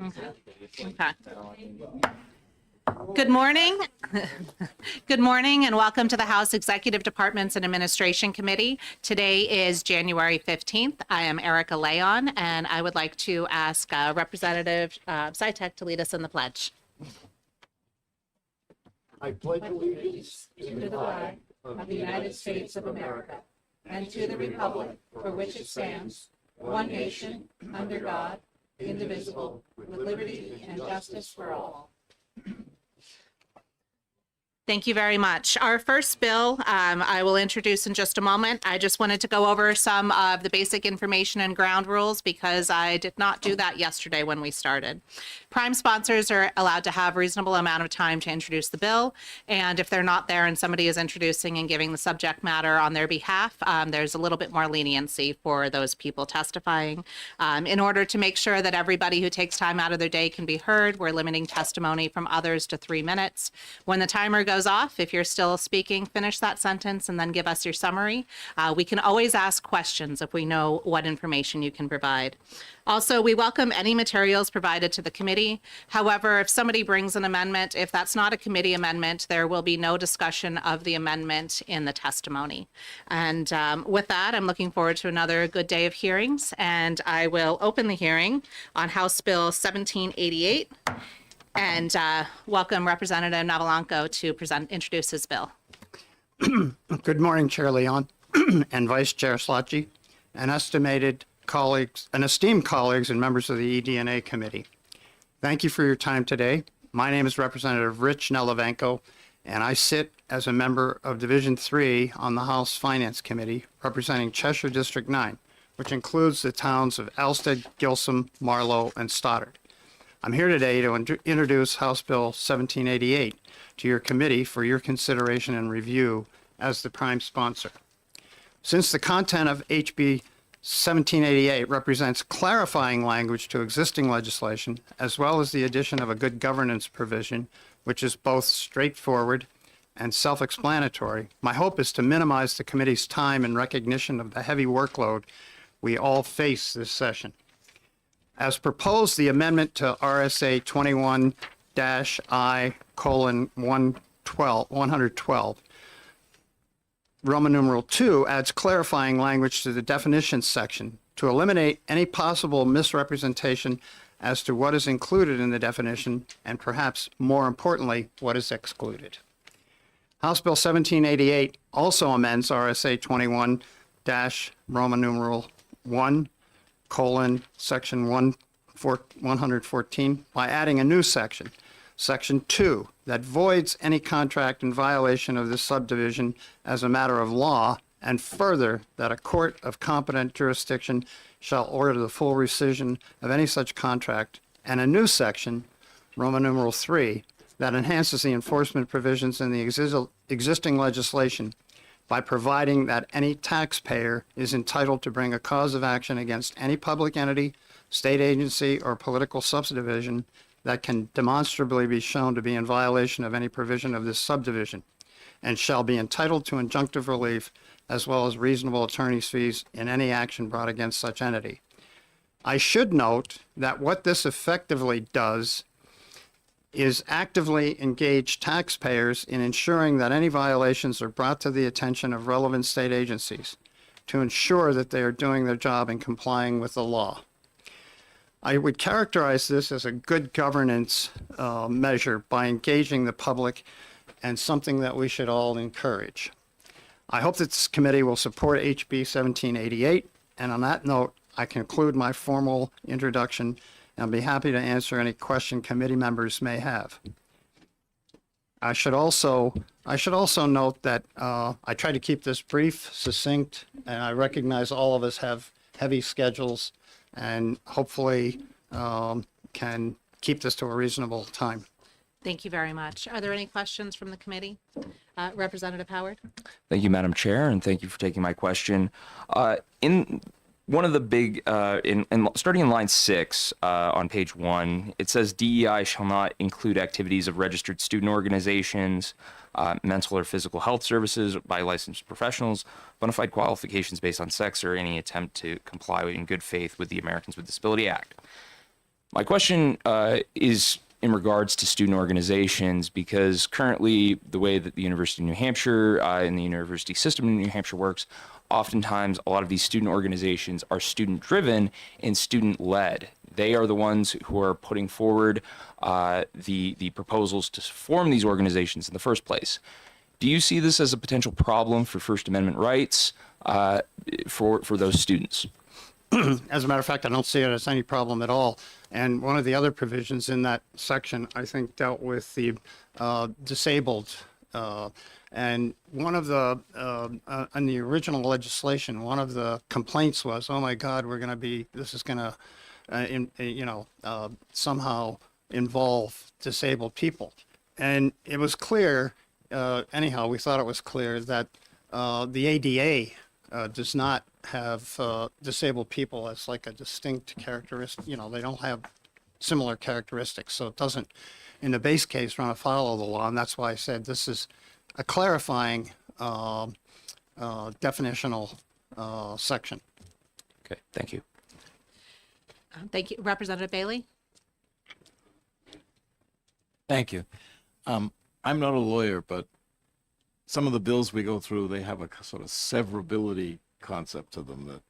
Okay. Okay. Good morning. Good morning and welcome to the House Executive Departments and Administration Committee. Today is January 15th. I am Erica Leon and I would like to ask Representative Sytek to lead us in the pledge. I pledge allegiance to the flag of the United States of America and to the republic for which it stands, one nation, under God, indivisible, with liberty and justice for all. Thank you very much. Our first bill, I will introduce in just a moment. I just wanted to go over some of the basic information and ground rules because I did not do that yesterday when we started. Prime sponsors are allowed to have a reasonable amount of time to introduce the bill. And if they're not there and somebody is introducing and giving the subject matter on their behalf, there's a little bit more leniency for those people testifying. In order to make sure that everybody who takes time out of their day can be heard, we're limiting testimony from others to 3 minutes. When the timer goes off, if you're still speaking, finish that sentence and then give us your summary. We can always ask questions if we know what information you can provide. Also, we welcome any materials provided to the committee. However, if somebody brings an amendment, if that's not a committee amendment, there will be no discussion of the amendment in the testimony. And with that, I'm looking forward to another good day of hearings, and I will open the hearing on House Bill 1788 and welcome Representative Navalanco to introduce his bill. Good morning, Chair Leon and Vice Chair Slotky, and esteemed colleagues and members of the ED&A Committee. Thank you for your time today. My name is Representative Rich Nelavanko, and I sit as a member of Division 3 on the House Finance Committee, representing Cheshire District 9, which includes the towns of Alstead, Gilsum, Marlow, and Stoddard. I'm here today to introduce House Bill 1788 to your committee for your consideration and review as the prime sponsor. Since the content of HB 1788 represents clarifying language to existing legislation, as well as the addition of a good governance provision, which is both straightforward and self-explanatory, my hope is to minimize the committee's time in recognition of the heavy workload we all face this session. As proposed, the amendment to RSA 21-I:112, Roman numeral 2 adds clarifying language to the definitions section to eliminate any possible misrepresentation as to what is included in the definition and perhaps more importantly, what is excluded. House Bill 1788 also amends RSA 21-Roman numeral 1, section 114 by adding a new section, section 2, that voids any contract in violation of this subdivision as a matter of law, and further, that a court of competent jurisdiction shall order the full rescission of any such contract, and a new section, Roman numeral 3, that enhances the enforcement provisions in the existing legislation by providing that any taxpayer is entitled to bring a cause of action against any public entity, state agency, or political subdivision that can demonstrably be shown to be in violation of any provision of this subdivision, and shall be entitled to injunctive relief as well as reasonable attorney's fees in any action brought against such entity. I should note that what this effectively does is actively engage taxpayers in ensuring that any violations are brought to the attention of relevant state agencies to ensure that they are doing their job in complying with the law. I would characterize this as a good governance measure by engaging the public, and something that we should all encourage. I hope that this committee will support HB 1788, and on that note, I conclude my formal introduction and I'll be happy to answer any question committee members may have. I should also note that I try to keep this brief, succinct, and I recognize all of us have heavy schedules and hopefully can keep this to a reasonable time. Thank you very much. Are there any questions from the committee? Representative Howard? Thank you, Madam Chair, and thank you for taking my question. In one of the big, starting in line 6 on page 1, it says DEI shall not include activities of registered student organizations, mental or physical health services by licensed professionals, bona fide qualifications based on sex, or any attempt to comply in good faith with the Americans with Disability Act. My question is in regards to student organizations, because currently the way that the University of New Hampshire and the university system in New Hampshire works, oftentimes a lot of these student organizations are student-driven and student-led. They are the ones who are putting forward the proposals to form these organizations in the first place. Do you see this as a potential problem for First Amendment rights for those students? As a matter of fact, I don't see it as any problem at all. And one of the other provisions in that section, I think, dealt with the disabled. And one of the, in the original legislation, one of the complaints was, oh my God, this is going to, somehow involve disabled people. And it was clear, anyhow, we thought it was clear that the ADA does not have disabled people as like a distinct characteristic. They don't have similar characteristics. So it doesn't, in the base case, run afoul of the law. And that's why I said this is a clarifying definitional section. Okay, thank you. Thank you. Representative Bailey? Thank you. I'm not a lawyer, but some of the bills we go through, they have a sort of severability concept to them, that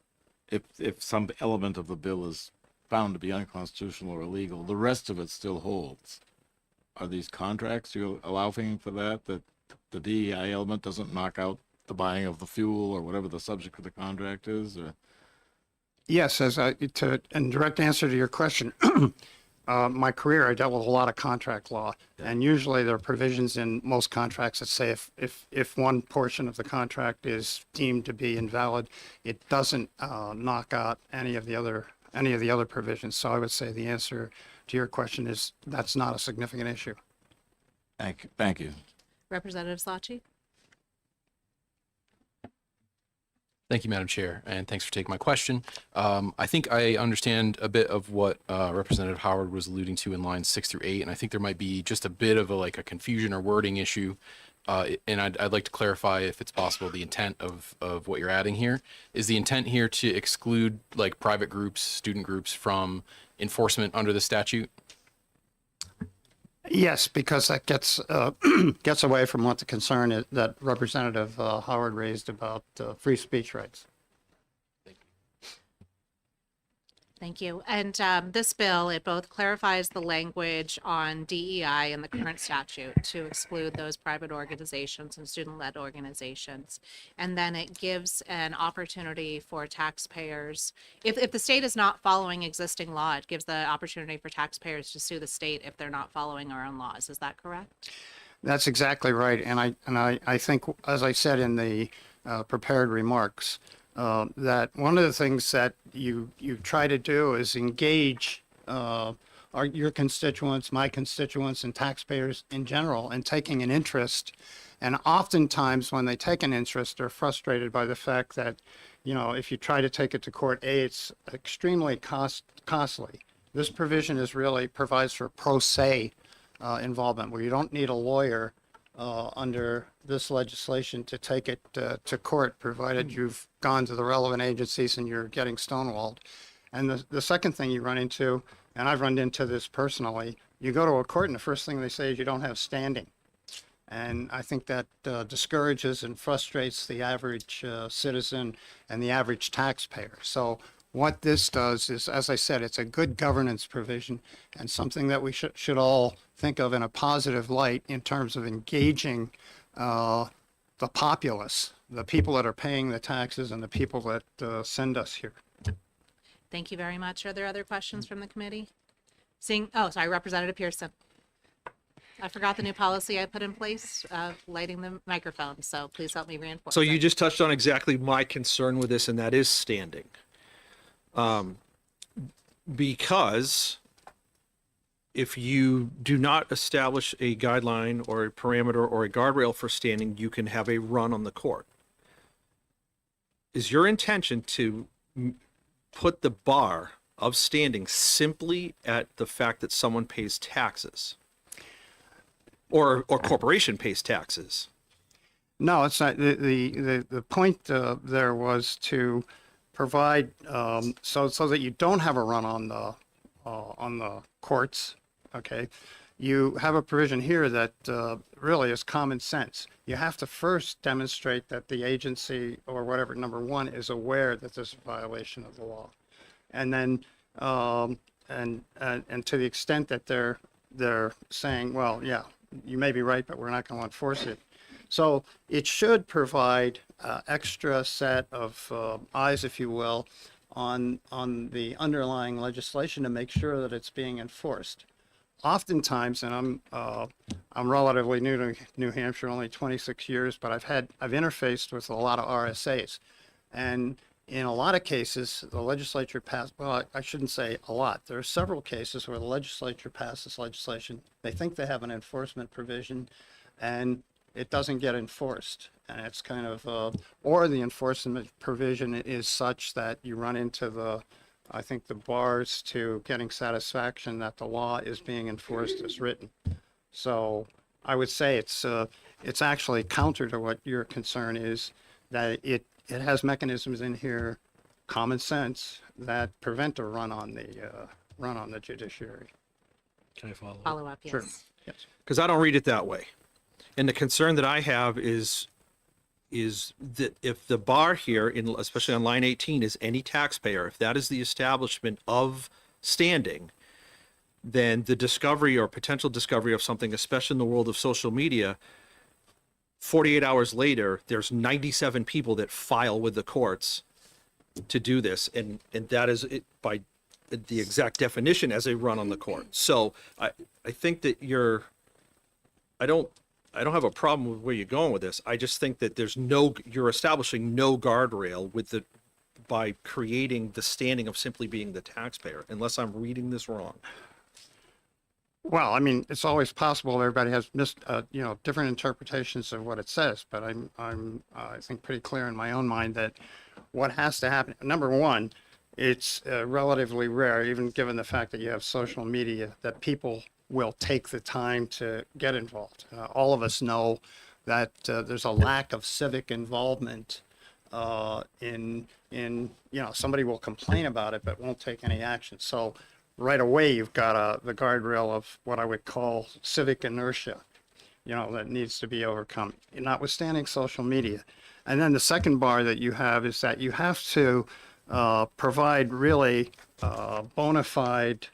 if some element of the bill is found to be unconstitutional or illegal, the rest of it still holds. Are these contracts, do you allow for that the DEI element doesn't knock out the buying of the fuel or whatever the subject of the contract is? Or? Yes, in direct answer to your question, my career, I dealt with a lot of contract law, and usually there are provisions in most contracts that say if one portion of the contract is deemed to be invalid, it doesn't knock out any of the other provisions. So I would say the answer to your question is that's not a significant issue. Thank you. Representative Slotchie? Thank you, Madam Chair, and thanks for taking my question. I think I understand a bit of what Representative Howard was alluding to in lines 6 through 8, and I think there might be just a bit of a confusion or wording issue. And I'd like to clarify, if it's possible, the intent of what you're adding here. Is the intent here to exclude private groups, student groups from enforcement under the statute? Yes, because that gets away from what the concern is that Representative Howard raised about free speech rights. Thank you. And this bill, it both clarifies the language on DEI in the current statute to exclude those private organizations and student-led organizations. And then it gives an opportunity for taxpayers. If the state is not following existing law, it gives the opportunity for taxpayers to sue the state if they're not following our own laws. Is that correct? That's exactly right. And I think, as I said in the prepared remarks, that one of the things that you try to do is engage your constituents, my constituents, and taxpayers in general in taking an interest. And oftentimes when they take an interest, they're frustrated by the fact that, if you try to take it to court, it's extremely costly. This provision provides for pro se involvement, where you don't need a lawyer under this legislation to take it to court, provided you've gone to the relevant agencies and you're getting stonewalled. And the second thing you run into, and I've run into this personally, you go to a court and the first thing they say is you don't have standing. And I think that discourages and frustrates the average citizen and the average taxpayer. So what this does is, as I said, it's a good governance provision and something that we should all think of in a positive light in terms of engaging the populace, the people that are paying the taxes and the people that send us here. Thank you very much. Are there other questions from the committee? Representative Pearson. I forgot the new policy I put in place of lighting the microphone, so please help me reinforce So you it. just touched on exactly my concern with this, and that is standing. Because if you do not establish a guideline or a parameter or a guardrail for standing, you can have a run on the court. Is your intention to put the bar of standing simply at the fact that someone pays taxes or corporation pays taxes? No, it's not. The point there was to provide so that you don't have a run on on the courts, okay, you have a provision here that really is common sense. You have to first demonstrate that the agency or whatever, number one, is aware that there's a violation of the law. And then, and to the extent that they're saying, well, yeah, you may be right, but we're not going to enforce it. So it should provide extra set of eyes, if you will, on the underlying legislation to make sure that it's being enforced. Oftentimes, and I'm relatively new to New Hampshire, only 26 years, but I've interfaced with a lot of RSAs, and in a lot of cases, the legislature passed, well, I shouldn't say a lot. There are several cases where the legislature passes legislation. They think they have an enforcement provision, and it doesn't get enforced. And it's kind of, or the enforcement provision is such that you run into I think the bars to getting satisfaction that the law is being enforced as written. So I would say it's actually counter to what your concern is, that it has mechanisms in here, common sense, that prevent a run on the judiciary. Can I follow? Follow up, yes. Sure. Yes. Because I don't read it that way. And the concern that I have is that if the bar here, especially on line 18, is any taxpayer, if that is the establishment of standing, then the discovery or potential discovery of something, especially in the world of social media, 48 hours later, there's 97 people that file with the courts to do this. And that is it by the exact definition as a run on the court. So I think that I don't have a problem with where you're going with this. I just think that you're establishing no guardrail by creating the standing of simply being the taxpayer, unless I'm reading this wrong. Well, I mean, it's always possible everybody has different interpretations of what it says, but I think pretty clear in my own mind that what has to happen, number one, it's relatively rare, even given the fact that you have social media, that people will take the time to get involved. All of us know that there's a lack of civic involvement somebody will complain about it but won't take any action. So right away you've got the guardrail of what I would call civic inertia, that needs to be overcome, notwithstanding social media. And then the second bar that you have is that you have to provide really bona fide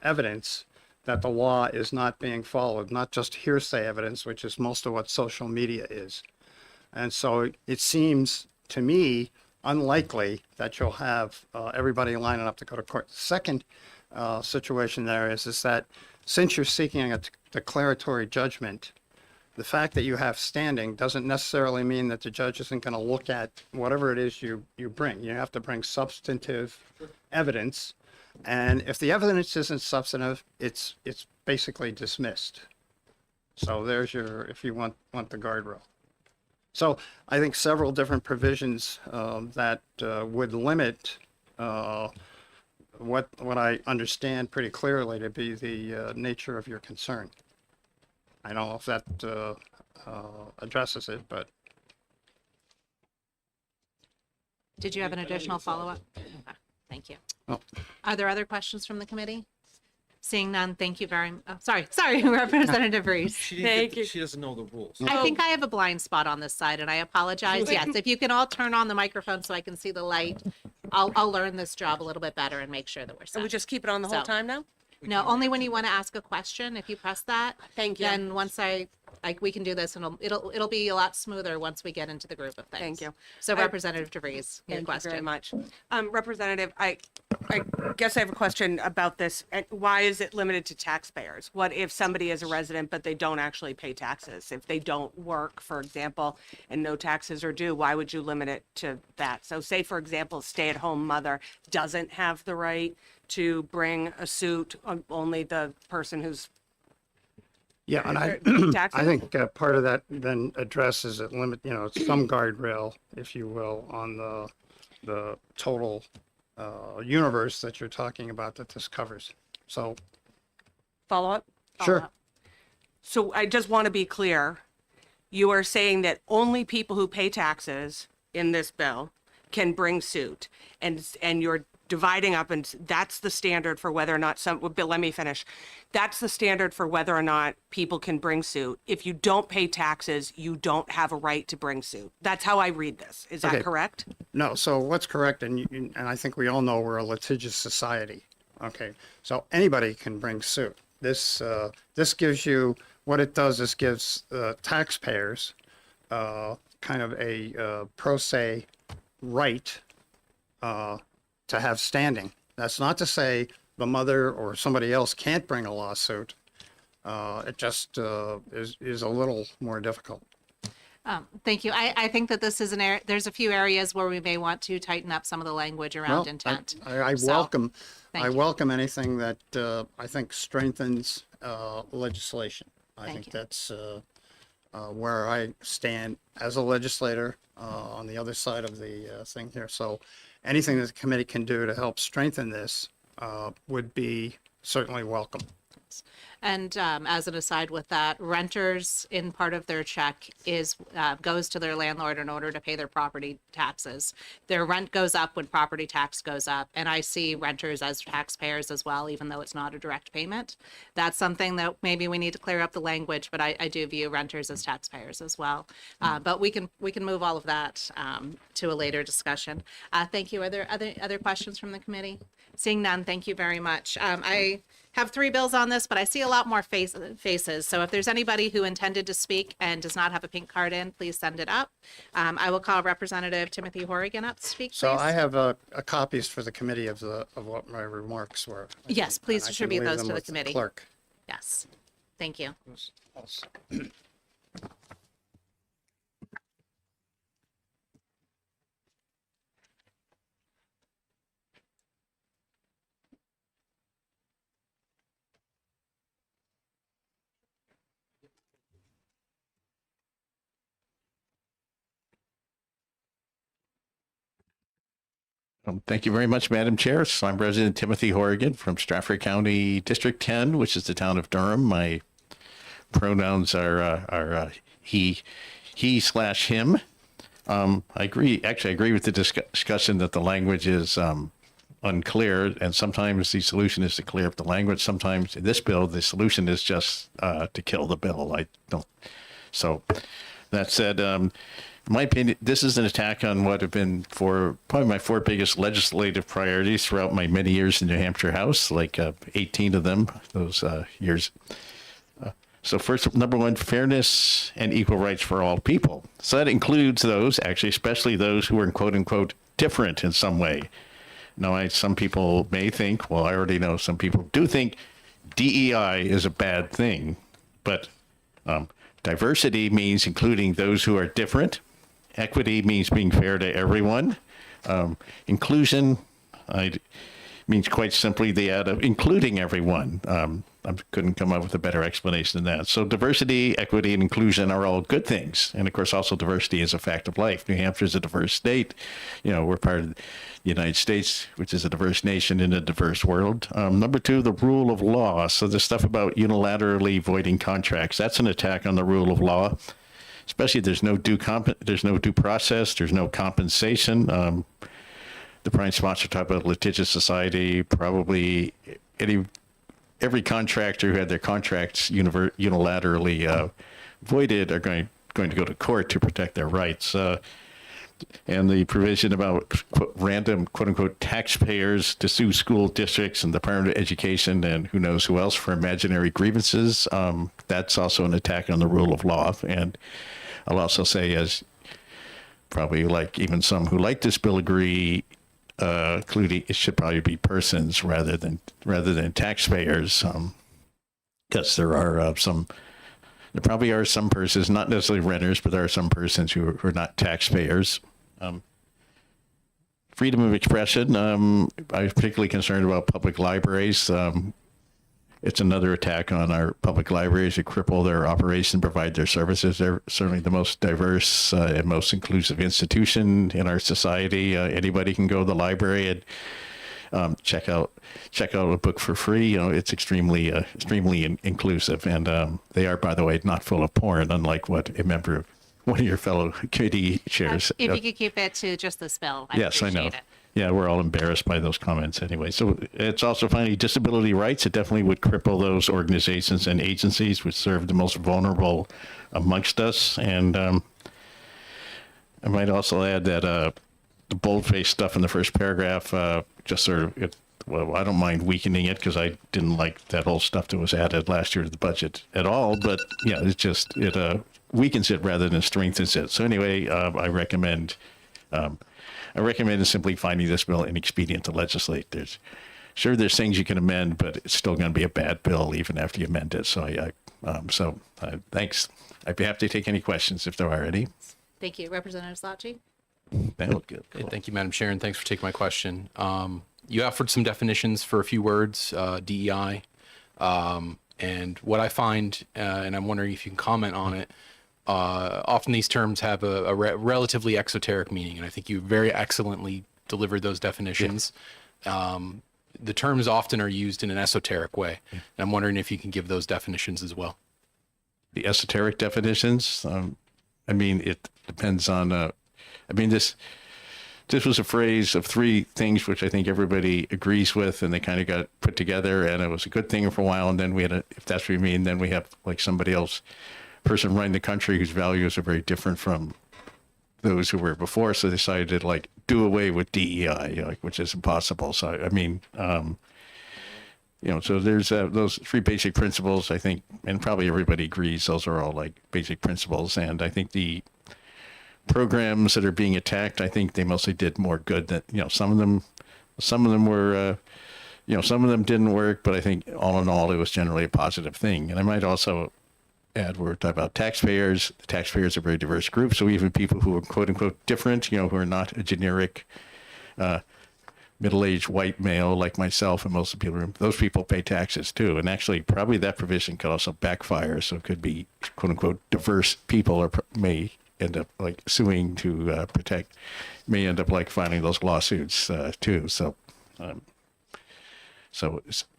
evidence that the law is not being followed, not just hearsay evidence, which is most of what social media is. And so it seems to me unlikely that you'll have everybody lining up to go to court. The second situation there is that since you're seeking a declaratory judgment, the fact that you have standing doesn't necessarily mean that the judge isn't going to look at whatever it is you bring. You have to bring substantive evidence. And if the evidence isn't substantive, it's basically dismissed. So there's if you want the guardrail. So I think several different provisions that would limit what I understand pretty clearly to be the nature of your concern. I don't know if that addresses it, but. Did you have an additional follow-up? Okay, thank you. Oh. Are there other questions from the committee? Seeing none, thank you very much. Sorry, Representative Reese. She doesn't know the rules. I think I have a blind spot on this side and I apologize. Yes, if you can all turn on the microphone so I can see the light, I'll learn this job a little bit better and make sure that we're set. And we just keep it on the whole So- time now? No, only when you want to ask a question, if you press that. Thank you. Then once we can do this and it'll be a lot smoother once we get into the group of things. Thank you. So Representative DeVries, your Thank question. you very much. Representative, I guess I have a question about this. Why is it limited to taxpayers? What if somebody is a resident, but they don't actually pay taxes? If they don't work, for example, and no taxes are due, why would you limit it to that? So say, for example, stay-at-home mother doesn't have the right to bring a suit, only the person who's Yeah, and I taxes? think part of that then addresses it, some guardrail, if you will, on the total universe that you're talking about that this covers. So, Follow-up? sure. So I just want to be clear. You are saying that only people who pay taxes in this bill can bring suit, and dividing up, and that's the standard for whether or not but let me finish. That's the standard for whether or not people can bring suit. If you don't pay taxes, you don't have a right to bring suit. That's how I read this. Is that Okay. correct? No, so what's correct, and I think we all know we're a litigious society. Okay, so anybody can bring suit. This gives you, what it does is gives taxpayers kind of a pro se right to have standing. That's not to say the mother or somebody else can't bring a lawsuit. It just is a little more difficult. Thank you. I think that this is there's a few areas where we may want to tighten up some of the language around Well, intent. I So, welcome, thank I you. welcome anything that I think strengthens legislation. I Thank think you. that's where I stand as a legislator on the other side of the thing here. So anything that the committee can do to help strengthen this would be certainly welcome. And as an aside with that, renters in part of their check is goes to their landlord in order to pay their property taxes. Their rent goes up when property tax goes up, and I see renters as taxpayers as well, even though it's not a direct payment. That's something that maybe we need to clear up the language, but I do view renters as taxpayers as well. But we can move all of that to a later discussion. Thank you. Are there other questions from the committee? Seeing none, thank you very much. I have 3 bills on this, but I see a lot more faces. So if there's anybody who intended to speak and does not have a pink card in, please send it up. I will call Representative Timothy Horrigan up to speak, please. So I have copies for the committee of what my remarks were. Yes, please And I can distribute leave those them to the with committee. Clerk. Yes, thank you. Thank you very much, Madam Chair. So I'm Resident Timothy Horrigan from Stratford County District 10, which is the town of Durham. My pronouns are he/him. I agree. Actually, I agree with the discussion that the language is unclear, and sometimes the solution is to clear up the language. Sometimes in this bill, the solution is just to kill the bill. I don't. So that said, in my opinion, this is an attack on what have been probably my 4 biggest legislative priorities throughout my many years in New Hampshire House, like 18 of them, those years. So first, number 1, fairness and equal rights for all people. So that includes those, actually, especially those who are quote unquote different in some way. Now, some people may think, well, I already know some people do think DEI is a bad thing, but diversity means including those who are different. Equity means being fair to everyone. Inclusion means quite simply the add of including everyone. I couldn't come up with a better explanation than that. So diversity, equity, and inclusion are all good things. And of course, also diversity is a fact of life. New Hampshire is a diverse state. We're part of the United States, which is a diverse nation in a diverse world. Number 2, the rule of law. So the stuff about unilaterally voiding contracts, that's an attack on the rule of law. Especially there's no due process, there's no compensation. The prime sponsor talked about litigious society. Probably every contractor who had their contracts unilaterally voided are going to go to court to protect their rights. And the provision about random quote unquote taxpayers to sue school districts and the Department of Education and who knows who else for imaginary grievances. That's also an attack on the rule of law. And I'll also say, as probably like even some who like this bill agree, including it should probably be persons rather than taxpayers, because there probably are some persons, not necessarily renters, but there are some persons who are not taxpayers. Freedom of expression. I was particularly concerned about public libraries. It's another attack on our public libraries to cripple their operation, provide their services. They're certainly the most diverse and most inclusive institution in our society. Anybody can go to the library and check out a book for free. It's extremely inclusive, and they are, by the way, not full of porn, unlike what a member of one of your fellow committee chairs. If you could keep it to just this bill, I Yes, I know. appreciate it. yeah, we're all embarrassed by those comments anyway. So it's also finally disability rights. It definitely would cripple those organizations and agencies which serve the most vulnerable amongst us. And I might also add that the boldface stuff in the first paragraph, just sort of, well, I don't mind weakening it because I didn't like that whole stuff that was added last year to the budget at all. But yeah, it's just, it weakens it rather than strengthens it. So anyway, I recommend simply finding this bill inexpedient to legislate. There's things you can amend, but it's still going to be a bad bill even after you amend it. So thanks. I'd be happy to take any questions if there are any. Thank you. Representative Zlotchi? Good. Hey, thank you, Madam Chair, and thanks for taking my question. You offered some definitions for a few words, DEI, and what I find, and I'm wondering if you can comment on it, often these terms have a relatively exoteric meaning, and I think you very excellently delivered those definitions. Yeah. The terms often are used in an esoteric way, and I'm wondering if you can give those definitions as well. The esoteric definitions, I mean, it depends on, this was a phrase of three things which I think everybody agrees with, and they kind of got put together, and it was a good thing for a while. And then we had, if that's what you mean, then we have like somebody else, person running the country whose values are very different from those who were before. So they decided to like do away with DEI, like, which is impossible. So, I mean, so there's those three basic principles, I think, and probably everybody agrees those are all like basic principles. And I think the programs that are being attacked, I think they mostly did more good than, some of them were, some of them didn't work, but I think all in all, it was generally a positive thing. And I might also add, we're talking about taxpayers. The taxpayers are a very diverse group. So even people who are quote unquote different, who are not a generic, middle-aged white male like myself and most of the people, those people pay taxes too. And actually probably that provision could also backfire. So it could be quote unquote diverse people or may end up like suing to protect, may end up like filing those lawsuits too. So, I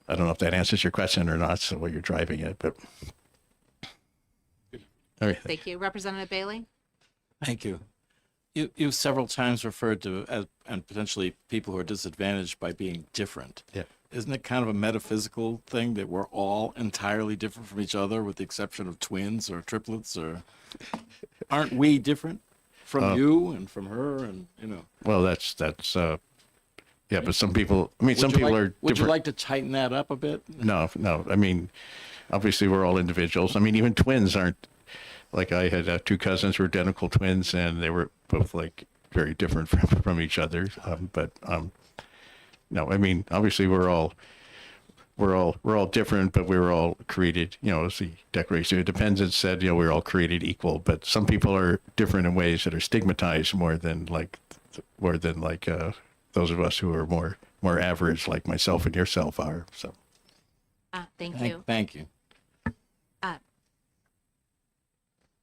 don't know if that answers your question or not. So what you're driving at, but. All right. Thank you. Representative Bailey? Thank you. You've several times referred to as and potentially people who are disadvantaged by being different. Yeah. Isn't it kind of a metaphysical thing that we're all entirely different from each other, with the exception of twins or triplets? Or aren't we different from you and from her? And Well, that's yeah. But some people, I mean, some people are different. Would you like to tighten that up a bit? No. I mean, obviously we're all individuals. I mean, even twins aren't. Like I had two cousins who were identical twins, and they were both like very different from each other. No, I mean, obviously we're all different, but we were all created, as the Declaration of Independence said, we're all created equal. But some people are different in ways that are stigmatized more than those of us who are more average, like myself and yourself are. So, Thank you. Thank you.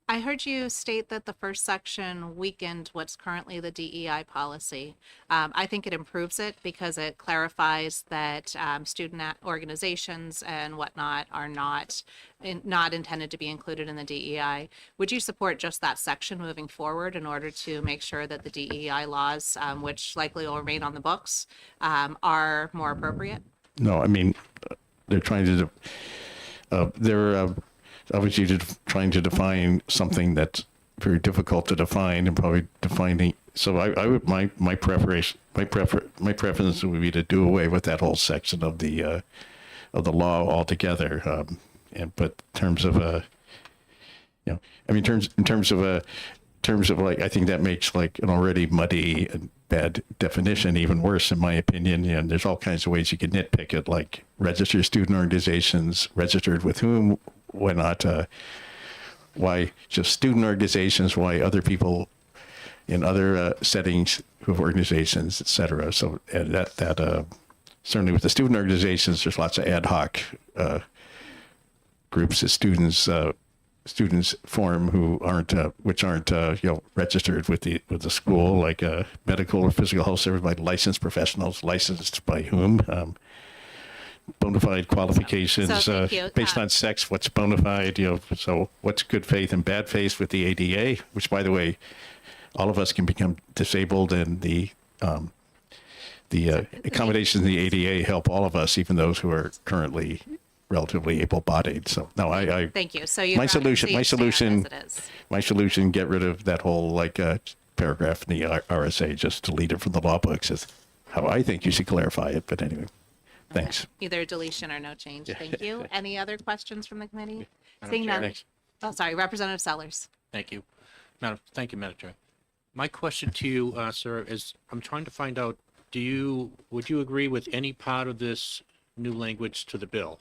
I heard you state that the first section weakened what's currently the DEI policy. I think it improves it because it clarifies that student organizations and whatnot are not intended to be included in the DEI. Would you support just that section moving forward in order to make sure that the DEI laws, which likely will remain on the books, are more appropriate? No, I mean, they're trying to, obviously trying to define something that's very difficult to define, and probably defining. So I would, my preference would be to do away with that whole section of the law altogether. But in terms of in terms of like, I think that makes like an already muddy and bad definition even worse, in my opinion. And there's all kinds of ways you can nitpick it, like registered student organizations, registered with whom, why not, why just student organizations, why other people in other settings who have organizations, et cetera. So that certainly with the student organizations, there's lots of ad hoc groups that students form who aren't registered with the school, like medical or physical health service by licensed professionals, licensed by whom. Bona fide qualifications based on sex. What's bona fide? So what's good faith and bad faith with the ADA? Which, by the way, all of us can become disabled, and the the accommodations in the ADA help all of us, even those who are currently relatively able-bodied. So no, I Thank you. So you my solution, my solution, get rid of that whole paragraph in the RSA, just delete it from the law books. Is how I think you should clarify it. But anyway, thanks. either deletion or no change. Thank you. Any other questions from the committee? Seeing Chair. none. Thanks. Oh, sorry, Representative Sellers. Thank you. Thank you, Madam Chair. My question to you, sir, is I'm trying to find out, would you agree with any part of this new language to the bill?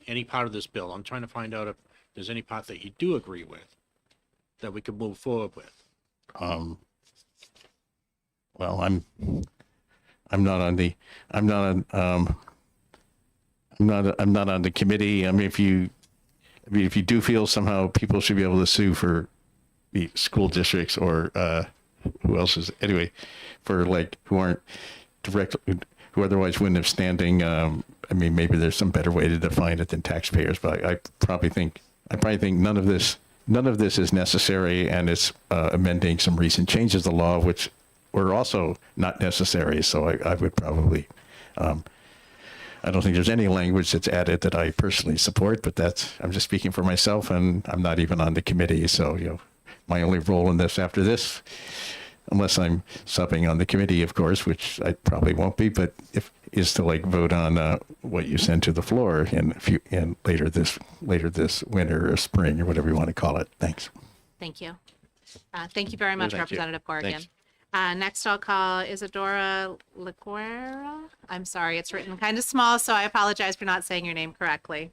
Any part of this bill? I'm trying to find out if there's any part that you do agree with that we could move forward with. Well, I'm not on the committee. I mean, if you do feel somehow people should be able to sue for the school districts or who else is anyway, for like who aren't direct, who otherwise wouldn't have standing. I mean, maybe there's some better way to define it than taxpayers, but I probably think none of this is necessary, and it's amending some recent changes to the law, which were also not necessary. So I would probably, I don't think there's any language that's added that I personally support, but I'm just speaking for myself, and I'm not even on the committee. So, my only role in this after this, unless I'm subbing on the committee, of course, which I probably won't be, but is to vote on what you send to the floor in later this winter or spring or whatever you want to call it. Thanks. Thank you. Thank you very much, Thank you. Representative Corrigan. Thanks. Next, I'll call Isadora Liquera. I'm sorry, it's written kind of small, so I apologize for not saying your name correctly.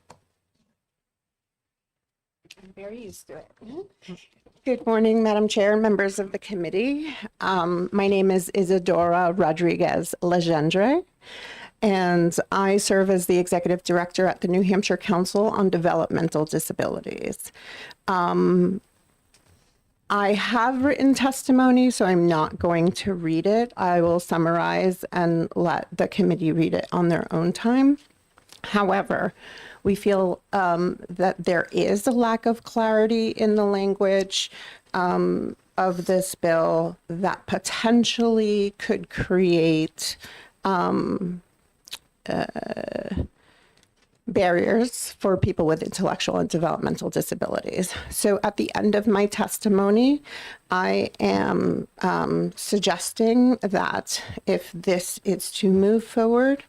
I'm very used to it. Good morning, Madam Chair, members of the committee. My name is Isadora Rodriguez Legendre, and I serve as the Executive Director at the New Hampshire Council on Developmental Disabilities. I have written testimony, so I'm not going to read it. I will summarize and let the committee read it on their own time. However, we feel that there is a lack of clarity in the language of this bill that potentially could create barriers for people with intellectual and developmental disabilities. So at the end of my testimony, I am suggesting that if this is to move forward,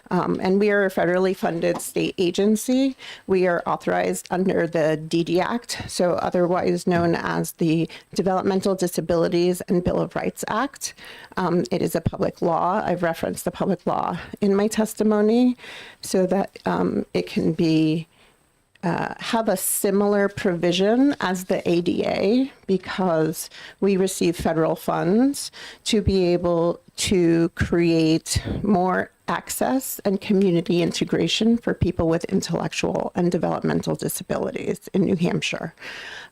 and we are a federally funded state agency, we are authorized under the DD Act, so otherwise known as the Developmental Disabilities and Bill of Rights Act. It is a public law. I've referenced the public law in my testimony so that it can be have a similar provision as the ADA, because we receive federal funds to be able to create more access and community integration for people with intellectual and developmental disabilities in New Hampshire.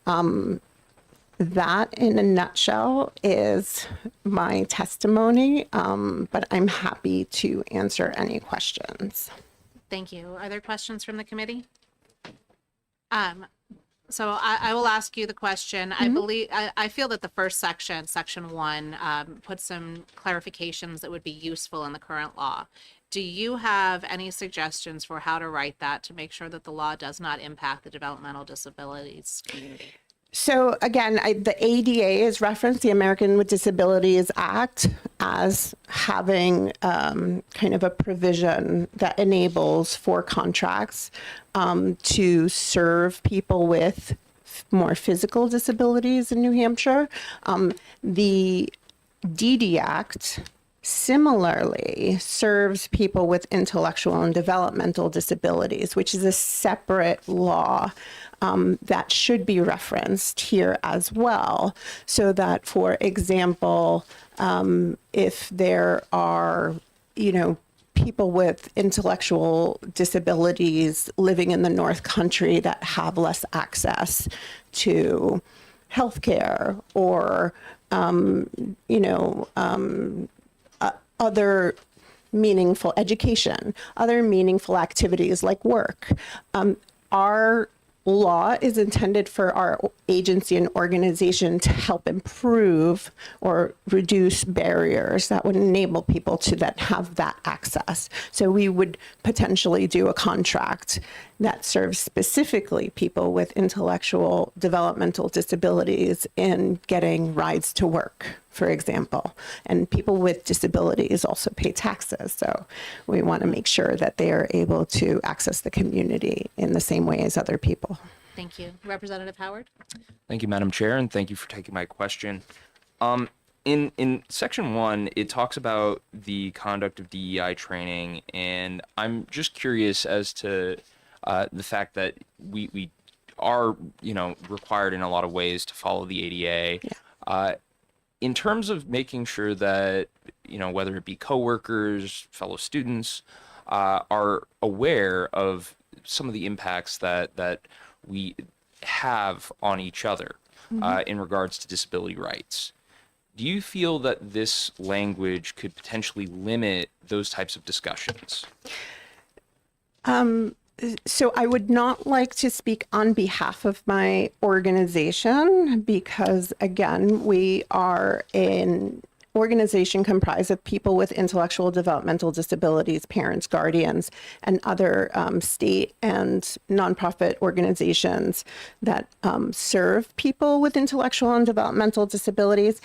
That, in a nutshell, is my testimony, but I'm happy to answer any questions. Thank you. Are there questions from the committee? So I will ask you the question. I feel that the first section, section 1, puts some clarifications that would be useful in the current law. Do you have any suggestions for how to write that to make sure that the law does not impact the developmental disabilities community? So again, the ADA is referenced, the American with Disabilities Act, as having kind of a provision that enables for contracts to serve people with more physical disabilities in New Hampshire. The DD Act similarly serves people with intellectual and developmental disabilities, which is a separate law that should be referenced here as well, so that, for example, if there are, people with intellectual disabilities living in the North Country that have less access to healthcare or, other meaningful education, other meaningful activities like work, our law is intended for our agency and organization to help improve or reduce barriers that would enable people to then have that access. So we would potentially do a contract that serves specifically people with intellectual developmental disabilities in getting rides to work, for example. And people with disabilities also pay taxes. So we want to make sure that they are able to access the community in the same way as other people. Thank you. Representative Howard? Thank you, Madam Chair, and thank you for taking my question. In section 1, it talks about the conduct of DEI training, and I'm just curious as to the fact that we are, required in a lot of ways to follow the ADA. Yeah. In terms of making sure that, whether it be coworkers, fellow students, are aware of some of the impacts that we have on each other in regards to disability rights. Do you feel that this language could potentially limit those types of discussions? So I would not like to speak on behalf of my organization because, again, we are an organization comprised of people with intellectual developmental disabilities, parents, guardians, and other state and nonprofit organizations that serve people with intellectual and developmental disabilities.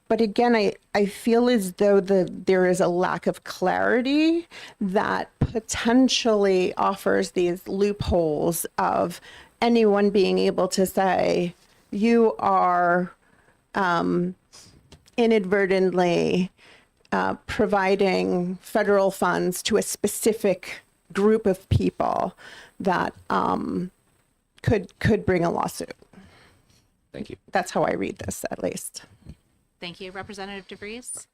But again, I feel as though there is a lack of clarity that potentially offers these loopholes of anyone being able to say, you are inadvertently providing federal funds to a specific group of people that could bring a lawsuit. Thank you. That's how I read this, at least. Thank you. Representative DeVries?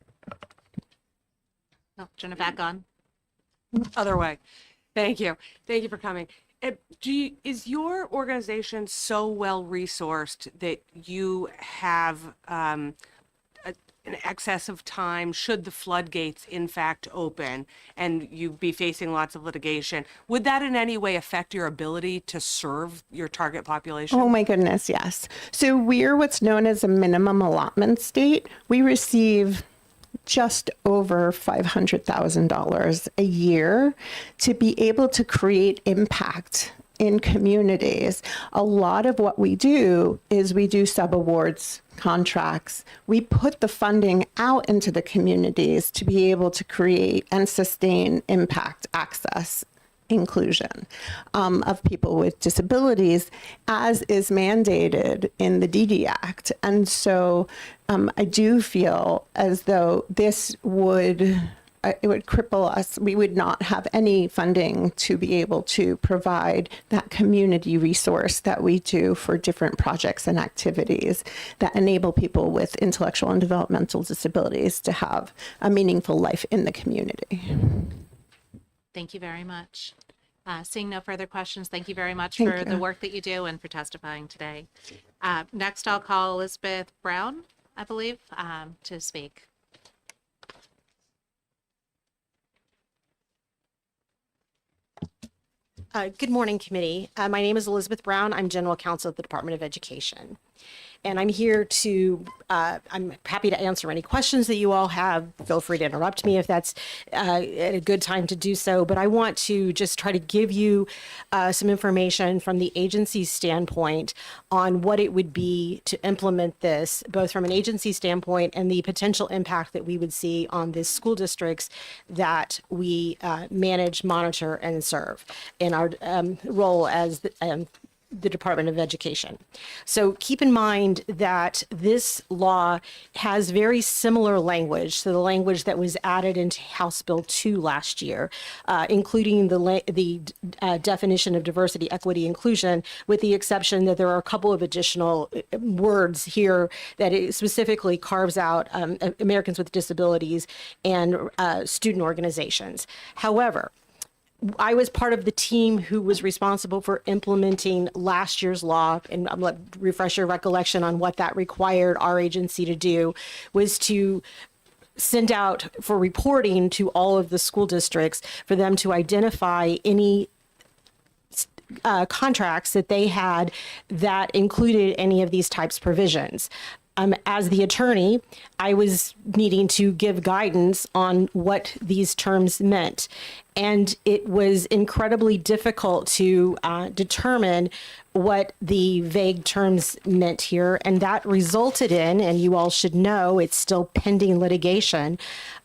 No, turn it back on. Other way. Thank you. Thank you for coming. Is your organization so well resourced that you have an excess of time should the floodgates in fact open and you be facing lots of litigation? Would that in any way affect your ability to serve your target population? Oh my goodness, yes. So we're what's known as a minimum allotment state. We receive just over $500,000 a year to be able to create impact in communities. A lot of what we do is we do subawards contracts. We put the funding out into the communities to be able to create and sustain impact, access, inclusion of people with disabilities, as is mandated in the DD Act. And so I do feel as though this would it would cripple us. We would not have any funding to be able to provide that community resource that we do for different projects and activities that enable people with intellectual and developmental disabilities to have a meaningful life in the community. Thank you very much. Seeing no further questions, thank you very much Thank for the you. work that you do and for testifying today. Next, I'll call Elizabeth Brown, I believe, to speak. Good morning, committee. My name is Elizabeth Brown. I'm General Counsel at the Department of Education. And I'm here to, I'm happy to answer any questions that you all have. Feel free to interrupt me if that's a good time to do so. But I want to just try to give you some information from the agency's standpoint on what it would be to implement this, both from an agency standpoint and the potential impact that we would see on the school districts that we manage, monitor, and serve in our role as the Department of Education. So keep in mind that this law has very similar language to the language that was added into House Bill 2 last year, including the definition of diversity, equity, inclusion, with the exception that there are a couple of additional words here that it specifically carves out Americans with disabilities and student organizations. However, I was part of the team who was responsible for implementing last year's law, and I'm going to refresh your recollection on what that required our agency to do, was to send out for reporting to all of the school districts for them to identify any contracts that they had that included any of these types of provisions. As the attorney, I was needing to give guidance on what these terms meant. And it was incredibly difficult to determine what the vague terms meant here. And that resulted in, and you all should know, it's still pending litigation,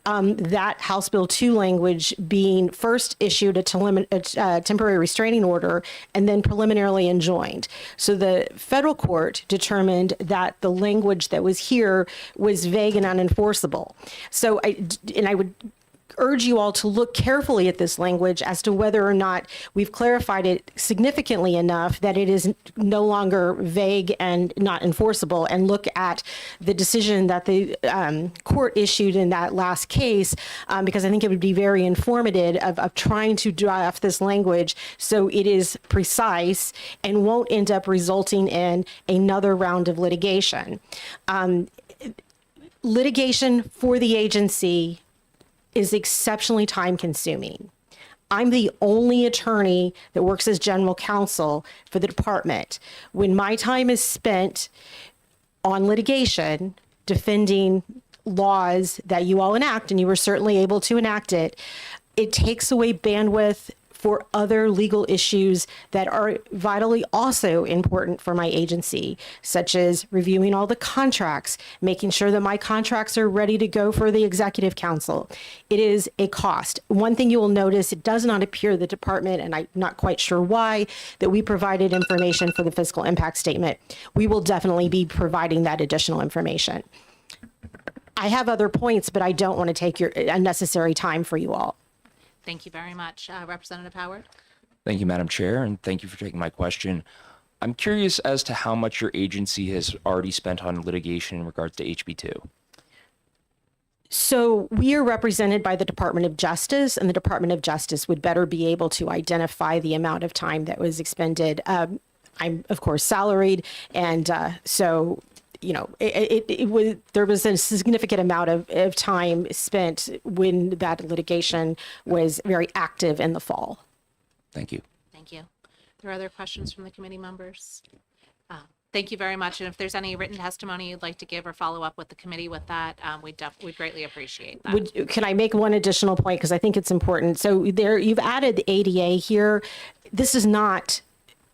that House Bill 2 language being first issued a temporary restraining order and then preliminarily enjoined. So the federal court determined that the language that was here was vague and unenforceable. So I would urge you all to look carefully at this language as to whether or not we've clarified it significantly enough that it is no longer vague and not enforceable, and look at the decision that the court issued in that last case, because I think it would be very informative of trying to draft this language so it is precise and won't end up resulting in another round of litigation. Litigation for the agency is exceptionally time consuming. I'm the only attorney that works as general counsel for the department. When my time is spent on litigation, defending laws that you all enact, and you were certainly able to enact it, it takes away bandwidth for other legal issues that are vitally also important for my agency, such as reviewing all the contracts, making sure that my contracts are ready to go for the executive council. It is a cost. One thing you will notice, it does not appear the department, and I'm not quite sure why, that we provided information for the fiscal impact statement. We will definitely be providing that additional information. I have other points, but I don't want to take your unnecessary time for you all. Thank you very much. Representative Howard? Thank you, Madam Chair, and thank you for taking my question. I'm curious as to how much your agency has already spent on litigation in regards to HB2. So we are represented by the Department of Justice, and the Department of Justice would better be able to identify the amount of time that was expended. I'm, of course, salaried, and so you know, there was a significant amount of time spent when that litigation was very active in the fall. Thank you. Thank you. Are there other questions from the committee members? Thank you very much. And if there's any written testimony you'd like to give or follow up with the committee with that, we'd greatly appreciate that. Can I make one additional point? Because I think it's important. So you've added the ADA here. This is not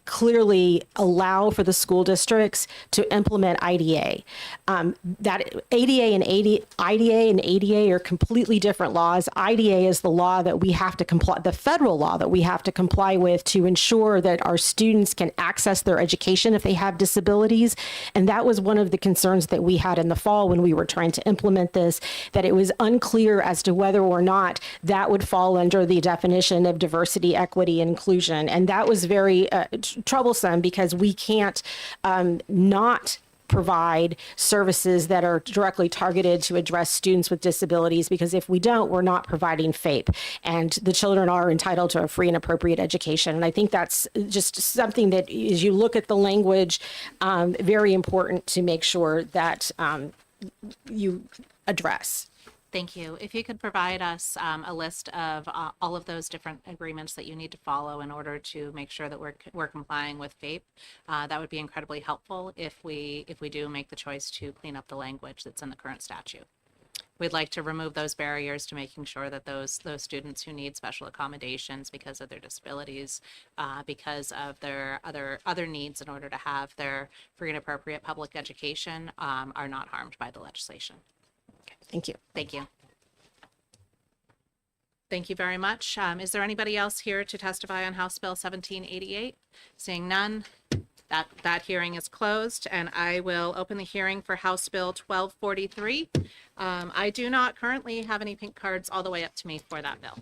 clearly allow for the school districts to implement IDA. That IDA and ADA are completely different laws. IDA is the law that we have to comply, the federal law that we have to comply with to ensure that our students can access their education if they have disabilities. And that was one of the concerns that we had in the fall when we were trying to implement this, that it was unclear as to whether or not that would fall under the definition of diversity, equity, and inclusion. And that was very troublesome because we can't not provide services that are directly targeted to address students with disabilities, because if we don't, we're not providing FAPE, and the children are entitled to a free and appropriate education. And I think that's just something that, as you look at the language, very important to make sure that you address. Thank you. If you could provide us a list of all of those different agreements that you need to follow in order to make sure that we're complying with FAPE, that would be incredibly helpful if we do make the choice to clean up the language that's in the current statute. We'd like to remove those barriers to making sure that those students who need special accommodations because of their disabilities, because of their other needs in order to have their free and appropriate public education, are not harmed by the legislation. Thank you. Thank you. Thank you very much. Is there anybody else here to testify on House Bill 1788? Seeing none, that hearing is closed, and I will open the hearing for House Bill 1243. I do not currently have any pink cards all the way up to me for that bill.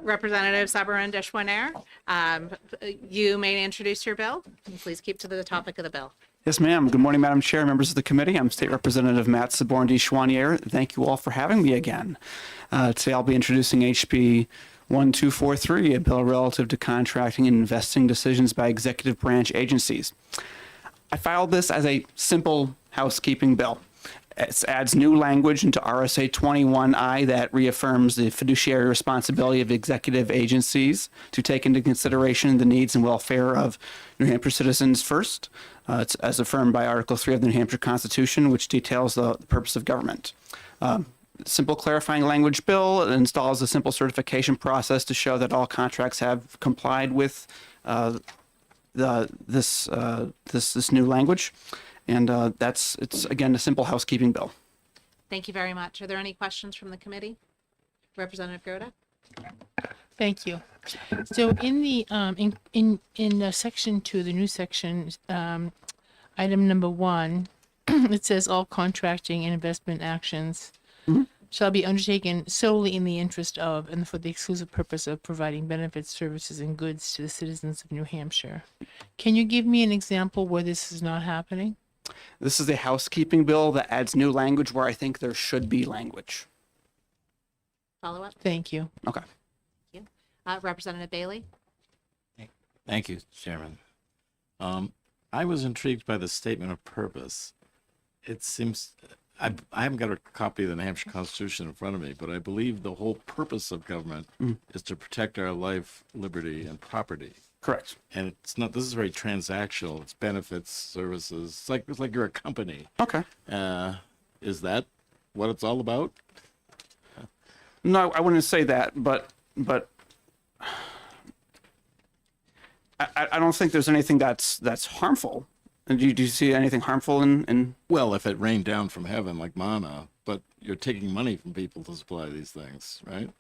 Representative Sabourin Deshwanair, you may introduce your bill. Please keep to the topic of the bill. Yes, ma'am. Good morning, Madam Chair, members of the committee. I'm State Representative Matt Sabourin Deshwanair. Thank you all for having me again. Today I'll be introducing HB 1243, a bill relative to contracting and investing decisions by executive branch agencies. I filed this as a simple housekeeping bill. It adds new language into RSA 21I that reaffirms the fiduciary responsibility of executive agencies to take into consideration the needs and welfare of New Hampshire citizens first. It's as affirmed by Article 3 of the New Hampshire Constitution, which details the purpose of government. Simple clarifying language bill. It installs a simple certification process to show that all contracts have complied with this new language. And it's again a simple housekeeping bill. Thank you very much. Are there any questions from the committee? Representative Groda? Thank you. So in the in section 2, the new section, item number 1, it says all contracting and investment actions shall be undertaken solely in the interest of and for the exclusive purpose of providing benefits, services, and goods to the citizens of New Hampshire. Can you give me an example where this is not happening? This is a housekeeping bill that adds new language where I think there should be language. Follow up? Thank you. Okay. Thank you. Representative Bailey? Thank you, Chairman. I was intrigued by the statement of purpose. It seems, I haven't got a copy of the New Hampshire Constitution in front of me, but I believe the whole purpose of government is to protect our life, liberty, and property. Correct. And it's not, this is very transactional. It's benefits, services. It's like you're a company. Okay. Is that what it's all about? No, I wouldn't say that, but I don't think there's anything that's harmful. And do you see anything harmful in? Well, if it rained down from heaven like manna, but you're taking money from people to supply these things, right?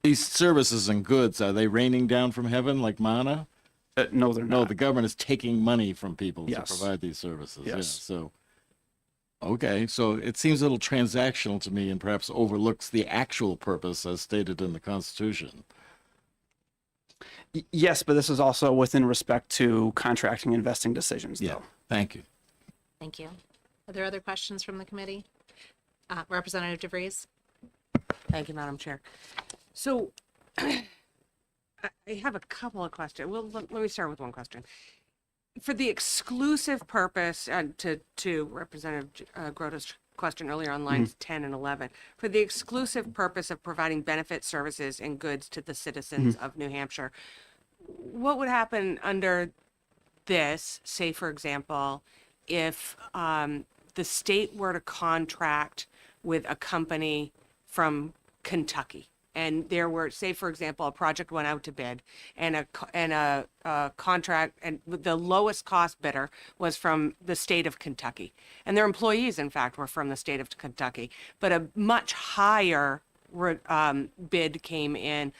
These services and goods, are they raining down from heaven like manna? No, they're not. No, the government is taking money from people Yes. to provide these services. Yes. Yeah, so, okay, so it seems a little transactional to me and perhaps overlooks the actual purpose as stated in the Constitution. Yes, but this is also within respect to contracting and investing decisions, Yeah, though. thank you. Thank you. Are there other questions from the committee? Representative DeVries? Thank you, Madam Chair. So I have a couple of questions. Well, let me start with one question. For the exclusive purpose, to Representative Grota's question earlier on lines 10 and 11, for the exclusive purpose of providing benefits, services, and goods to the citizens of New Hampshire, what would happen under this, say, for example, if the state were to contract with a company from Kentucky, and there were, say, for example, a project went out to bid, and a contract, and the lowest cost bidder was from the state of Kentucky, and their employees, in fact, were from the state of Kentucky, but a much higher bid came in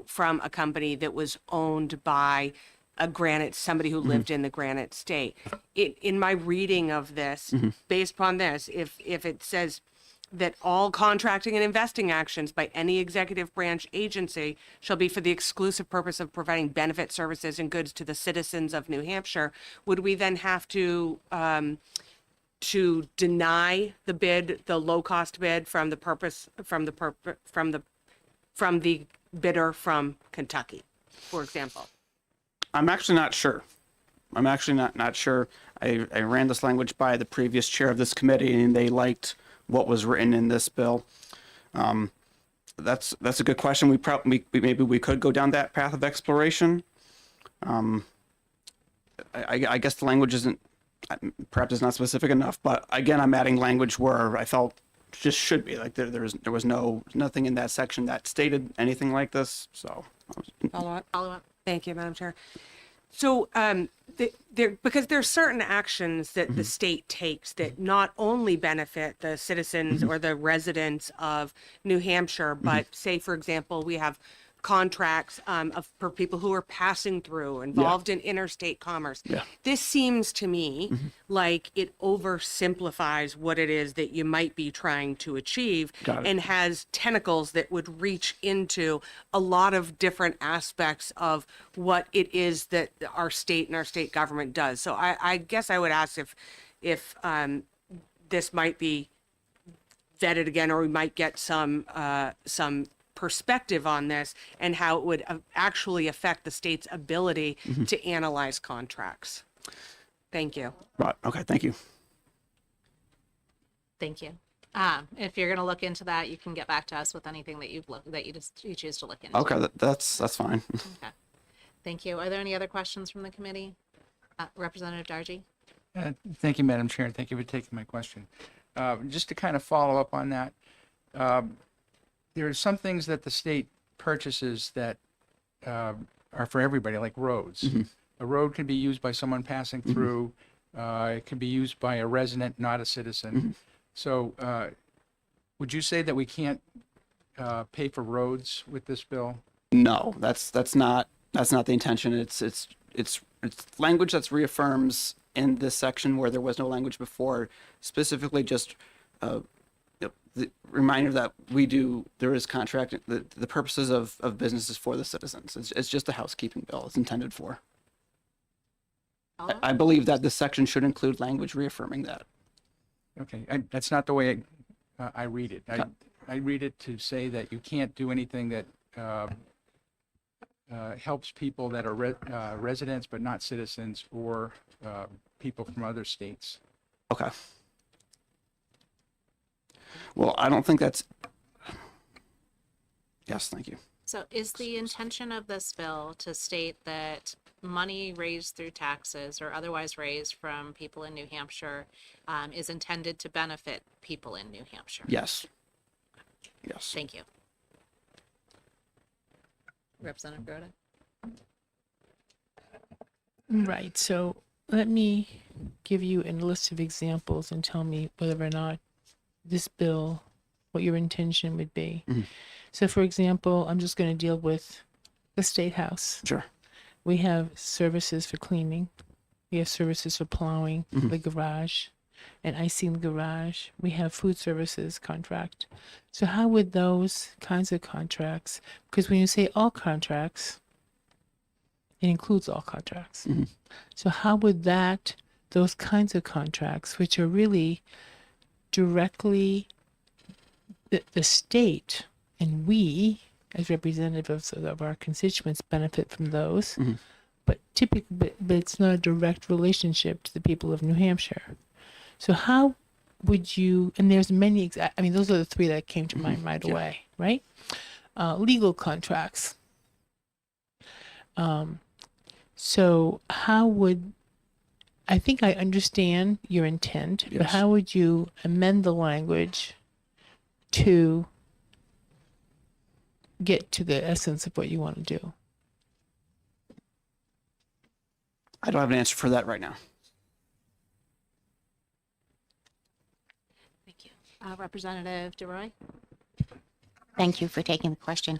from a company that was owned by somebody who lived in the Granite State. In my reading of this, based upon this, if it says that all contracting and investing actions by any executive branch agency shall be for the exclusive purpose of providing benefit, services, and goods to the citizens of New Hampshire, would we then have to deny the bid, the low cost bid from the bidder from Kentucky, for example? I'm actually not sure. I'm actually not sure. I ran this language by the previous chair of this committee, and they liked what was written in this bill. That's a good question. Maybe we could go down that path of exploration. I guess the language perhaps is not specific enough, but again, I'm adding language where I felt just should be. Like there was nothing in that section that stated anything like this. So Follow up. Thank you, Madam Chair. So, because there's certain actions that the state takes that not only benefit the citizens or the residents of New Hampshire, but say, for example, we have contracts for people who are passing through, involved in interstate commerce. Yeah. This seems to me like it oversimplifies what it is that you might be trying to achieve Got it. and has tentacles that would reach into a lot of different aspects of what it is that our state and our state government does. So I guess I would ask if this might be vet it again, or we might get some perspective on this and how it would actually affect the state's ability to analyze contracts. Thank you. Right. Okay. Thank you. Thank you. If you're going to look into that, you can get back to us with anything that you choose to look into. Okay. That's fine. Okay. Thank you. Are there any other questions from the committee? Representative Dargy? Thank you, Madam Chair, and thank you for taking my question. Just to kind of follow up on that, there are some things that the state purchases that are for everybody, like roads. A road can be used by someone passing through. It can be used by a resident, not a citizen. So would you say that we can't pay for roads with this bill? No, that's not the intention. It's language that's reaffirms in this section where there was no language before, specifically just the reminder that there is contract, the purposes of businesses for the citizens. It's just a housekeeping bill it's intended for. I believe that this section should include language reaffirming that. Okay, that's not the way I read it. I read it to say that you can't do anything that helps people that are residents but not citizens, or people from other states. Okay. Well, I don't think that's... Yes, thank you. So is the intention of this bill to state that money raised through taxes or otherwise raised from people in New Hampshire is intended to benefit people in New Hampshire? Yes. Yes. Thank you. Representative Groda? Right. So let me give you a list of examples and tell me whether or not this bill, what your intention would be. So, for example, I'm just going to deal with the State House. Sure. We have services for cleaning. We have services for plowing the garage and icing the garage. We have food services contract. So how would those kinds of contracts, because when you say all contracts, it includes all contracts. So how would those kinds of contracts, which are really directly the state and we, as representatives of our constituents, benefit from those, but typically, but it's not a direct relationship to the people of New Hampshire. So how would you? And there's many. I mean, those are the three that came to mind right away, right? Legal contracts. So how would? I think I understand your intent, but how would you amend the language to get to the essence of what you want to do? I don't have an answer for that right now. Thank you. Representative DeRoy? Thank you for taking the question.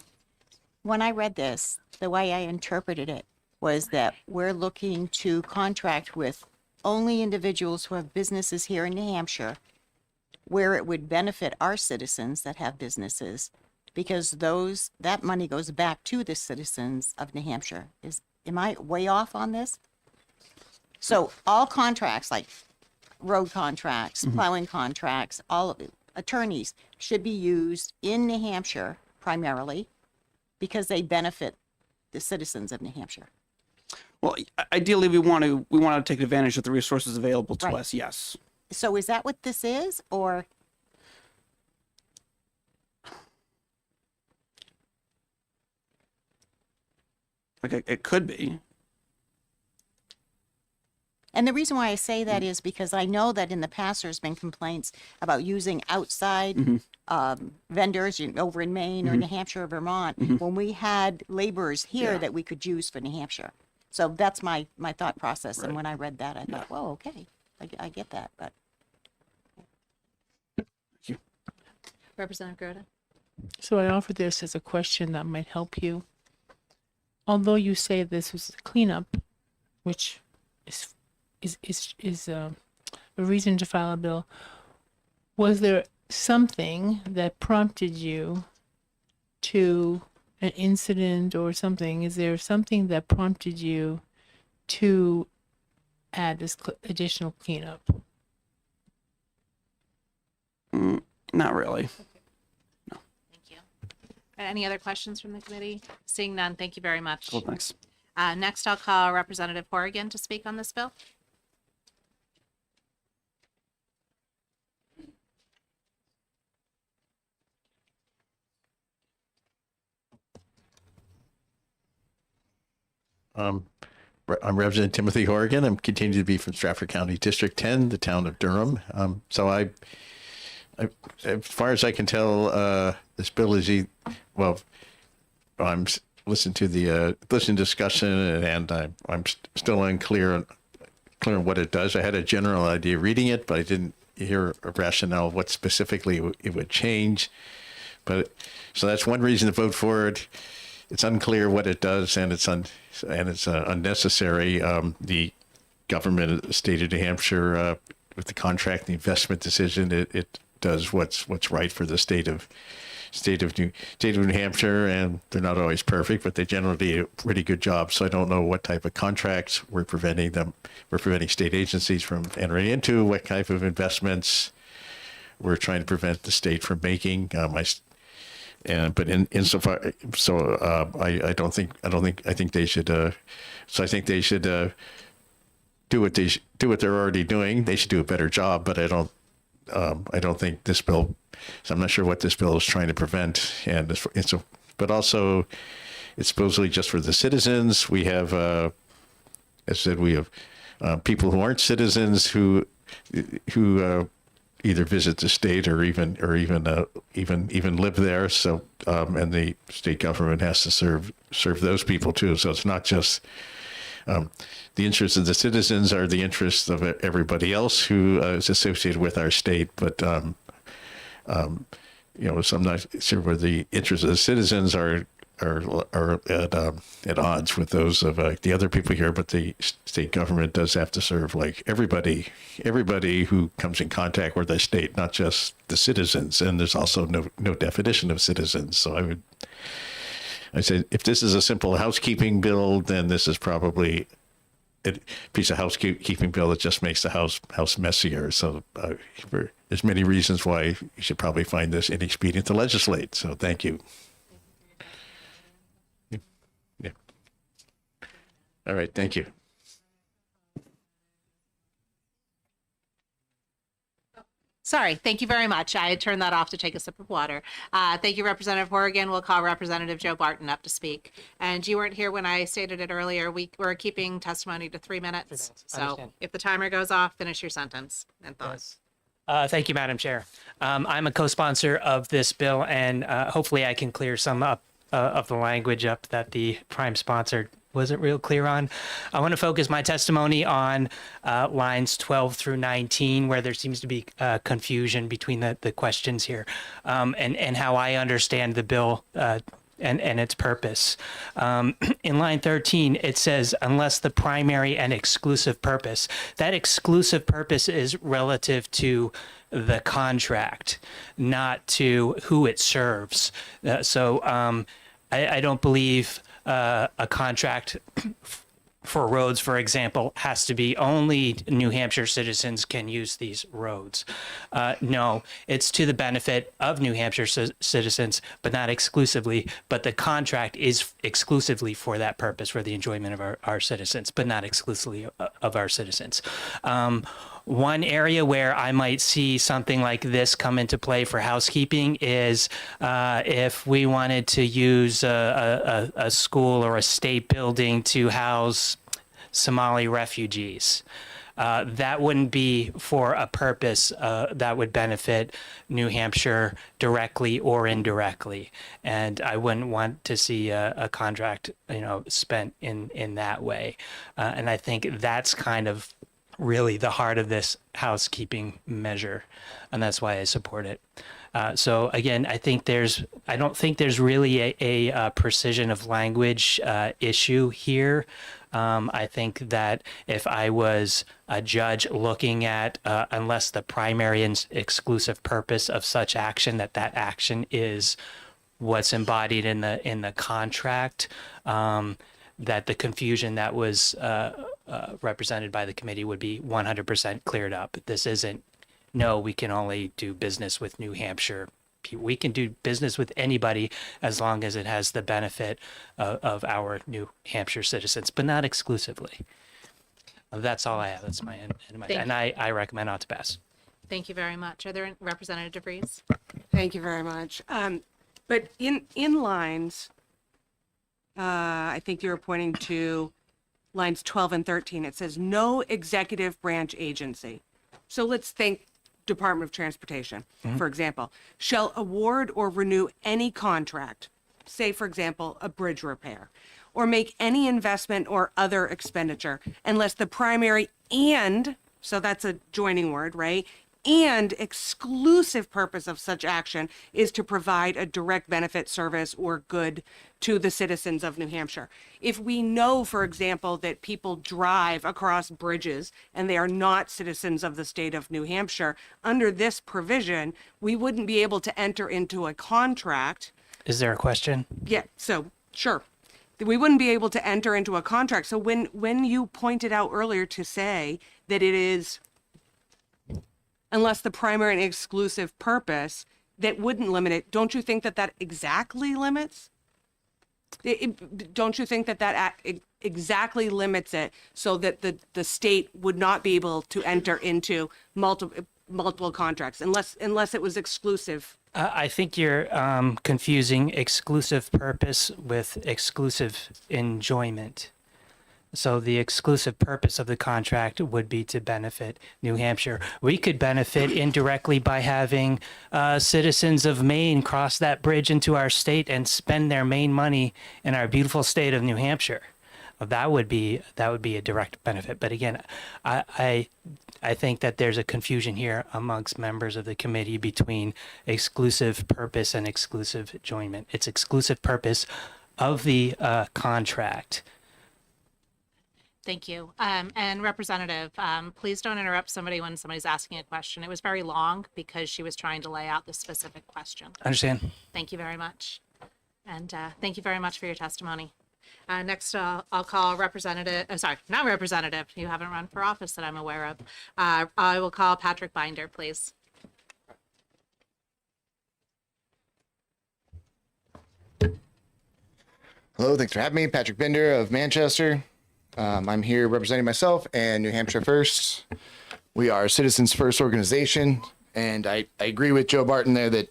When I read this, the way I interpreted it was that we're looking to contract with only individuals who have businesses here in New Hampshire, where it would benefit our citizens that have businesses, because that money goes back to the citizens of New Hampshire. Am I way off on this? So all contracts, like road contracts, plowing contracts, all of it, attorneys, should be used in New Hampshire primarily because they benefit the citizens of New Hampshire. Well, ideally, we want to take advantage of the resources available to Right. us. Yes. So is that what this is, or? Like it could be. And the reason why I say that is because I know that in the past there's been complaints about using outside vendors over in Maine or New Hampshire or Vermont when we had laborers here that we could use for New Hampshire. So that's my thought process. And when I read that, I thought, well, okay, I get that. But Representative Groda? So I offer this as a question that might help you. Although you say this was a cleanup, which is a reason to file a bill, was there something that prompted you to an incident or something? Is there something that prompted you to add this additional cleanup? Not really. Thank you. Any other questions from the committee? Seeing none, thank you very much. Cool, thanks. Next, I'll call Representative Horrigan to speak on this bill. I'm Representative Timothy Horrigan. I'm continuing to be from Stratford County District 10, the town of Durham. As far as I can tell, this bill is I'm listening to the discussion, and I'm still unclear on what it does. I had a general idea reading it, but I didn't hear a rationale of what specifically it would change. So that's one reason to vote for it. It's unclear what it does, and it's unnecessary. The government of the state of New Hampshire, with the contract, the investment decision, it does what's right for the state of New Hampshire, and they're not always perfect, but they generally do a pretty good job. So I don't know what type of contracts we're preventing state agencies from entering into, what type of investments we're trying to prevent the state from making. But insofar, I think they should. So I think they should do what they're already doing. They should do a better job. But I don't think this bill. So I'm not sure what this bill is trying to prevent. But also, it's supposedly just for the citizens. We have, as I said, we have people who aren't citizens who either visit the state or even live there. So and the state government has to serve those people too. So it's not just the interests of the citizens are the interests of everybody else who is associated with our state. But so I'm not sure where the interests of the citizens are at odds with those of the other people here, but the state government does have to serve like everybody who comes in contact with the state, not just the citizens. And there's also no definition of citizens. So I say if this is a simple housekeeping bill, then this is probably a piece of housekeeping bill that just makes the house messier. So there's many reasons why you should probably find this inexpedient to legislate. So thank you. All right, thank you. Sorry, thank you very much. I had turned that off to take a sip of water. Thank you, Representative Horrigan. We'll call Representative Joe Barton up to speak. And you weren't here when I stated it earlier. We're keeping testimony to 3 minutes. So if the timer goes off, finish your sentence and thoughts. Thank you, Madam Chair. I'm a co-sponsor of this bill, and hopefully I can clear some up of the language up that the prime sponsor wasn't real clear on. I want to focus my testimony on lines 12 through 19, where there seems to be confusion between the questions here, and how I understand the bill and its purpose. In line 13, it says, unless the primary and exclusive purpose. That exclusive purpose is relative to the contract, not to who it serves. So I don't believe a contract for roads, for example, has to be only New Hampshire citizens can use these roads. No, it's to the benefit of New Hampshire citizens, but not exclusively. But the contract is exclusively for that purpose, for the enjoyment of our citizens, but not exclusively of our citizens. One area where I might see something like this come into play for housekeeping is if we wanted to use a school or a state building to house Somali refugees. That wouldn't be for a purpose that would benefit New Hampshire directly or indirectly. And I wouldn't want to see a contract, spent in that way. And I think that's kind of really the heart of this housekeeping measure, and that's why I support it. So again, I don't think there's really a precision of language issue here. I think that if I was a judge looking at unless the primary and exclusive purpose of such action, that action is what's embodied in the contract, that the confusion that was represented by the committee would be 100% cleared up. This isn't no, we can only do business with New Hampshire. We can do business with anybody as long as it has the benefit of our New Hampshire citizens, but not exclusively. That's all I have. That's my end. And I recommend not to pass. Thank you very much. Are there Representative DeVries? Thank you very much. But in lines, I think you were pointing to lines 12 and 13. It says no executive branch agency. So let's think Department of Transportation, for example, shall award or renew any contract, say, for example, a bridge repair, or make any investment or other expenditure unless the primary and, so that's a joining word, right? And exclusive purpose of such action is to provide a direct benefit, service, or good to the citizens of New Hampshire. If we know, for example, that people drive across bridges and they are not citizens of the state of New Hampshire, under this provision, we wouldn't be able to enter into a contract. Is there a question? Yeah, so sure. We wouldn't be able to enter into a contract. So when you pointed out earlier to say that it is unless the primary and exclusive purpose, that wouldn't limit it. Don't you think that that exactly limits? Don't you think that that exactly limits it so that the state would not be able to enter into multiple contracts unless it was exclusive? I think you're confusing exclusive purpose with exclusive enjoyment. So the exclusive purpose of the contract would be to benefit New Hampshire. We could benefit indirectly by having citizens of Maine cross that bridge into our state and spend their Maine money in our beautiful state of New Hampshire. That would be a direct benefit. But again, I think that there's a confusion here amongst members of the committee between exclusive purpose and exclusive enjoyment. It's exclusive purpose of the contract. Thank you. And Representative, please don't interrupt somebody when somebody's asking a question. It was very long because she was trying to lay out the specific question. Understand. Thank you very much. And thank you very much for your testimony. Next, I'll call Representative, not Representative, you haven't run for office that I'm aware of. I will call Patrick Binder, please. Hello, thanks for having me. Patrick Binder of Manchester. I'm here representing myself and New Hampshire First. We are a Citizens First organization, and I agree with Joe Barton there that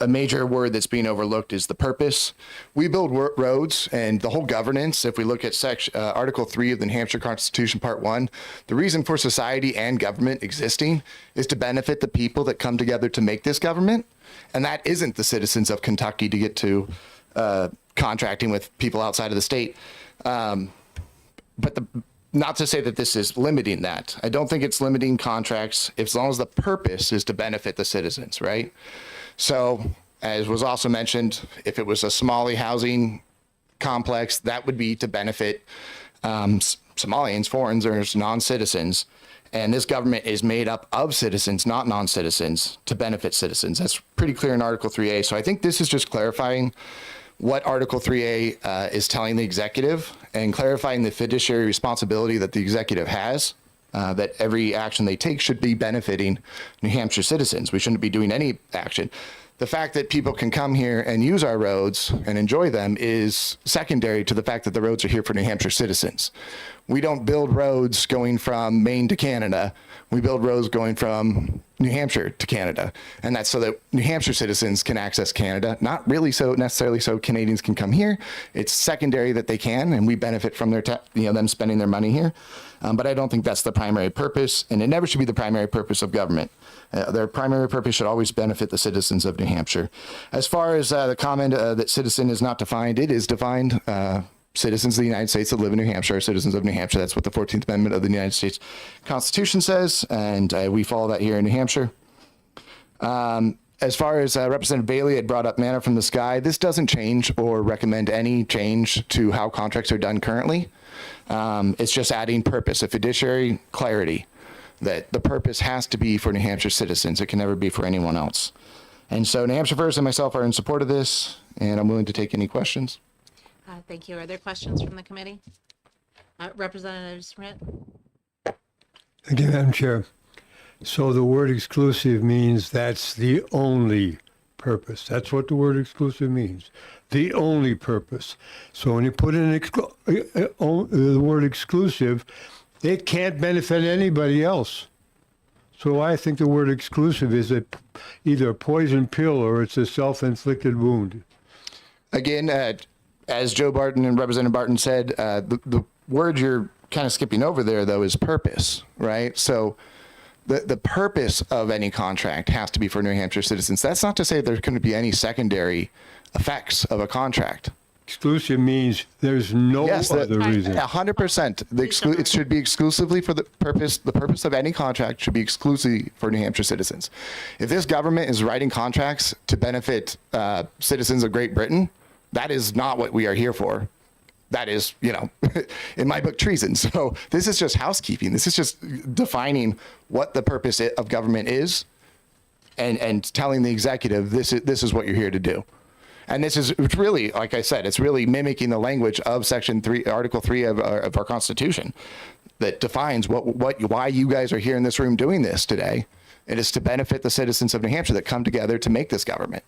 a major word that's being overlooked is the purpose. We build roads and the whole governance. If we look at Article 3 of the New Hampshire Constitution, Part 1, the reason for society and government existing is to benefit the people that come together to make this government. And that isn't the citizens of Kentucky to get to contracting with people outside of the state. But not to say that this is limiting that. I don't think it's limiting contracts as long as the purpose is to benefit the citizens, right? So, as was also mentioned, if it was a Somali housing complex, that would be to benefit Somalians, foreigners, non-citizens. And this government is made up of citizens, not non-citizens, to benefit citizens. That's pretty clear in Article 3A. So I think this is just clarifying what Article 3A is telling the executive and clarifying the fiduciary responsibility that the executive has, that every action they take should be benefiting New Hampshire citizens. We shouldn't be doing any action. The fact that people can come here and use our roads and enjoy them is secondary to the fact that the roads are here for New Hampshire citizens. We don't build roads going from Maine to Canada. We build roads going from New Hampshire to Canada. And that's so that New Hampshire citizens can access Canada, not really so necessarily so Canadians can come here. It's secondary that they can, and we benefit from their them spending their money here. But I don't think that's the primary purpose, and it never should be the primary purpose of government. Their primary purpose should always benefit the citizens of New Hampshire. As far as the comment that citizen is not defined, it is defined. Citizens of the United States that live in New Hampshire are citizens of New Hampshire. That's what the 14th Amendment of the United States Constitution says, and we follow that here in New Hampshire. As far as Representative Bailey had brought up manna from the sky, this doesn't change or recommend any change to how contracts are done currently. It's just adding purpose, a fiduciary clarity that the purpose has to be for New Hampshire citizens. It can never be for anyone else. And so New Hampshire First and myself are in support of this, and I'm willing to take any questions. Thank you. Are there questions from the committee? Representative Schmidt? Thank you, Madam Chair. So the word exclusive means that's the only purpose. That's what the word exclusive means. The only purpose. So when you put in the word exclusive, it can't benefit anybody else. So I think the word exclusive is either a poison pill or it's a self-inflicted wound. Again, as Joe Barton and Representative Barton said, the word you're kind of skipping over there, though, is purpose, right? So the purpose of any contract has to be for New Hampshire citizens. That's not to say there's going to be any secondary effects of a contract. Exclusive means there's no other reason. 100%. It should be exclusively for the purpose. The purpose of any contract should be exclusively for New Hampshire citizens. If this government is writing contracts to benefit citizens of Great Britain, that is not what we are here for. That is, in my book, treason. So this is just housekeeping. This is just defining what the purpose of government is, and telling the executive this is what you're here to do. And it's really, like I said, it's really mimicking the language of Section 3, Article 3 of our Constitution, that defines why you guys are here in this room doing this today. It is to benefit the citizens of New Hampshire that come together to make this government.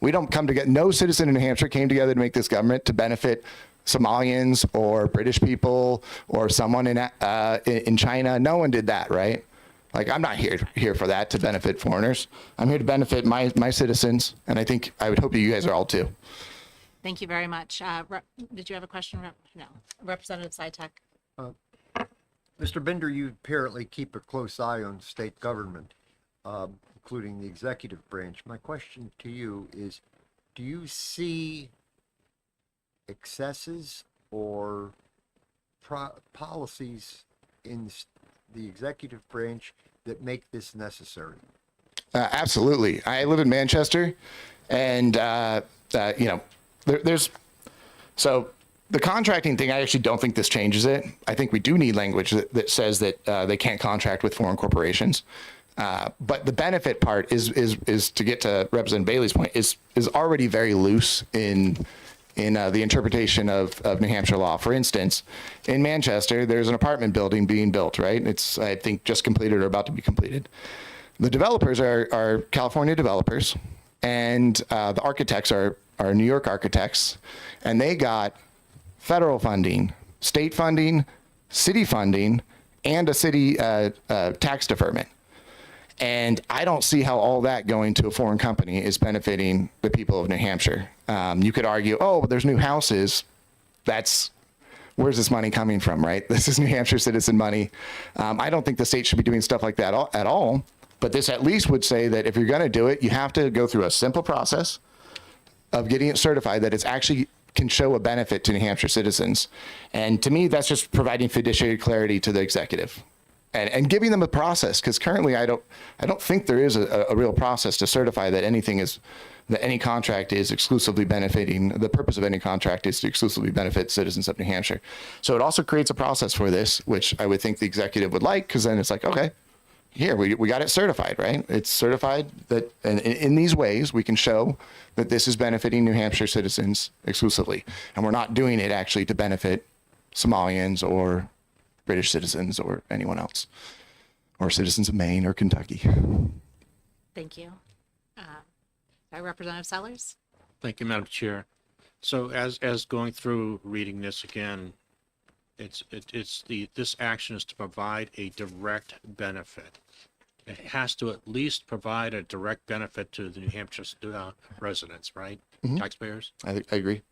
We don't come together. No citizen in New Hampshire came together to make this government to benefit Somalians or British people or someone in China. No one did that, right? Like, I'm not here for that, to benefit foreigners. I'm here to benefit my citizens, and I would hope that you guys are all too. Thank you very much. Did you have a question? No. Representative Sitek. Mr. Bender, you apparently keep a close eye on state government, including the executive branch. My question to you is, do you see excesses or policies in the executive branch that make this necessary? Absolutely. I live in Manchester, and there's so the contracting thing. I actually don't think this changes it. I think we do need language that says that they can't contract with foreign corporations. But the benefit part is to get to Representative Bailey's point, is already very loose in the interpretation of New Hampshire law. For instance, in Manchester, there's an apartment building being built, right? It's, I think, just completed or about to be completed. The developers are California developers, and the architects are New York architects, and they got federal funding, state funding, city funding, and a city tax deferment. And I don't see how all that going to a foreign company is benefiting the people of New Hampshire. You could argue, but there's new houses. Where's this money coming from, right? This is New Hampshire citizen money. I don't think the state should be doing stuff like that at all. But this at least would say that if you're going to do it, you have to go through a simple process of getting it certified that it's actually can show a benefit to New Hampshire citizens. And to me, that's just providing fiduciary clarity to the executive. And giving them a process, because currently I don't think there is a real process to certify that any contract is exclusively benefiting. The purpose of any contract is to exclusively benefit citizens of New Hampshire. So it also creates a process for this, which I would think the executive would like, because then it's like, okay, here we got it certified, right? It's certified that, and in these ways we can show that this is benefiting New Hampshire citizens exclusively, and we're not doing it actually to benefit Somalians or British citizens or anyone else, or citizens of Maine or Kentucky. Thank you. Representative Sellers. Thank you, Madam Chair. So as going through reading this again, this action is to provide a direct benefit. It has to at least provide a direct benefit to the New Hampshire residents, right? Mm-hmm. Taxpayers. I agree.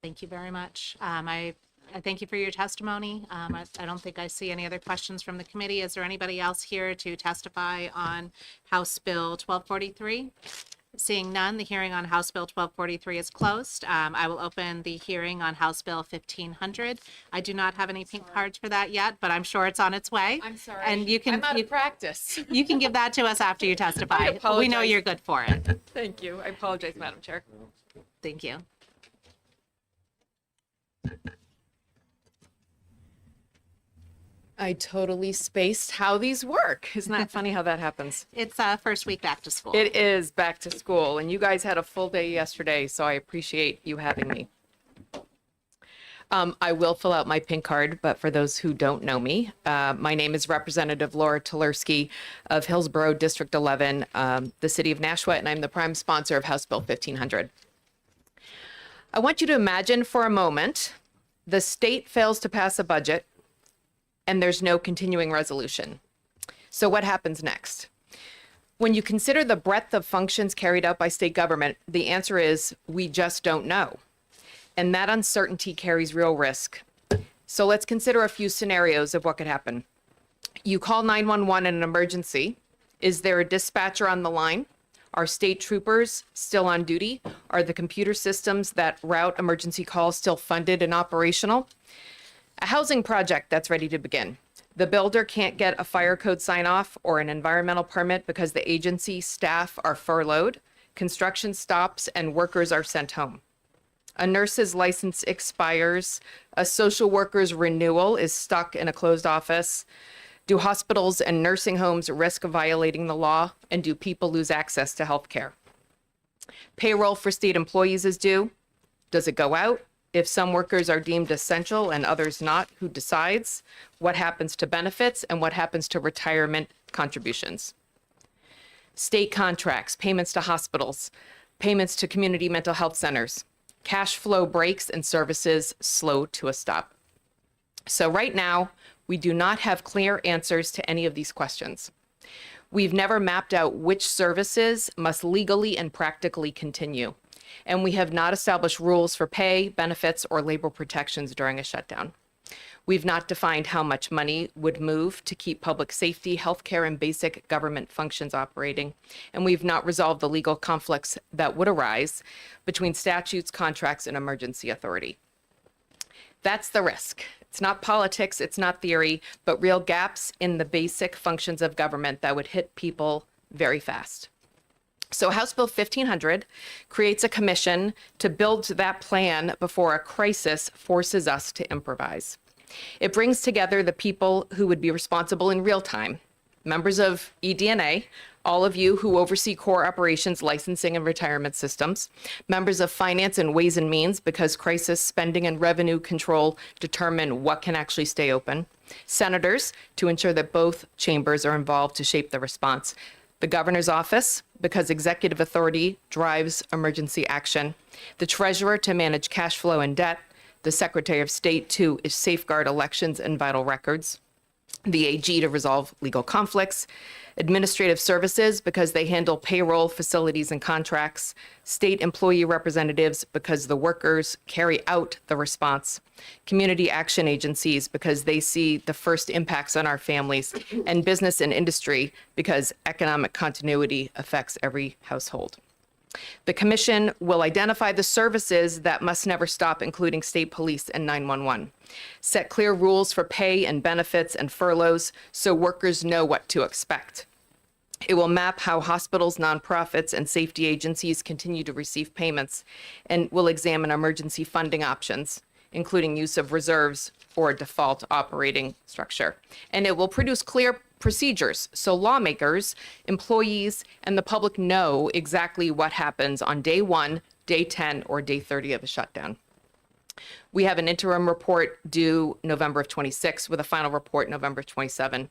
Thank you very much. I thank you for your testimony. I don't think I see any other questions from the committee. Is there anybody else here to testify on House Bill 1243? Seeing none, the hearing on House Bill 1243 is closed. I will open the hearing on House Bill 1500. I do not have any pink cards for that yet, but I'm sure it's on its way. I'm sorry. And you can, I'm out of practice. You can give that to us after you testify. I apologize. We know you're good for it. Thank you. I apologize, Madam Chair. Thank you. I totally spaced how these work. Isn't that funny how that happens? It's first week back to school. It is back to school, and you guys had a full day yesterday, so I appreciate you having me. I will fill out my pink card, but for those who don't know me, my name is Representative Laura Tulersky of Hillsborough District 11, the city of Nashua, and I'm the prime sponsor of House Bill 1500. I want you to imagine for a moment the state fails to pass a budget and there's no continuing resolution. So what happens next? When you consider the breadth of functions carried out by state government, the answer is we just don't know. And that uncertainty carries real risk. So let's consider a few scenarios of what could happen. You call 911 in an emergency. Is there a dispatcher on the line? Are state troopers still on duty? Are the computer systems that route emergency calls still funded and operational? A housing project that's ready to begin. The builder can't get a fire code sign off or an environmental permit because the agency staff are furloughed. Construction stops and workers are sent home. A nurse's license expires. A social worker's renewal is stuck in a closed office. Do hospitals and nursing homes risk violating the law? And do people lose access to health care? Payroll for state employees is due. Does it go out? If some workers are deemed essential and others not, who decides? What happens to benefits and what happens to retirement contributions? State contracts, payments to hospitals, payments to community mental health centers. Cash flow breaks and services slow to a stop. So right now, we do not have clear answers to any of these questions. We've never mapped out which services must legally and practically continue. And we have not established rules for pay, benefits, or labor protections during a shutdown. We've not defined how much money would move to keep public safety, healthcare, and basic government functions operating. And we've not resolved the legal conflicts that would arise between statutes, contracts, and emergency authority. That's the risk. It's not politics, it's not theory, but real gaps in the basic functions of government that would hit people very fast. So House Bill 1500 creates a commission to build that plan before a crisis forces us to improvise. It brings together the people who would be responsible in real time, members of eDNA, all of you who oversee core operations, licensing, and retirement systems, members of finance and ways and means, because crisis spending and revenue control determine what can actually stay open, senators to ensure that both chambers are involved to shape the response, the governor's office, because executive authority drives emergency action, the treasurer to manage cash flow and debt, the secretary of state to safeguard elections and vital records, the AG to resolve legal conflicts, administrative services because they handle payroll, facilities, and contracts, state employee representatives because the workers carry out the response, community action agencies because they see the first impacts on our families, and business and industry because economic continuity affects every household. The commission will identify the services that must never stop, including state police and 911. Set clear rules for pay and benefits and furloughs so workers know what to expect. It will map how hospitals, nonprofits, and safety agencies continue to receive payments, and will examine emergency funding options, including use of reserves or a default operating structure. And it will produce clear procedures so lawmakers, employees, and the public know exactly what happens on day 1, day 10, or day 30 of a shutdown. We have an interim report due November of 26 with a final report November 27.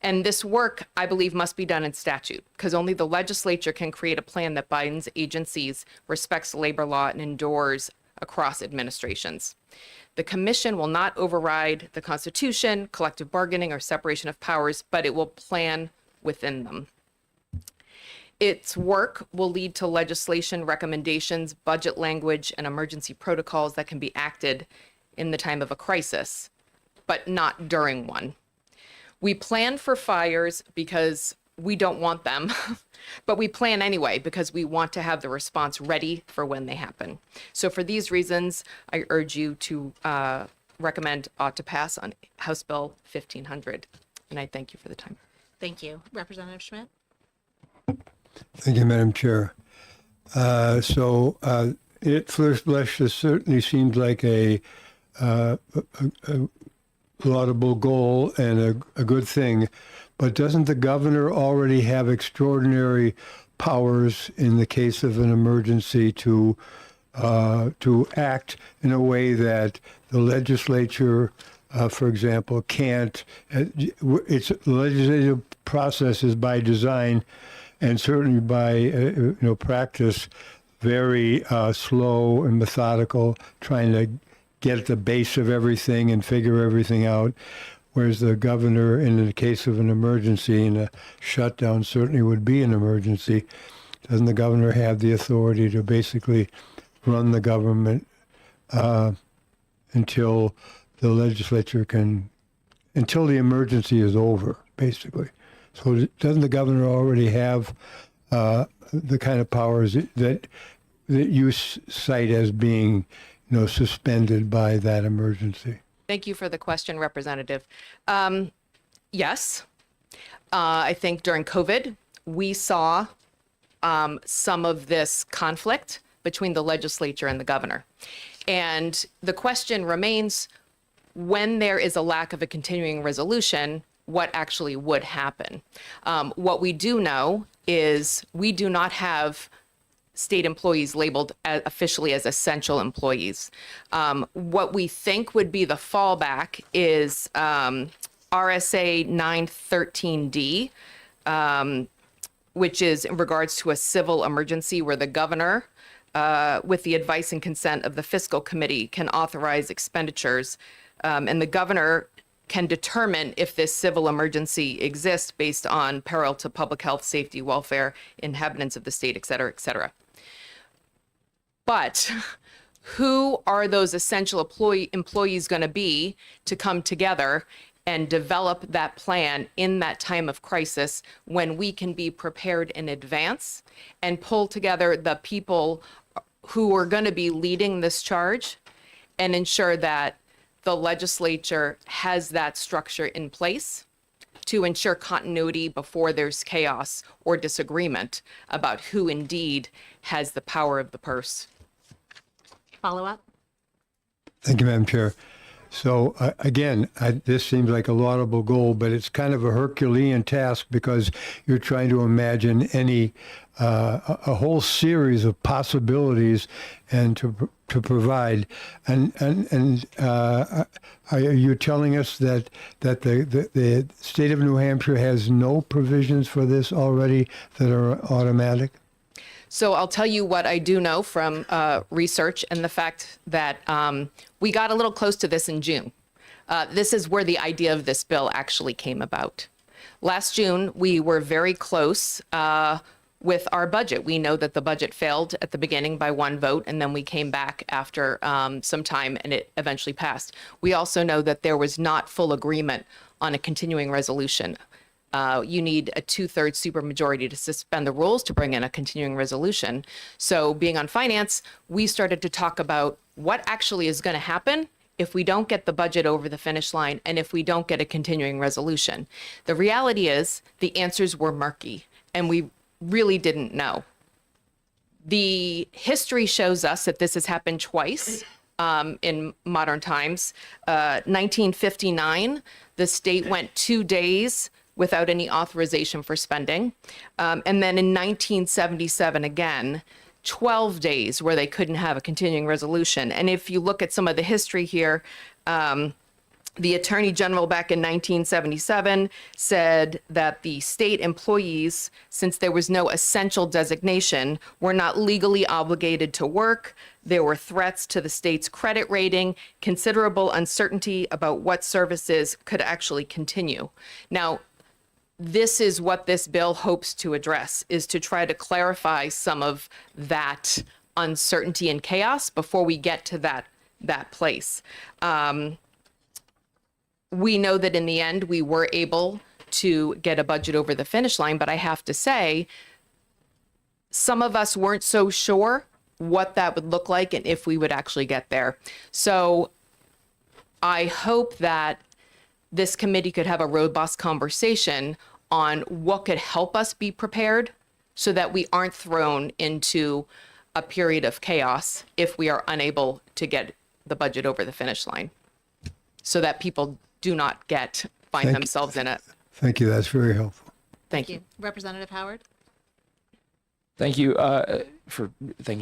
And this work, I believe, must be done in statute because only the legislature can create a plan that binds agencies, respects labor law, and endures across administrations. The commission will not override the Constitution, collective bargaining, or separation of powers, but it will plan within them. Its work will lead to legislation recommendations, budget language, and emergency protocols that can be acted in the time of a crisis, but not during one. We plan for fires because we don't want them, but we plan anyway because we want to have the response ready for when they happen. So for these reasons, I urge you to recommend ought to pass on House Bill 1500. And I thank you for the time. Thank you. Representative Schmidt? Thank you, Madam Chair. It first blush, this certainly seems like a laudable goal and a good thing, but doesn't the governor already have extraordinary powers in the case of an emergency to act in a way that the legislature, for example, can't, it's the legislative process is by design and certainly by, practice, very slow and methodical, trying to get at the base of everything and figure everything out. Whereas the governor, in the case of an emergency, and a shutdown certainly would be an emergency, doesn't the governor have the authority to basically run the government until the legislature until the emergency is over, basically? So doesn't the governor already have the kind of powers that you cite as being, suspended by that emergency? Thank you for the question, Representative. Yes. I think during COVID, we saw some of this conflict between the legislature and the governor. And the question remains, when there is a lack of a continuing resolution, what actually would happen? What we do know is we do not have state employees labeled officially as essential employees. What we think would be the fallback is RSA 913D, which is in regards to a civil emergency where the governor, with the advice and consent of the fiscal committee, can authorize expenditures. And the governor can determine if this civil emergency exists based on peril to public health, safety, welfare, inhabitants of the state, et cetera, et cetera. But who are those essential employees going to be to come together and develop that plan in that time of crisis when we can be prepared in advance and pull together the people who are going to be leading this charge and ensure that the legislature has that structure in place to ensure continuity before there's chaos or disagreement about who indeed has the power of the purse. Follow up? Thank you, Madam Chair. So again, this seems like a laudable goal, but it's kind of a Herculean task because you're trying to imagine a whole series of possibilities and to provide. And are you telling us that the state of New Hampshire has no provisions for this already that are automatic? So I'll tell you what I do know from research and the fact that we got a little close to this in June. This is where the idea of this bill actually came about. Last June, we were very close with our budget. We know that the budget failed at the beginning by one vote, and then we came back after some time and it eventually passed. We also know that there was not full agreement on a continuing resolution. You need a 2/3 supermajority to suspend the rules to bring in a continuing resolution. So being on finance, we started to talk about what actually is going to happen if we don't get the budget over the finish line and if we don't get a continuing resolution. The reality is the answers were murky and we really didn't know. The history shows us that this has happened twice in modern times. 1959, the state went 2 days without any authorization for spending. And then in 1977, again, 12 days where they couldn't have a continuing resolution. And if you look at some of the history here, the Attorney General back in 1977 said that the state employees, since there was no essential designation, were not legally obligated to work. There were threats to the state's credit rating, considerable uncertainty about what services could actually continue. Now, this is what this bill hopes to address, is to try to clarify some of that uncertainty and chaos before we get to that place. We know that in the end, we were able to get a budget over the finish line, but I have to say, some of us weren't so sure what that would look like and if we would actually get there. So I hope that this committee could have a robust conversation on what could help us be prepared so that we aren't thrown into a period of chaos if we are unable to get the budget over the finish line, so that people do not find themselves in it. Thank you. That's very helpful. Thank you. Representative Howard? Thank you,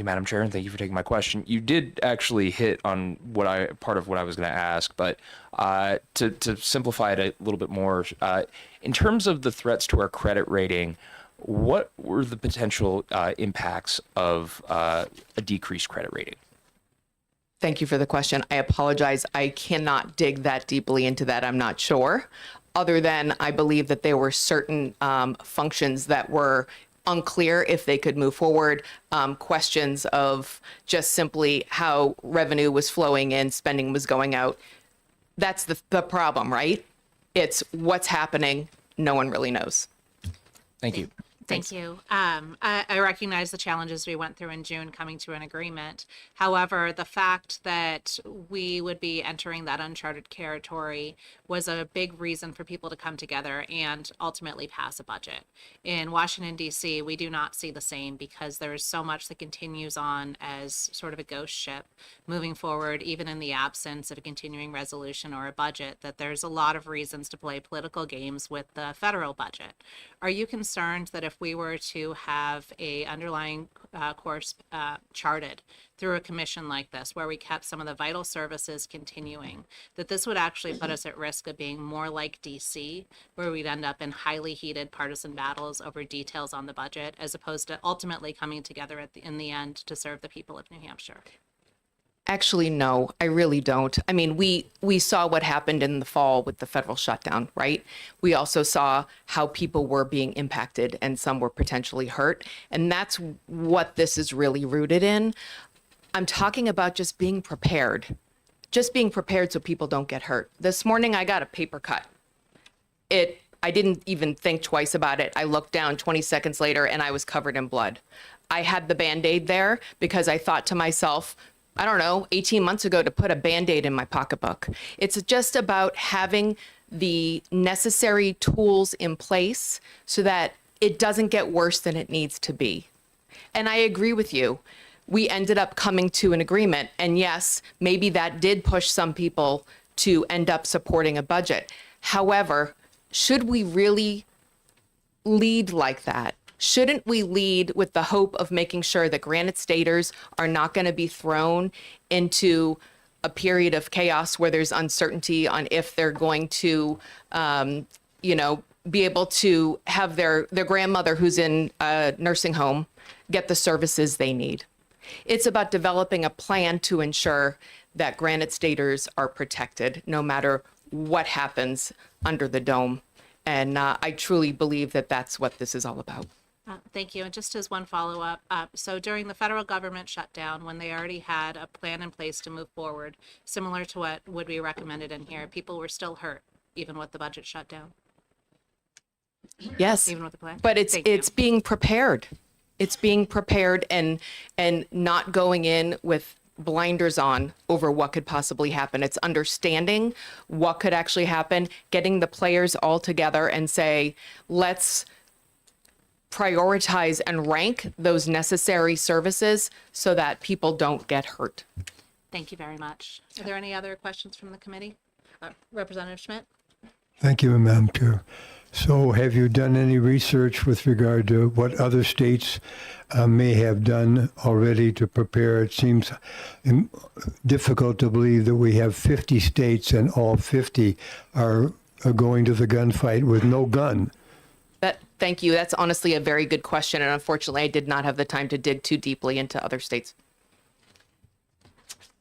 Madam Chair, and thank you for taking my question. You did actually hit on part of what I was going to ask, but to simplify it a little bit more, in terms of the threats to our credit rating, what were the potential impacts of a decreased credit rating? Thank you for the question. I apologize. I cannot dig that deeply into that. I'm not sure. Other than I believe that there were certain functions that were unclear if they could move forward, questions of just simply how revenue was flowing in, spending was going out. That's the problem, right? It's what's happening. No one really knows. Thank you. Thank you. I recognize the challenges we went through in June coming to an agreement. However, the fact that we would be entering that uncharted territory was a big reason for people to come together and ultimately pass a budget. In Washington, D.C., we do not see the same because there is so much that continues on as sort of a ghost ship moving forward, even in the absence of a continuing resolution or a budget, that there's a lot of reasons to play political games with the federal budget. Are you concerned that if we were to have a underlying course charted through a commission like this, where we kept some of the vital services continuing, that this would actually put us at risk of being more like DC, where we'd end up in highly heated partisan battles over details on the budget, as opposed to ultimately coming together in the end to serve the people of New Hampshire? Actually, no, I really don't. I mean, we saw what happened in the fall with the federal shutdown, right? We also saw how people were being impacted and some were potentially hurt. And that's what this is really rooted in. I'm talking about just being prepared so people don't get hurt. This morning, I got a paper cut. I didn't even think twice about it. I looked down 20 seconds later and I was covered in blood. I had the Band-Aid there because I thought to myself, I don't know, 18 months ago to put a Band-Aid in my pocketbook. It's just about having the necessary tools in place so that it doesn't get worse than it needs to be. And I agree with you. We ended up coming to an agreement. And yes, maybe that did push some people to end up supporting a budget. However, should we really lead like that? Shouldn't we lead with the hope of making sure that Granite Staters are not going to be thrown into a period of chaos where there's uncertainty on if they're going to, be able to have their grandmother who's in a nursing home get the services they need? It's about developing a plan to ensure that Granite Staters are protected no matter what happens under the dome. And I truly believe that that's what this is all about. Thank you. And just as one follow-up, so during the federal government shutdown, when they already had a plan in place to move forward, similar to what would be recommended in here, people were still hurt, even with the budget shutdown? Yes, even with the plan? But it's being prepared. It's being prepared and not going in with blinders on over what could possibly happen. It's understanding what could actually happen, getting the players all together and say, let's prioritize and rank those necessary services so that people don't get hurt. Thank you very much. Are there any other questions from the committee? Representative Schmidt? Thank you, Madam Chair. So have you done any research with regard to what other states may have done already to prepare? It seems difficult to believe that we have 50 states and all 50 are going to the gunfight with no gun. Thank you. That's honestly a very good question. And unfortunately, I did not have the time to dig too deeply into other states.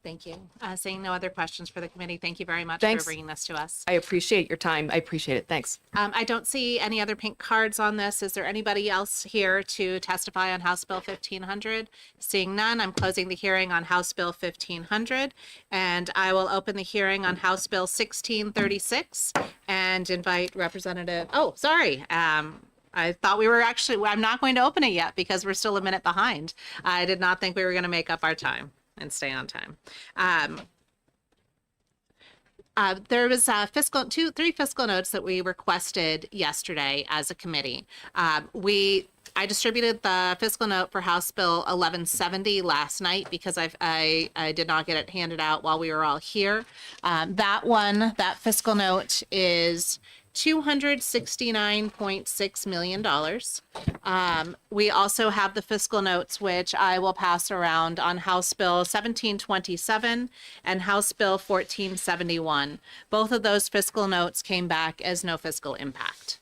Thank you. Seeing no other questions for the committee, thank you very much Thanks. for bringing this to us. I appreciate your time. I appreciate it. Thanks. I don't see any other pink cards on this. Is there anybody else here to testify on House Bill 1500? Seeing none, I'm closing the hearing on House Bill 1500, and I will open the hearing on House Bill 1636 and invite Representative, I thought we were I'm not going to open it yet because we're still a minute behind. I did not think we were going to make up our time and stay on time. There was three fiscal notes that we requested yesterday as a committee. I distributed the fiscal note for House Bill 1170 last night because I did not get it handed out while we were all here. That fiscal note is $269.6 million. We also have the fiscal notes, which I will pass around on House Bill 1727 and House Bill 1471. Both of those fiscal notes came back as no fiscal impact.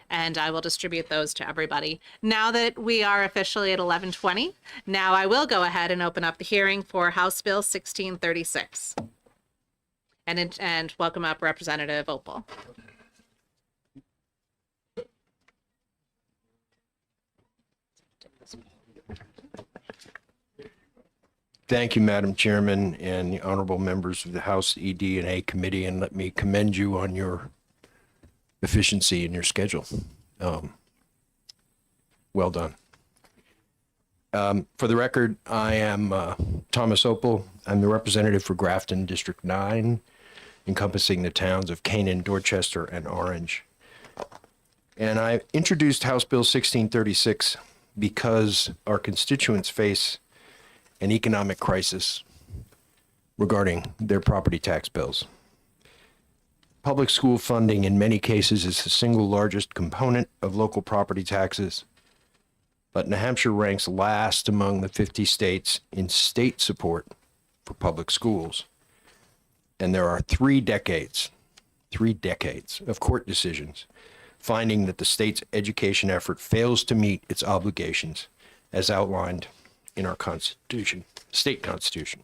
And I will distribute those to everybody. Now that we are officially at 11:20, now I will go ahead and open up the hearing for House Bill 1636. And welcome up Representative Opal. Thank you, Madam Chairman, and the honorable members of the House ED&A Committee, and let me commend you on your efficiency in your schedule. Well done. For the record, I am Thomas Opal. I'm the representative for Grafton District 9, encompassing the towns of Canaan, Dorchester, and Orange. And I introduced House Bill 1636 because our constituents face an economic crisis regarding their property tax bills. Public school funding in many cases is the single largest component of local property taxes, but New Hampshire ranks last among the 50 states in state support for public schools. And there are 3 decades of court decisions finding that the state's education effort fails to meet its obligations as outlined in our Constitution, state Constitution.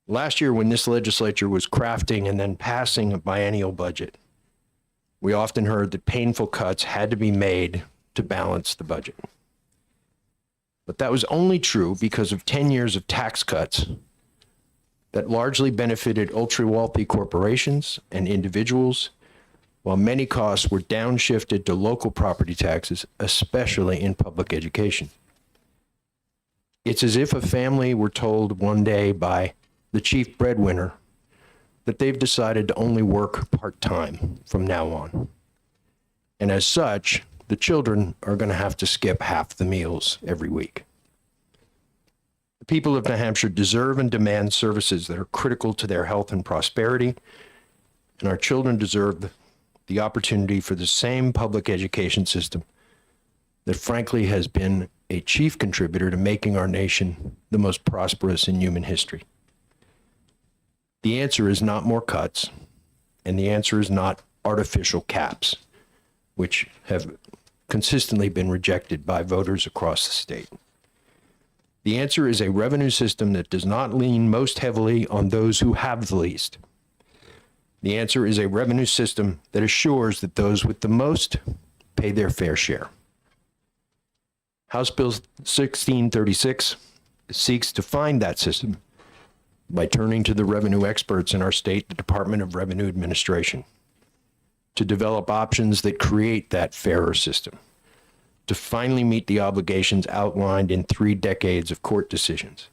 Last year, when this legislature was crafting and then passing a biennial budget, we often heard that painful cuts had to be made to balance the budget. But that was only true because of 10 years of tax cuts that largely benefited ultra-wealthy corporations and individuals, while many costs were downshifted to local property taxes, especially in public education. It's as if a family were told one day by the chief breadwinner that they've decided to only work part-time from now on. And as such, the children are going to have to skip half the meals every week. The people of New Hampshire deserve and demand services that are critical to their health and prosperity, and our children deserve the opportunity for the same public education system that frankly has been a chief contributor to making our nation the most prosperous in human history. The answer is not more cuts, and the answer is not artificial caps, which have consistently been rejected by voters across the state. The answer is a revenue system that does not lean most heavily on those who have the least. The answer is a revenue system that assures that those with the most pay their fair share. House Bill 1636 seeks to find that system by turning to the revenue experts in our state, the Department of Revenue Administration, to develop options that create that fairer system, to finally meet the obligations outlined in 3 decades of court decisions,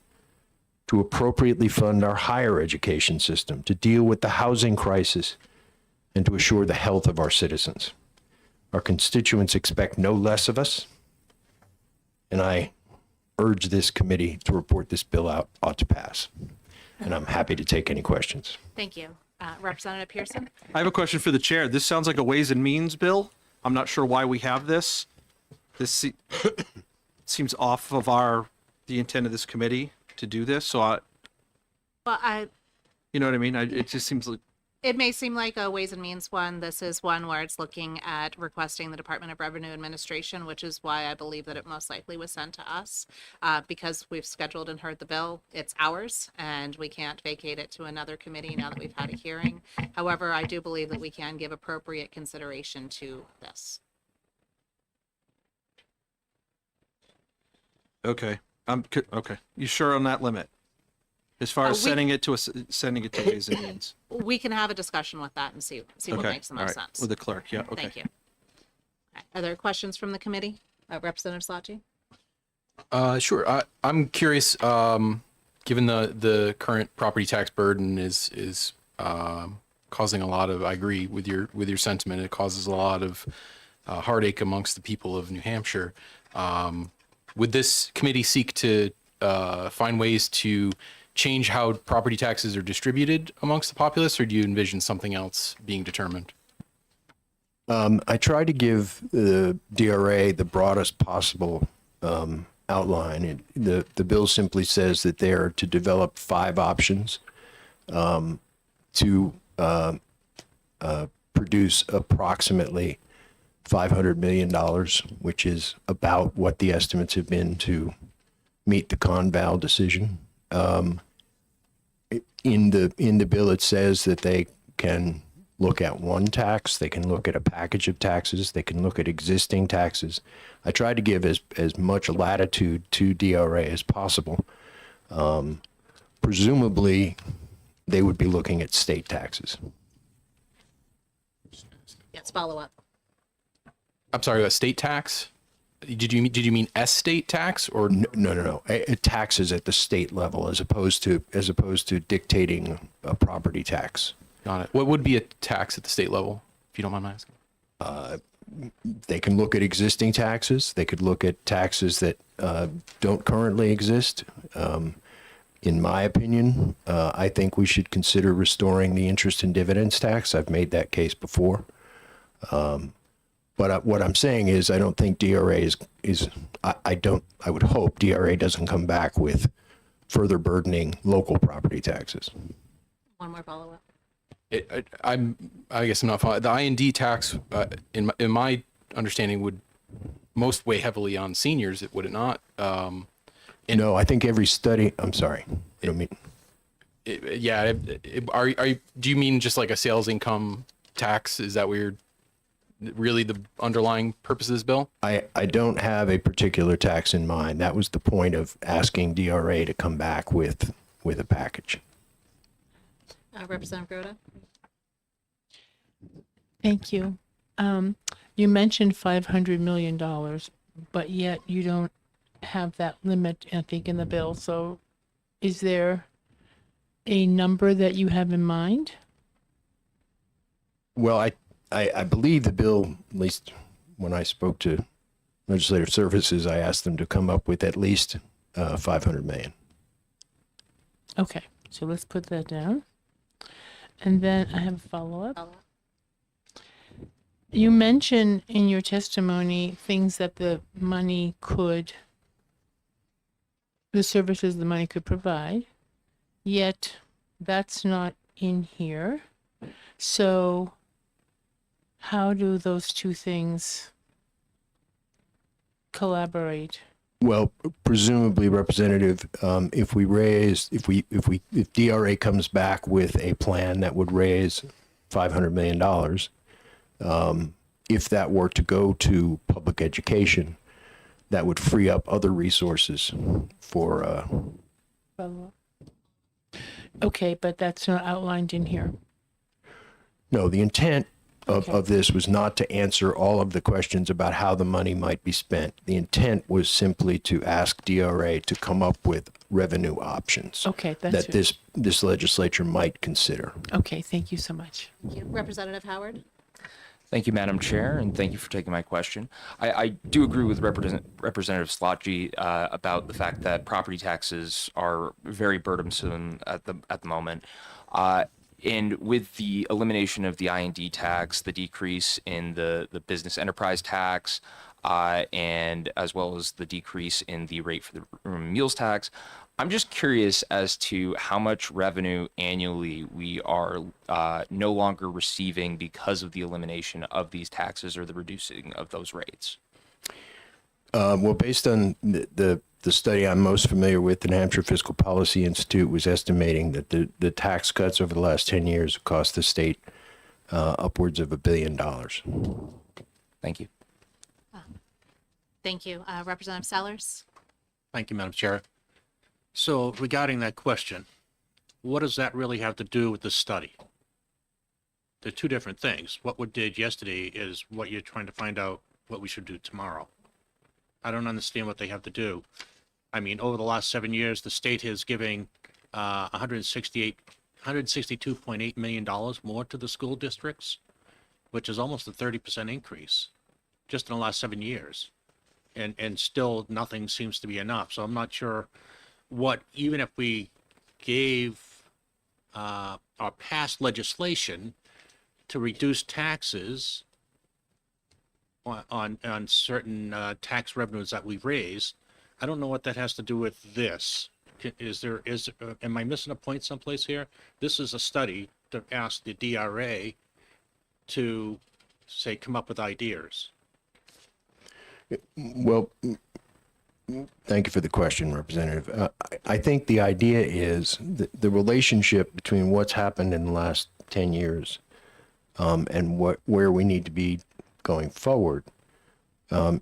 to appropriately fund our higher education system, to deal with the housing crisis, and to assure the health of our citizens. Our constituents expect no less of us, and I urge this committee to report this bill ought to pass. And I'm happy to take any questions. Thank you. Representative Pearson? I have a question for the chair. This sounds like a Ways and Means bill. I'm not sure why we have this. This seems off of the intent of this committee to do this. So you know what I mean? It just seems like. It may seem like a Ways and Means one. This is one where it's looking at requesting the Department of Revenue Administration, which is why I believe that it most likely was sent to us, because we've scheduled and heard the bill. It's ours, and we can't vacate it to another committee now that we've had a hearing. However, I do believe that we can give appropriate consideration to this. Okay. Okay. You sure on that limit? As far as sending it to Ways and Means. We can have a discussion with that and see what makes the most sense. With the clerk, yeah, okay. Thank you. Okay. Are there questions from the committee? Representative Slotty? Sure. I'm curious, given the current property tax burden is causing a lot of, I agree with your sentiment, it causes a lot of heartache amongst the people of New Hampshire. Would this committee seek to find ways to change how property taxes are distributed amongst the populace, or do you envision something else being determined? I tried to give the DRA the broadest possible outline. The bill simply says that they're to develop 5 options to produce approximately $500 million, which is about what the estimates have been to meet the Conval decision. In the bill, it says that they can look at one tax, they can look at a package of taxes, they can look at existing taxes. I tried to give as much latitude to DRA as possible. Presumably, they would be looking at state taxes. Yes, follow up. I'm sorry, a state tax? Did you mean estate tax or No. Taxes at the state level as opposed to dictating a property tax. Got it. What would be a tax at the state level, if you don't mind my asking? They can look at existing taxes. They could look at taxes that don't currently exist. In my opinion, I think we should consider restoring the interest and dividends tax. I've made that case before. But what I'm saying is, I don't think DRA I would hope DRA doesn't come back with further burdening local property taxes. One more follow up. I guess I'm not following. The IND tax, in my understanding, would most weigh heavily on seniors, would it not? No, I think every study. I'm sorry. I don't mean. Do you mean just like a sales income tax? Is that what you're really the underlying purpose of this bill? I don't have a particular tax in mind. That was the point of asking DRA to come back with a package. Representative Groda. Thank you. You mentioned $500 million, but yet you don't have that limit, I think, in the bill. So is there a number that you have in mind? Well, I believe the bill, at least when I spoke to Legislative Services, I asked them to come up with at least $500 million. Okay, so let's put that down. And then I have a follow-up. You mentioned in your testimony things that the services the money could provide, yet that's not in here. So how do those two things collaborate? Well, presumably, Representative, if DRA comes back with a plan that would raise $500 million, if that were to go to public education, that would free up other resources for. Okay, but that's not outlined in here. No, the intent of this was not to answer all of the questions about how the money might be spent. The intent was simply to ask DRA to come up with revenue options that this legislature might consider. Okay, thank you so much. Thank you. Representative Howard. Thank you, Madam Chair, and thank you for taking my question. I do agree with Representative Slotky about the fact that property taxes are very burdensome at the moment. And with the elimination of the IND tax, the decrease in the business enterprise tax, and as well as the decrease in the rate for the room meals tax, I'm just curious as to how much revenue annually we are no longer receiving because of the elimination of these taxes or the reducing of those rates. Well, based on the study I'm most familiar with, the New Hampshire Fiscal Policy Institute was estimating that the tax cuts over the last 10 years have cost the state upwards of $1 billion. Thank you. Thank you. Representative Sellers. Thank you, Madam Chair. So regarding that question, what does that really have to do with the study? They're two different things. What we did yesterday is what you're trying to find out what we should do tomorrow. I don't understand what they have to do. I mean, over the last 7 years, the state is giving $162.8 million more to the school districts, which is almost a 30% increase just in the last 7 years. And still nothing seems to be enough. So I'm not sure what, even if we gave our past legislation to reduce taxes on certain tax revenues that we've raised. I don't know what that has to do with this. Am I missing a point someplace here? This is a study to ask the DRA to say, come up with ideas. Well, thank you for the question, Representative. I think the idea is the relationship between what's happened in the last 10 years and where we need to be going forward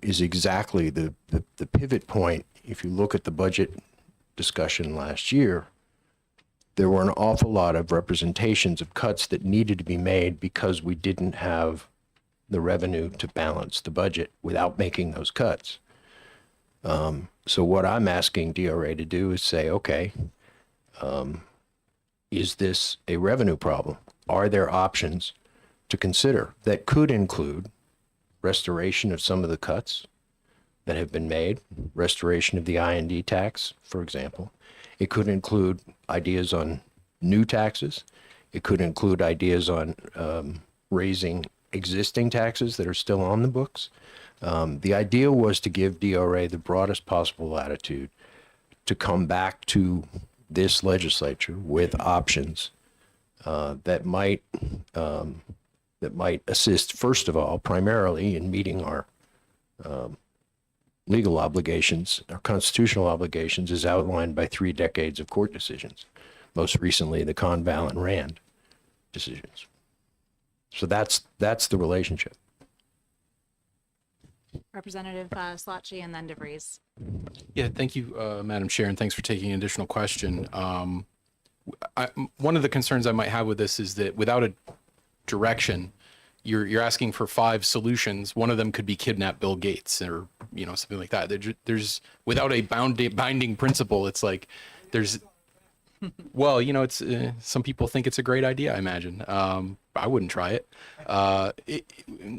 is exactly the pivot point. If you look at the budget discussion last year, there were an awful lot of representations of cuts that needed to be made because we didn't have the revenue to balance the budget without making those cuts. So what I'm asking DRA to do is say, okay, is this a revenue problem? Are there options to consider that could include restoration of some of the cuts that have been made, restoration of the I&D tax, for example. It could include ideas on new taxes. It could include ideas on raising existing taxes that are still on the books. The idea was to give DRA the broadest possible latitude to come back to this legislature with options that might assist, first of all, primarily in meeting our legal obligations, our constitutional obligations, as outlined by 3 decades of court decisions, most recently the Conval and Rand decisions. So that's the relationship. Representative Slotchie and then DeVries. Yeah, thank you, Madam Chair, and thanks for taking an additional question. One of the concerns I might have with this is that without a direction, you're asking for 5 solutions. One of them could be kidnap Bill Gates or something like that. There's without a binding principle. It's like there's well, it's some people think it's a great idea. I imagine. I wouldn't try it.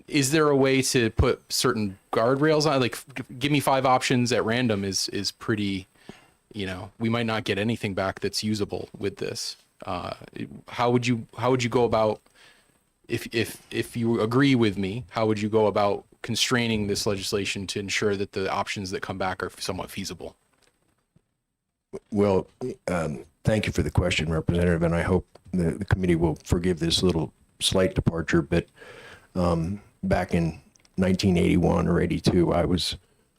Is there a way to put certain guardrails on? Like, give me 5 options at random is pretty. We might not get anything back that's usable with this. How would you go about? If you agree with me, how would you go about constraining this legislation to ensure that the options that come back are somewhat feasible? Well, thank you for the question, Representative, and I hope the committee will forgive this little slight departure, but back in 1981 or 82, I was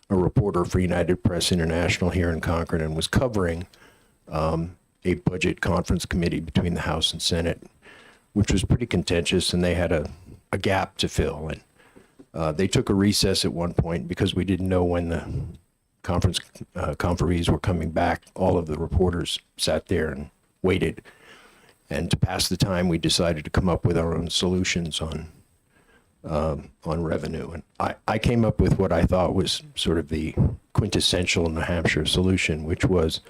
a reporter for United Press International here in Concord and was covering a budget conference committee between the House and Senate, which was pretty contentious, and they had a gap to fill. And they took a recess at one point because we didn't know when the conferees were coming back. All of the reporters sat there and waited. And to pass the time, we decided to come up with our own solutions on revenue. And I came up with what I thought was sort of the quintessential New Hampshire solution, which was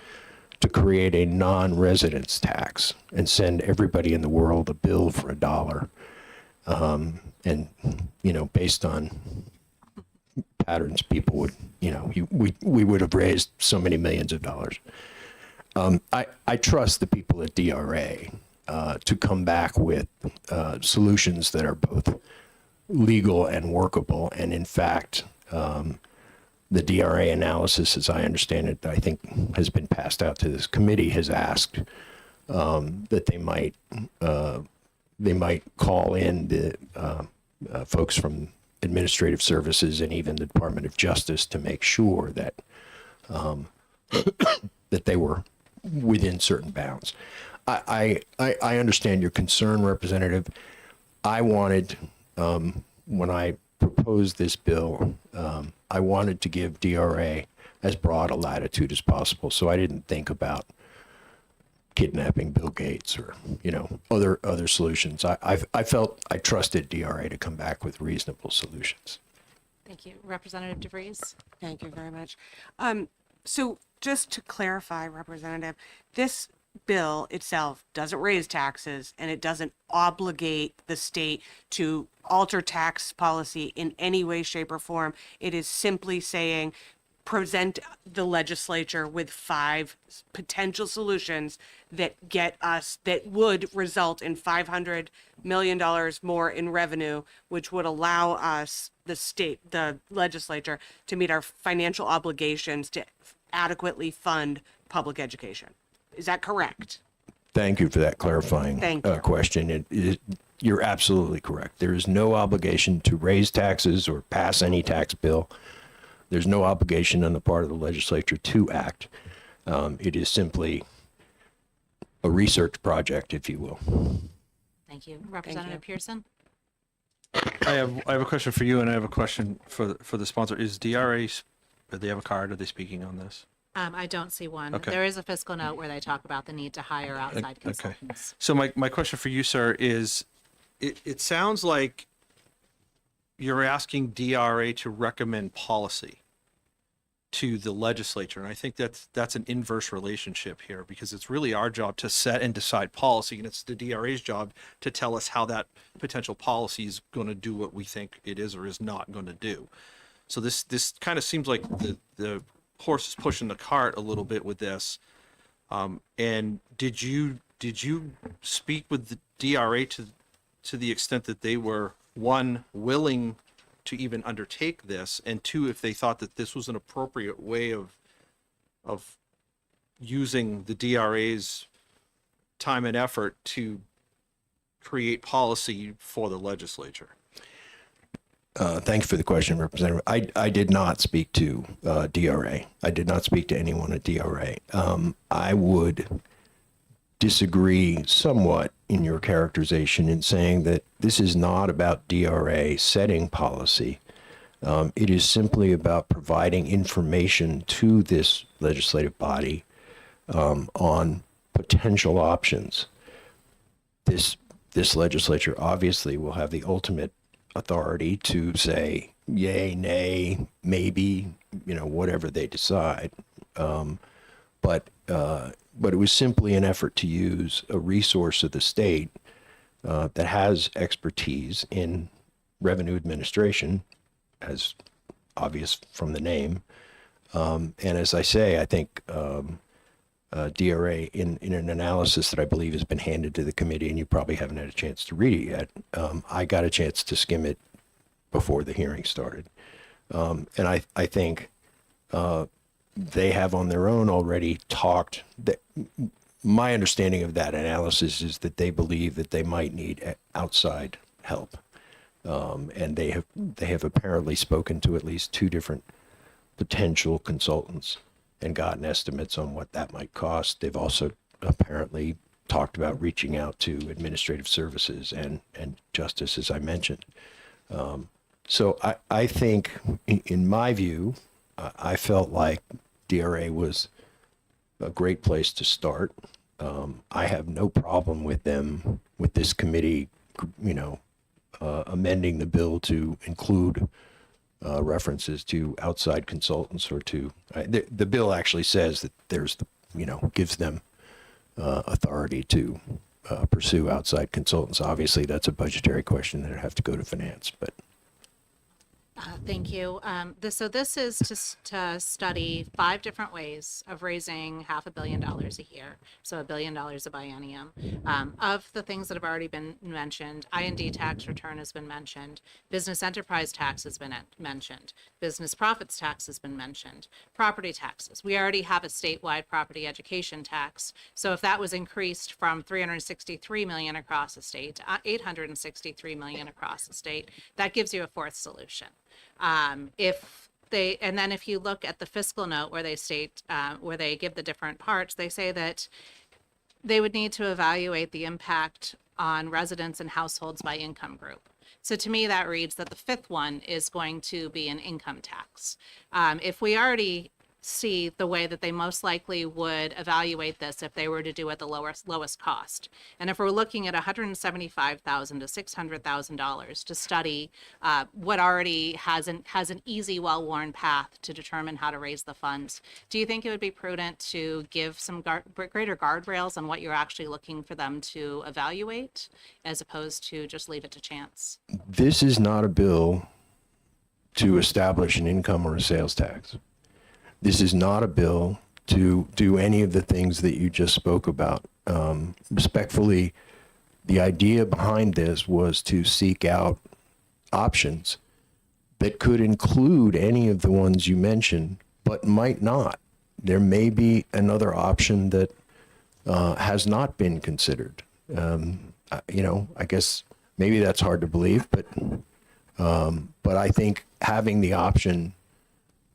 to create a non-residence tax and send everybody in the world a bill for $1. And, based on patterns, people would, we would have raised so many millions of dollars. I trust the people at DRA to come back with solutions that are both legal and workable. And in fact, the DRA analysis, as I understand it, I think has been passed out to this committee, has asked that they might call in the folks from administrative services and even the Department of Justice to make sure that that they were within certain bounds. I understand your concern, Representative. I wanted, when I proposed this bill, I wanted to give DRA as broad a latitude as possible. So I didn't think about kidnapping Bill Gates or, other solutions. I felt I trusted DRA to come back with reasonable solutions. Thank you. Representative DeVries. Thank you very much. So just to clarify, Representative, this bill itself doesn't raise taxes and it doesn't obligate the state to alter tax policy in any way, shape, or form. It is simply saying present the legislature with 5 potential solutions that would result in $500 million more in revenue, which would allow us, the legislature, to meet our financial obligations to adequately fund public education. Is that correct? Thank you for that clarifying Thank you. question. You're absolutely correct. There is no obligation to raise taxes or pass any tax bill. There's no obligation on the part of the legislature to act. It is simply a research project, if you will. Thank you. Representative Pearson? I have a question for you, and I have a question for the sponsor. Is DRA, do they have a card? Are they speaking on this? I don't see one. Okay. There is a fiscal note where they talk about the need to hire outside consultants. So my question for you, sir, is it sounds like you're asking DRA to recommend policy to the legislature. And I think that's an inverse relationship here, because it's really our job to set and decide policy, and it's the DRA's job to tell us how that potential policy is going to do what we think it is or is not going to do. So this kind of seems like the horse is pushing the cart a little bit with this. And did you speak with the DRA to the extent that they were, one, willing to even undertake this, and two, if they thought that this was an appropriate way of using the DRA's time and effort to create policy for the legislature? Thank you for the question, Representative. I did not speak to DRA. I did not speak to anyone at DRA. I would disagree somewhat in your characterization in saying that this is not about DRA setting policy. It is simply about providing information to this legislative body on potential options. This legislature obviously will have the ultimate authority to say yay, nay, maybe, whatever they decide. But it was simply an effort to use a resource of the state that has expertise in revenue administration, as obvious from the name. And as I say, I think DRA, in an analysis that I believe has been handed to the committee, and you probably haven't had a chance to read it yet, I got a chance to skim it before the hearing started. And I think they have on their own already talked. My understanding of that analysis is that they believe that they might need outside help. And they have apparently spoken to at least 2 different potential consultants and gotten estimates on what that might cost. They've also apparently talked about reaching out to administrative services and justice, as I mentioned. So I think, in my view, I felt like DRA was a great place to start. I have no problem with them, with this committee, amending the bill to include references to outside consultants or to, the bill actually says that there's gives them authority to pursue outside consultants. Obviously, that's a budgetary question that would have to go to finance, but. Thank you. This is to study 5 different ways of raising $500 million a year, so $1 billion a biennium. Of the things that have already been mentioned, I&D tax return has been mentioned, business enterprise tax has been mentioned, business profits tax has been mentioned, property taxes. We already have a statewide property education tax, so if that was increased from $363 million across the state to $863 million across the state, that gives you a 4th solution. If you look at the fiscal note where they state, where they give the different parts, they say that they would need to evaluate the impact on residents and households by income group. So to me, that reads that the 5th one is going to be an income tax. If we already see the way that they most likely would evaluate this if they were to do it the lowest cost. And if we're looking at $175,000 to $600,000 to study what already has an easy, well-worn path to determine how to raise the funds, do you think it would be prudent to give some greater guardrails on what you're actually looking for them to evaluate, as opposed to just leave it to chance? This is not a bill to establish an income or a sales tax. This is not a bill to do any of the things that you just spoke about. Respectfully, the idea behind this was to seek out options that could include any of the ones you mentioned, but might not. There may be another option that has not been considered. I guess maybe that's hard to believe, but I think having the option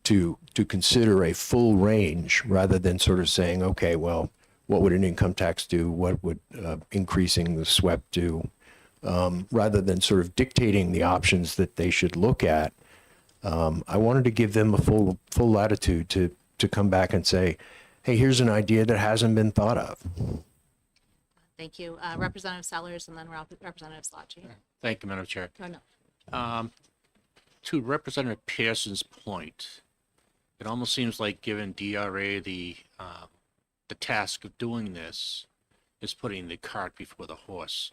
to consider a full range rather than sort of saying, okay, well, what would an income tax do? What would increasing the SWEP do? Rather than sort of dictating the options that they should look at, I wanted to give them a full latitude to come back and say, hey, here's an idea that hasn't been thought of. Thank you. Representative Sellers and then Representative Slotchie. Thank you, Madam Chair. Oh, no. To Representative Pearson's point, it almost seems like giving DRA the task of doing this is putting the cart before the horse.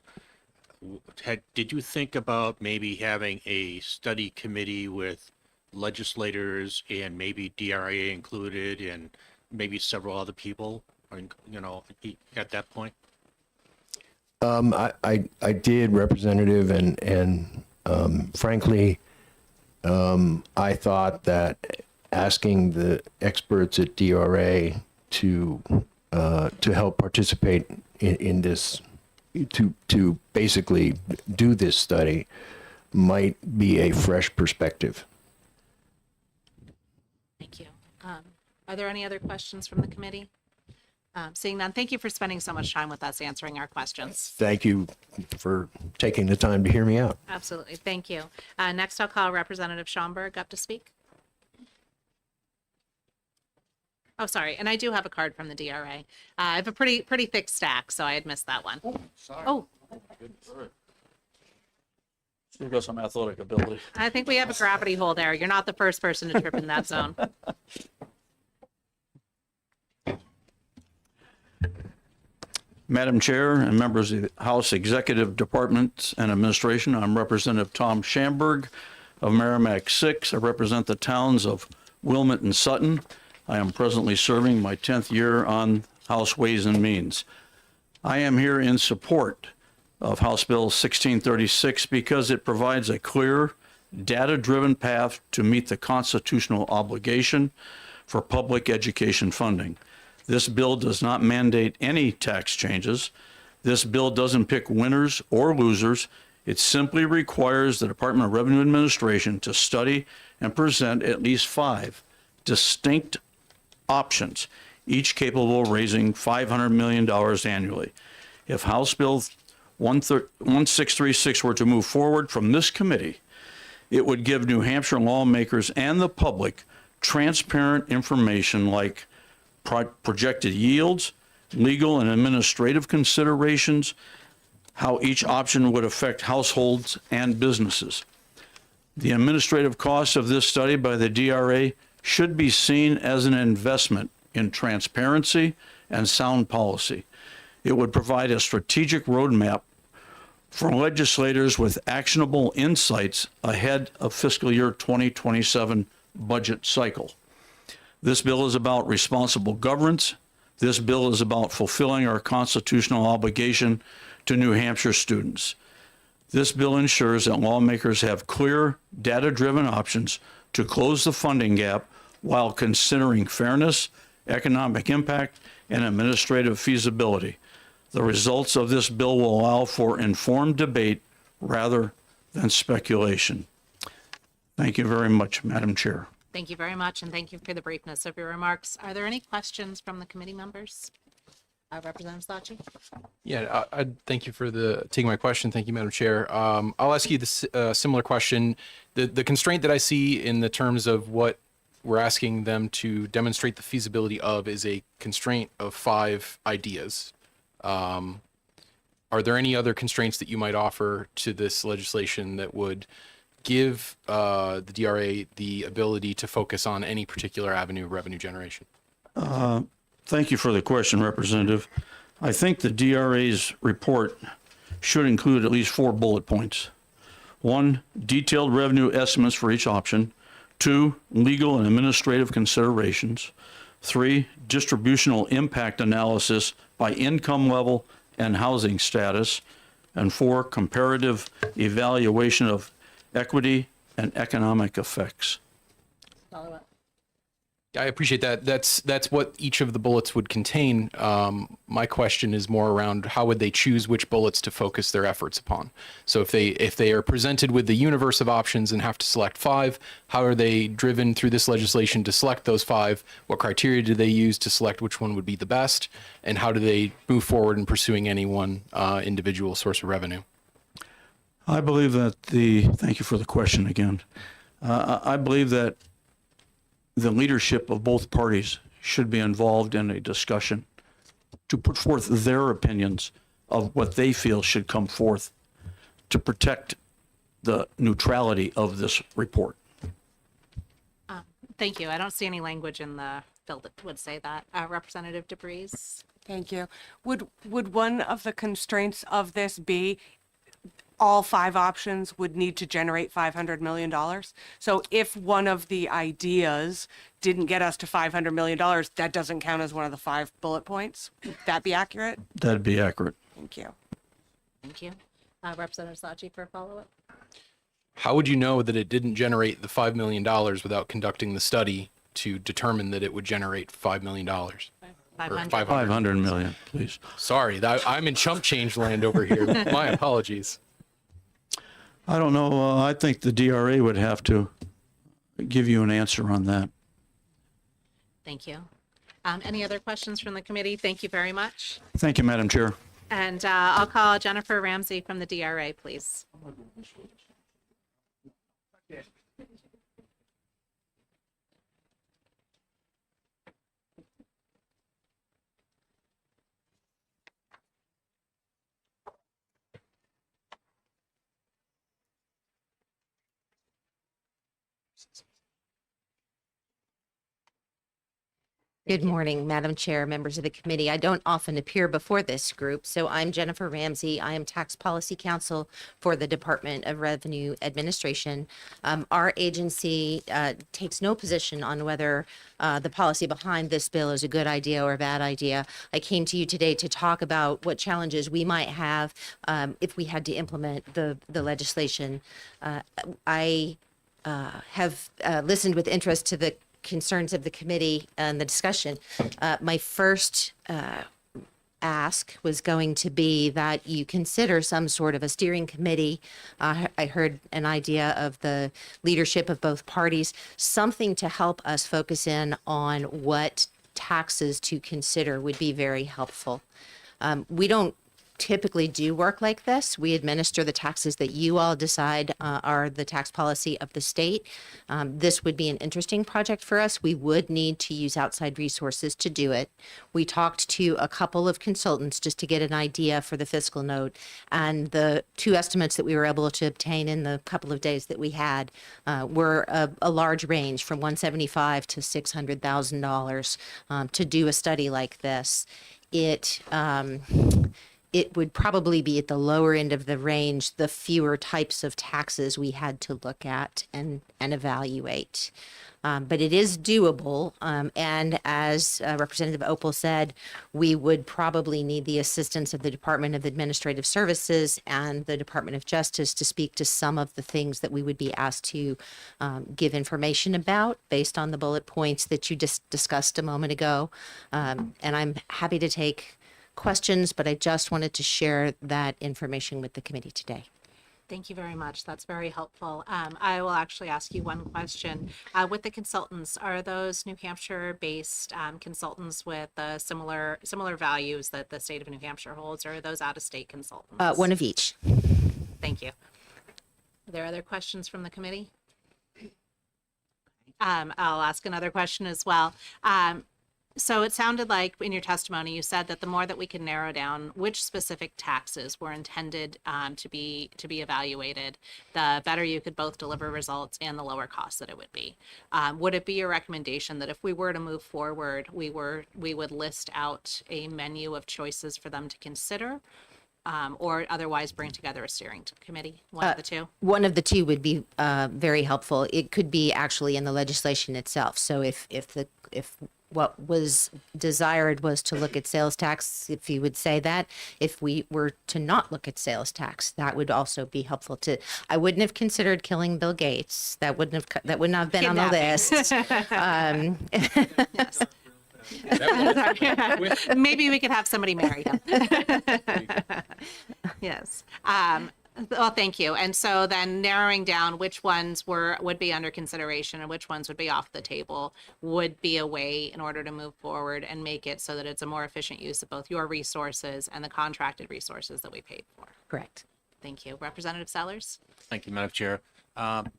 Did you think about maybe having a study committee with legislators and maybe DRA included and maybe several other people, at that point? I did, Representative, and frankly, I thought that asking the experts at DRA to help participate in this, to basically do this study, might be a fresh perspective. Thank you. Are there any other questions from the committee? Seeing none, thank you for spending so much time with us answering our questions. Thank you for taking the time to hear me out. Absolutely. Thank you. Next, I'll call Representative Schomburg up to speak. Oh, sorry. And I do have a card from the DRA. I have a pretty thick stack, so I had missed that one. Oh, Still got some athletic ability. I think we have a gravity hole there. You're not the first person to trip in that zone. Madam Chair and members of the House Executive Department and Administration, I'm Representative Tom Schamberg of Merrimack 6. I represent the towns of Wilmot and Sutton. I am presently serving my 10th year on House Ways and Means. I am here in support of House Bill 1636 because it provides a clear, data-driven path to meet the constitutional obligation for public education funding. This bill does not mandate any tax changes. This bill doesn't pick winners or losers. It simply requires the Department of Revenue Administration to study and present at least 5 distinct options, each capable of raising $500 million annually. If House Bill 1636 were to move forward from this committee, it would give New Hampshire lawmakers and the public transparent information like projected yields, legal and administrative considerations, how each option would affect households and businesses. The administrative costs of this study by the DRA should be seen as an investment in transparency and sound policy. It would provide a strategic roadmap for legislators with actionable insights ahead of fiscal year 2027 budget cycle. This bill is about responsible governance. This bill is about fulfilling our constitutional obligation to New Hampshire students. This bill ensures that lawmakers have clear, data-driven options to close the funding gap while considering fairness, economic impact, and administrative feasibility. The results of this bill will allow for informed debate rather than speculation. Thank you very much, Madam Chair. Thank you very much, and thank you for the briefness of your remarks. Are there any questions from the committee members? Representative Slotchie? Yeah, I thank you for taking my question. Thank you, Madam Chair. I'll ask you this similar question. The constraint that I see in the terms of what we're asking them to demonstrate the feasibility of is a constraint of 5 ideas. Are there any other constraints that you might offer to this legislation that would give the DRA the ability to focus on any particular avenue of revenue generation? Thank you for the question, Representative. I think the DRA's report should include at least 4 bullet points. 1, detailed revenue estimates for each option. 2, legal and administrative considerations. 3, distributional impact analysis by income level and housing status. And 4, comparative evaluation of equity and economic effects. I appreciate that. That's what each of the bullets would contain. My question is more around how would they choose which bullets to focus their efforts upon. So if they are presented with the universe of options and have to select 5, how are they driven through this legislation to select those 5? What criteria do they use to select which one would be the best? And how do they move forward in pursuing any one individual source of revenue? I believe that thank you for the question again. I believe that the leadership of both parties should be involved in a discussion to put forth their opinions of what they feel should come forth to protect the neutrality of this report. Thank you. I don't see any language in the bill that would say that. Representative DeBreeze. Thank you. Would one of the constraints of this be all 5 options would need to generate $500 million? So if one of the ideas didn't get us to $500 million, that doesn't count as one of the 5 bullet points? Would that be accurate? That'd be accurate. Thank you. Thank you. Representative Sachi for a follow-up. How would you know that it didn't generate the $5 million without conducting the study to determine that it would generate $5 million? Or 500 million, please. Sorry, I'm in chump change land over here. My apologies. I don't know. I think the DRA would have to give you an answer on that. Thank you. Any other questions from the committee? Thank you very much. Thank you, Madam Chair. And I'll call Jennifer Ramsey from the DRA, please. Good morning, Madam Chair, members of the committee. I don't often appear before this group, so I'm Jennifer Ramsey. I am Tax Policy Counsel for the Department of Revenue Administration. Our agency takes no position on whether the policy behind this bill is a good idea or a bad idea. I came to you today to talk about what challenges we might have if we had to implement the legislation. I have listened with interest to the concerns of the committee and the discussion. My first ask was going to be that you consider some sort of a steering committee. I heard an idea of the leadership of both parties, something to help us focus in on what taxes to consider would be very helpful. We don't typically do work like this. We administer the taxes that you all decide are the tax policy of the state. This would be an interesting project for us. We would need to use outside resources to do it. We talked to a couple of consultants just to get an idea for the fiscal note, and the 2 estimates that we were able to obtain in the couple of days that we had were a large range from $175,000 to $600,000 to do a study like this. It would probably be at the lower end of the range, the fewer types of taxes we had to look at and evaluate. But it is doable. And as Representative Opal said, we would probably need the assistance of the Department of Administrative Services and the Department of Justice to speak to some of the things that we would be asked to give information about based on the bullet points that you just discussed a moment ago. And I'm happy to take questions, but I just wanted to share that information with the committee today. Thank you very much. That's very helpful. I will actually ask you one question. With the consultants, are those New Hampshire-based consultants with similar values that the state of New Hampshire holds, or are those out-of-state consultants? One of each. Thank you. Are there other questions from the committee? I'll ask another question as well. So it sounded like in your testimony, you said that the more that we can narrow down which specific taxes were intended to be evaluated, the better you could both deliver results and the lower cost that it would be. Would it be your recommendation that if we were to move forward, we would list out a menu of choices for them to consider? or otherwise bring together a steering committee, one of the two? One of the two would be very helpful. It could be actually in the legislation itself. So if what was desired was to look at sales tax, if you would say that, if we were to not look at sales tax, that would also be helpful to. I wouldn't have considered killing Bill Gates. That wouldn't have been on the list. Maybe we could have somebody marry him. Yes. Well, thank you. And so then narrowing down which ones would be under consideration and which ones would be off the table would be a way in order to move forward and make it so that it's a more efficient use of both your resources and the contracted resources that we paid for. Correct. Thank you. Representative Sellers? Thank you, Madam Chair.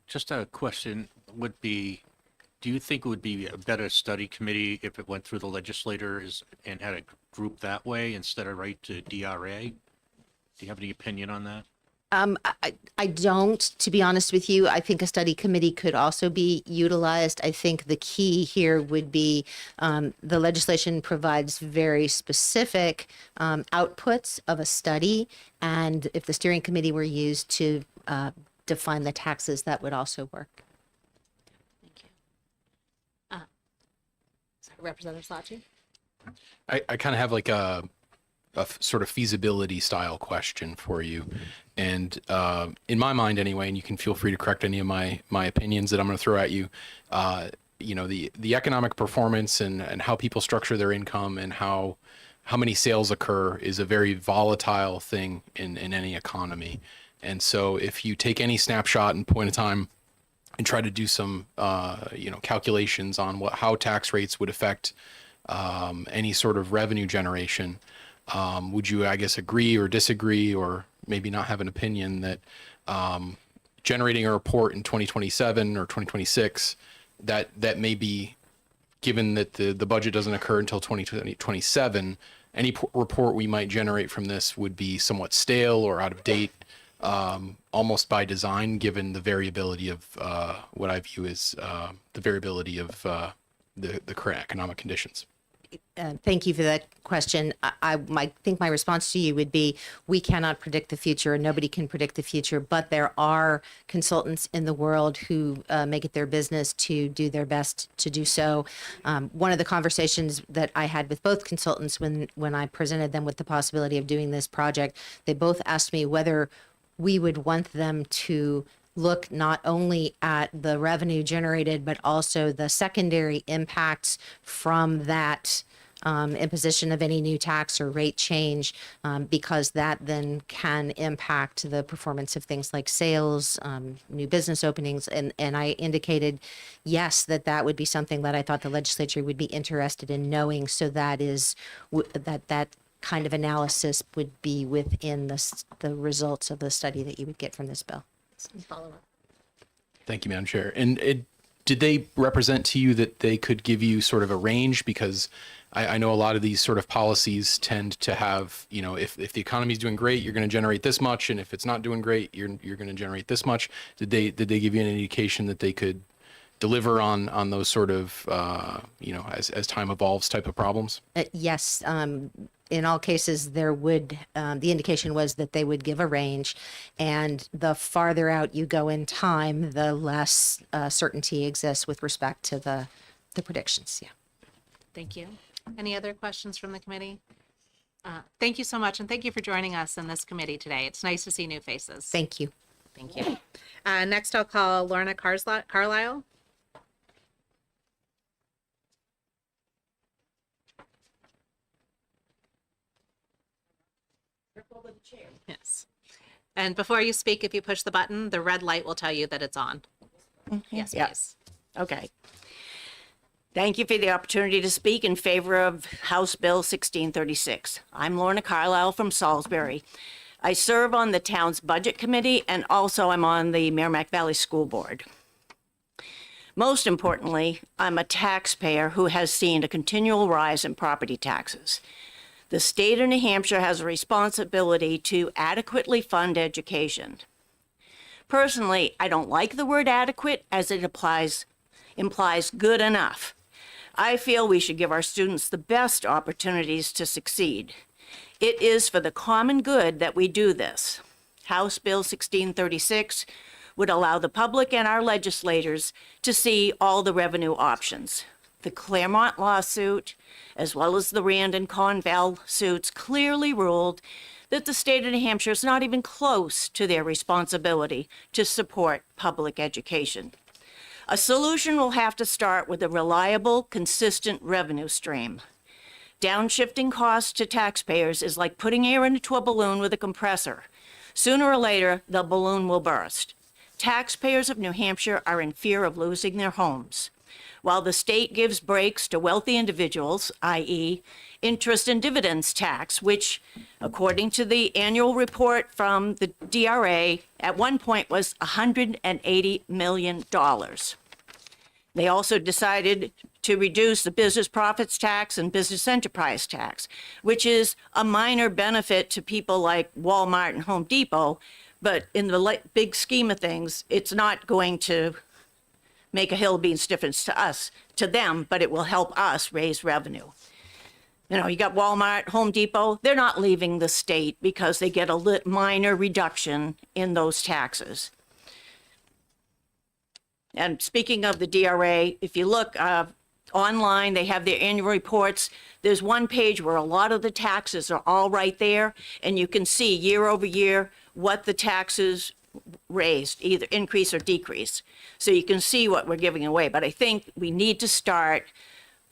Just a question would be, do you think it would be a better study committee if it went through the legislators and had a group that way instead of right to DRA? Do you have any opinion on that? I don't, to be honest with you. I think a study committee could also be utilized. I think the key here would be the legislation provides very specific outputs of a study. And if the steering committee were used to define the taxes, that would also work. Thank you. Representative Slotchie? I kind of have like a sort of feasibility style question for you. And in my mind anyway, and you can feel free to correct any of my opinions that I'm going to throw at you, the economic performance and how people structure their income and how many sales occur is a very volatile thing in any economy. And so if you take any snapshot and point in time and try to do some calculations on how tax rates would affect any sort of revenue generation, would you, I guess, agree or disagree or maybe not have an opinion that generating a report in 2027 or 2026 that may be, given that the budget doesn't occur until 2027, any report we might generate from this would be somewhat stale or out of date, almost by design, given the variability of what I view as the variability of the current economic conditions? Thank you for that question. I think my response to you would be, we cannot predict the future. Nobody can predict the future, but there are consultants in the world who make it their business to do their best to do so. One of the conversations that I had with both consultants when I presented them with the possibility of doing this project, they both asked me whether we would want them to look not only at the revenue generated, but also the secondary impacts from that imposition of any new tax or rate change, because that then can impact the performance of things like sales, new business openings. And I indicated, yes, that would be something that I thought the legislature would be interested in knowing. So that is that kind of analysis would be within the results of the study that you would get from this bill. Follow-up. Thank you, Madam Chair. And did they represent to you that they could give you sort of a range? Because I know a lot of these sort of policies tend to have, if the economy is doing great, you're going to generate this much, and if it's not doing great, you're going to generate this much. Did they give you an indication that they could deliver on those sort of as time evolves type of problems? Yes. In all cases, there would, the indication was that they would give a range, and the farther out you go in time, the less certainty exists with respect to the predictions. Yeah. Thank you. Any other questions from the committee? Thank you so much, and thank you for joining us in this committee today. It's nice to see new faces. Thank you. Thank you. Next, I'll call Lorna Carlisle. Yes. And before you speak, if you push the button, the red light will tell you that it's on. Yes, please. Okay. Thank you for the opportunity to speak in favor of House Bill 1636. I'm Lorna Carlisle from Salisbury. I serve on the town's budget committee, and also I'm on the Merrimack Valley School Board. Most importantly, I'm a taxpayer who has seen a continual rise in property taxes. The state of New Hampshire has a responsibility to adequately fund education. Personally, I don't like the word adequate, as it implies good enough. I feel we should give our students the best opportunities to succeed. It is for the common good that we do this. House Bill 1636 would allow the public and our legislators to see all the revenue options. The Claremont lawsuit, as well as the Rand and Conval suits, clearly ruled that the state of New Hampshire is not even close to their responsibility to support public education. A solution will have to start with a reliable, consistent revenue stream. Downshifting costs to taxpayers is like putting air into a balloon with a compressor. Sooner or later, the balloon will burst. Taxpayers of New Hampshire are in fear of losing their homes. While the state gives breaks to wealthy individuals, i.e., interest and dividends tax, which, according to the annual report from the DRA, at one point was $180 million. They also decided to reduce the business profits tax and business enterprise tax, which is a minor benefit to people like Walmart and Home Depot, but in the big scheme of things, it's not going to make a hill of beans difference to us, to them, but it will help us raise revenue. You know, you got Walmart, Home Depot, they're not leaving the state because they get a minor reduction in those taxes. And speaking of the DRA, if you look online, they have their annual reports. There's one page where a lot of the taxes are all right there, and you can see year over year what the taxes raised, either increase or decrease. So you can see what we're giving away. But I think we need to start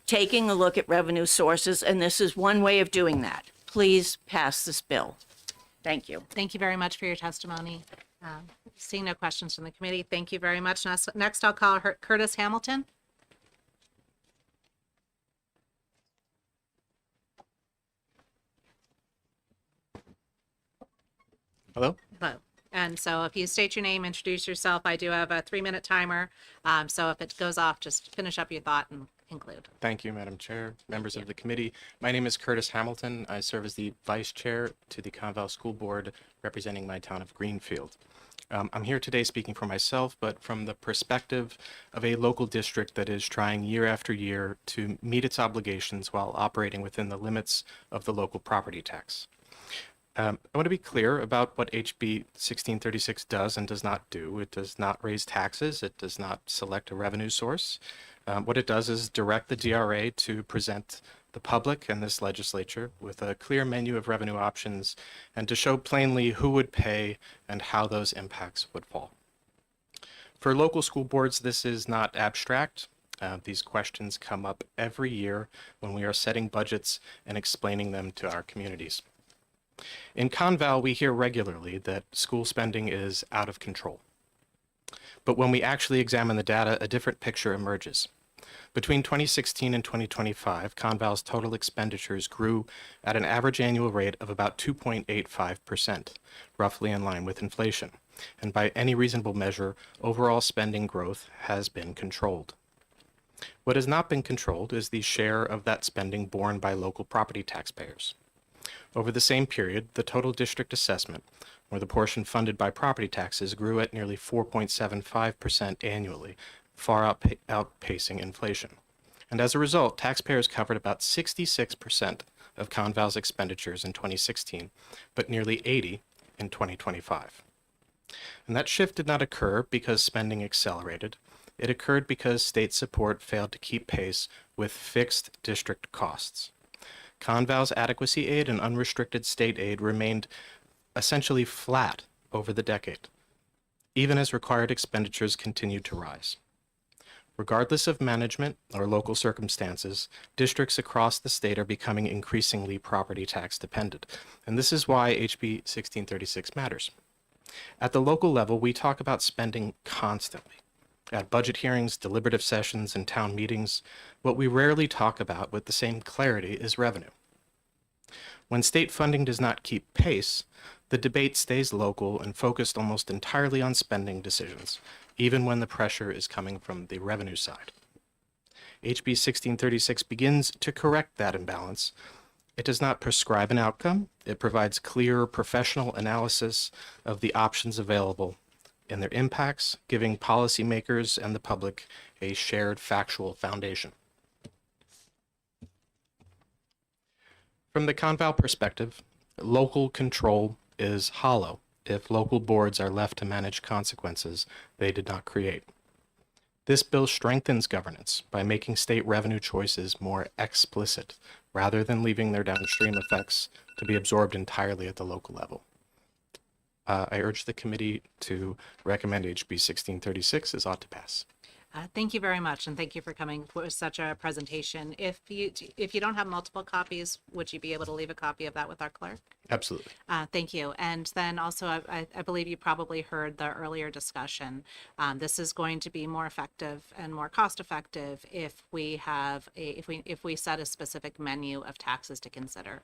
taking a look at revenue sources, and this is one way of doing that. Please pass this bill. Thank you. Thank you very much for your testimony. Seeing no questions from the committee, thank you very much. Next, I'll call Curtis Hamilton. Hello? Hello. And so if you state your name, introduce yourself, I do have a 3-minute timer. So if it goes off, just finish up your thought and conclude. Thank you, Madam Chair, members of the committee. My name is Curtis Hamilton. I serve as the Vice Chair to the Conval School Board, representing my town of Greenfield. I'm here today speaking for myself, but from the perspective of a local district that is trying year after year to meet its obligations while operating within the limits of the local property tax. I want to be clear about what HB 1636 does and does not do. It does not raise taxes. It does not select a revenue source. What it does is direct the DRA to present the public and this legislature with a clear menu of revenue options and to show plainly who would pay and how those impacts would fall. For local school boards, this is not abstract. These questions come up every year when we are setting budgets and explaining them to our communities. In Conval, we hear regularly that school spending is out of control. But when we actually examine the data, a different picture emerges. Between 2016 and 2025, Conval's total expenditures grew at an average annual rate of about 2.85%, roughly in line with inflation. And by any reasonable measure, overall spending growth has been controlled. What has not been controlled is the share of that spending borne by local property taxpayers. Over the same period, the total district assessment, or the portion funded by property taxes, grew at nearly 4.75% annually, far outpacing inflation. And as a result, taxpayers covered about 66% of Conval's expenditures in 2016, but nearly 80% in 2025. And that shift did not occur because spending accelerated. It occurred because state support failed to keep pace with fixed district costs. Conval's adequacy aid and unrestricted state aid remained essentially flat over the decade, even as required expenditures continued to rise. Regardless of management or local circumstances, districts across the state are becoming increasingly property tax dependent, and this is why HB 1636 matters. At the local level, we talk about spending constantly. At budget hearings, deliberative sessions, and town meetings, what we rarely talk about with the same clarity is revenue. When state funding does not keep pace, the debate stays local and focused almost entirely on spending decisions, even when the pressure is coming from the revenue side. HB 1636 begins to correct that imbalance. It does not prescribe an outcome. It provides clear professional analysis of the options available and their impacts, giving policymakers and the public a shared factual foundation. From the Conval perspective, local control is hollow if local boards are left to manage consequences they did not create. This bill strengthens governance by making state revenue choices more explicit rather than leaving their downstream effects to be absorbed entirely at the local level. I urge the committee to recommend HB 1636 as ought to pass. Thank you very much, and thank you for coming for such a presentation. If you don't have multiple copies, would you be able to leave a copy of that with our clerk? Absolutely. Thank you. And then also, I believe you probably heard the earlier discussion. This is going to be more effective and more cost effective if we have if we set a specific menu of taxes to consider.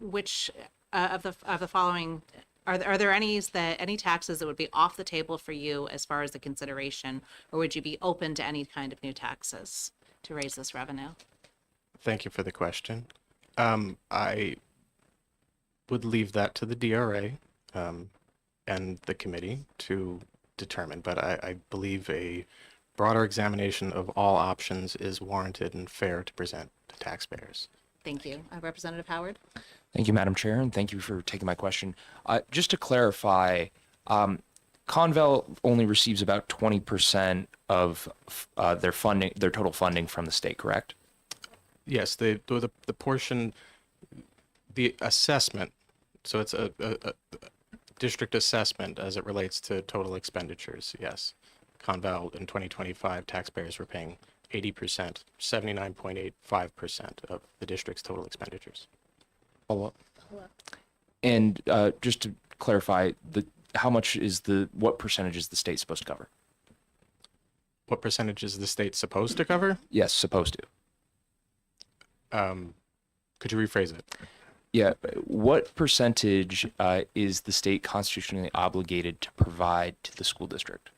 Which of the following are there any taxes that would be off the table for you as far as the consideration, or would you be open to any kind of new taxes to raise this revenue? Thank you for the question. I would leave that to the DRA and the committee to determine, but I believe a broader examination of all options is warranted and fair to present to taxpayers. Thank you. Representative Howard? Thank you, Madam Chair, and thank you for taking my question. Just to clarify, Conval only receives about 20% of their funding, their total funding from the state, correct? Yes, the portion, the assessment, so it's a district assessment as it relates to total expenditures, yes. Conval in 2025, taxpayers were paying 80%, 79.85% of the district's total expenditures. Follow up. And just to clarify, what percentage is the state supposed to cover? What percentage is the state supposed to cover? Yes, supposed to. Could you rephrase it? Yeah, what percentage is the state constitutionally obligated to provide to the school district?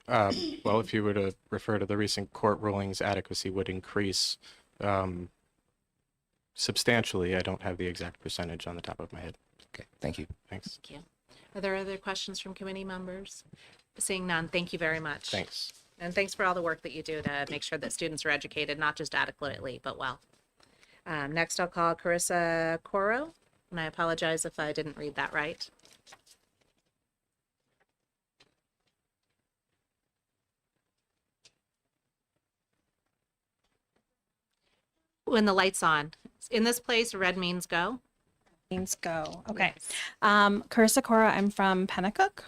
Well, if you were to refer to the recent court rulings, adequacy would increase substantially. I don't have the exact percentage on the top of my head. Okay, thank you. Thanks. Thank you. Are there other questions from committee members? Seeing none, thank you very much. Thanks. And thanks for all the work that you do to make sure that students are educated, not just adequately, but well. Next, I'll call Carissa Coro, and I apologize if I didn't read that right. When the light's on. In this place, red means go. Means go. Okay. Carissa Cora, I'm from Pennacook,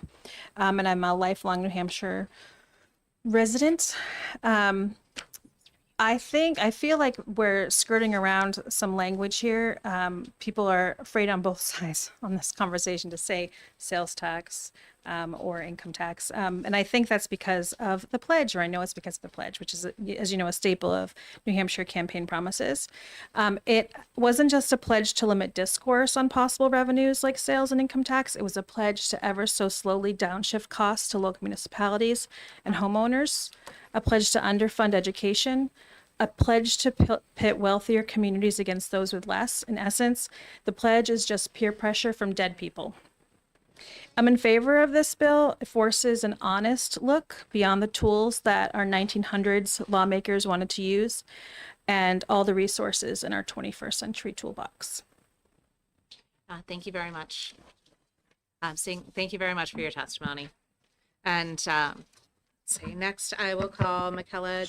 and I'm a lifelong New Hampshire resident. I feel like we're skirting around some language here. People are afraid on both sides on this conversation to say sales tax or income tax. And I think that's because of the pledge, or I know it's because of the pledge, which is, as you know, a staple of New Hampshire campaign promises. It wasn't just a pledge to limit discourse on possible revenues like sales and income tax. It was a pledge to ever so slowly downshift costs to local municipalities and homeowners, a pledge to underfund education, a pledge to pit wealthier communities against those with less. In essence, the pledge is just peer pressure from dead people. I'm in favor of this bill. It forces an honest look beyond the tools that our 1900s lawmakers wanted to use and all the resources in our 21st century toolbox. Thank you very much. Thank you very much for your testimony. And let's see, next I will call Michaela.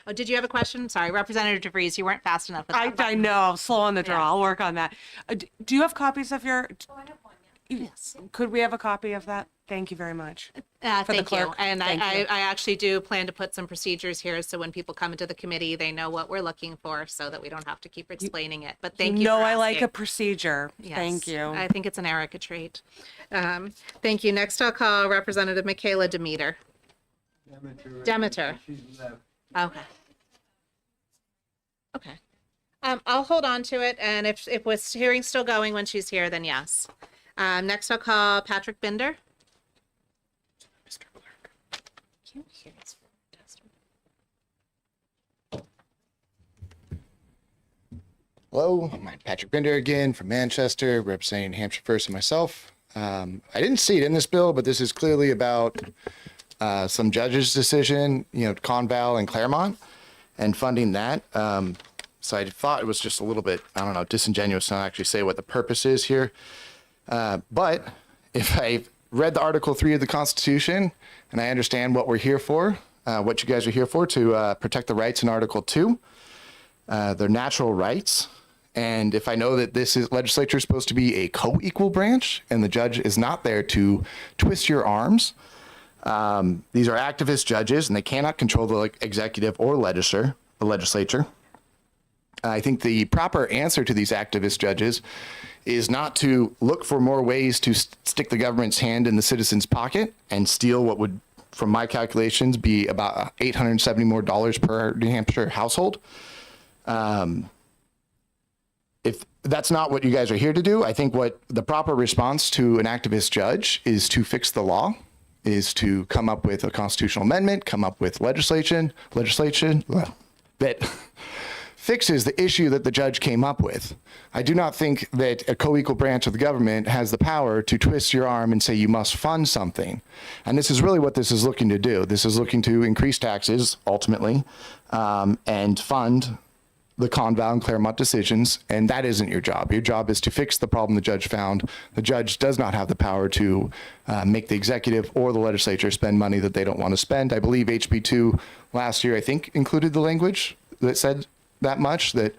Oh, did you have a question? Sorry, Representative DeVries, you weren't fast enough with that. I know, slow on the draw. Yeah. I'll work on that. Do you have copies of your? Oh, I have one. Yes. Could we have a copy of that? Thank you very much. For the Thank you. clerk. And Thank you. I actually do plan to put some procedures here so when people come into the committee, they know what we're looking for so that we don't have to keep explaining it. But thank you. know for I like asking. a procedure. Yes, Thank you. I think it's an Erica trait. Thank you. Next, I'll call Representative Michaela Demeter. Demeter. Okay. Okay. I'll hold on to it, and if with hearing's still going when she's here, then yes. Next, I'll call Patrick Binder. Mr. Clerk. Can't hear his Hello, I'm Patrick Binder again from Manchester, representing Hampshire First and myself. I didn't see it in this bill, but this is clearly about some judge's decision, Conval and Claremont, and funding that. So I thought it was just a little bit, I don't know, disingenuous to not actually say what the purpose is here. But if I read the Article 3 of the Constitution and I understand what we're here for, what you guys are here for, to protect the rights in Article 2, their natural rights. And if I know that this legislature is supposed to be a co-equal branch and the judge is not there to twist your arms, these are activist judges and they cannot control the executive or legislature. I think the proper answer to these activist judges is not to look for more ways to stick the government's hand in the citizen's pocket and steal what would, from my calculations, be about $870 more per New Hampshire household. If that's not what you guys are here to do, I think what the proper response to an activist judge is to fix the law, is to come up with a constitutional amendment, come up with legislation that fixes the issue that the judge came up with. I do not think that a co-equal branch of the government has the power to twist your arm and say you must fund something. And this is really what this is looking to do. This is looking to increase taxes, ultimately, and fund the Conval and Claremont decisions, and that isn't your job. Your job is to fix the problem the judge found. The judge does not have the power to make the executive or the legislature spend money that they don't want to spend. I believe HB 2 last year, I think, included the language that said that much, that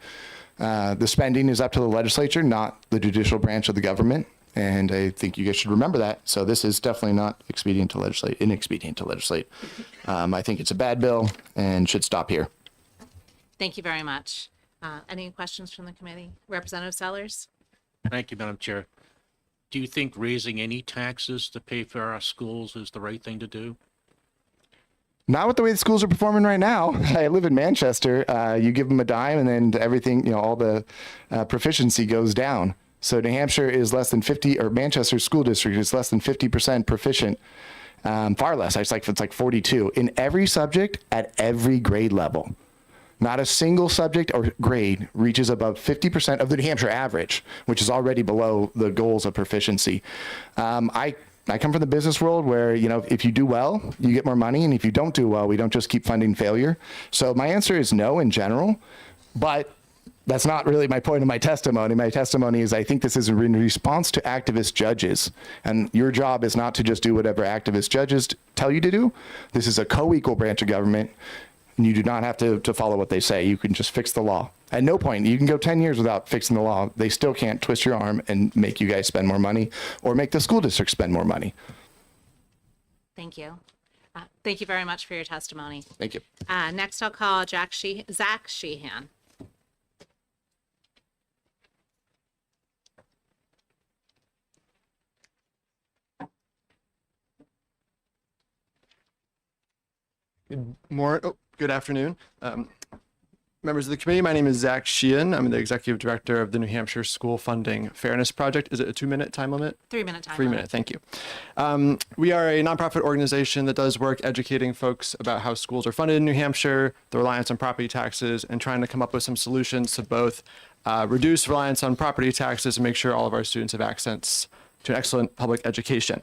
the spending is up to the legislature, not the judicial branch of the government. And I think you guys should remember that. So this is definitely not inexpedient to legislate. I think it's a bad bill and should stop here. Thank you very much. Any questions from the committee? Representative Sellers? Thank you, Madam Chair. Do you think raising any taxes to pay for our schools is the right thing to do? Not with the way the schools are performing right now. I live in Manchester. You give them a dime and then everything, all the proficiency goes down. So New Hampshire is less than 50, or Manchester School District is less than 50% proficient. Far less. It's like 42 in every subject at every grade level. Not a single subject or grade reaches above 50% of the New Hampshire average, which is already below the goals of proficiency. I come from the business world where, if you do well, you get more money. And if you don't do well, we don't just keep funding failure. So my answer is no in general, but that's not really my point of my testimony. My testimony is I think this is in response to activist judges. And your job is not to just do whatever activist judges tell you to do. This is a co-equal branch of government. And you do not have to follow what they say. You can just fix the law. At no point, you can go 10 years without fixing the law. They still can't twist your arm and make you guys spend more money or make the school district spend more money. Thank you. Thank you very much for your testimony. Thank you. Next, I'll call Zach Sheehan. Good afternoon. Members of the committee, my name is Zach Sheehan. I'm the executive director of the New Hampshire School Funding Fairness Project. Is it a 2-minute time limit? 3-minute time 3 limit. minute, thank you. We are a nonprofit organization that does work educating folks about how schools are funded in New Hampshire, the reliance on property taxes, and trying to come up with some solutions to both reduce reliance on property taxes and make sure all of our students have access to an excellent public education.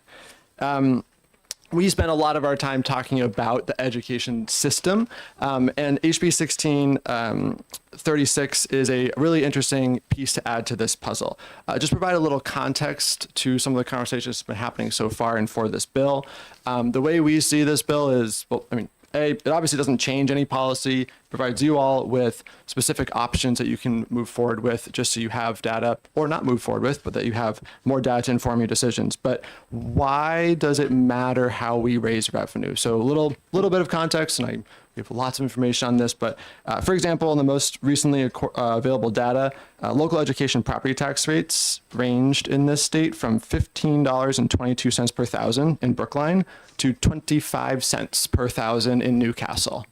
We spend a lot of our time talking about the education system, and HB 1636 is a really interesting piece to add to this puzzle. Just provide a little context to some of the conversations that have been happening so far and for this bill. The way we see this bill is, it obviously doesn't change any policy, provides you all with specific options that you can move forward with just so you have data, or not move forward with, but that you have more data to inform your decisions. But why does it matter how we raise revenue? So a little bit of context, and we have lots of information on this, but for example, in the most recently available data, local education property tax rates ranged in this state from $15.22 per thousand in Brookline to 25 cents per thousand in Newcastle.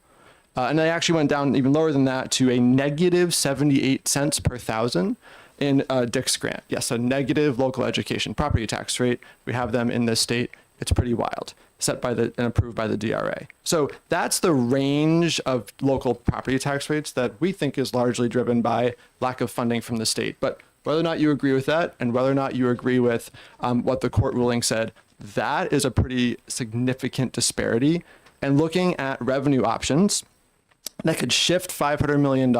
And they actually went down even lower than that to a negative 78 cents per thousand in Dix Grant. Yes, a negative local education property tax rate. We have them in this state. It's pretty wild, set by and approved by the DRA. So that's the range of local property tax rates that we think is largely driven by lack of funding from the state. But whether or not you agree with that and whether or not you agree with what the court ruling said, that is a pretty significant disparity. And looking at revenue options that could shift $500 million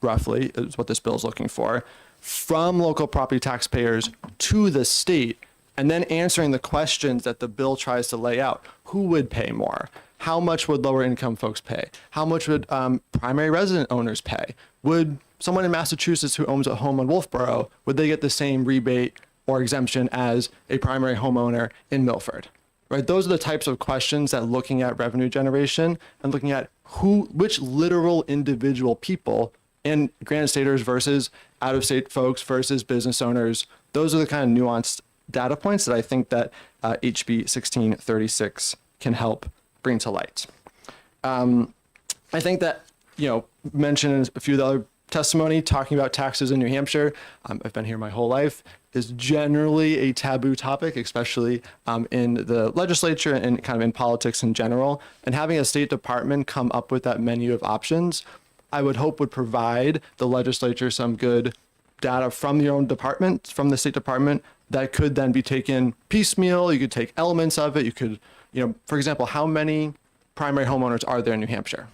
roughly, is what this bill is looking for, from local property taxpayers to the state, and then answering the questions that the bill tries to lay out. Who would pay more? How much would lower income folks pay? How much would primary resident owners pay? Would someone in Massachusetts who owns a home in Wolfboro, would they get the same rebate or exemption as a primary homeowner in Milford? Right? Those are the types of questions that looking at revenue generation and looking at which literal individual people in Granite Staters versus out-of-state folks versus business owners, those are the kind of nuanced data points that I think that HB 1636 can help bring to light. I think that, mentioned a few of the other testimony talking about taxes in New Hampshire, I've been here my whole life, is generally a taboo topic, especially in the legislature and kind of in politics in general. And having a State Department come up with that menu of options, I would hope would provide the legislature some good data from your own department, from the State Department, that could then be taken piecemeal. You could take elements of it. You could, for example, how many primary homeowners are there in New Hampshire?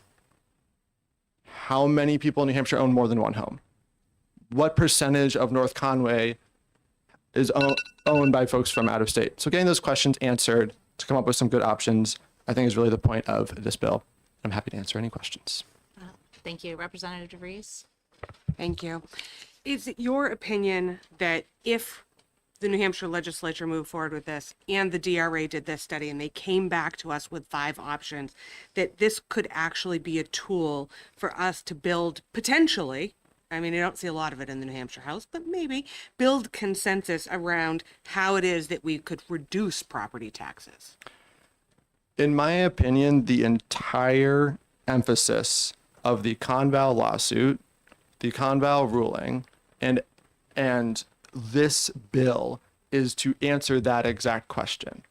How many people in New Hampshire own more than one home? What percentage of North Conway is owned by folks from out of state? So getting those questions answered to come up with some good options, I think is really the point of this bill. I'm happy to answer any questions. Thank you. Representative DeVries? Thank you. Is it your opinion that if the New Hampshire legislature moved forward with this and the DRA did this study and they came back to us with 5 options, that this could actually be a tool for us to build potentially, I mean, I don't see a lot of it in the New Hampshire House, but maybe build consensus around how it is that we could reduce property taxes? In my opinion, the entire emphasis of the Conval lawsuit, the Conval ruling, and this bill is to answer that exact question.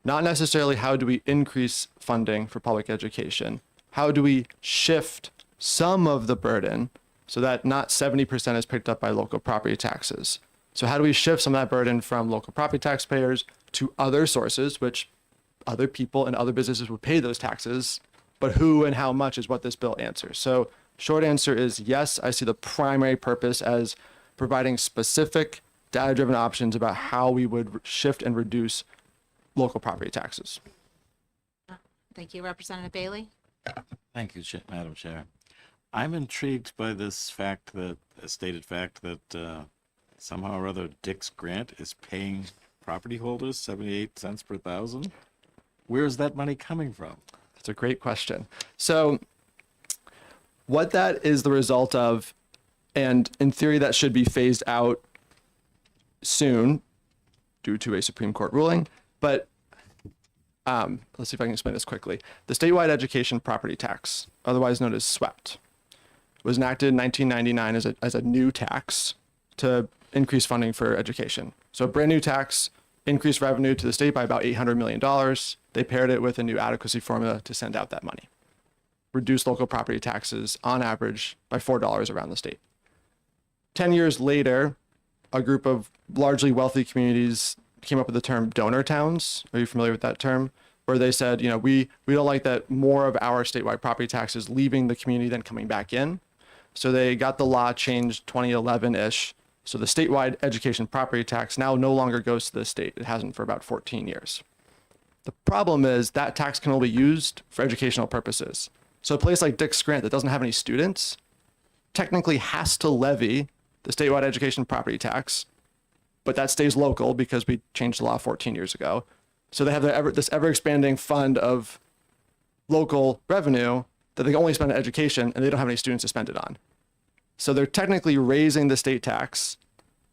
Not necessarily how do we increase funding for public education, how do we shift some of the burden so that not 70% is picked up by local property taxes. So how do we shift some of that burden from local property taxpayers to other sources, which other people and other businesses would pay those taxes, but who and how much is what this bill answers. So short answer is yes, I see the primary purpose as providing specific data-driven options about how we would shift and reduce local property taxes. Thank you. Representative Bailey? Thank you, Madam Chair. I'm intrigued by this fact that, stated fact that somehow or other Dick's Grant is paying property holders 78 cents per thousand. Where is that money coming from? That's a great question. So what that is the result of, and in theory that should be phased out soon due to a Supreme Court ruling, but let's see if I can explain this quickly. The statewide education property tax, otherwise known as SWEPT, was enacted in 1999 as a new tax to increase funding for education. So a brand new tax increased revenue to the state by about $800 million. They paired it with a new adequacy formula to send out that money. Reduced local property taxes on average by $4 around the state. 10 years later, a group of largely wealthy communities came up with the term donor towns. Are you familiar with that term? Where they said, we don't like that more of our statewide property taxes leaving the community than coming back in. So they got the law changed 2011-ish. So the statewide education property tax now no longer goes to the state. It hasn't for about 14 years. The problem is that tax can only be used for educational purposes. So a place like Dick's Grant that doesn't have any students technically has to levy the statewide education property tax, but that stays local because we changed the law 14 years ago. So they have this ever-expanding fund of local revenue that they can only spend on education, and they don't have any students to spend it on. So they're technically raising the state tax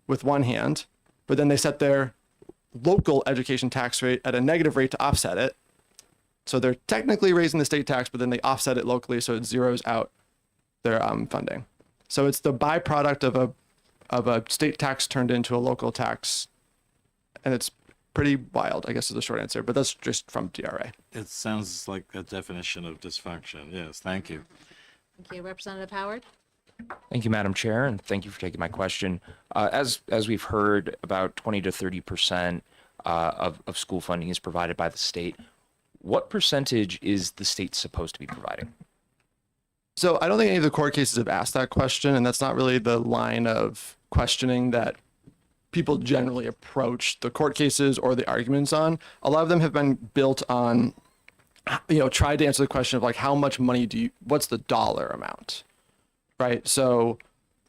with one hand, but then they set their local education tax rate at a negative rate to offset it. So they're technically raising the state tax, but then they offset it locally, so it zeroes out their funding. So it's the byproduct of a state tax turned into a local tax, and it's pretty wild, I guess is the short answer, but that's just from DRA. It sounds like a definition of dysfunction. Yes, thank you. Thank you. Representative Howard? Thank you, Madam Chair, and thank you for taking my question. As we've heard, about 20 to 30% of school funding is provided by the state. What percentage is the state supposed to be providing? So I don't think any of the court cases have asked that question, and that's not really the line of questioning that people generally approach the court cases or the arguments on. A lot of them have been built on, tried to answer the question of like, how much money what's the dollar amount, right? So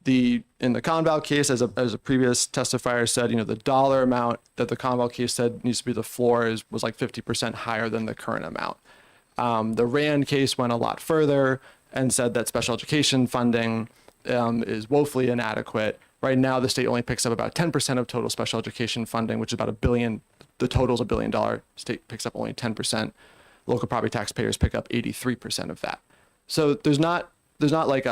in the Conval case, as a previous testifier said, the dollar amount that the Conval case said needs to be the floor was like 50% higher than the current amount. The Rand case went a lot further and said that special education funding is woefully inadequate. Right now, the state only picks up about 10% of total special education funding, which is about $1 billion. The total is $1 billion. State picks up only 10%. Local property taxpayers pick up 83% of that. So there's not like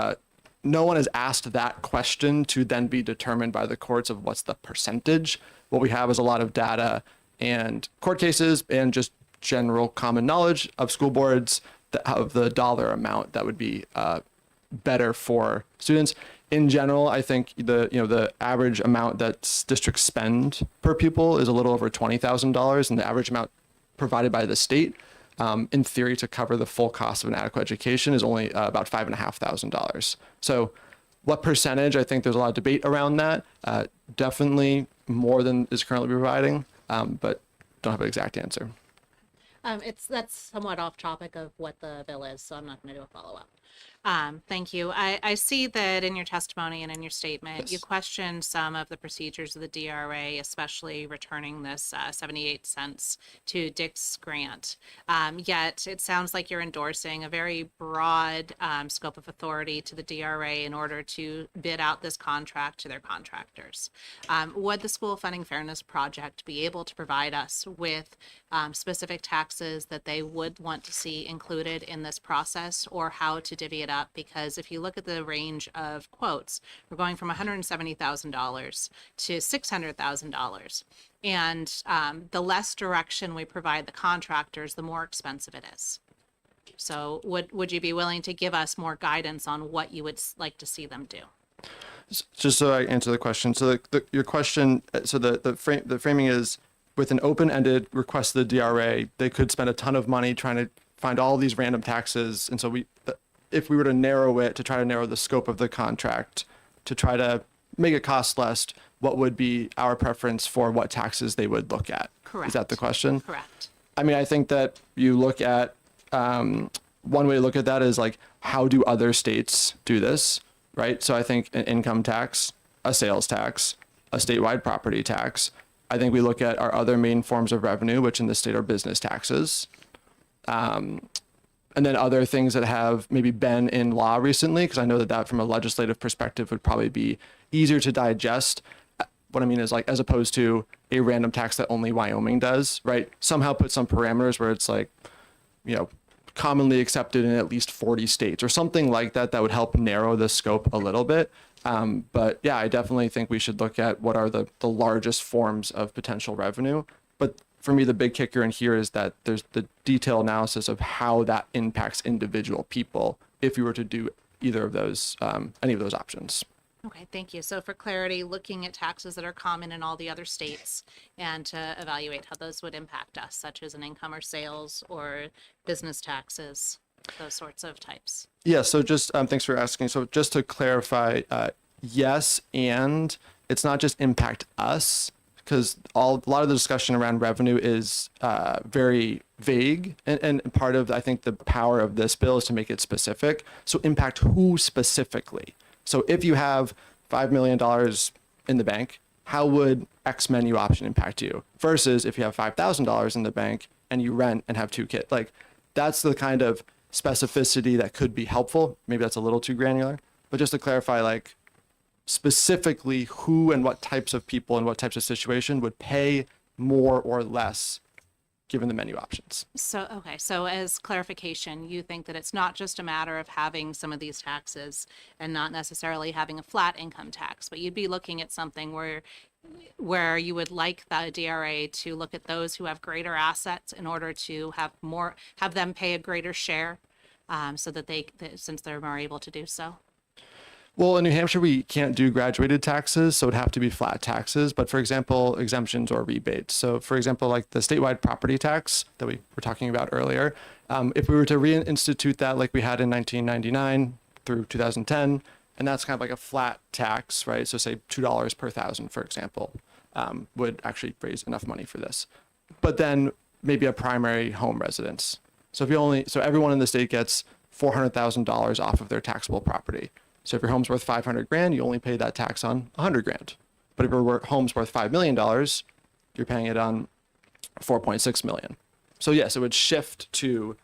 no one has asked that question to then be determined by the courts of what's the percentage. What we have is a lot of data and court cases and just general common knowledge of school boards of the dollar amount that would be better for students. In general, I think the average amount that districts spend per pupil is a little over $20,000, and the average amount provided by the state, in theory, to cover the full cost of an adequate education is only about $5,500. So, what percentage? I think there's a lot of debate around that. Definitely more than is currently providing, but don't have an exact answer. That's somewhat off topic of what the bill is, so I'm not going to do a follow-up. Thank you. I see that in your testimony and in your statement, you questioned some of the procedures of the DRA, especially returning this 78 cents to Dick's grant. Yet it sounds like you're endorsing a very broad scope of authority to the DRA in order to bid out this contract to their contractors. Would the School Funding Fairness Project be able to provide us with specific taxes that they would want to see included in this process, or how to divvy it up? Because if you look at the range of quotes, we're going from $170,000 to $600,000. And the less direction we provide the contractors, the more expensive it is. So would you be willing to give us more guidance on what you would like to see them do? Just so I answer the question. So your question, so the framing is, with an open-ended request to the DRA, they could spend a ton of money trying to find all these random taxes. And so if we were to narrow it, to try to narrow the scope of the contract, to try to make it cost less, what would be our preference for what taxes they would look at? Correct. Is that the question? Correct. I mean, I think that you look at, one way to look at that is like, how do other states do this, right? So I think an income tax, a sales tax, a statewide property tax. I think we look at our other main forms of revenue, which in the state are business taxes. And then other things that have maybe been in law recently, because I know that from a legislative perspective would probably be easier to digest. What I mean is like, as opposed to a random tax that only Wyoming does, right? Somehow put some parameters where it's like, commonly accepted in at least 40 states or something like that, that would help narrow the scope a little bit. But yeah, I definitely think we should look at what are the largest forms of potential revenue. But for me, the big kicker in here is that there's the detailed analysis of how that impacts individual people if you were to do either of those, any of those options. Okay, thank you. So for clarity, looking at taxes that are common in all the other states and to evaluate how those would impact us, such as an income or sales or business taxes, those sorts of types. Yeah, so just thanks for asking. So just to clarify, yes, and it's not just impact us, because a lot of the discussion around revenue is very vague, and part of, I think, the power of this bill is to make it specific. So impact who specifically? So if you have $5 million in the bank, how would X menu option impact you? Versus if you have $5,000 in the bank and you rent and have 2 kids. Like, that's the kind of specificity that could be helpful. Maybe that's a little too granular, but just to clarify, like, specifically who and what types of people and what types of situation would pay more or less given the menu options. So, okay, so as clarification, you think that it's not just a matter of having some of these taxes and not necessarily having a flat income tax, but you'd be looking at something where you would like the DRA to look at those who have greater assets in order to have them pay a greater share, so that since they're more able to do so. Well, in New Hampshire, we can't do graduated taxes, so it'd have to be flat taxes. But for example, exemptions or rebates. So for example, like the statewide property tax that we were talking about earlier, if we were to reinstitute that like we had in 1999, through 2010, and that's kind of like a flat tax, right? So say $2 per thousand, for example, would actually raise enough money for this. But then maybe a primary home residence. So so everyone in the state gets $400,000 off of their taxable property. So if your home's worth 500 grand, you only pay that tax on 100 grand. But if your home's worth $5 million, you're paying it on 4.6 million. So yes, it would shift to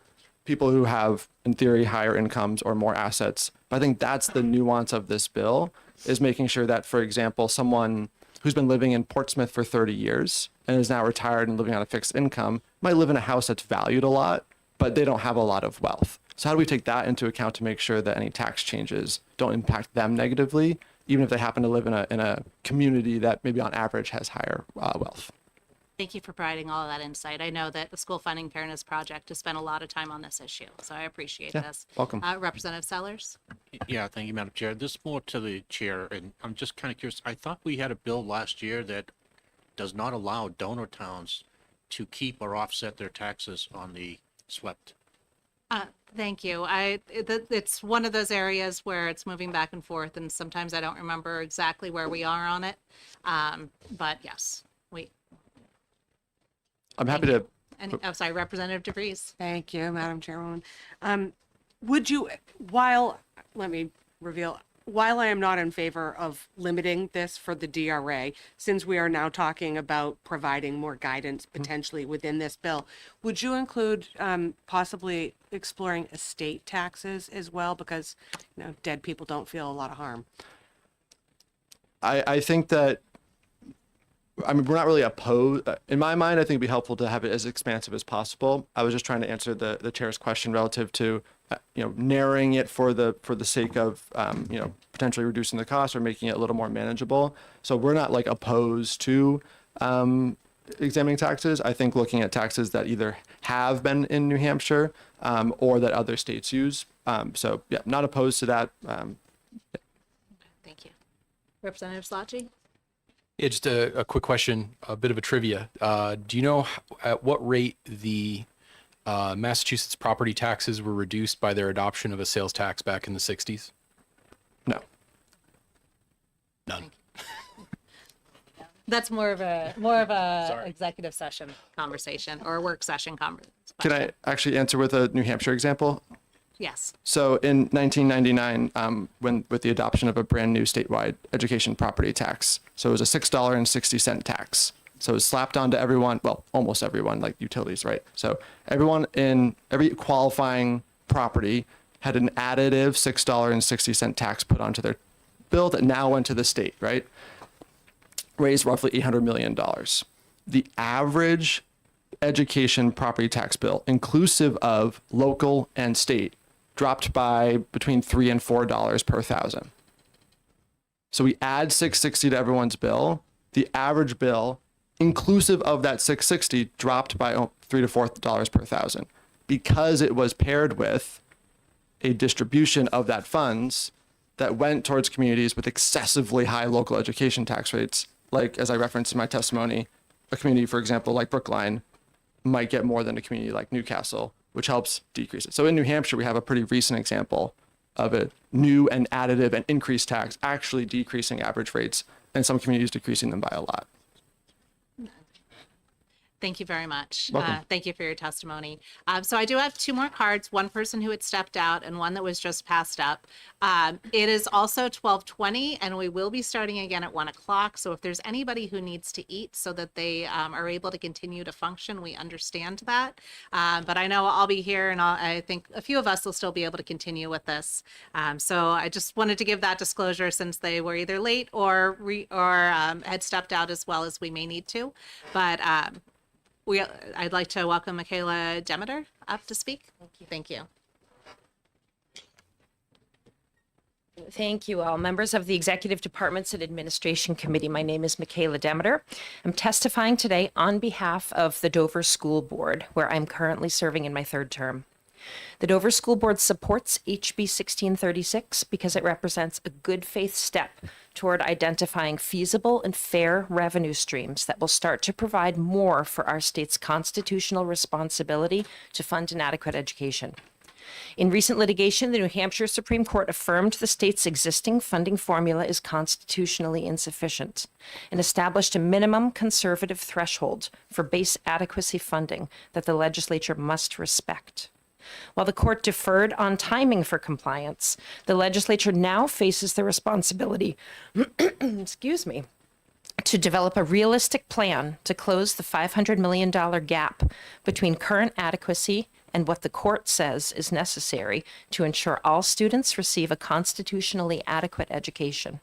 people who have, in theory, higher incomes or more assets. But I think that's the nuance of this bill, is making sure that, for example, someone who's been living in Portsmouth for 30 years and is now retired and living on a fixed income might live in a house that's valued a lot, but they don't have a lot of wealth. So how do we take that into account to make sure that any tax changes don't impact them negatively, even if they happen to live in a community that maybe on average has higher wealth? Thank you for providing all of that insight. I know that the School Funding Fairness Project has spent a lot of time on this issue, so I appreciate this. Welcome. Representative Sellers? Yeah, thank you, Madam Chair. This more to the chair, and I'm just kind of curious. I thought we had a bill last year that does not allow donor towns to keep or offset their taxes on the swept. Thank you. It's one of those areas where it's moving back and forth, and sometimes I don't remember exactly where we are on it. But yes, I'm happy to. Sorry, Representative DeVries. Thank you, Madam Chairwoman. Let me reveal, while I am not in favor of limiting this for the DRA, since we are now talking about providing more guidance potentially within this bill, would you include possibly exploring estate taxes as well? Because, dead people don't feel a lot of harm. I think that, we're not really opposed. In my mind, I think it'd be helpful to have it as expansive as possible. I was just trying to answer the chair's question relative to, narrowing it for the sake of, potentially reducing the cost or making it a little more manageable. So we're not like opposed to examining taxes. I think looking at taxes that either have been in New Hampshire or that other states use. So yeah, not opposed to that. Thank you. Representative Slotchie? Yeah, just a quick question, a bit of a trivia. Do you know at what rate the Massachusetts property taxes were reduced by their adoption of a sales tax back in the 60s? No. None. That's more of a executive session conversation or a work session conversation. Can I actually answer with a New Hampshire example? Yes. So in 1999, with the adoption of a brand new statewide education property tax, so it was a $6.60 tax. So it was slapped onto everyone, well, almost everyone, like utilities, right? So everyone in every qualifying property had an additive $6.60 tax put onto their bill that now went to the state, right? Raised roughly $800 million. The average education property tax bill, inclusive of local and state, dropped by between $3 and $4 per thousand. So we add $660 to everyone's bill. The average bill, inclusive of that $660, dropped by $3 to $4 per thousand, because it was paired with a distribution of that funds that went towards communities with excessively high local education tax rates. Like, as I referenced in my testimony, a community, for example, like Brookline, might get more than a community like Newcastle, which helps decrease it. So in New Hampshire, we have a pretty recent example of a new and additive and increased tax actually decreasing average rates, and some communities decreasing them by a lot. Thank you very much. Welcome. Thank you for your testimony. So I do have two more cards, one person who had stepped out and one that was just passed up. It is also 12:20 and we will be starting again at 1 o'clock. So if there's anybody who needs to eat so that they are able to continue to function, we understand that. But I know I'll be here and I think a few of us will still be able to continue with this. So I just wanted to give that disclosure since they were either late or had stepped out as well as we may need to. But I'd like to welcome Michaela Demeter up to speak. Thank you. Thank you all. Members of the Executive Departments and Administration Committee, my name is Michaela Demeter. I'm testifying today on behalf of the Dover School Board, where I'm currently serving in my third term. The Dover School Board supports HB 1636 because it represents a good faith step toward identifying feasible and fair revenue streams that will start to provide more for our state's constitutional responsibility to fund an adequate education. In recent litigation, the New Hampshire Supreme Court affirmed the state's existing funding formula is constitutionally insufficient and established a minimum conservative threshold for base adequacy funding that the legislature must respect. While the court deferred on timing for compliance, the legislature now faces the responsibility, excuse me, to develop a realistic plan to close the $500 million gap between current adequacy and what the court says is necessary to ensure all students receive a constitutionally adequate education.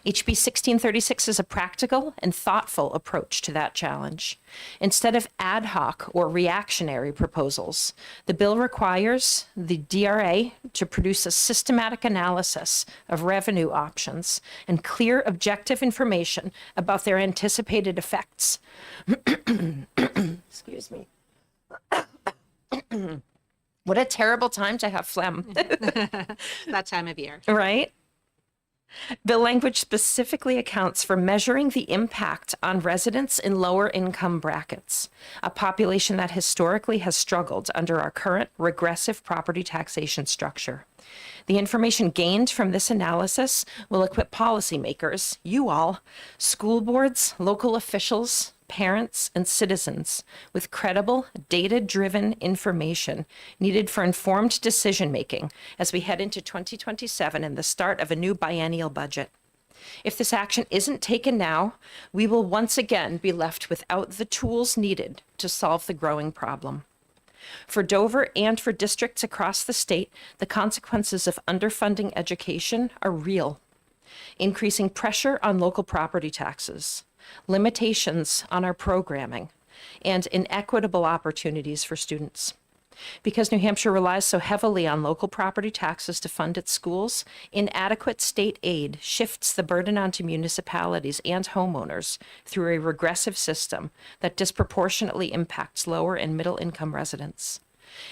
HB 1636 is a practical and thoughtful approach to that challenge. Instead of ad hoc or reactionary proposals, the bill requires the DRA to produce a systematic analysis of revenue options and clear objective information about their anticipated effects. Excuse me. What a terrible time to have phlegm. That time of year. Right? The language specifically accounts for measuring the impact on residents in lower income brackets, a population that historically has struggled under our current regressive property taxation structure. The information gained from this analysis will equip policymakers, you all, school boards, local officials, parents, and citizens with credible, data-driven information needed for informed decision-making as we head into 2027 and the start of a new biennial budget. If this action isn't taken now, we will once again be left without the tools needed to solve the growing problem. For Dover and for districts across the state, the consequences of underfunding education are real. Increasing pressure on local property taxes, limitations on our programming, and inequitable opportunities for students. Because New Hampshire relies so heavily on local property taxes to fund its schools, inadequate state aid shifts the burden onto municipalities and homeowners through a regressive system that disproportionately impacts lower and middle income residents.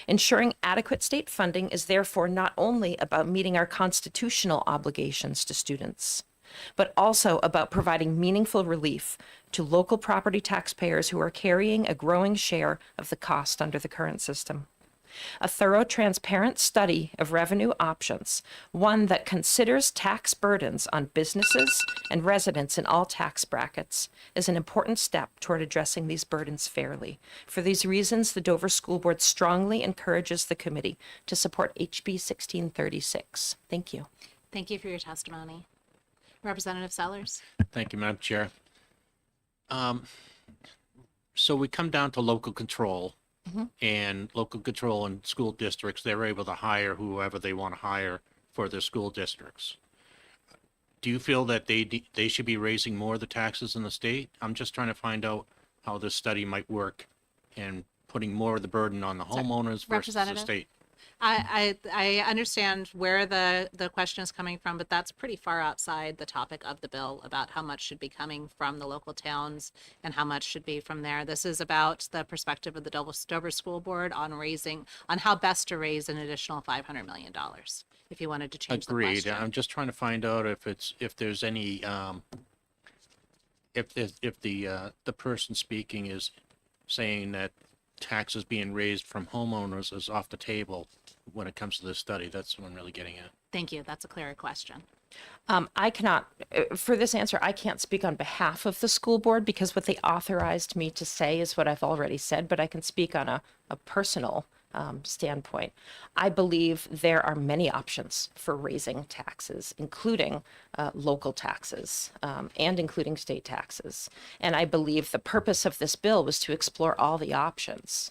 Ensuring adequate state funding is therefore not only about meeting our constitutional obligations to students, but also about providing meaningful relief to local property taxpayers who are carrying a growing share of the cost under the current system. A thorough, transparent study of revenue options, one that considers tax burdens on businesses and residents in all tax brackets, is an important step toward addressing these burdens fairly. For these reasons, the Dover School Board strongly encourages the committee to support HB 1636. Thank you. Thank you for your testimony. Representative Sellers. Thank you, Madam Chair. So we come down to local control, and local control in school districts, they're able to hire whoever they want to hire for their school districts. Do you feel that they should be raising more of the taxes in the state? I'm just trying to find out how this study might work and putting more of the burden on the homeowners versus the Representative? state. I understand where the question is coming from, but that's pretty far outside the topic of the bill about how much should be coming from the local towns and how much should be from there. This is about the perspective of the Dover School Board on how best to raise an additional $500 million. If you wanted to change the Agreed. question. I'm just trying to find out if there's any if the person speaking is saying that taxes being raised from homeowners is off the table when it comes to this study. That's what I'm really getting at. Thank you. That's a clearer question. I cannot, for this answer, I can't speak on behalf of the school board because what they authorized me to say is what I've already said, but I can speak on a personal standpoint. I believe there are many options for raising taxes, including local taxes and including state taxes. And I believe the purpose of this bill was to explore all the options.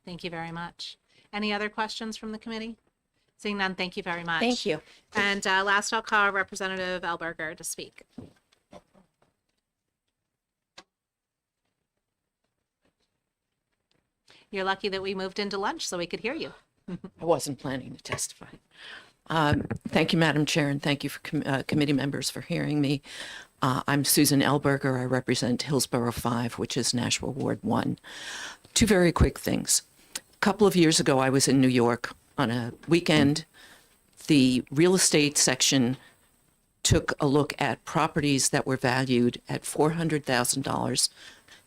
Thank you very much. Any other questions from the committee? Seeing none, thank you very much. Thank you. And last, I'll call Representative Elberger to speak. You're lucky that we moved into lunch so we could hear you. I wasn't planning to testify. Thank you, Madam Chair, and thank you for committee members for hearing me. I'm Susan Elberger. I represent Hillsborough 5, which is Nashua Ward 1. Two very quick things. A couple of years ago, I was in New York on a weekend. The real estate section took a look at properties that were valued at $400,000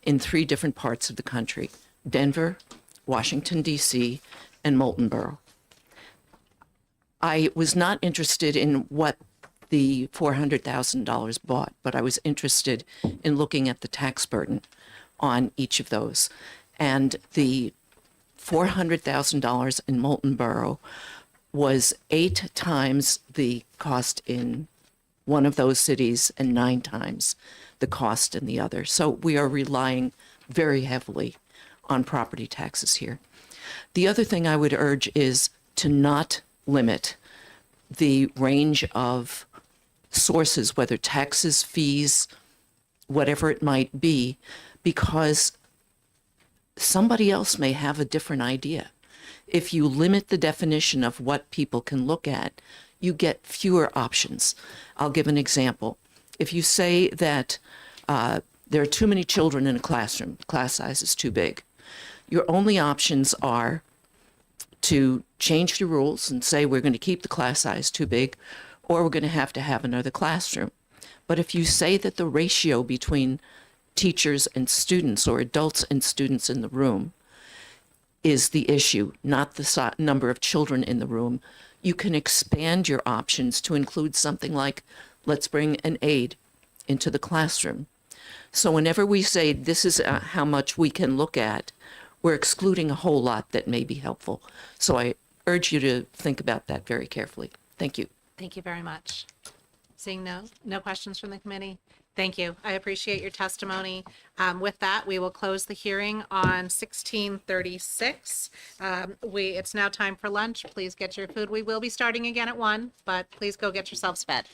in 3 different parts of the country: Denver, Washington, D.C., and Molten Borough. I was not interested in what the $400,000 bought, but I was interested in looking at the tax burden on each of those. And the $400,000 in Molten Borough was 8 times the cost in one of those cities and 9 times the cost in the other. So we are relying very heavily on property taxes here. The other thing I would urge is to not limit the range of sources, whether taxes, fees, whatever it might be, because somebody else may have a different idea. If you limit the definition of what people can look at, you get fewer options. I'll give an example. If you say that there are too many children in a classroom, class size is too big, your only options are to change the rules and say we're going to keep the class size too big, or we're going to have another classroom. But if you say that the ratio between teachers and students, or adults and students in the room, is the issue, not the number of children in the room, you can expand your options to include something like, let's bring an aide into the classroom. So whenever we say this is how much we can look at, we're excluding a whole lot that may be helpful. So I urge you to think about that very carefully. Thank you. Thank you very much. Seeing no questions from the committee? Thank you. I appreciate your testimony. With that, we will close the hearing on 1636. It's now time for lunch. Please get your food. We will be starting again at 1, but please go get yourselves fed.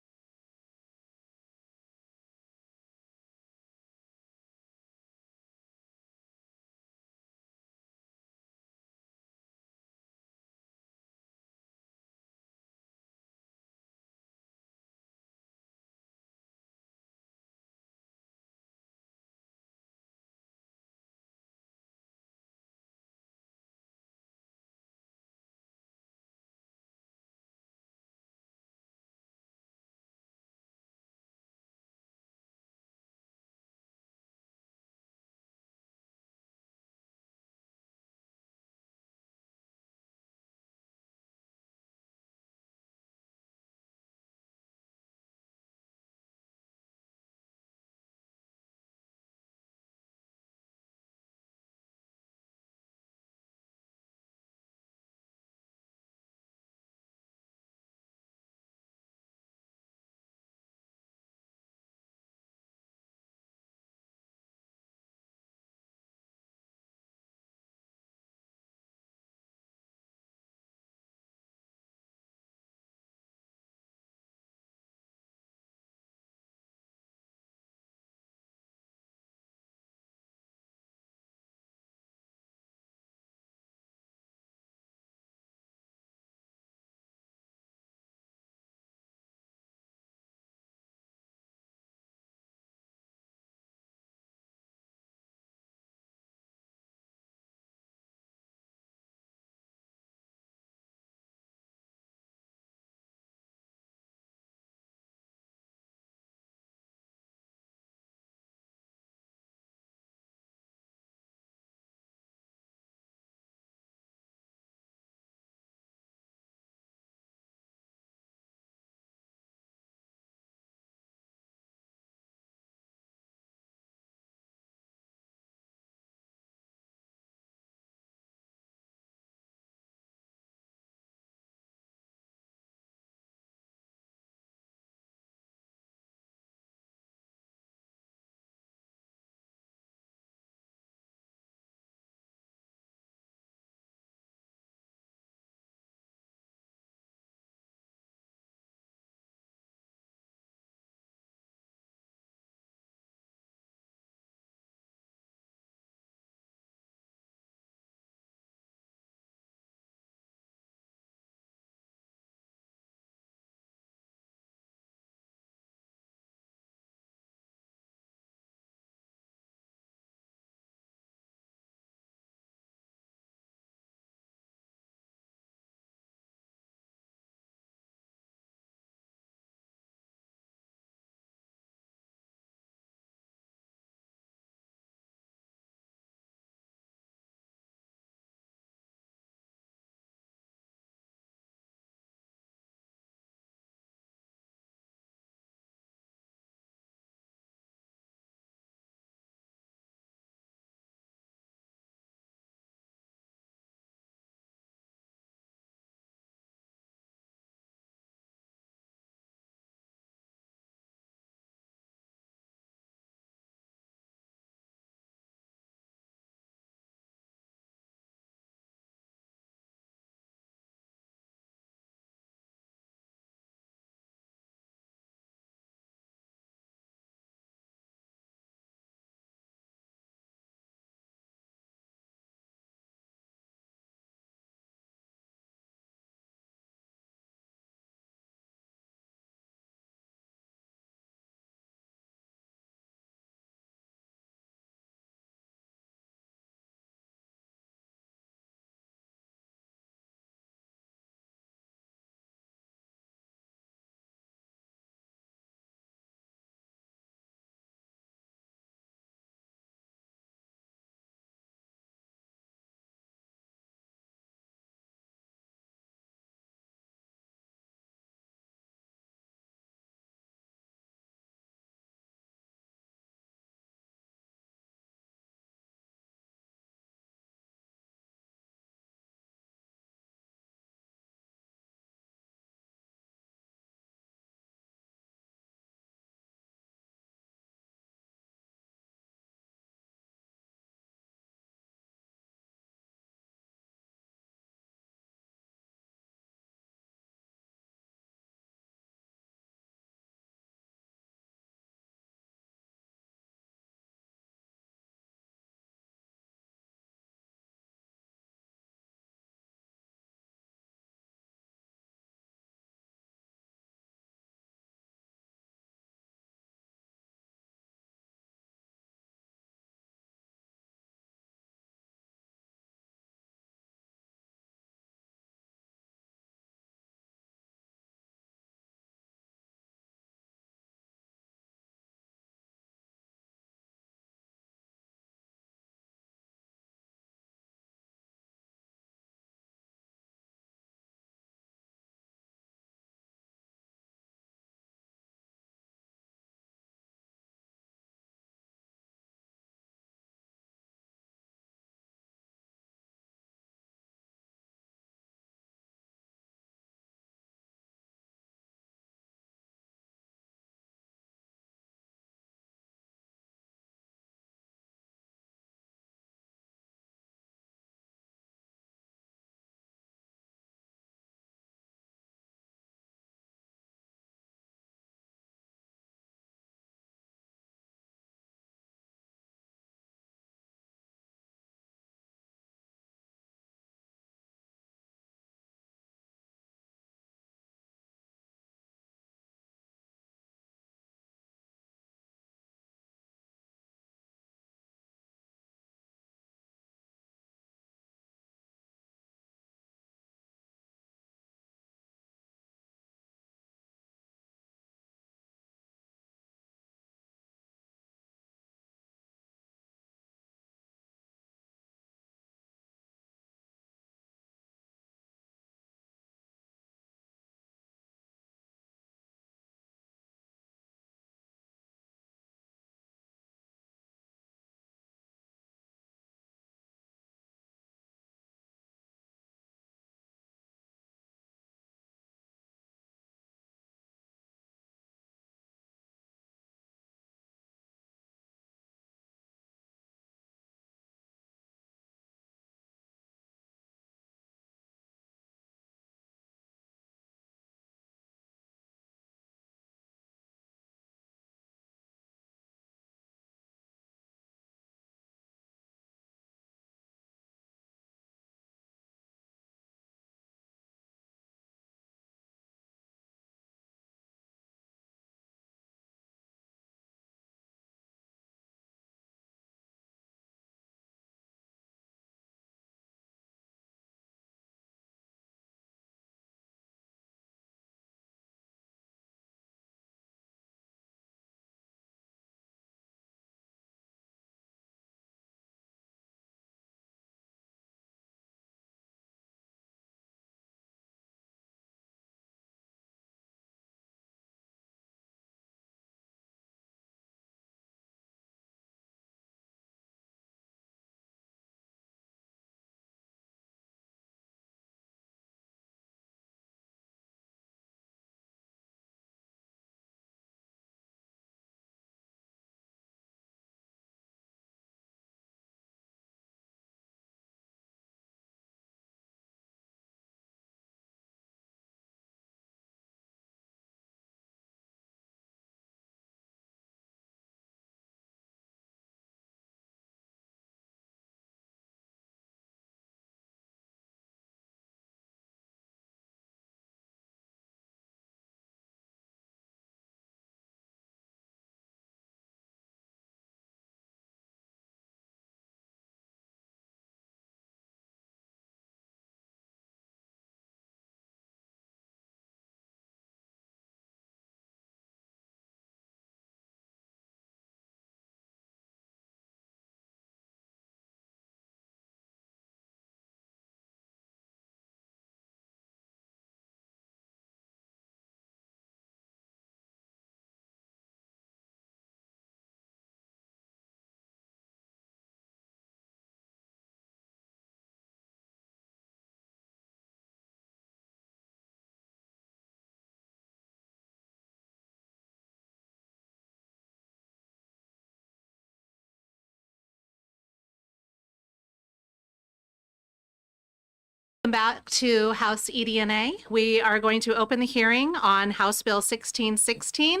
back to House ED&A. We are going to open the hearing on House Bill 1616,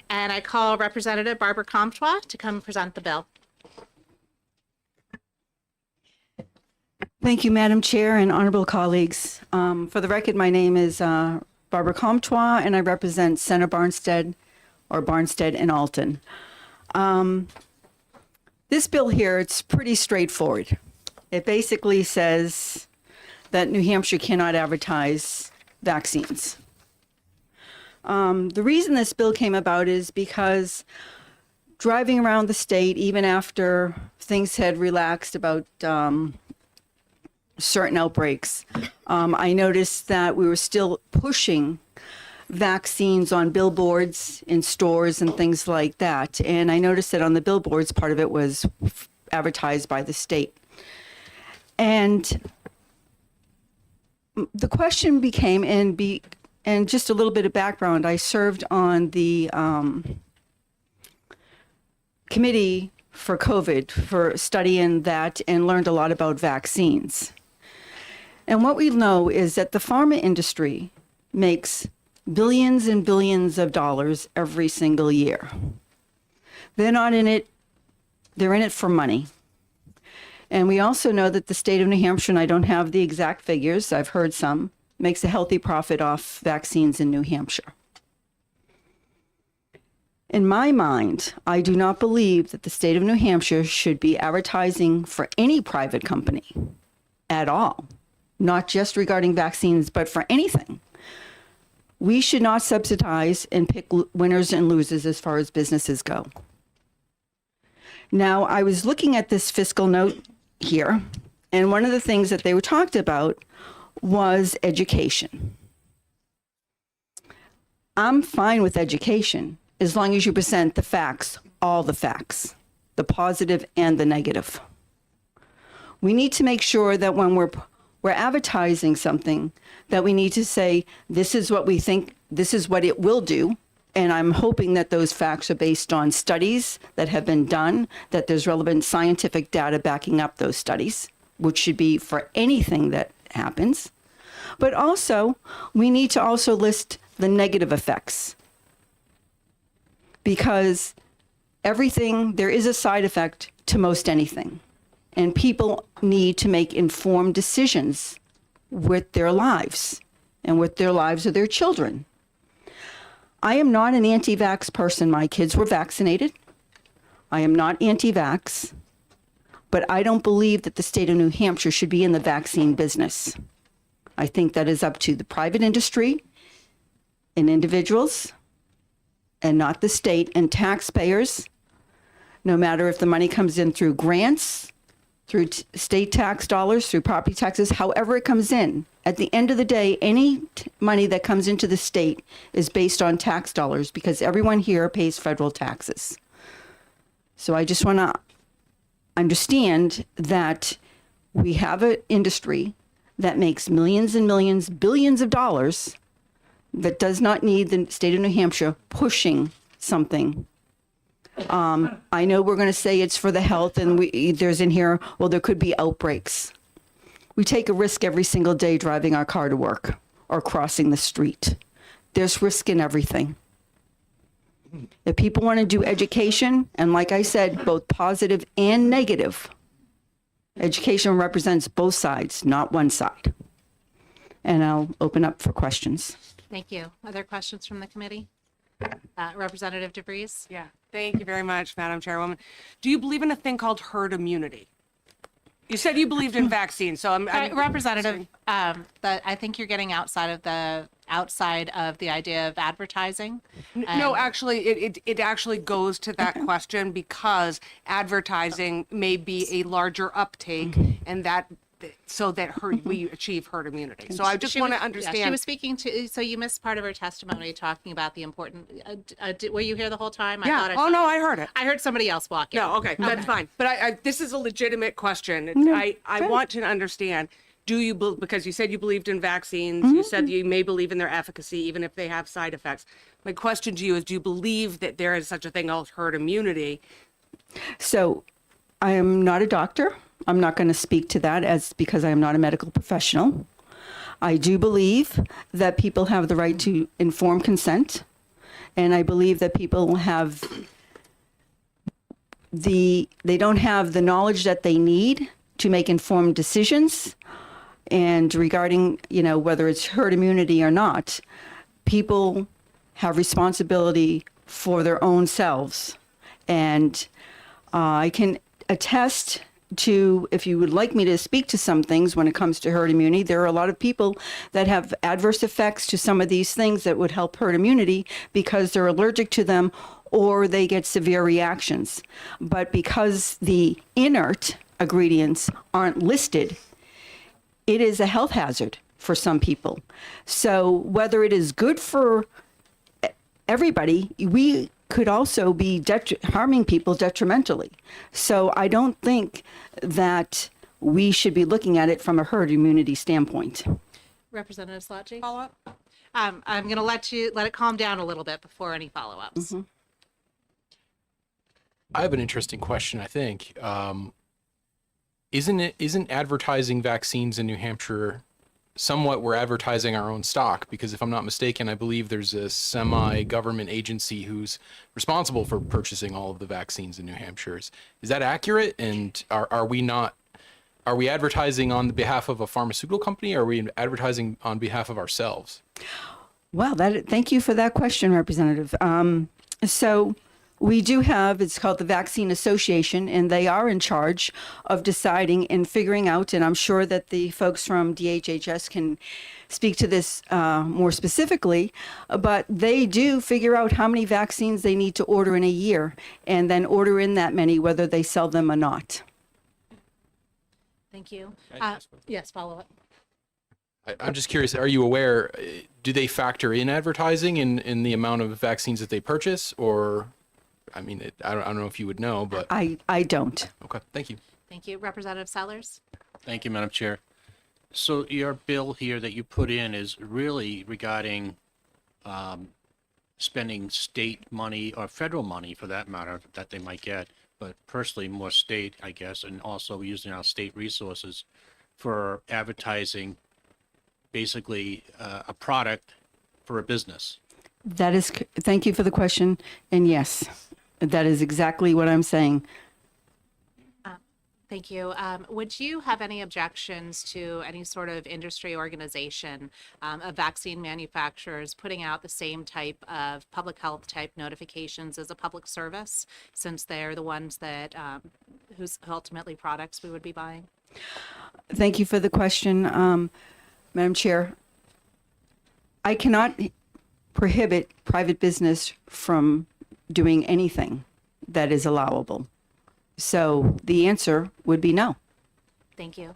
and I call Representative Barbara Comtois to come present the bill. Thank you, Madam Chair and honorable colleagues. For the record, my name is Barbara Comtois, and I represent Center Barnstead, or Barnstead and Alton. This bill here, it's pretty straightforward. It basically says that New Hampshire cannot advertise vaccines. The reason this bill came about is because driving around the state, even after things had relaxed about certain outbreaks, I noticed that we were still pushing vaccines on billboards in stores and things like that. And I noticed that on the billboards, part of it was advertised by the state. And the question became, and just a little bit of background, I served on the committee for COVID, for studying that, and learned a lot about vaccines. And what we know is that the pharma industry makes billions and billions of dollars every single year. They're not in it, they're in it for money. And we also know that the state of New Hampshire, and I don't have the exact figures, I've heard some, makes a healthy profit off vaccines in New Hampshire. In my mind, I do not believe that the state of New Hampshire should be advertising for any private company at all, not just regarding vaccines, but for anything. We should not subsidize and pick winners and losers as far as businesses go. Now, I was looking at this fiscal note here, and one of the things that they were talked about was education. I'm fine with education as long as you present the facts, all the facts, the positive and the negative. We need to make sure that when we're advertising something, that we need to say, this is what we think, this is what it will do. And I'm hoping that those facts are based on studies that have been done, that there's relevant scientific data backing up those studies, which should be for anything that happens. But also, we need to also list the negative effects. Because everything, there is a side effect to most anything. And people need to make informed decisions with their lives and with their lives of their children. I am not an anti-vax person. My kids were vaccinated. I am not anti-vax, but I don't believe that the state of New Hampshire should be in the vaccine business. I think that is up to the private industry and individuals, and not the state and taxpayers, no matter if the money comes in through grants, through state tax dollars, through property taxes, however it comes in. At the end of the day, any money that comes into the state is based on tax dollars because everyone here pays federal taxes. So I just want to understand that we have an industry that makes millions and millions, billions of dollars that does not need the state of New Hampshire pushing something. I know we're going to say it's for the health, and there's in here, well, there could be outbreaks. We take a risk every single day driving our car to work or crossing the street. There's risk in everything. If people want to do education, and like I said, both positive and negative, education represents both sides, not one side. And I'll open up for questions. Thank you. Other questions from the committee? Representative DeVries? Yeah, thank you very much, Madam Chairwoman. Do you believe in a thing called herd immunity? You said you believed in vaccines, so I'm Representative, I think you're getting outside of the idea of advertising. No, actually, it actually goes to that question because advertising may be a larger uptake, and that so that we achieve herd immunity. So I just want to understand. Yeah, she was speaking to. So you missed part of her testimony talking about the important. Were you here the whole time? Yeah. No, I heard it. I heard somebody else walking. No, okay, that's fine. But this is a legitimate question. I want to understand. Do you because you said you believed in vaccines, you said you may believe in their efficacy even if they have side effects. My question to you is, do you believe that there is such a thing as herd immunity? So I am not a doctor. I'm not going to speak to that because I am not a medical professional. I do believe that people have the right to informed consent, and I believe that people have they don't have the knowledge that they need to make informed decisions. And regarding, whether it's herd immunity or not, people have responsibility for their own selves. And I can attest to, if you would like me to speak to some things when it comes to herd immunity, there are a lot of people that have adverse effects to some of these things that would help herd immunity because they're allergic to them or they get severe reactions. But because the inert ingredients aren't listed, it is a health hazard for some people. So whether it is good for everybody, we could also be harming people detrimentally. So I don't think that we should be looking at it from a herd immunity standpoint. Representative Slotji? Follow up? I'm going to let it calm down a little bit before any follow-ups. I have an interesting question, I think. Isn't advertising vaccines in New Hampshire somewhat we're advertising our own stock? Because if I'm not mistaken, I believe there's a semi-government agency who's responsible for purchasing all of the vaccines in New Hampshire. Is that accurate? And are we advertising on behalf of a pharmaceutical company, or are we advertising on behalf of ourselves? Well, thank you for that question, Representative. So we do have, it's called the Vaccine Association, and they are in charge of deciding and figuring out, and I'm sure that the folks from DHHS can speak to this more specifically, but they do figure out how many vaccines they need to order in a year and then order in that many, whether they sell them or not. Thank you. Yes, follow up. I'm just curious, are you aware, do they factor in advertising in the amount of vaccines that they purchase? Or, I mean, I don't know if you would know, but. I don't. Okay, thank you. Thank you. Representative Sellers? Thank you, Madam Chair. So your bill here that you put in is really regarding spending state money or federal money, for that matter, that they might get, but personally more state, I guess, and also using our state resources for advertising basically a product for a business. Thank you for the question. And yes, that is exactly what I'm saying. Thank you. Would you have any objections to any sort of industry organization of vaccine manufacturers putting out the same type of public health type notifications as a public service, since they're the ones that whose ultimately products we would be buying? Thank you for the question, Madam Chair. I cannot prohibit private business from doing anything that is allowable. So the answer would be no. Thank you.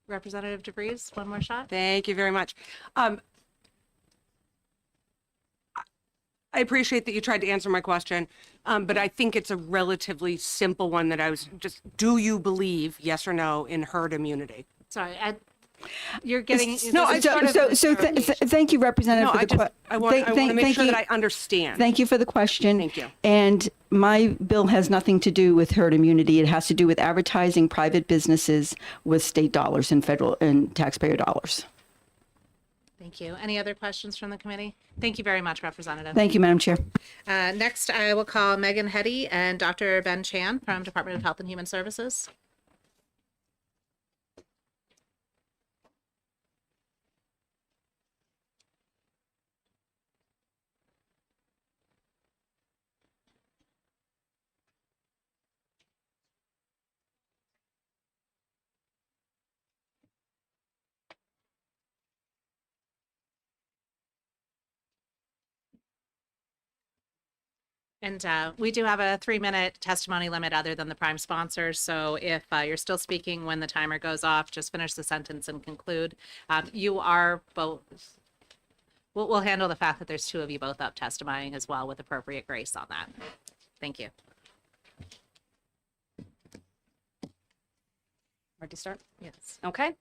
Representative DeVries, one more shot. Thank you very much. I appreciate that you tried to answer my question, but I think it's a relatively simple one that I was just, do you believe, yes or no, in herd immunity? Sorry, you're getting... Thank you, Representative, for the question. I want to make sure that I understand. Thank you for the question. Thank you. And my bill has nothing to do with herd immunity. It has to do with advertising private businesses with state dollars and federal and taxpayer dollars. Thank you. Any other questions from the committee? Thank you very much, Representative. Thank you, Madam Chair. Next, I will call Megan Hetty and Dr. Ben Chan from Department of Health and Human Services. And we do have a 3-minute testimony limit other than the prime sponsors. So if you're still speaking when the timer goes off, just finish the sentence and conclude. You are both, we'll handle the fact that there's 2 of you both up testifying as well with appropriate grace on that. Thank you. Ready to start? Yes. Okay.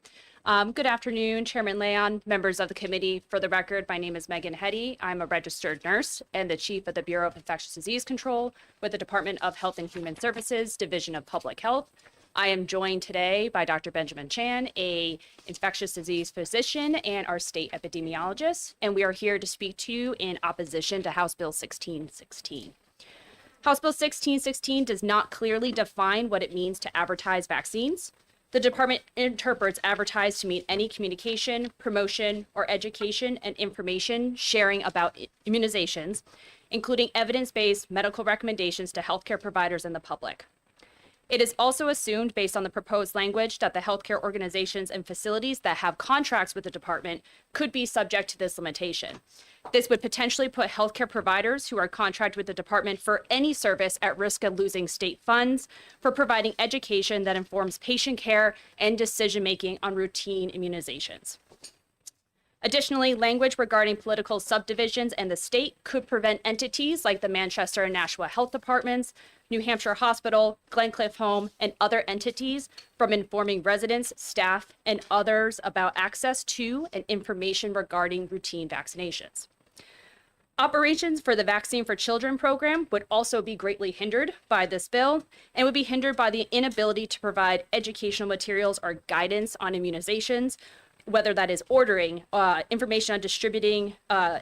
Good afternoon, Chairman Leon, members of the committee. For the record, my name is Megan Hetty. I'm a registered nurse and the chief of the Bureau of Infectious Disease Control with the Department of Health and Human Services, Division of Public Health. I am joined today by Dr. Benjamin Chan, a infectious disease physician and our state epidemiologist, and we are here to speak to you in opposition to House Bill 1616. House Bill 1616 does not clearly define what it means to advertise vaccines. The department interprets advertise to mean any communication, promotion, or education and information sharing about immunizations, including evidence-based medical recommendations to healthcare providers and the public. It is also assumed, based on the proposed language, that the healthcare organizations and facilities that have contracts with the department could be subject to this limitation. This would potentially put healthcare providers who are contracted with the department for any service at risk of losing state funds for providing education that informs patient care and decision-making on routine immunizations. Additionally, language regarding political subdivisions and the state could prevent entities like the Manchester and Nashua Health Departments, New Hampshire Hospital, Glencliff Home, and other entities from informing residents, staff, and others about access to and information regarding routine vaccinations. Operations for the Vaccine for Children program would also be greatly hindered by this bill and would be hindered by the inability to provide educational materials or guidance on immunizations, whether that is ordering, information on distributing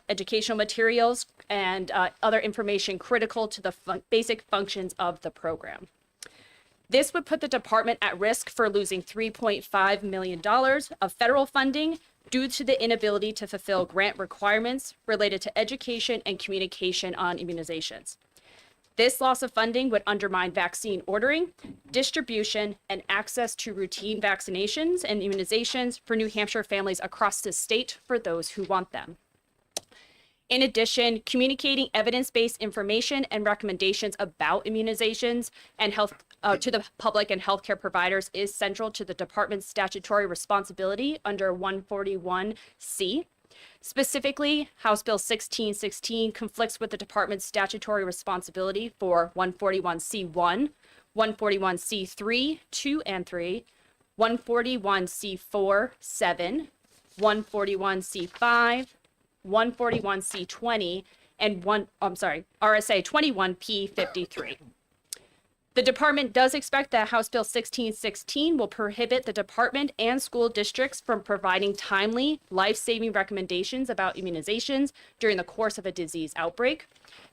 educational materials, and other information critical to the basic functions of the program. This would put the department at risk for losing $3.5 million of federal funding due to the inability to fulfill grant requirements related to education and communication on immunizations. This loss of funding would undermine vaccine ordering, distribution, and access to routine vaccinations and immunizations for New Hampshire families across the state for those who want them. In addition, communicating evidence-based information and recommendations about immunizations and health to the public and healthcare providers is central to the department's statutory responsibility under 141C. Specifically, House Bill 1616 conflicts with the department's statutory responsibility for 141C1, 141C3, 2 and 3, 141C4, 7, 141C5, 141C20, and RSA 21P53. The department does expect that House Bill 1616 will prohibit the department and school districts from providing timely, life-saving recommendations about immunizations during the course of a disease outbreak,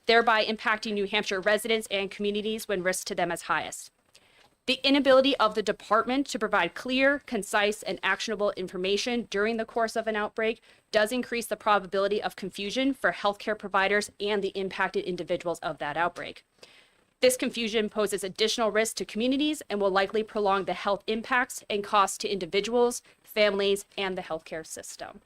thereby impacting New Hampshire residents and communities when risk to them is highest. The inability of the department to provide clear, concise, and actionable information during the course of an outbreak does increase the probability of confusion for healthcare providers and the impacted individuals of that outbreak. This confusion poses additional risk to communities and will likely prolong the health impacts and costs to individuals, families, and the healthcare system.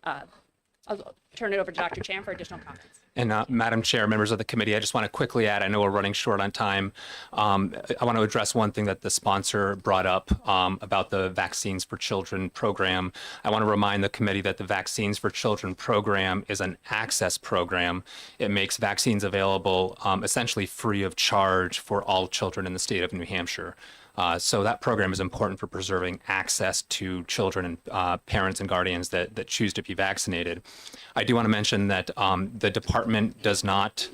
I'll turn it over to Dr. Chan for additional comments. And Madam Chair, members of the committee, I just want to quickly add, I know we're running short on time. I want to address one thing that the sponsor brought up about the Vaccines for Children program. I want to remind the committee that the Vaccines for Children program is an access program. It makes vaccines available essentially free of charge for all children in the state of New Hampshire. So that program is important for preserving access to children and parents and guardians that choose to be vaccinated. I do want to mention that the department does not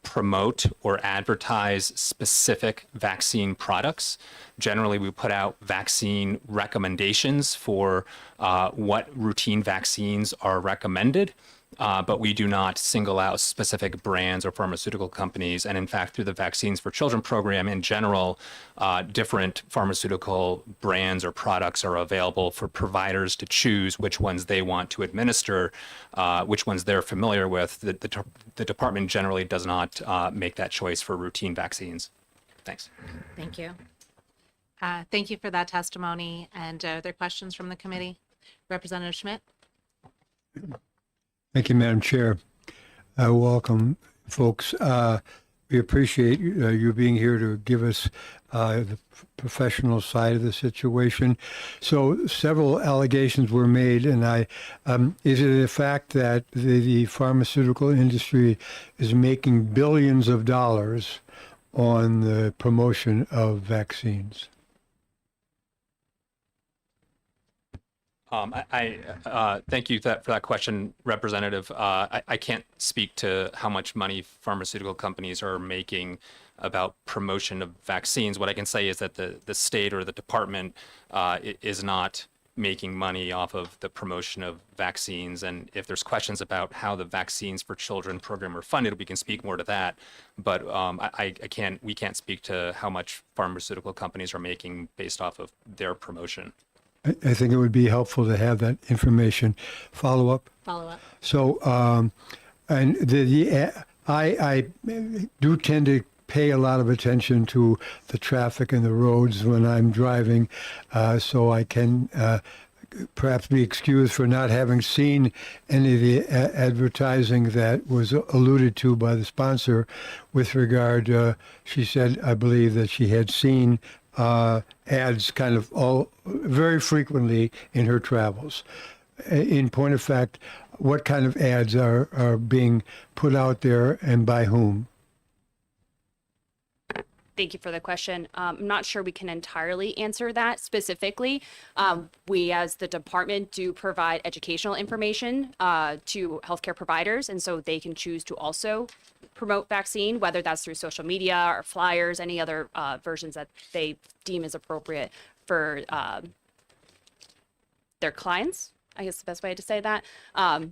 promote or advertise specific vaccine products. Generally, we put out vaccine recommendations for what routine vaccines are recommended. But we do not single out specific brands or pharmaceutical companies. And in fact, through the Vaccines for Children program in general, different pharmaceutical brands or products are available for providers to choose which ones they want to administer, which ones they're familiar with. The department generally does not make that choice for routine vaccines. Thanks. Thank you. Thank you for that testimony. And are there questions from the committee? Representative Schmidt? Thank you, Madam Chair. Welcome, folks. We appreciate you being here to give us the professional side of the situation. So several allegations were made, and is it a fact that the pharmaceutical industry is making billions of dollars on the promotion of vaccines? Thank you for that question, Representative. I can't speak to how much money pharmaceutical companies are making about promotion of vaccines. What I can say is that the state or the department is not making money off of the promotion of vaccines. And if there's questions about how the Vaccines for Children program are funded, we can speak more to that. But we can't speak to how much pharmaceutical companies are making based off of their promotion. I think it would be helpful to have that information. Follow up. So, and I do tend to pay a lot of attention to the traffic and the roads when I'm driving, so I can perhaps be excused for not having seen any of the advertising that was alluded to by the sponsor with regard, she said, I believe that she had seen ads kind of very frequently in her travels. In point of fact, what kind of ads are being put out there and by whom? Thank you for the question. I'm not sure we can entirely answer that specifically. We, as the department, do provide educational information to healthcare providers, and so they can choose to also promote vaccine, whether that's through social media or flyers, any other versions that they deem as appropriate for their clients. I guess the best way to say that. I'll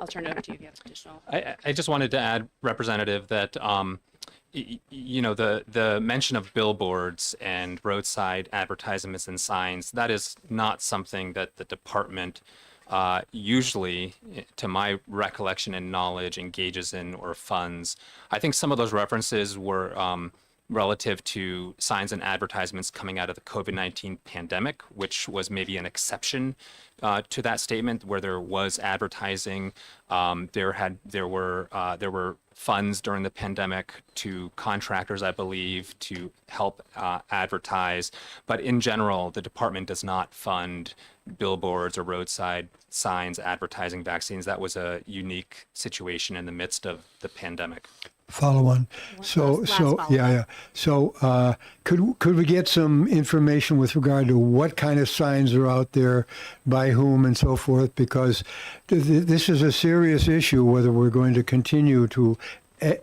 turn it over to you if you have additional. I just wanted to add, Representative, that the mention of billboards and roadside advertisements and signs, that is not something that the department usually, to my recollection and knowledge, engages in or funds. I think some of those references were relative to signs and advertisements coming out of the COVID-19 pandemic, which was maybe an exception to that statement, where there was advertising. There were funds during the pandemic to contractors, I believe, to help advertise. But in general, the department does not fund billboards or roadside signs advertising vaccines. That was a unique situation in the midst of the pandemic. Follow on. So could we get some information with regard to what kind of signs are out there, by whom, and so forth? Because this is a serious issue, whether we're going to continue to,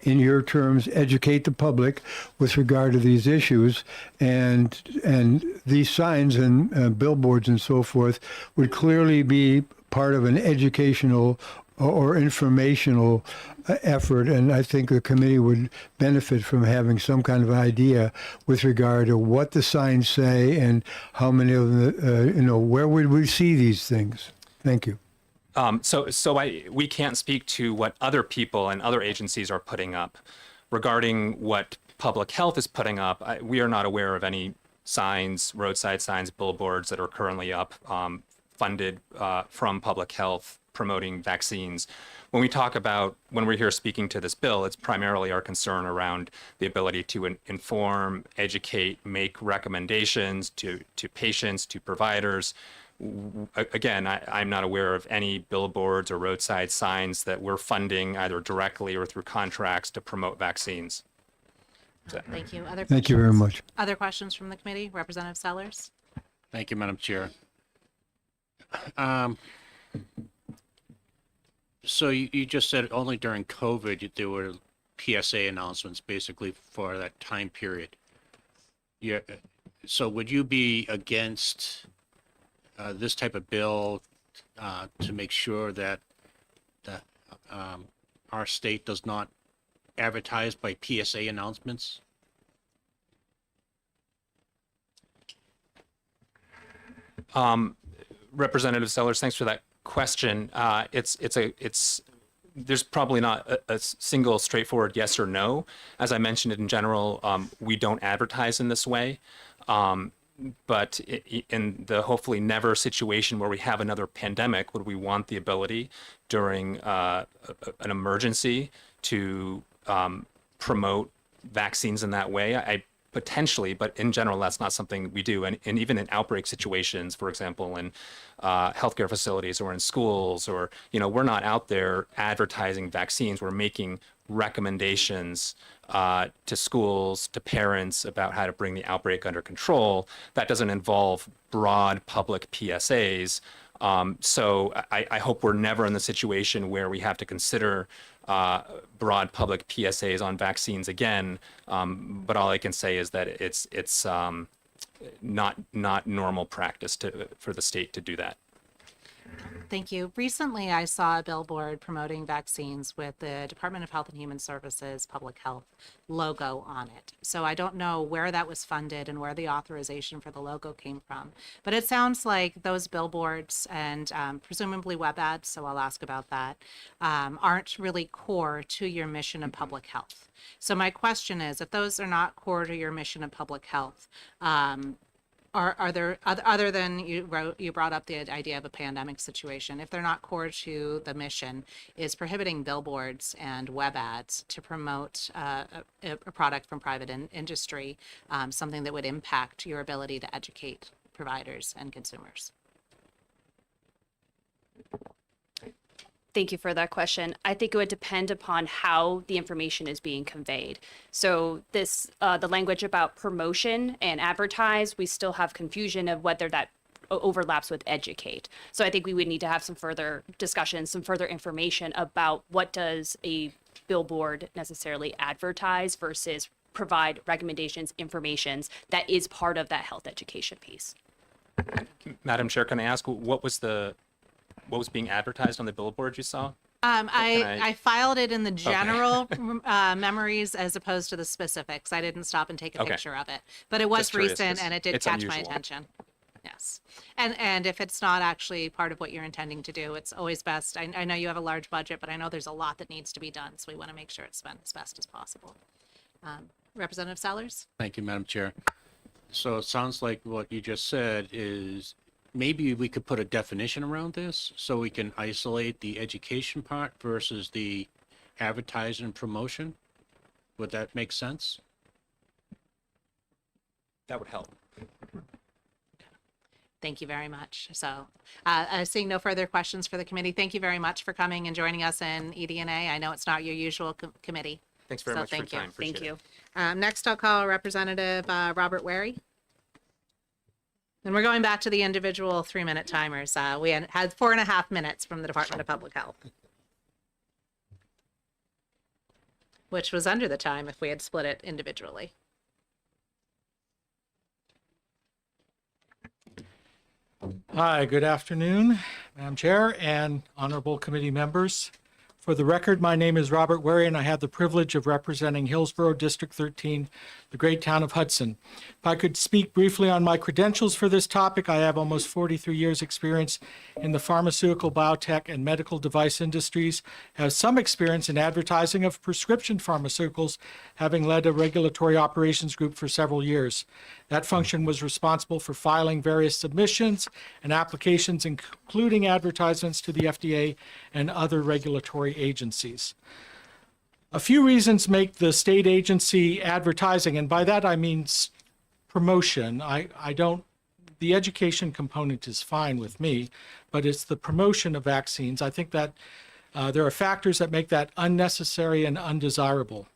in your terms, educate the public with regard to these issues, and these signs and billboards and so forth would clearly be part of an educational or informational effort, and I think the committee would benefit from having some kind of idea with regard to what the signs say and how many of them, where would we see these things? Thank you. We can't speak to what other people and other agencies are putting up. Regarding what public health is putting up, we are not aware of any signs, roadside signs, billboards that are currently up, funded from public health, promoting vaccines. When we're here speaking to this bill, it's primarily our concern around the ability to inform, educate, make recommendations to patients, to providers. Again, I'm not aware of any billboards or roadside signs that we're funding either directly or through contracts to promote vaccines. Thank you. Thank you very much. Other questions from the committee? Representative Sellers? Thank you, Madam Chair. So you just said only during COVID there were PSA announcements basically for that time period. Yeah. So would you be against this type of bill to make sure that our state does not advertise by PSA announcements? Representative Sellers, thanks for that question. There's probably not a single straightforward yes or no. As I mentioned, in general, we don't advertise in this way. But in the hopefully never situation where we have another pandemic, would we want the ability during an emergency to promote vaccines in that way? Potentially, but in general, that's not something we do. And even in outbreak situations, for example, in healthcare facilities or in schools, or, we're not out there advertising vaccines. We're making recommendations to schools, to parents about how to bring the outbreak under control. That doesn't involve broad public PSAs. So I hope we're never in the situation where we have to consider broad public PSAs on vaccines again. But all I can say is that it's not normal practice for the state to do that. Thank you. Recently, I saw a billboard promoting vaccines with the Department of Health and Human Services Public Health logo on it. So I don't know where that was funded and where the authorization for the logo came from. But it sounds like those billboards and presumably web ads, so I'll ask about that, aren't really core to your mission of public health. So my question is, if those are not core to your mission of public health, are there, other than you brought up the idea of a pandemic situation, if they're not core to the mission, is prohibiting billboards and web ads to promote a product from private industry something that would impact your ability to educate providers and consumers? Thank you for that question. I think it would depend upon how the information is being conveyed. So this, the language about promotion and advertise, we still have confusion of whether that overlaps with educate. So I think we would need to have some further discussion, some further information about what does a billboard necessarily advertise versus provide recommendations, informations that is part of that health education piece. Madam Chair, can I ask what was being advertised on the billboard you saw? I filed it in the general memories as opposed to the specifics. I didn't stop and take a picture of it, but it was Just curious, recent and it did it's catch my unusual. attention. Yes. And if it's not actually part of what you're intending to do, it's always best. I know you have a large budget, but I know there's a lot that needs to be done. So we want to make sure it's spent as best as possible. Representative Sellers? Thank you, Madam Chair. So it sounds like what you just said is maybe we could put a definition around this so we can isolate the education part versus the advertising and promotion. Would that make sense? That would help. Thank you very much. So seeing no further questions for the committee, thank you very much for coming and joining us in ED&A. I know it's not your usual committee. Thanks very much for your time. Thank Appreciate you. it. Next, I'll call Representative Robert Wary. And we're going back to the individual 3-minute timers. We had 4.5 minutes from the Department of Public Health, which was under the time if we had split it individually. Hi, good afternoon, Madam Chair and honorable committee members. For the record, my name is Robert Wary, and I have the privilege of representing Hillsborough District 13, the great town of Hudson. If I could speak briefly on my credentials for this topic, I have almost 43 years experience in the pharmaceutical, biotech, and medical device industries, have some experience in advertising of prescription pharmaceuticals, having led a regulatory operations group for several years. That function was responsible for filing various submissions and applications, including advertisements to the FDA and other regulatory agencies. A few reasons make the state agency advertising, and by that I mean promotion. The education component is fine with me, but it's the promotion of vaccines. I think that there are factors that make that unnecessary and undesirable.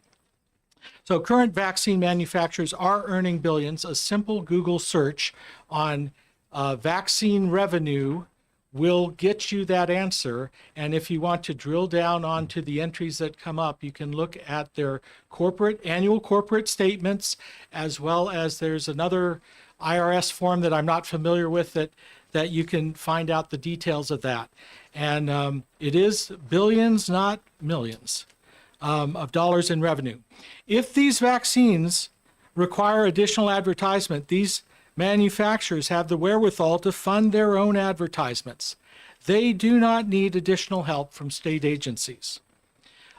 So current vaccine manufacturers are earning billions. A simple Google search on vaccine revenue will get you that answer. And if you want to drill down onto the entries that come up, you can look at their annual corporate statements, as well as there's another IRS form that I'm not familiar with that you can find out the details of that. And it is billions, not millions, of dollars in revenue. If these vaccines require additional advertisement, these manufacturers have the wherewithal to fund their own advertisements. They do not need additional help from state agencies.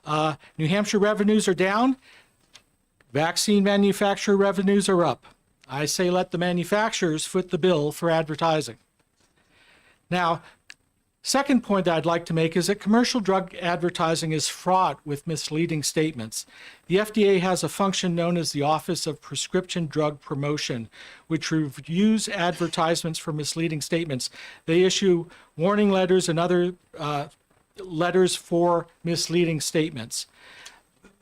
New Hampshire revenues are down. Vaccine manufacturer revenues are up. I say let the manufacturers foot the bill for advertising. Now, second point I'd like to make is that commercial drug advertising is fraught with misleading statements. The FDA has a function known as the Office of Prescription Drug Promotion, which reviews advertisements for misleading statements. They issue warning letters and other letters for misleading statements.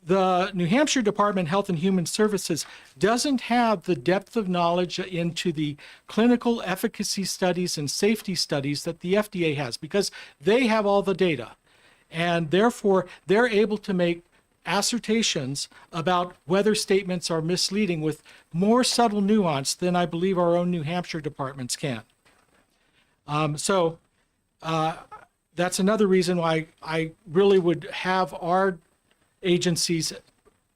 the New Hampshire Department of Health and Human Services doesn't have the depth of knowledge into the clinical efficacy studies and safety studies that the FDA has, because they have all the data. And therefore, they're able to make assertions about whether statements are misleading with more subtle nuance than I believe our own New Hampshire departments can. That's another reason why I really would have our agencies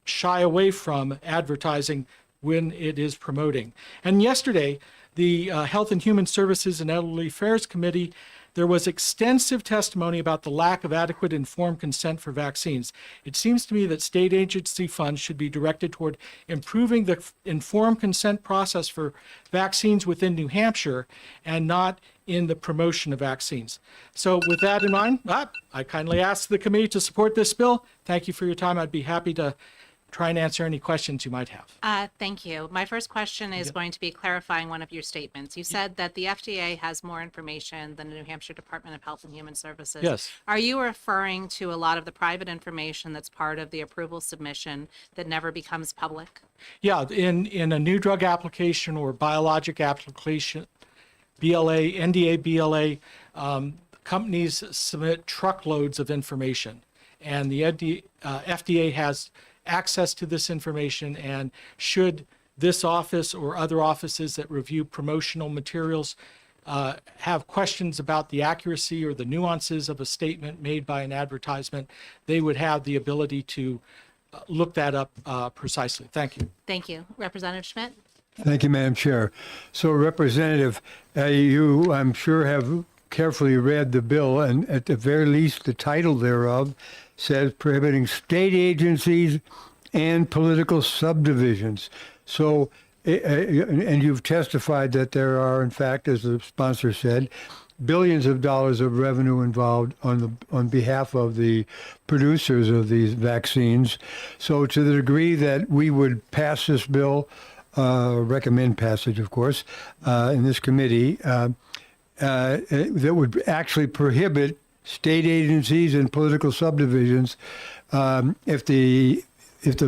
shy away from advertising when it is promoting. And yesterday, the Health and Human Services and Elderly Affairs Committee, there was extensive testimony about the lack of adequate informed consent for vaccines. It seems to me that state agency funds should be directed toward improving the informed consent process for vaccines within New Hampshire and not in the promotion of vaccines. So with that in mind, I kindly ask the committee to support this bill. Thank you for your time. I'd be happy to try and answer any questions you might have. Thank you. My first question is going to be clarifying one of your statements. You said that the FDA has more information than the New Hampshire Department of Health and Human Services. Yes. Are you referring to a lot of the private information that's part of the approval submission that never becomes public? Yeah, in a new drug application or biologic application, BLA, NDA, BLA, companies submit truckloads of information, and the FDA has access to this information, and should this office or other offices that review promotional materials have questions about the accuracy or the nuances of a statement made by an advertisement, they would have the ability to look that up precisely. Thank you. Thank you. Representative Schmidt? Thank you, Madam Chair. So, Representative, you, I'm sure, have carefully read the bill, and at the very least, the title thereof says prohibiting state agencies and political subdivisions. So, and you've testified that there are, in fact, as the sponsor said, billions of dollars of revenue involved on behalf of the producers of these vaccines. So, to the degree that we would pass this bill, recommend passage, of course, in this committee, that would actually prohibit state agencies and political subdivisions. If the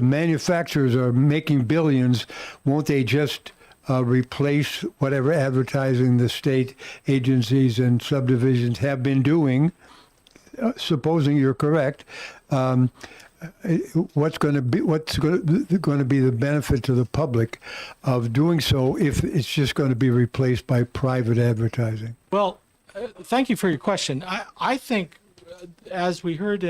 manufacturers are making billions, won't they just replace whatever advertising the state agencies and subdivisions have been doing? Supposing you're correct, what's going to be the benefit to the public of doing so if it's just going to be replaced by private advertising? Well, thank you for your question. I think, as we heard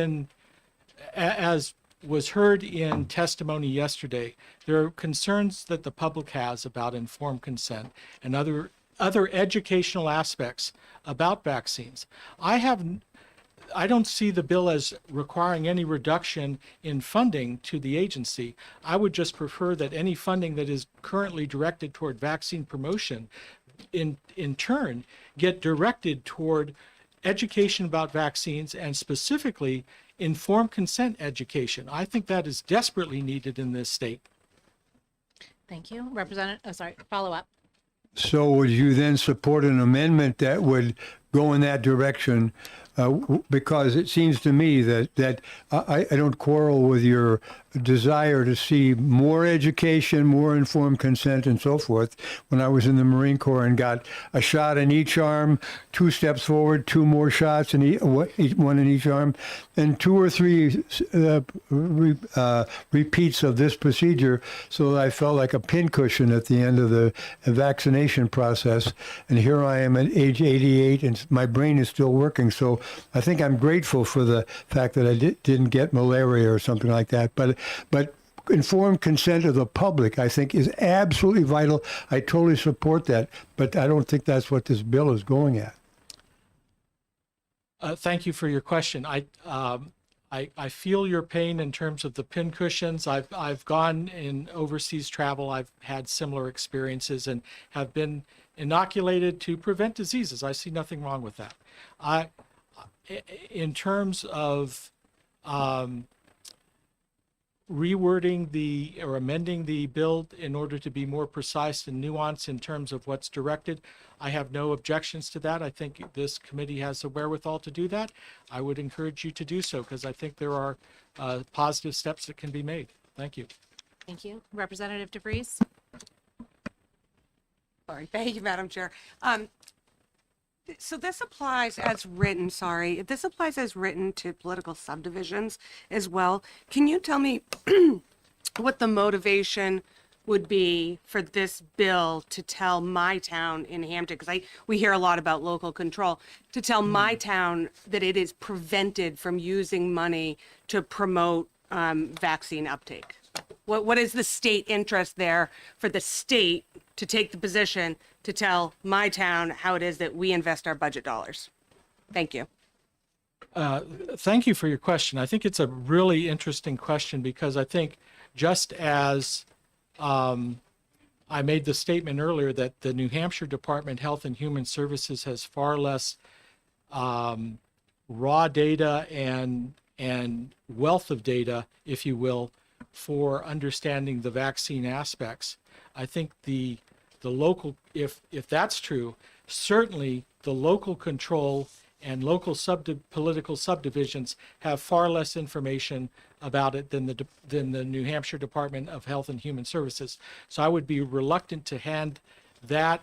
as was heard in testimony yesterday, there are concerns that the public has about informed consent and other educational aspects about vaccines. I don't see the bill as requiring any reduction in funding to the agency. I would just prefer that any funding that is currently directed toward vaccine promotion in turn get directed toward education about vaccines, and specifically informed consent education. I think that is desperately needed in this state. Thank you. Follow up. So would you then support an amendment that would go in that direction? Because it seems to me that I don't quarrel with your desire to see more education, more informed consent, and so forth. When I was in the Marine Corps and got a shot in each arm, 2 steps forward, 2 more shots, one in each arm, and 2 or 3 repeats of this procedure, so that I felt like a pincushion at the end of the vaccination process. And here I am at age 88, and my brain is still working. So I think I'm grateful for the fact that I didn't get malaria or something like that. But informed consent of the public, I think, is absolutely vital. I totally support that, but I don't think that's what this bill is going at. Thank you for your question. I feel your pain in terms of the pincushions. I've gone in overseas travel. I've had similar experiences and have been inoculated to prevent diseases. I see nothing wrong with that. In terms of rewording or amending the bill in order to be more precise and nuanced in terms of what's directed, I have no objections to that. I think this committee has the wherewithal to do that. I would encourage you to do so because I think there are positive steps that can be made. Thank you. Thank you. Representative DeVries. Sorry. Thank you, Madam Chair. So this applies as written, this applies as written to political subdivisions as well. Can you tell me what the motivation would be for this bill to tell my town in Hampton, because we hear a lot about local control, to tell my town that it is prevented from using money to promote vaccine uptake? What is the state interest there for the state to take the position to tell my town how it is that we invest our budget dollars? Thank you. Thank you for your question. I think it's a really interesting question because I think just as I made the statement earlier that the New Hampshire Department of Health and Human Services has far less raw data and wealth of data, if you will, for understanding the vaccine aspects. I think the local, if that's true, certainly the local control and local political subdivisions have far less information about it than the New Hampshire Department of Health and Human Services. So I would be reluctant to hand that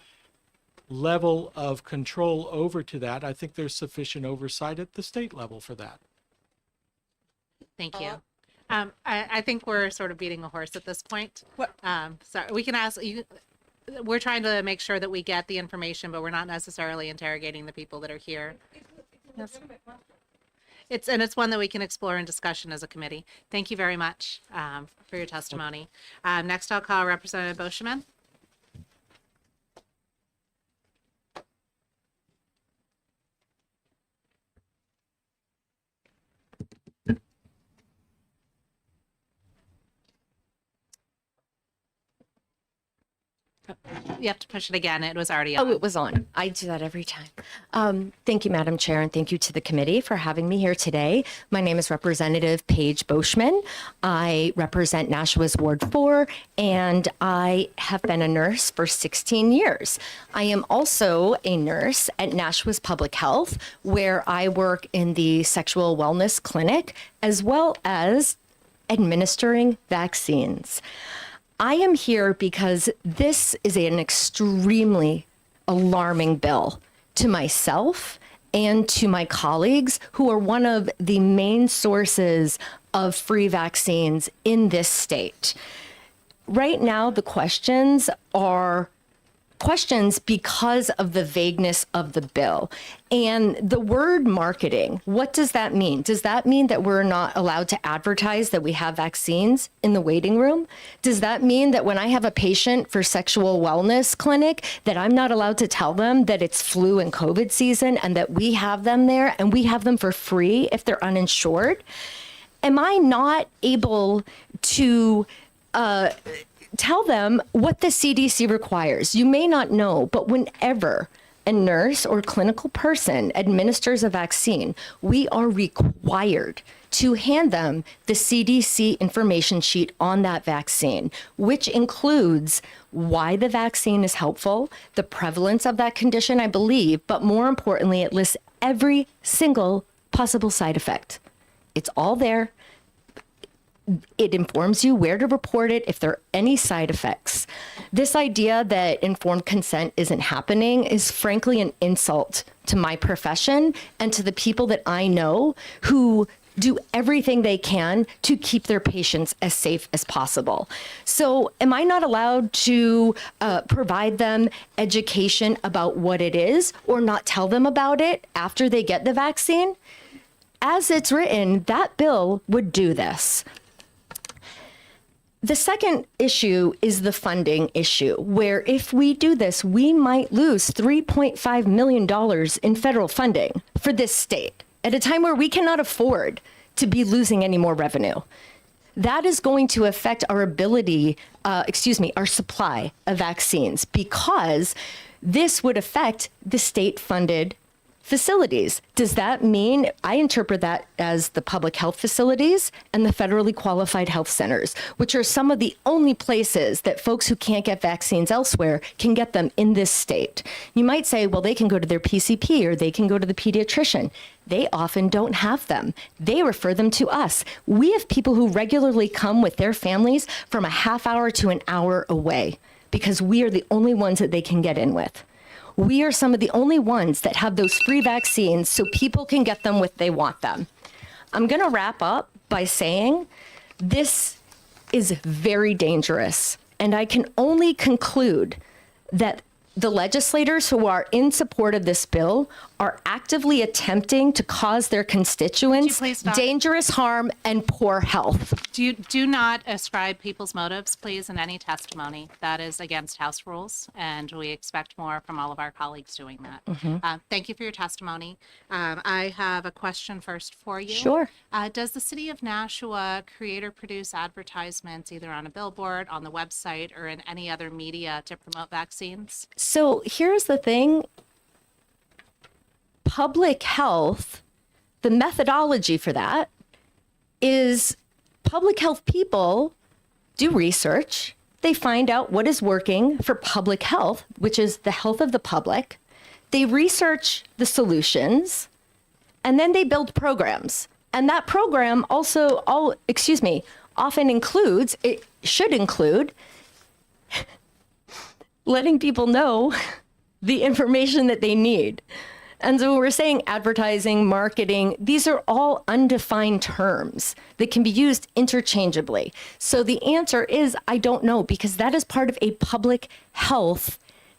level of control over to that. I think there's sufficient oversight at the state level for that. Thank you. I think we're sort of beating a horse at this point. So we can ask you. We're trying to make sure that we get the information, but we're not necessarily interrogating the people that are here. Yes. It's one that we can explore in discussion as a committee. Thank you very much for your testimony. Next, I'll call Representative Boschman. You have to push it again. It was already on. Oh, it was on. I do that every time. Thank you, Madam Chair, and thank you to the committee for having me here today. My name is Representative Paige Boschman. I represent Nashua's Ward 4, and I have been a nurse for 16 years. I am also a nurse at Nashua's Public Health, where I work in the sexual wellness clinic, as well as administering vaccines. I am here because this is an extremely alarming bill to myself and to my colleagues who are one of the main sources of free vaccines in this state. Right now, the questions are questions because of the vagueness of the bill. And the word marketing, what does that mean? Does that mean that we're not allowed to advertise that we have vaccines in the waiting room? Does that mean that when I have a patient for sexual wellness clinic, that I'm not allowed to tell them that it's flu and COVID season and that we have them there and we have them for free if they're uninsured? Am I not able to tell them what the CDC requires? You may not know, but whenever a nurse or clinical person administers a vaccine, we are required to hand them the CDC information sheet on that vaccine, which includes why the vaccine is helpful, the prevalence of that condition, I believe, but more importantly, it lists every single possible side effect. It's all there. It informs you where to report it if there are any side effects. This idea that informed consent isn't happening is frankly an insult to my profession and to the people that I know who do everything they can to keep their patients as safe as possible. So am I not allowed to provide them education about what it is or not tell them about it after they get the vaccine? As it's written, that bill would do this. The second issue is the funding issue, where if we do this, we might lose $3.5 million in federal funding for this state at a time where we cannot afford to be losing any more revenue. That is going to affect our ability, our supply of vaccines, because this would affect the state-funded facilities. Does that mean, I interpret that as the public health facilities and the federally qualified health centers, which are some of the only places that folks who can't get vaccines elsewhere can get them in this state. You might say, well, they can go to their PCP or they can go to the pediatrician. They often don't have them. They refer them to us. We have people who regularly come with their families from a half hour to an hour away because we are the only ones that they can get in with. We are some of the only ones that have those free vaccines so people can get them when they want them. I'm going to wrap up by saying this is very dangerous. And I can only conclude that the legislators who are in support of this bill are actively attempting to cause their constituents dangerous harm and poor health. Do not ascribe people's motives, please, in any testimony. That is against House rules, and we expect more from all of our colleagues doing that. Thank you for your testimony. I have a question first for you. Sure. Does the city of Nashua create or produce advertisements either on a billboard, on the website, or in any other media to promote vaccines? So here's the thing. Public health, the methodology for that is public health people do research. They find out what is working for public health, which is the health of the public. They research the solutions, and then they build programs. And that program also often includes, it should include letting people know the information that they need. And so when we're saying advertising, marketing, these are all undefined terms that can be used interchangeably. So the answer is, I don't know, because that is part of a public health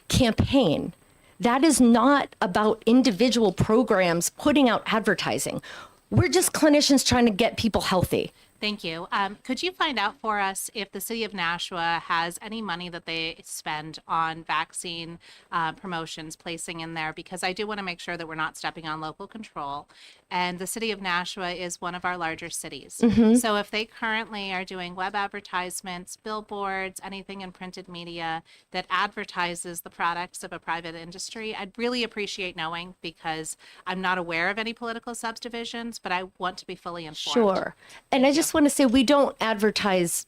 campaign. That is not about individual programs putting out advertising. We're just clinicians trying to get people healthy. Thank you. Could you find out for us if the city of Nashua has any money that they spend on vaccine promotions placing in there? Because I do want to make sure that we're not stepping on local control. And the city of Nashua is one of our larger cities. So if they currently are doing web advertisements, billboards, anything in printed media that advertises the products of a private industry, I'd really appreciate knowing, because I'm not aware of any political subdivisions, but I want to be fully informed. Sure. And I just want to say, we don't advertise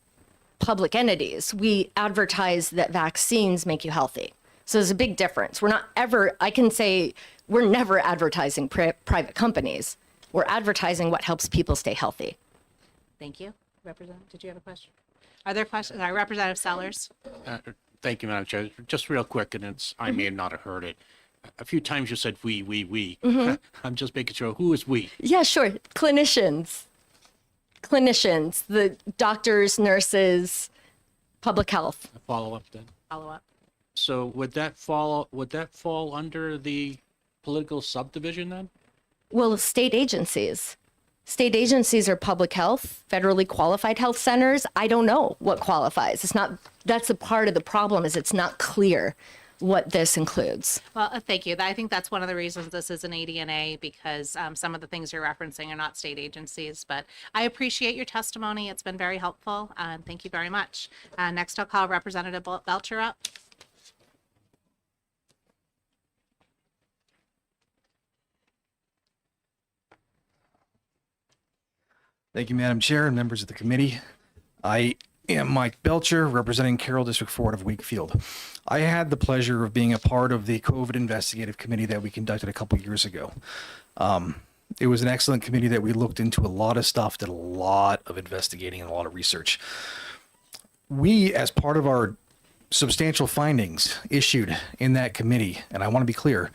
public entities. We advertise that vaccines make you healthy. So there's a big difference. We're not ever, I can say, we're never advertising private companies. We're advertising what helps people stay healthy. Thank you. Representative, did you have a question? Are there questions? Representative Sellers? Thank you, Madam Chair. Just real quick, and it's, I may not have heard it. A few times you said we. I'm just making sure, who is we? Yeah, sure. Clinicians, the doctors, nurses, public health. A follow-up then. Follow up. So would that fall under the political subdivision then? Well, state agencies. State agencies are public health, federally qualified health centers. I don't know what qualifies. It's not, that's a part of the problem, is it's not clear what this includes. Well, thank you. I think that's one of the reasons this is an ADNA, because some of the things you're referencing are not state agencies. But I appreciate your testimony. It's been very helpful. Thank you very much. Next, I'll call Representative Belcher up. Thank you, Madam Chair and members of the committee. I am Mike Belcher, representing Carroll District 4 of Wakefield. I had the pleasure of being a part of the COVID investigative committee that we conducted a couple years ago. It was an excellent committee that we looked into a lot of stuff, did a lot of investigating and a lot of research. We, as part of our substantial findings issued in that committee, and I want to be clear,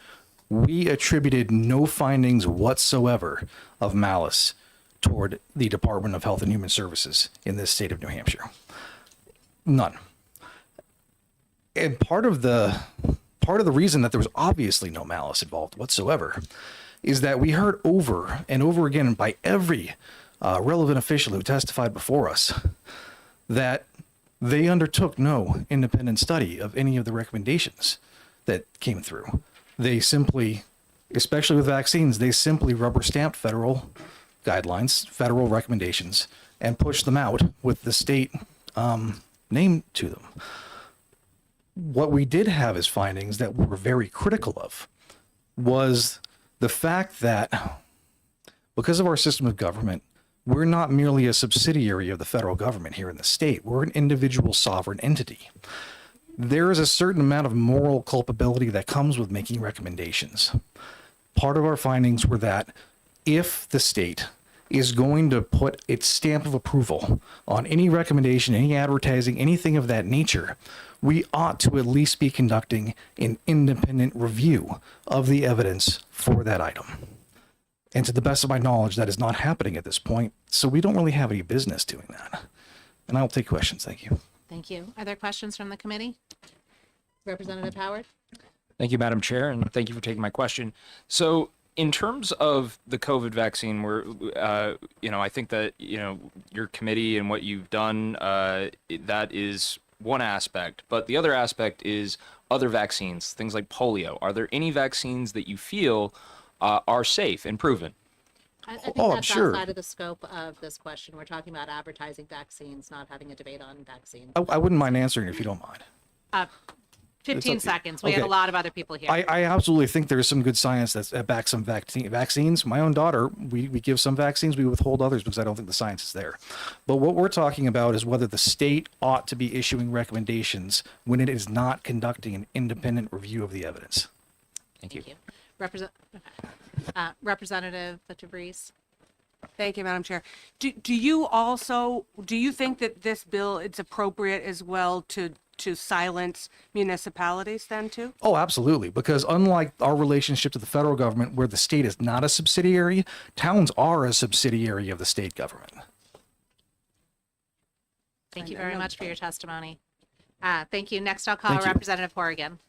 we attributed no findings whatsoever of malice toward the Department of Health and Human Services in this state of New Hampshire. None. And part of the reason that there was obviously no malice involved whatsoever is that we heard over and over again by every relevant official who testified before us that they undertook no independent study of any of the recommendations that came through. They simply, especially with vaccines, they simply rubber stamped federal guidelines, federal recommendations, and push them out with the state name to them. What we did have as findings that we were very critical of was the fact that because of our system of government, we're not merely a subsidiary of the federal government here in the state. We're an individual sovereign entity. There is a certain amount of moral culpability that comes with making recommendations. Part of our findings were that if the state is going to put its stamp of approval on any recommendation, any advertising, anything of that nature, we ought to at least be conducting an independent review of the evidence for that item. And to the best of my knowledge, that is not happening at this point. So we don't really have any business doing that. And I'll take questions. Thank you. Thank you. Are there questions from the committee? Representative Howard? Thank you, Madam Chair, and thank you for taking my question. So, in terms of the COVID vaccine, I think that, your committee and what you've done, that is one aspect. But the other aspect is other vaccines, things like polio. Are there any vaccines that you feel are safe and proven? I think I'm that's sure. outside of the scope of this question. We're talking about advertising vaccines, not having a debate on vaccines. I wouldn't mind answering if you don't mind. 15 seconds. We have a Okay. lot of other people here. I absolutely think there's some good science that backs some vaccines. My own daughter, we give some vaccines, we withhold others because I don't think the science is there. But what we're talking about is whether the state ought to be issuing recommendations when it is not conducting an independent review of the evidence. Thank you. Representative DeVries? Thank you, Madam Chair. Do you think that this bill, it's appropriate as well to silence municipalities then too? Oh, absolutely. Because unlike our relationship to the federal government, where the state is not a subsidiary, towns are a subsidiary of the state government. Thank you very much for your testimony. Thank you. Next, I'll call Thank you. Representative Horrigan.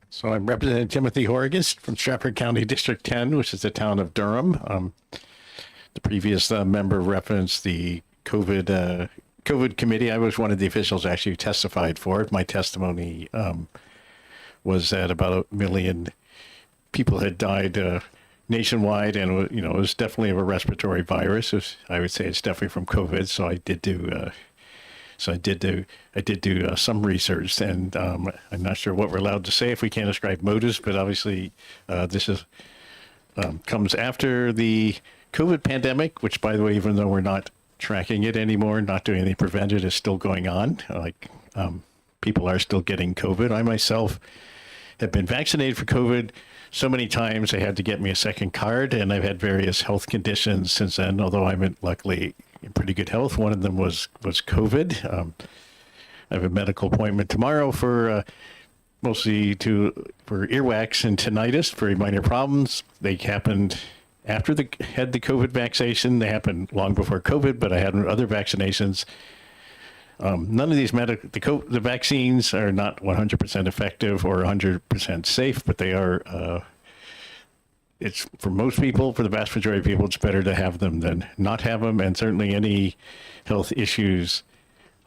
So I'm Representative Timothy Horrigan from Stratford County District 10, which is the town of Durham. The previous member referenced the COVID committee. I was one of the officials actually who testified for it. My testimony was that about 1 million people had died nationwide, and it was definitely of a respiratory virus. I would say it's definitely from COVID. So I did do. I did do some research, and I'm not sure what we're allowed to say if we can't describe motives, but obviously this is comes after the COVID pandemic, which, by the way, even though we're not tracking it anymore, not doing anything to prevent it, is still going on. People are still getting COVID. I myself have been vaccinated for COVID so many times they had to get me a second card, and I've had various health conditions since then, although I'm luckily in pretty good health. One of them was COVID. I have a medical appointment tomorrow for mostly for earwax and tinnitus, very minor problems. They happened after had the COVID vaccination. They happened long before COVID, but I had other vaccinations. None of these the vaccines are not 100% effective or 100% safe, but they are. It's for most people, for the vast majority of people, it's better to have them than not have them. And certainly any health issues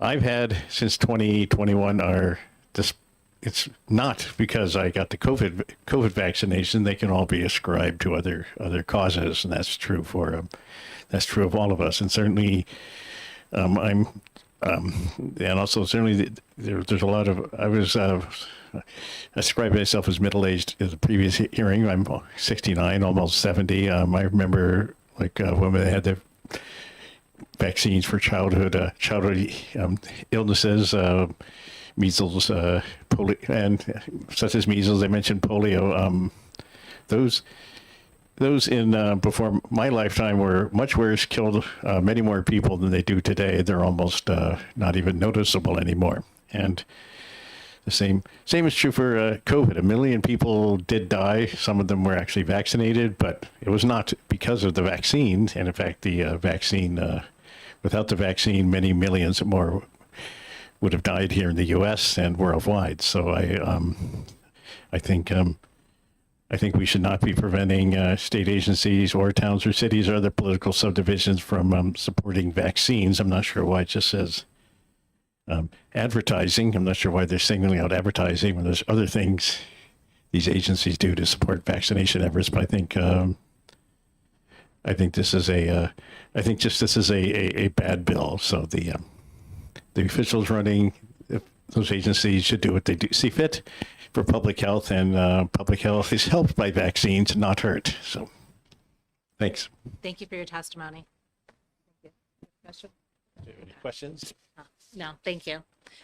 I've had since 2021 are just, it's not because I got the COVID vaccination. They can all be ascribed to other causes, and that's true that's true of all of us. And certainly, and also certainly there's a lot of, I described myself as middle-aged in the previous hearing. I'm 69, almost 70. I remember when they had the vaccines for childhood illnesses, measles, polio, and such as measles. They mentioned polio. Those in before my lifetime were much worse, killed many more people than they do today. They're almost not even noticeable anymore. And the same is true for COVID. 1 million people did die. Some of them were actually vaccinated, but it was not because of the vaccine. And in fact, the vaccine, without the vaccine, many millions more would have died here in the U.S. and worldwide. So I think we should not be preventing state agencies or towns or cities or other political subdivisions from supporting vaccines. I'm not sure why it just says advertising. I'm not sure why they're singling out advertising when there's other things these agencies do to support vaccination efforts. But I think this is a bad bill. So the officials running those agencies should do what they do see fit for public health, and public health is helped by vaccines, not hurt. So, thanks. Thank you for your testimony. Question? Any questions? No, thank you.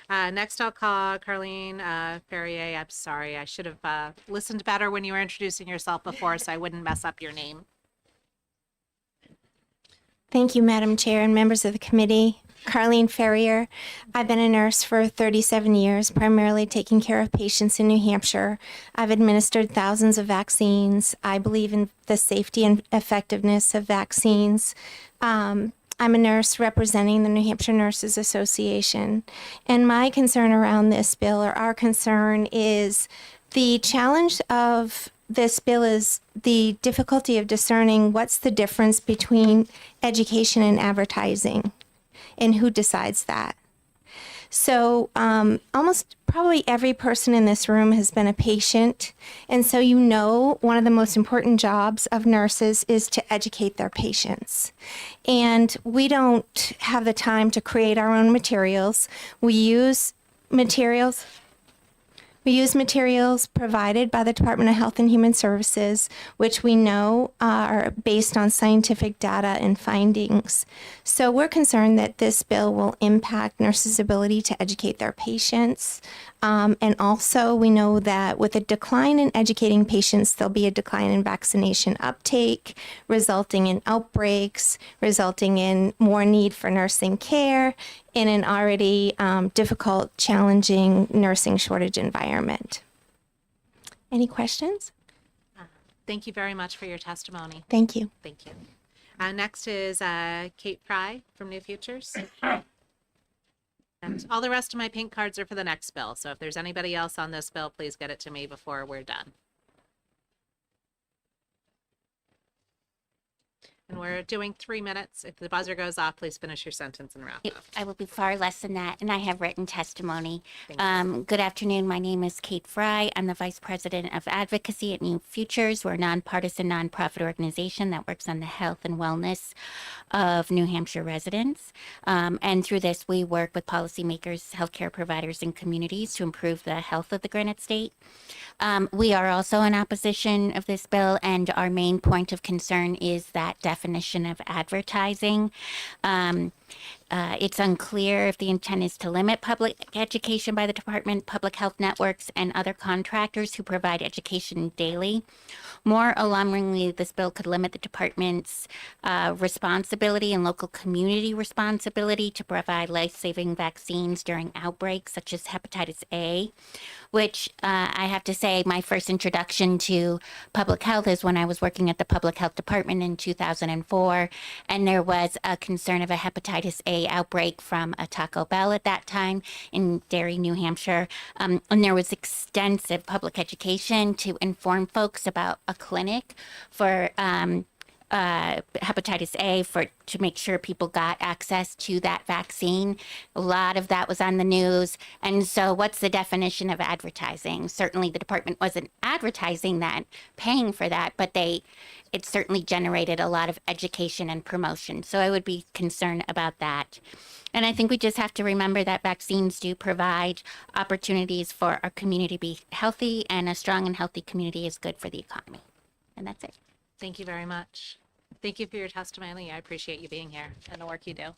Next, I'll call Carlene Ferrier. I'm sorry, I should have listened better when you were introducing yourself before, so I wouldn't mess up your name. Thank you, Madam Chair and members of the committee. Carlene Ferrier. I've been a nurse for 37 years, primarily taking care of patients in New Hampshire. I've administered thousands of vaccines. I believe in the safety and effectiveness of vaccines. I'm a nurse representing the New Hampshire Nurses Association. And my concern around this bill, or our concern, is the challenge of this bill is the difficulty of discerning what's the difference between education and advertising and who decides that. So almost probably every person in this room has been a patient. And so you know one of the most important jobs of nurses is to educate their patients. And we don't have the time to create our own materials. We use materials provided by the Department of Health and Human Services, which we know are based on scientific data and findings. So we're concerned that this bill will impact nurses' ability to educate their patients. And also we know that with a decline in educating patients, there'll be a decline in vaccination uptake, resulting in outbreaks, resulting in more need for nursing care in an already difficult, challenging nursing shortage environment. Any questions? Thank you very much for your testimony. Thank you. Thank you. Next is Kate Fry from New Futures. And all the rest of my pink cards are for the next bill. So if there's anybody else on this bill, please get it to me before we're done. And we're doing 3 minutes. If the buzzer goes off, please finish your sentence and wrap up. I will be far less than that, and I have written testimony. Good afternoon. My name is Kate Fry. I'm the Vice President of Advocacy at New Futures. We're a nonpartisan nonprofit organization that works on the health and wellness of New Hampshire residents. And through this, we work with policymakers, healthcare providers, and communities to improve the health of the Granite State. We are also in opposition of this bill, and our main point of concern is that definition of advertising. It's unclear if the intent is to limit public education by the department, public health networks, and other contractors who provide education daily. More alarmingly, this bill could limit the department's responsibility and local community responsibility to provide life-saving vaccines during outbreaks such as hepatitis A, which I have to say my first introduction to public health is when I was working at the public health department in 2004, and there was a concern of a hepatitis A outbreak from a Taco Bell at that time in Derry, New Hampshire. And there was extensive public education to inform folks about a clinic for hepatitis A to make sure people got access to that vaccine. A lot of that was on the news. And so what's the definition of advertising? Certainly the department wasn't advertising that, paying for that, but it certainly generated a lot of education and promotion. So I would be concerned about that. And I think we just have to remember that vaccines do provide opportunities for our community to be healthy, and a strong and healthy community is good for the economy. And that's it. Thank you very much. Thank you for your testimony. I appreciate you being here and the work you do.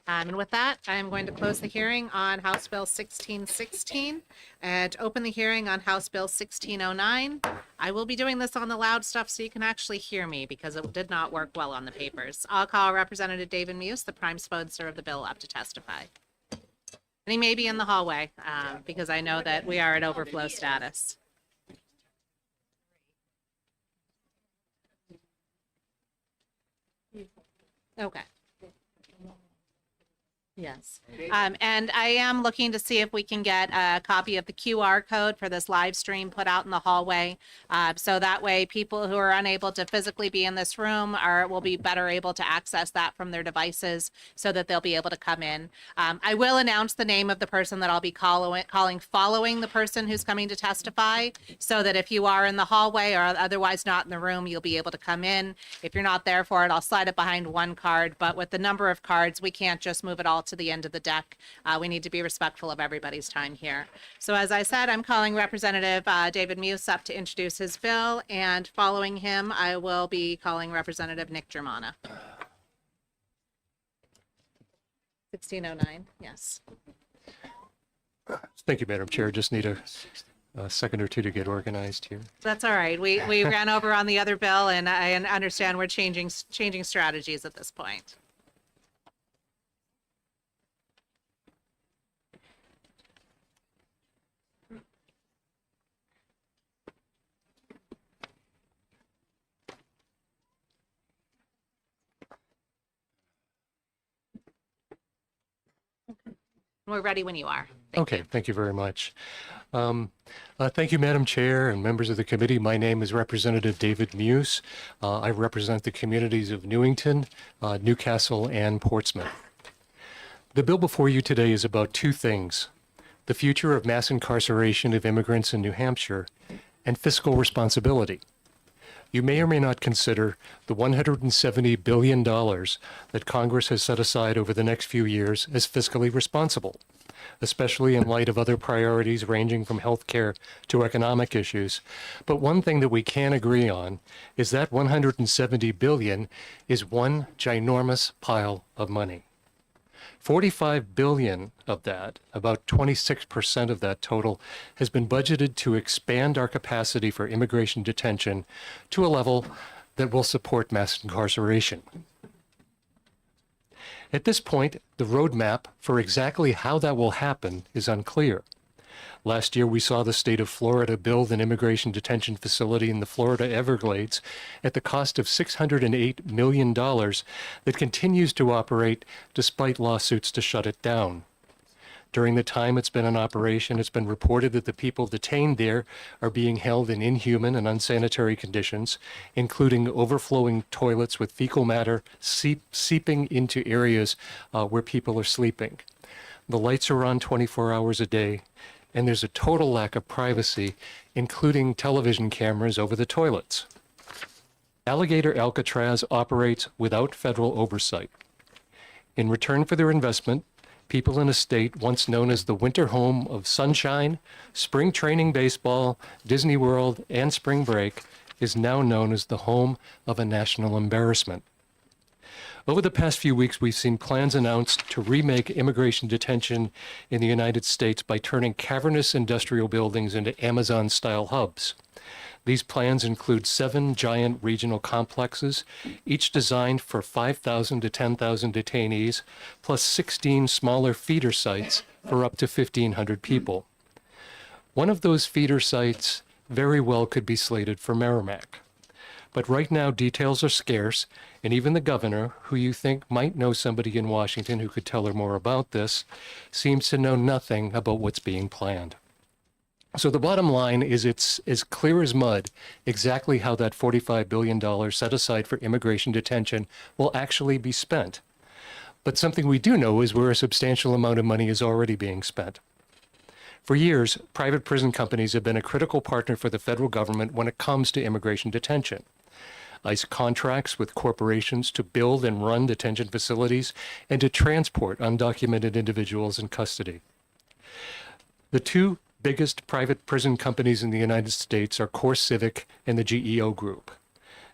And with that, I am going to close the hearing on House Bill 1616 and open the hearing on House Bill 1609. I will be doing this on the loud stuff so you can actually hear me, because it did not work well on the papers. I'll call Representative David Muse, the prime sponsor of the bill, up to testify. And he may be in the hallway because I know that we are at overflow status. Okay. Yes. And I am looking to see if we can get a copy of the QR code for this live stream put out in the hallway. So that way people who are unable to physically be in this room will be better able to access that from their devices so that they'll be able to come in. I will announce the name of the person that I'll be calling following the person who's coming to testify, so that if you are in the hallway or otherwise not in the room, you'll be able to come in. If you're not there for it, I'll slide it behind one card, but with the number of cards, we can't just move it all to the end of the deck. We need to be respectful of everybody's time here. So as I said, I'm calling Representative David Muse up to introduce his bill, and following him, I will be calling Representative Nick Germana. 1609, yes. Thank you, Madam Chair. Just need a second or two to get organized here. That's all right. We ran over on the other bill, and I understand we're changing strategies at this point. We're ready when you are. Thank you very much. Thank you, Madam Chair and members of the committee. My name is Representative David Muse. I represent the communities of Newington, Newcastle, and Portsmouth. The bill before you today is about two things: the future of mass incarceration of immigrants in New Hampshire and fiscal responsibility. You may or may not consider the $170 billion that Congress has set aside over the next few years as fiscally responsible, especially in light of other priorities ranging from healthcare to economic issues. But one thing that we can agree on is that $170 billion is one ginormous pile of money. $45 billion of that, about 26% of that total, has been budgeted to expand our capacity for immigration detention to a level that will support mass incarceration. At this point, the roadmap for exactly how that will happen is unclear. Last year, we saw the state of Florida build an immigration detention facility in the Florida Everglades at the cost of $608 million that continues to operate despite lawsuits to shut it down. During the time it's been in operation, it's been reported that the people detained there are being held in inhuman and unsanitary conditions, including overflowing toilets with fecal matter seeping into areas where people are sleeping. The lights are on 24 hours a day, and there's a total lack of privacy, including television cameras over the toilets. Alligator Alcatraz operates without federal oversight. In return for their investment, people in a state once known as the winter home of sunshine, spring training baseball, Disney World, and spring break is now known as the home of a national embarrassment. Over the past few weeks, we've seen plans announced to remake immigration detention in the United States by turning cavernous industrial buildings into Amazon-style hubs. These plans include 7 giant regional complexes, each designed for 5,000 to 10,000 detainees, plus 16 smaller feeder sites for up to 1,500 people. One of those feeder sites very well could be slated for Merrimack. But right now, details are scarce, and even the governor, who you think might know somebody in Washington who could tell her more about this, seems to know nothing about what's being planned. So the bottom line is it's as clear as mud exactly how that $45 billion set aside for immigration detention will actually be spent. But something we do know is where a substantial amount of money is already being spent. For years, private prison companies have been a critical partner for the federal government when it comes to immigration detention. ICE contracts with corporations to build and run detention facilities and to transport undocumented individuals in custody. The two biggest private prison companies in the United States are CoreCivic and the GEO Group.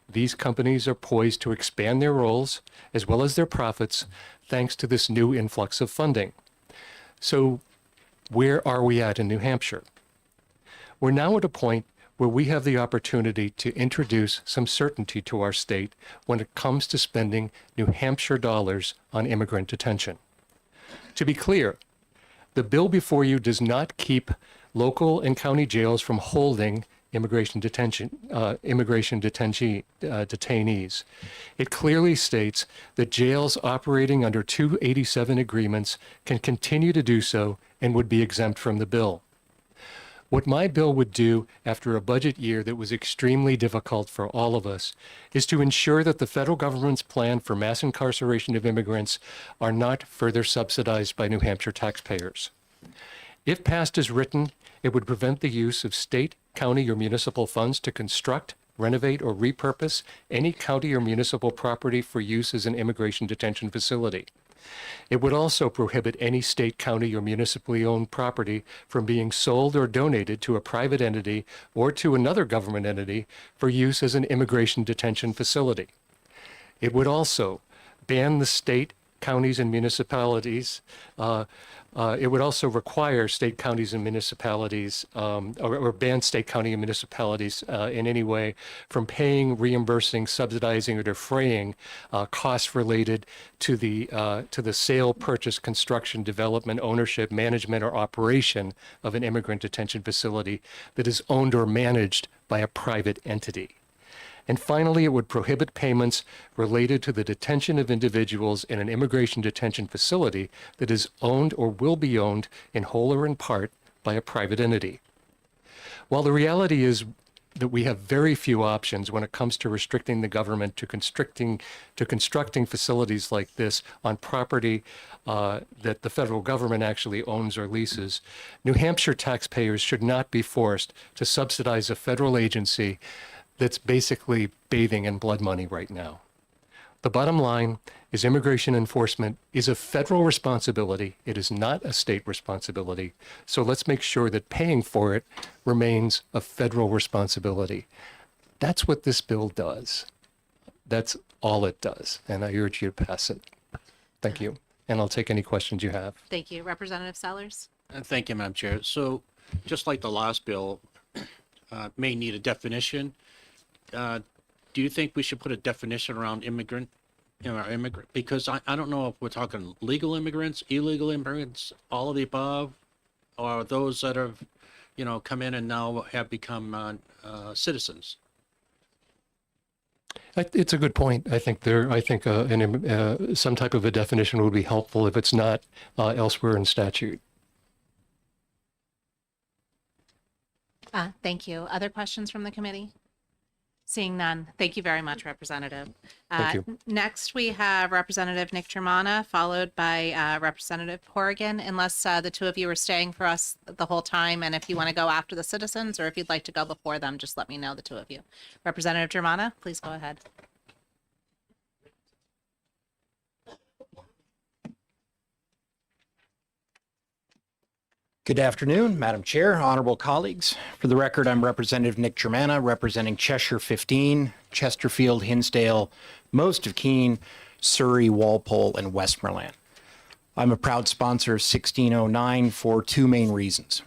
These companies are poised to expand their roles as well as their profits thanks to this new influx of funding. So where are we at in New Hampshire? We're now at a point where we have the opportunity to introduce some certainty to our state when it comes to spending New Hampshire dollars on immigrant detention. To be clear, the bill before you does not keep local and county jails from holding immigration detainees. It clearly states that jails operating under 287 agreements can continue to do so and would be exempt from the bill. What my bill would do after a budget year that was extremely difficult for all of us is to ensure that the federal government's plan for mass incarceration of immigrants are not further subsidized by New Hampshire taxpayers. If passed as written, it would prevent the use of state, county, or municipal funds to construct, renovate, or repurpose any county or municipal property for use as an immigration detention facility. It would also prohibit any state, county, or municipally owned property from being sold or donated to a private entity or to another government entity for use as an immigration detention facility. It would also ban the state, counties, and municipalities. It would also require state, counties, and municipalities, or ban state, county, and municipalities in any way from paying, reimbursing, subsidizing, or defraying costs related to the sale, purchase, construction, development, ownership, management, or operation of an immigrant detention facility that is owned or managed by a private entity. And finally, it would prohibit payments related to the detention of individuals in an immigration detention facility that is owned or will be owned in whole or in part by a private entity. While the reality is that we have very few options when it comes to restricting the government to constructing facilities like this on property that the federal government actually owns or leases, New Hampshire taxpayers should not be forced to subsidize a federal agency that's basically bathing in blood money right now. The bottom line is immigration enforcement is a federal responsibility. It is not a state responsibility. So let's make sure that paying for it remains a federal responsibility. That's what this bill does. That's all it does. And I urge you to pass it. Thank you. And I'll take any questions you have. Thank you. Representative Sellers? Thank you, Madam Chair. So just like the last bill may need a definition, do you think we should put a definition around immigrant, because I don't know if we're talking legal immigrants, illegal immigrants, all of the above, or those that have, come in and now have become citizens. It's a good point. I think some type of a definition would be helpful if it's not elsewhere in statute. Thank you. Other questions from the committee? Seeing none. Thank you very much, Representative. Thank you. Next, we have Representative Nick Germana, followed by Representative Corrigan, unless the two of you are staying for us the whole time. And if you want to go after the citizens or if you'd like to go before them, just let me know, the two of you. Representative Germana, please go ahead. Good afternoon, Madam Chair, honorable colleagues. For the record, I'm Representative Nick Germana, representing Cheshire 15, Chesterfield, Hinsdale, most of Keene, Surrey, Walpole, and Westmoreland. I'm a proud sponsor of 1609 for two main reasons.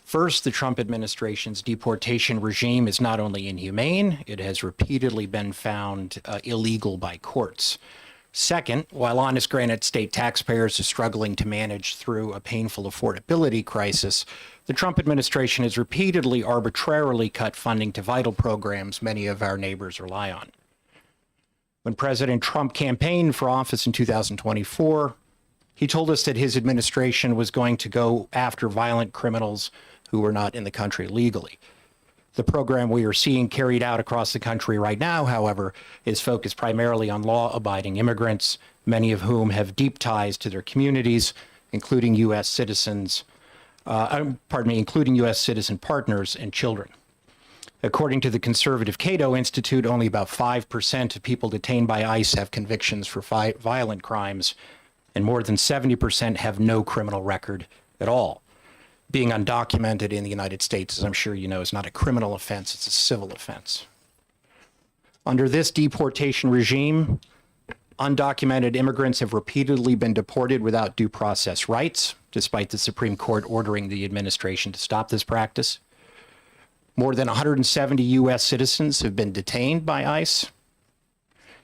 First, the Trump administration's deportation regime is not only inhumane, it has repeatedly been found illegal by courts. Second, while honest Granite state taxpayers are struggling to manage through a painful affordability crisis, the Trump administration has repeatedly arbitrarily cut funding to vital programs many of our neighbors rely on. When President Trump campaigned for office in 2024, he told us that his administration was going to go after violent criminals who were not in the country legally. The program we are seeing carried out across the country right now, however, is focused primarily on law-abiding immigrants, many of whom have deep ties to their communities, including U.S. citizens, including U.S. citizen partners and children. According to the conservative Cato Institute, only about 5% of people detained by ICE have convictions for violent crimes, and more than 70% have no criminal record at all. Being undocumented in the United States, as I'm sure you know, is not a criminal offense, it's a civil offense. Under this deportation regime, undocumented immigrants have repeatedly been deported without due process rights, despite the Supreme Court ordering the administration to stop this practice. More than 170 U.S. citizens have been detained by ICE.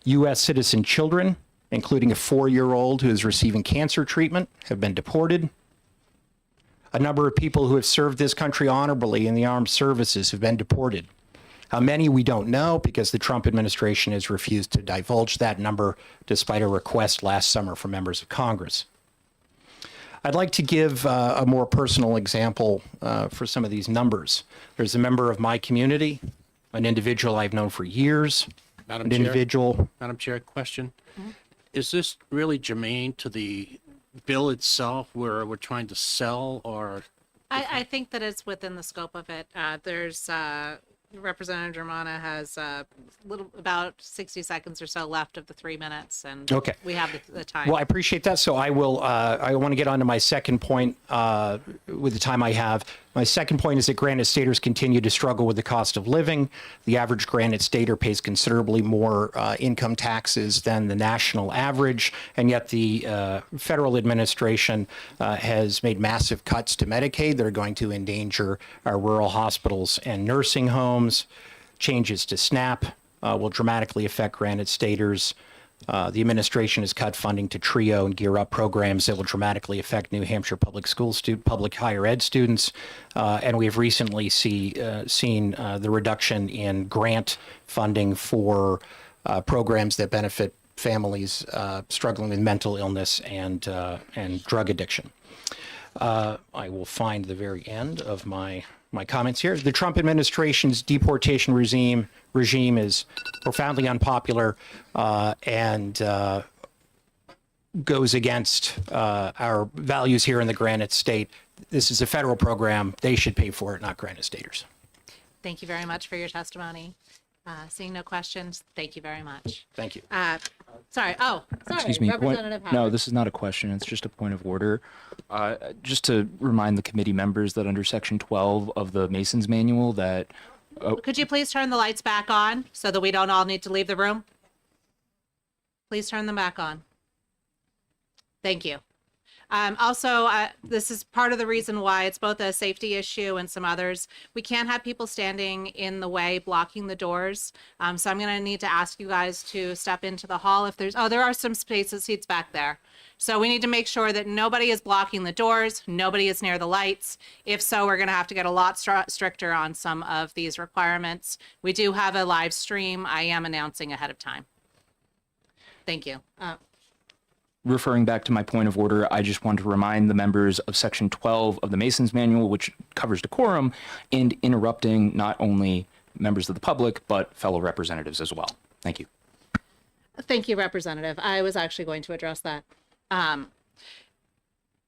U.S. citizen children, including a 4-year-old who is receiving cancer treatment, have been deported. A number of people who have served this country honorably in the armed services have been deported. How many, we don't know, because the Trump administration has refused to divulge that number despite a request last summer from members of Congress. I'd like to give a more personal example for some of these numbers. There's a member of my community, an individual I've known for years, Madam an Chair, individual. Madam Chair, question. Is this really germane to the bill itself where we're trying to sell, or? I think that it's within the scope of it. There's Representative Germana has about 60 seconds or so left of the 3 minutes, and Okay. we have the time. Well, I appreciate that. So I want to get on to my second point with the time I have. My second point is that Granite Staters continue to struggle with the cost of living. The average Granite Stater pays considerably more income taxes than the national average, and yet the federal administration has made massive cuts to Medicaid that are going to endanger our rural hospitals and nursing homes. Changes to SNAP will dramatically affect Granite Staters. The administration has cut funding to TRIO and Gear Up programs that will dramatically affect New Hampshire public higher ed students. And we have recently seen the reduction in grant funding for programs that benefit families struggling with mental illness and drug addiction. I will find the very end of my comments here. The Trump administration's deportation regime is profoundly unpopular and goes against our values here in the Granite State. This is a federal program. They should pay for it, not Granite Staters. Thank you very much for your testimony. Seeing no questions, thank you very much. Thank you. Sorry. Oh, sorry. Excuse me. Representative No, Howard. this is not a question. It's just a point of order. Just to remind the committee members that under Section 12 of the Masons Manual that Could you please turn the lights back on so that we don't all need to leave the room? Please turn them back on. Thank you. Also, this is part of the reason why it's both a safety issue and some others. We can't have people standing in the way, blocking the doors. So I'm going to need to ask you guys to step into the hall. If there's, there are some seats back there. So we need to make sure that nobody is blocking the doors, nobody is near the lights. If so, we're going to have to get a lot stricter on some of these requirements. We do have a live stream. I am announcing ahead of time. Thank you. referring back to my point of order, I just want to remind the members of Section 12 of the Masons Manual, which covers decorum, and interrupting not only members of the public, but fellow representatives as well. Thank you. Thank you, Representative. I was actually going to address that.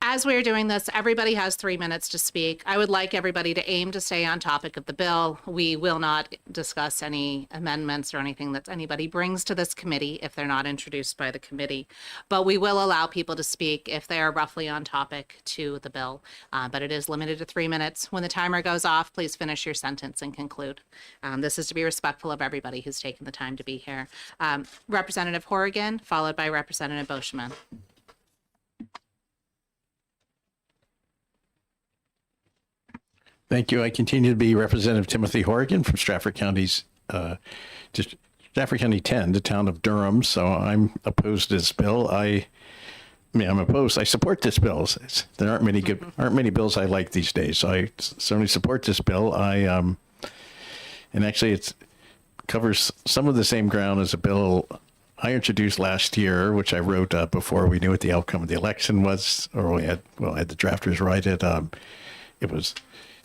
As we're doing this, everybody has 3 minutes to speak. I would like everybody to aim to stay on topic of the bill. We will not discuss any amendments or anything that anybody brings to this committee if they're not introduced by the committee. But we will allow people to speak if they are roughly on topic to the bill. But it is limited to 3 minutes. When the timer goes off, please finish your sentence and conclude. This is to be respectful of everybody who's taken the time to be here. Representative Horrigan, followed by Representative Boschman. Thank you. I continue to be Representative Timothy Horrigan from Stratford County's, just Stratford County 10, the town of Durham. So I'm opposed to this bill. I'm opposed. I support this bill. There aren't many bills I like these days. So I certainly support this bill. And actually it covers some of the same ground as a bill I introduced last year, which I wrote before we knew what the outcome of the election was, or I had the drafters write it.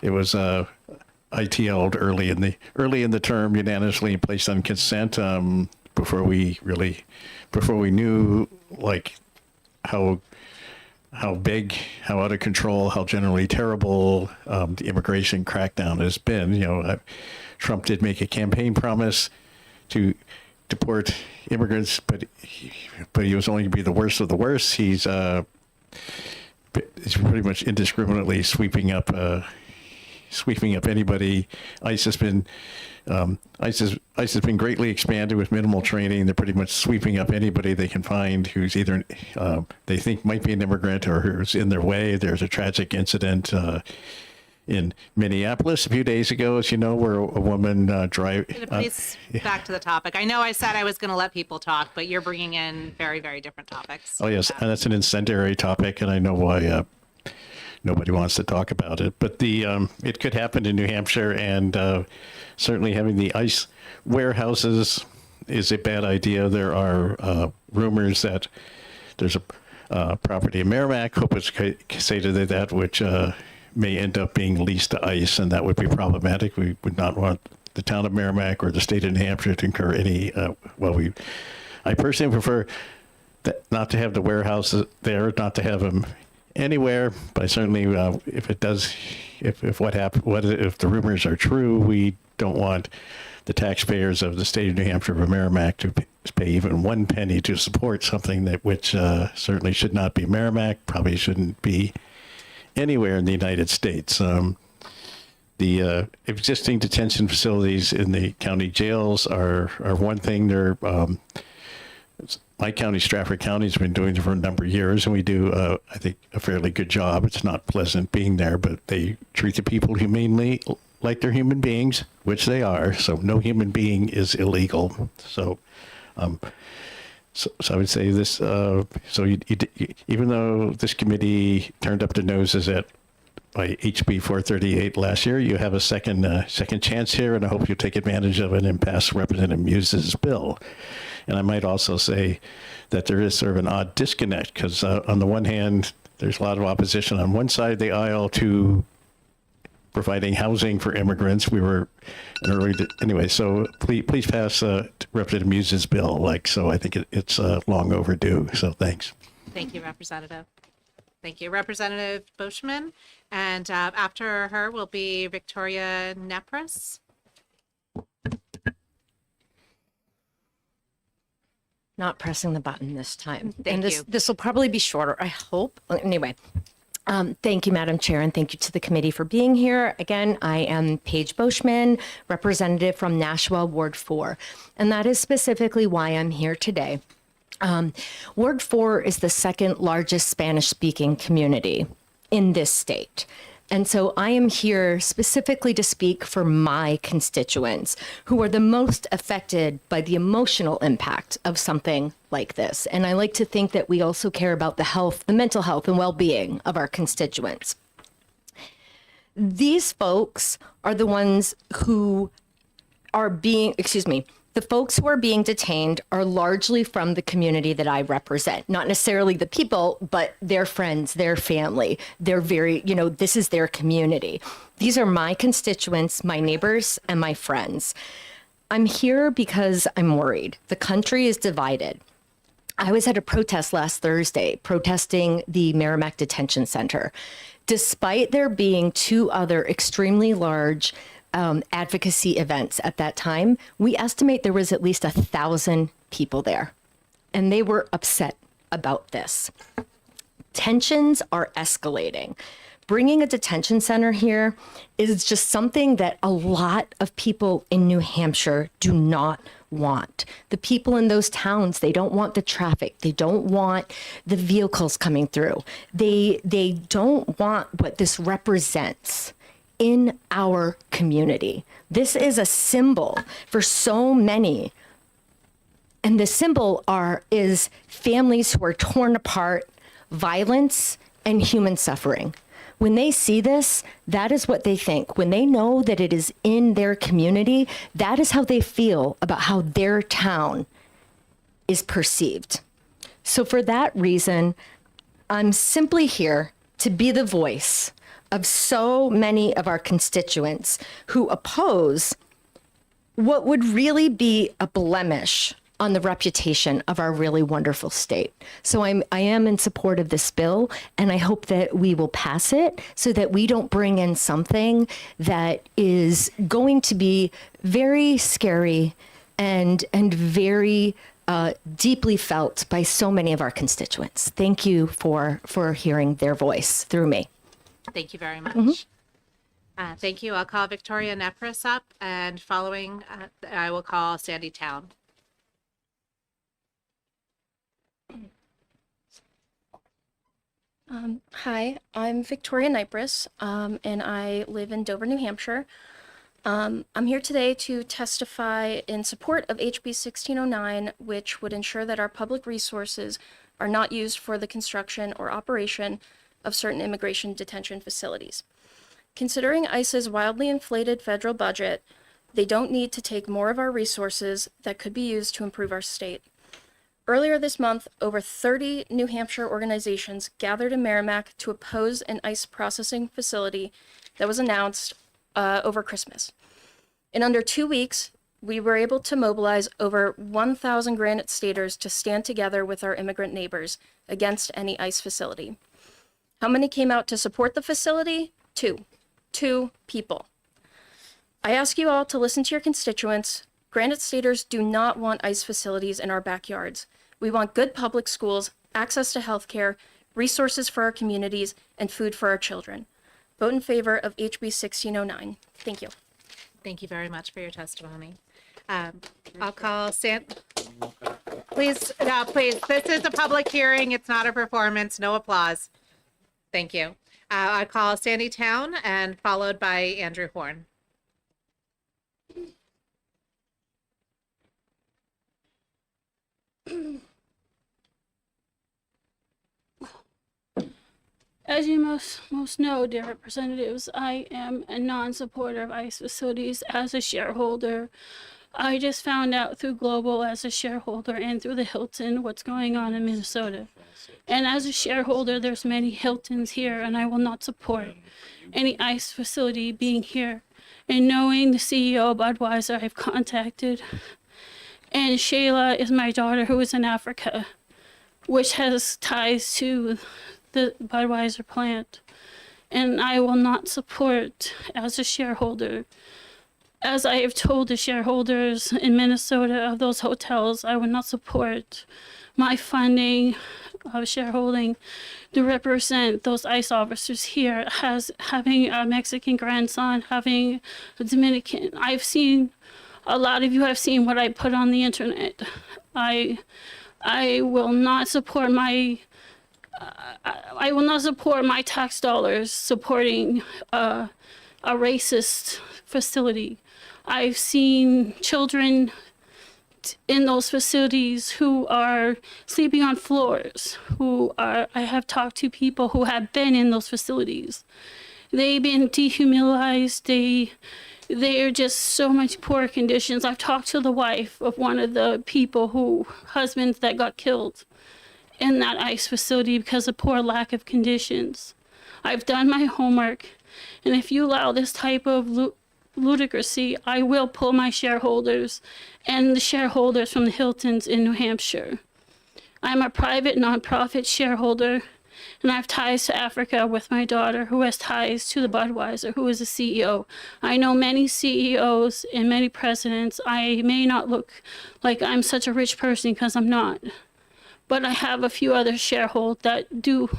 It was ITL'd early in the term, unanimously placed on consent before we knew like how big, how out of control, how generally terrible the immigration crackdown has been. Trump did make a campaign promise to deport immigrants, but he was only to be the worst of the worst. He's pretty much indiscriminately sweeping up anybody. ICE has been greatly expanded with minimal training. They're pretty much sweeping up anybody they can find who's either they think might be an immigrant or who's in their way. There's a tragic incident in Minneapolis a few days ago, as you know, where a woman Please back to the topic. I know I said I was going to let people talk, but you're bringing in very, very different topics. Oh yes, and that's an incendiary topic, and I know why nobody wants to talk about it. But it could happen in New Hampshire, and certainly having the ICE warehouses is a bad idea. There are rumors that there's a property in Merrimack, Hopus-Caseta, that which may end up being leased to ICE, and that would be problematic. We would not want the town of Merrimack or the state of New Hampshire to incur any. I personally prefer not to have the warehouses there, not to have them anywhere. But certainly, if the rumors are true, we don't want the taxpayers of the state of New Hampshire of Merrimack to pay even 1 penny to support something that which certainly should not be Merrimack, probably shouldn't be anywhere in the United States. The existing detention facilities in the county jails are one thing. They're my county, Stratford County, has been doing it for a number of years, and we do, I think, a fairly good job. It's not pleasant being there, but they treat the people humanely, like they're human beings, which they are. So no human being is illegal. So I would say this. So even though this committee turned up the noses at by HB 438 last year, you have a second chance here, and I hope you take advantage of it and pass Representative Muse's bill. And I might also say that there is sort of an odd disconnect because on the one hand, there's a lot of opposition on one side of the aisle to providing housing for immigrants. We were anyway. So please pass Representative Muse's bill. So I think it's long overdue. So thanks. Thank you, Representative. Thank you, Representative Boschman. And after her will be Victoria Nepris. Not pressing the button this time. Thank you. This will probably be shorter, I hope. Anyway, thank you, Madam Chair, and thank you to the committee for being here. Again, I am Paige Boschman, representative from Nashua Ward 4, and that is specifically why I'm here today. Ward 4 is the second largest Spanish-speaking community in this state. And so I am here specifically to speak for my constituents who are the most affected by the emotional impact of something like this. And I like to think that we also care about the mental health and well-being of our constituents. These folks are the ones who are the folks who are being detained are largely from the community that I represent, not necessarily the people, but their friends, their family. They're this is their community. These are my constituents, my neighbors, and my friends. I'm here because I'm worried. The country is divided. I was at a protest last Thursday, protesting the Merrimack Detention Center. Despite there being 2 other extremely large advocacy events at that time, we estimate there was at least 1,000 people there, and they were upset about this. Tensions are escalating. Bringing a detention center here is just something that a lot of people in New Hampshire do not want. The people in those towns, they don't want the traffic. They don't want the vehicles coming through. They don't want what this represents in our community. This is a symbol for so many. And the symbol is families who are torn apart, violence, and human suffering. When they see this, that is what they think. When they know that it is in their community, that is how they feel about how their town is perceived. So for that reason, I'm simply here to be the voice of so many of our constituents who oppose what would really be a blemish on the reputation of our really wonderful state. So I am in support of this bill, and I hope that we will pass it so that we don't bring in something that is going to be very scary and very deeply felt by so many of our constituents. Thank you for hearing their voice through me. Thank you very much. Thank you. I'll call Victoria Nepris up, and following, I will call Sandy Town. Hi, I'm Victoria Nypris, and I live in Dover, New Hampshire. I'm here today to testify in support of HB 1609, which would ensure that our public resources are not used for the construction or operation of certain immigration detention facilities. Considering ICE's wildly inflated federal budget, they don't need to take more of our resources that could be used to improve our state. Earlier this month, over 30 New Hampshire organizations gathered in Merrimack to oppose an ICE processing facility that was announced over Christmas. In under 2 weeks, we were able to mobilize over 1,000 Granite Staters to stand together with our immigrant neighbors against any ICE facility. How many came out to support the facility? 2 people. I ask you all to listen to your constituents. Granite Staters do not want ICE facilities in our backyards. We want good public schools, access to health care, resources for our communities, and food for our children. Vote in favor of HB 1609. Thank you. Thank you very much for your testimony. I'll call please, no, please, this is a public hearing. It's not a performance. No applause. Thank you. I call Sandy Town and followed by Andrew Horn. As you most know, dear representatives, I am a non-supporter of ICE facilities as a shareholder. I just found out through Global as a shareholder and through the Hilton what's going on in Minnesota. And as a shareholder, there's many Hiltons here, and I will not support any ICE facility being here. And knowing the CEO of Budweiser, I've contacted, and Shayla is my daughter who is in Africa, which has ties to the Budweiser plant. And I will not support as a shareholder. As I have told the shareholders in Minnesota of those hotels, I would not support my funding of shareholding to represent those ICE officers here, having a Mexican grandson, having a Dominican. I've seen, a lot of you have seen what I put on the internet. I will not support I will not support my tax dollars supporting a racist facility. I've seen children in those facilities who are sleeping on floors, I have talked to people who have been in those facilities. They've been dehumanized, they are just so much poor conditions. I've talked to the wife of one of the husbands that got killed in that ICE facility because of poor lack of conditions. I've done my homework, and if you allow this type of ludicrousy, I will pull my shareholders and the shareholders from the Hiltons in New Hampshire. I'm a private nonprofit shareholder, and I have ties to Africa with my daughter who has ties to the Budweiser, who is a CEO. I know many CEOs and many presidents. I may not look like I'm such a rich person because I'm not. But I have a few other shareholders that do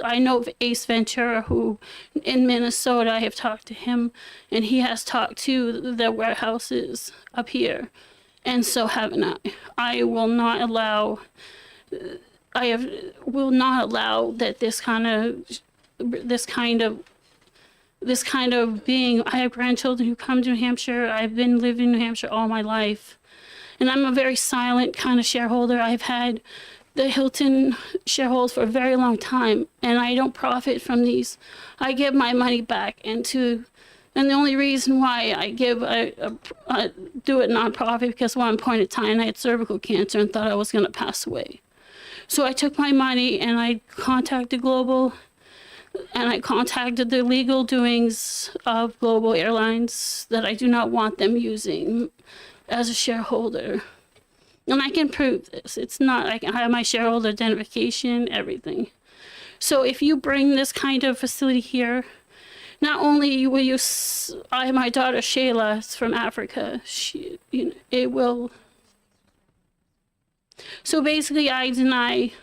I know of Ace Ventura, who in Minnesota, I have talked to him, and he has talked to the warehouses up here. And so haven't I. I will not allow, will not allow that this kind of being, I have grandchildren who come to New Hampshire. I've been living in New Hampshire all my life. And I'm a very silent kind of shareholder. I've had the Hilton shareholders for a very long time, and I don't profit from these. I give my money back and the only reason why I do it nonprofit because at one point in time I had cervical cancer and thought I was going to pass away. So I took my money and I contacted Global, and I contacted the legal doings of Global Airlines that I do not want them using as a shareholder. And I can prove this. It's not, I can have my shareholder identification, everything. So if you bring this kind of facility here, not only will you, my daughter Shayla is from Africa, it will. So basically I deny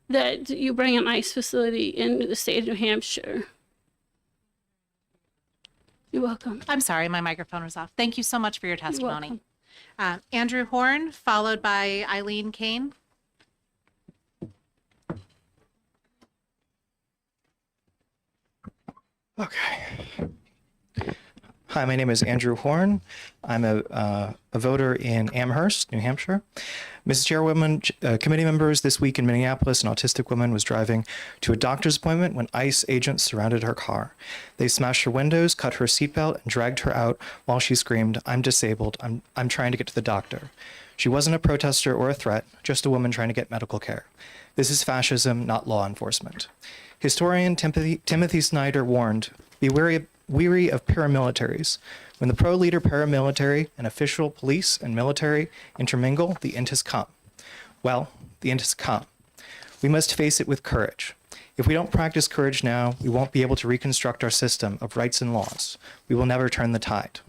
that you bring an ICE facility into the state of New Hampshire. You're welcome. I'm sorry, my microphone was off. Thank you so much for your testimony. welcome. Andrew Horn, followed by Eileen Kane. Okay. Hi, my name is Andrew Horn. I'm a voter in Amherst, New Hampshire. Mrs. Chairwoman, committee members, this week in Minneapolis, an autistic woman was driving to a doctor's appointment when ICE agents surrounded her car. They smashed her windows, cut her seatbelt, and dragged her out while she screamed, "I'm disabled. I'm trying to get to the doctor." She wasn't a protester or a threat, just a woman trying to get medical care. This is fascism, not law enforcement. Historian Timothy Snyder warned, "Be weary of paramilitaries. When the pro-leader paramilitary and official police and military intermingle, the end has come." Well, the end has come. We must face it with courage. If we don't practice courage now, we won't be able to reconstruct our system of rights and laws. We will never turn the tide.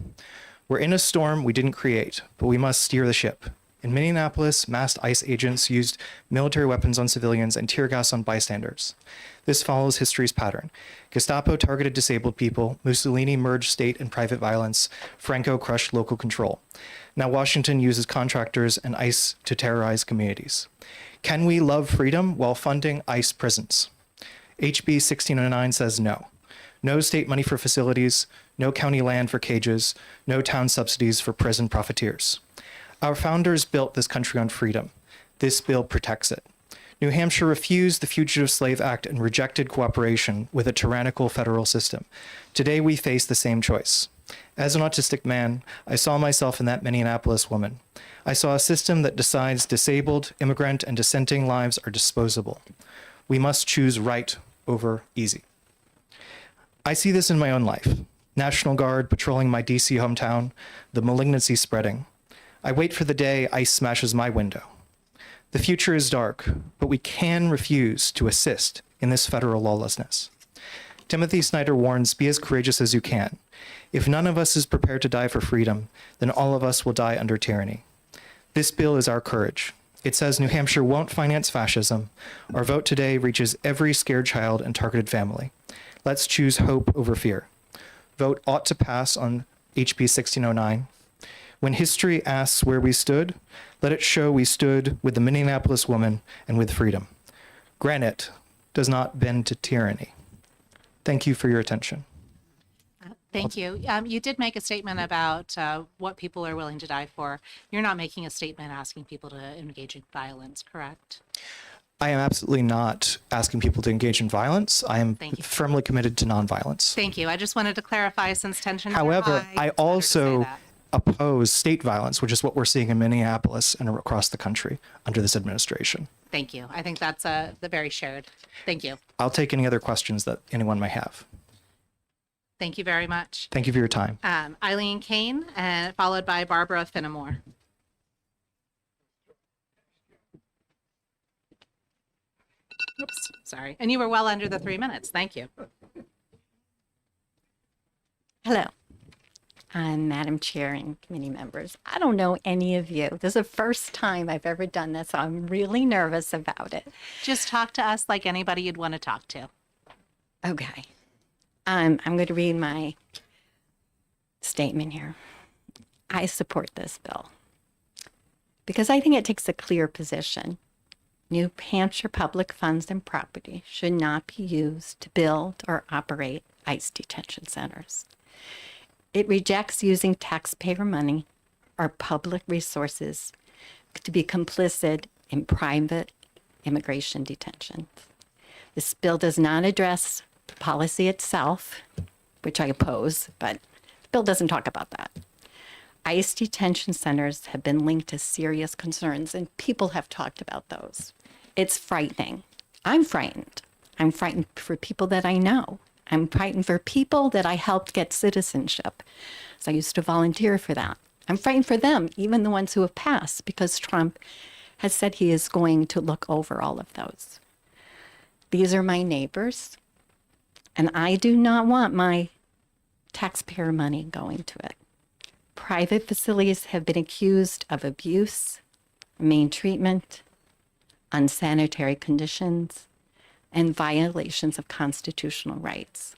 We're in a storm we didn't create, but we must steer the ship. In Minneapolis, masked ICE agents used military weapons on civilians and tear gas on bystanders. This follows history's pattern. Gestapo targeted disabled people, Mussolini merged state and private violence, Franco crushed local control. Now Washington uses contractors and ICE to terrorize communities. Can we love freedom while funding ICE prisons? HB 1609 says no. No state money for facilities, no county land for cages, no town subsidies for prison profiteers. Our founders built this country on freedom. This bill protects it. New Hampshire refused the Fugitive Slave Act and rejected cooperation with a tyrannical federal system. Today we face the same choice. As an autistic man, I saw myself in that Minneapolis woman. I saw a system that decides disabled, immigrant, and dissenting lives are disposable. We must choose right over easy. I see this in my own life. National Guard patrolling my DC hometown, the malignancy spreading. I wait for the day ICE smashes my window. The future is dark, but we can refuse to assist in this federal lawlessness. Timothy Snyder warns, be as courageous as you can. If none of us is prepared to die for freedom, then all of us will die under tyranny. This bill is our courage. It says New Hampshire won't finance fascism. Our vote today reaches every scared child and targeted family. Let's choose hope over fear. Vote ought to pass on HB 1609. When history asks where we stood, let it show we stood with the Minneapolis woman and with freedom. Granite does not bend to tyranny. Thank you for your attention. Thank you. You did make a statement about what people are willing to die for. You're not making a statement asking people to engage in violence, correct? I am absolutely not asking people to engage in violence. I am Thank you. firmly committed to nonviolence. Thank you. I just wanted to clarify since tensions are However, high, I it's better to say also that. oppose state violence, which is what we're seeing in Minneapolis and across the country under this administration. Thank you. I think that's the very shared. Thank you. I'll take any other questions that anyone may have. Thank you very much. Thank you for your time. Eileen Kane, and followed by Barbara Finnemore. Oops, sorry. And you were well under the 3 minutes. Thank you. Hello. Madam Chair and committee members. I don't know any of you. This is the first time I've ever done this, so I'm really nervous about it. Just talk to us like anybody you'd want to talk to. Okay. I'm going to read my statement here. I support this bill because I think it takes a clear position. New Hampshire public funds and property should not be used to build or operate ICE detention centers. It rejects using taxpayer money or public resources to be complicit in private immigration detention. This bill does not address the policy itself, which I oppose, but the bill doesn't talk about that. ICE detention centers have been linked to serious concerns, and people have talked about those. It's frightening. I'm frightened. I'm frightened for people that I know. I'm frightened for people that I helped get citizenship. So I used to volunteer for that. I'm frightened for them, even the ones who have passed, because Trump has said he is going to look over all of those. These are my neighbors, and I do not want my taxpayer money going to it. Private facilities have been accused of abuse, mean treatment, unsanitary conditions, and violations of constitutional rights.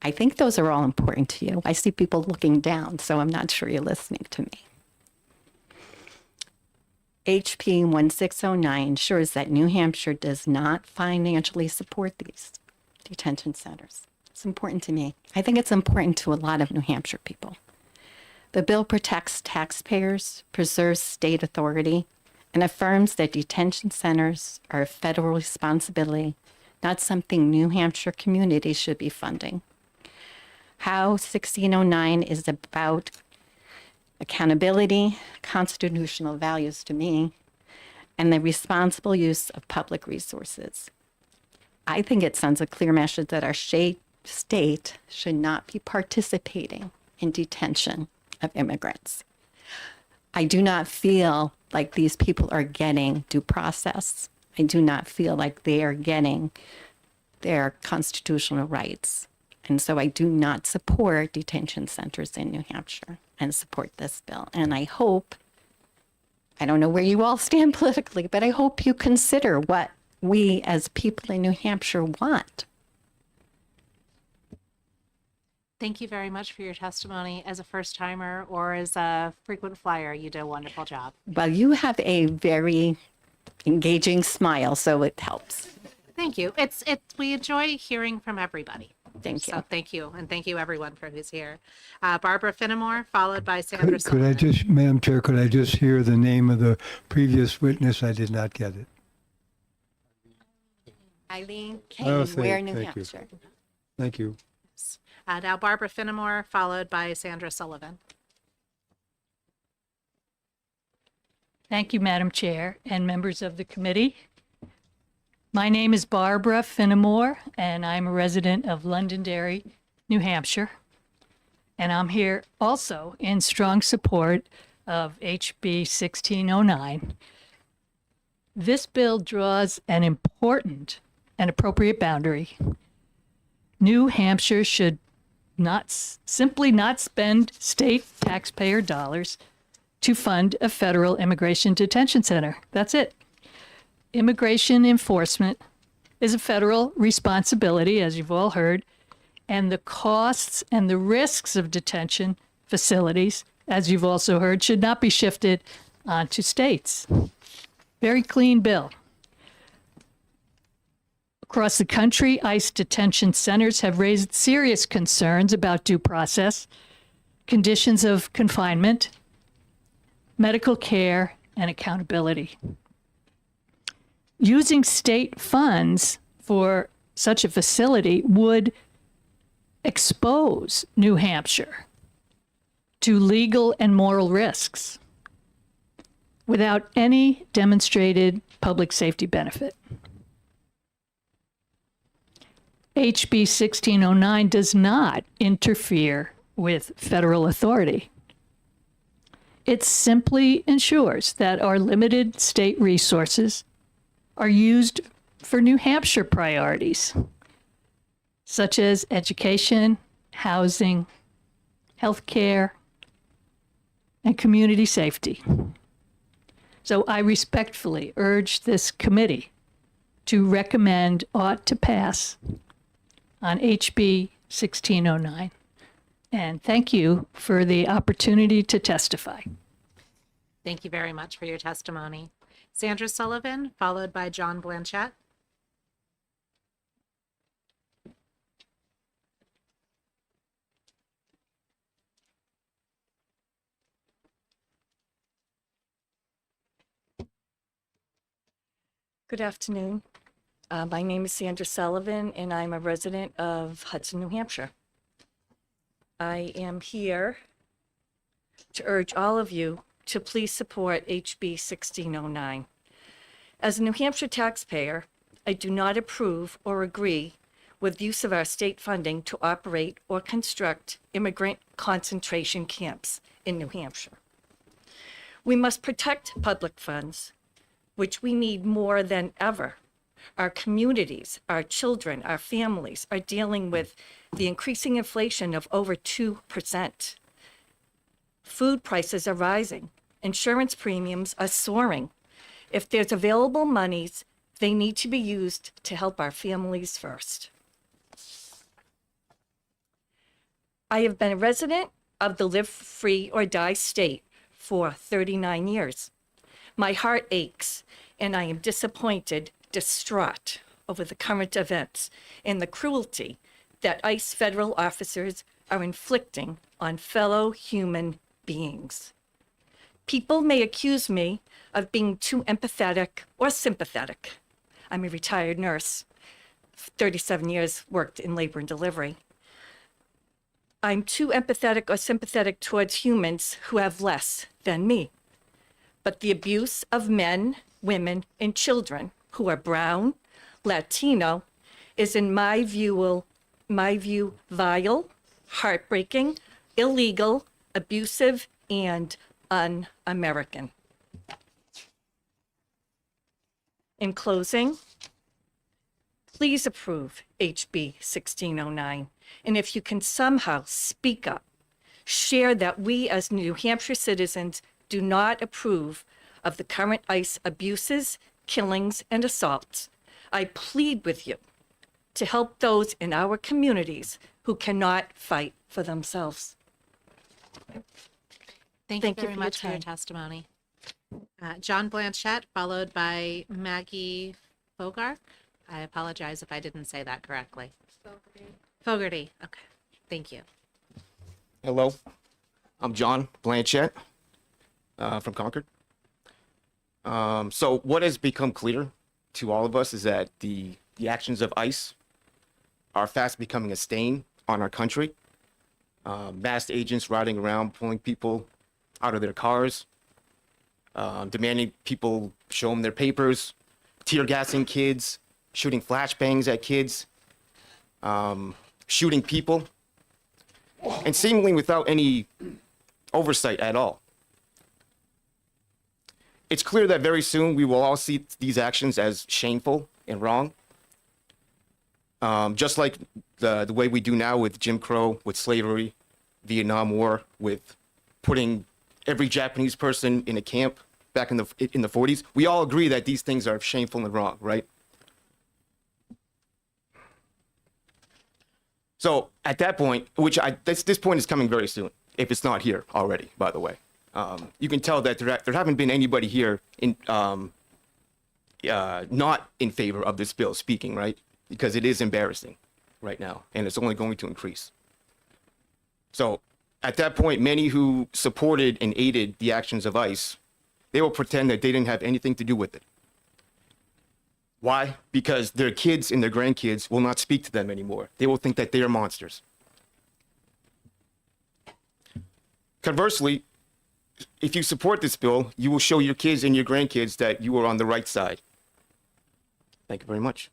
I think those are all important to you. I see people looking down, so I'm not sure you're listening to me. HB 1609 ensures that New Hampshire does not financially support these detention centers. It's important to me. I think it's important to a lot of New Hampshire people. The bill protects taxpayers, preserves state authority, and affirms that detention centers are a federal responsibility, not something New Hampshire communities should be funding. How 1609 is about accountability, constitutional values to me, and the responsible use of public resources. I think it sends a clear message that our state should not be participating in detention of immigrants. I do not feel like these people are getting due process. I do not feel like they are getting their constitutional rights. And so I do not support detention centers in New Hampshire and support this bill. And I hope, I don't know where you all stand politically, but I hope you consider what we as people in New Hampshire want. Thank you very much for your testimony. As a first timer or as a frequent flyer, you did a wonderful job. Well, you have a very engaging smile, so it helps. Thank you. We enjoy hearing from everybody. Thank you. So thank you. And thank you everyone for who's here. Barbara Finnemore, followed by Sandra Could I just, Madam Chair, could I just hear the name of the previous witness? I did not get it. Eileen Kane, Oh, Ware, New thank you. Hampshire. Thank you. Now Barbara Finnemore, followed by Sandra Sullivan. Thank you, Madam Chair and members of the committee. My name is Barbara Finnemore, and I'm a resident of Londonderry, New Hampshire. And I'm here also in strong support of HB 1609. This bill draws an important and appropriate boundary. New Hampshire should simply not spend state taxpayer dollars to fund a federal immigration detention center. That's it. Immigration enforcement is a federal responsibility, as you've all heard, and the costs and the risks of detention facilities, as you've also heard, should not be shifted onto states. Very clean bill. Across the country, ICE detention centers have raised serious concerns about due process, conditions of confinement, medical care, and accountability. Using state funds for such a facility would expose New Hampshire to legal and moral risks without any demonstrated public safety benefit. HB 1609 does not interfere with federal authority. It simply ensures that our limited state resources are used for New Hampshire priorities, such as education, housing, healthcare, and community safety. So I respectfully urge this committee to recommend ought to pass on HB 1609. And thank you for the opportunity to testify. Thank you very much for your testimony. Sandra Sullivan, followed by John Blanchett. Good afternoon. My name is Sandra Sullivan, and I'm a resident of Hudson, New Hampshire. I am here to urge all of you to please support HB 1609. As a New Hampshire taxpayer, I do not approve or agree with use of our state funding to operate or construct immigrant concentration camps in New Hampshire. We must protect public funds, which we need more than ever. Our communities, our children, our families are dealing with the increasing inflation of over 2%. Food prices are rising. Insurance premiums are soaring. If there's available monies, they need to be used to help our families first. I have been a resident of the Live Free or Die state for 39 years. My heart aches, and I am disappointed, distraught over the current events and the cruelty that ICE federal officers are inflicting on fellow human beings. People may accuse me of being too empathetic or sympathetic. I'm a retired nurse, 37 years worked in labor and delivery. I'm too empathetic or sympathetic towards humans who have less than me. But the abuse of men, women, and children who are brown, Latino, is in my view vile, heartbreaking, illegal, abusive, and un-American. In closing, please approve HB 1609. And if you can somehow speak up, share that we as New Hampshire citizens do not approve of the current ICE abuses, killings, and assaults. I plead with you to help those in our communities who cannot fight for themselves. Thank you Thank you very for your much for your time. testimony. John Blanchette, followed by Maggie Fogar. I apologize if I didn't say that correctly. Fogarty. Okay. Thank you. Hello, I'm John Blanchette from Concord. So what has become clear to all of us is that the actions of ICE are fast becoming a stain on our country. Masked agents riding around, pulling people out of their cars, demanding people show them their papers, tear gassing kids, shooting flashbangs at kids, shooting people, and seemingly without any oversight at all. It's clear that very soon we will all see these actions as shameful and wrong. Just like the way we do now with Jim Crow, with slavery, Vietnam War, with putting every Japanese person in a camp back in the 40s. We all agree that these things are shameful and wrong, right? So at that point, which this point is coming very soon, if it's not here already, by the way. You can tell that there haven't been anybody here in not in favor of this bill speaking, right? Because it is embarrassing right now, and it's only going to increase. So at that point, many who supported and aided the actions of ICE, they will pretend that they didn't have anything to do with it. Why? Because their kids and their grandkids will not speak to them anymore. They will think that they are monsters. Conversely, if you support this bill, you will show your kids and your grandkids that you are on the right side. Thank you very much.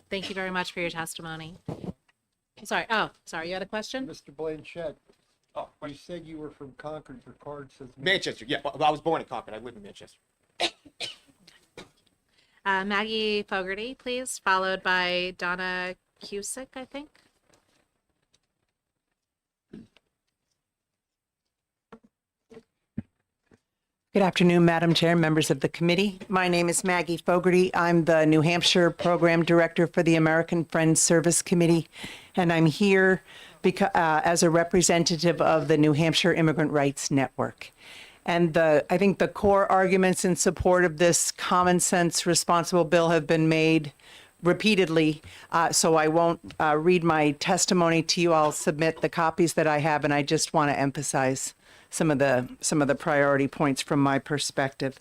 Thank you very much for your testimony. Sorry. Oh, sorry. You had a question? Mr. Blanchette, you said you were from Concord. Your card says Manchester. Yeah, well, I was born in Concord. I live in Manchester. Maggie Fogarty, please, followed by Donna Cusick, I think. Good afternoon, Madam Chair, members of the committee. My name is Maggie Fogarty. I'm the New Hampshire Program Director for the American Friends Service Committee, and I'm here because, as a representative of the New Hampshire Immigrant Rights Network. And I think the core arguments in support of this common sense responsible bill have been made repeatedly, so I won't read my testimony to you. I'll submit the copies that I have, and I just want to emphasize some of the priority points from my perspective.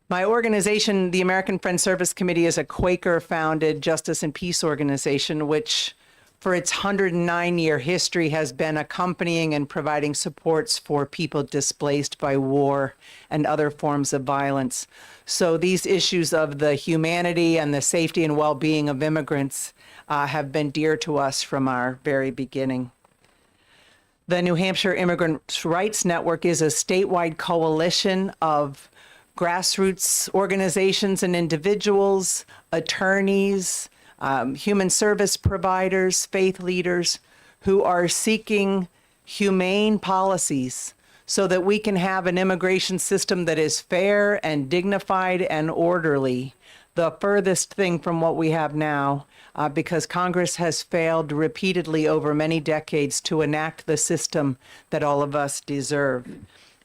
My organization, the American Friends Service Committee, is a Quaker-founded justice and peace organization, which for its 109-year history has been accompanying and providing supports for people displaced by war and other forms of violence. So these issues of the humanity and the safety and well-being of immigrants have been dear to us from our very beginning. The New Hampshire Immigrant Rights Network is a statewide coalition of grassroots organizations and individuals, attorneys, human service providers, faith leaders who are seeking humane policies so that we can have an immigration system that is fair and dignified and orderly, the furthest thing from what we have now, because Congress has failed repeatedly over many decades to enact the system that all of us deserve.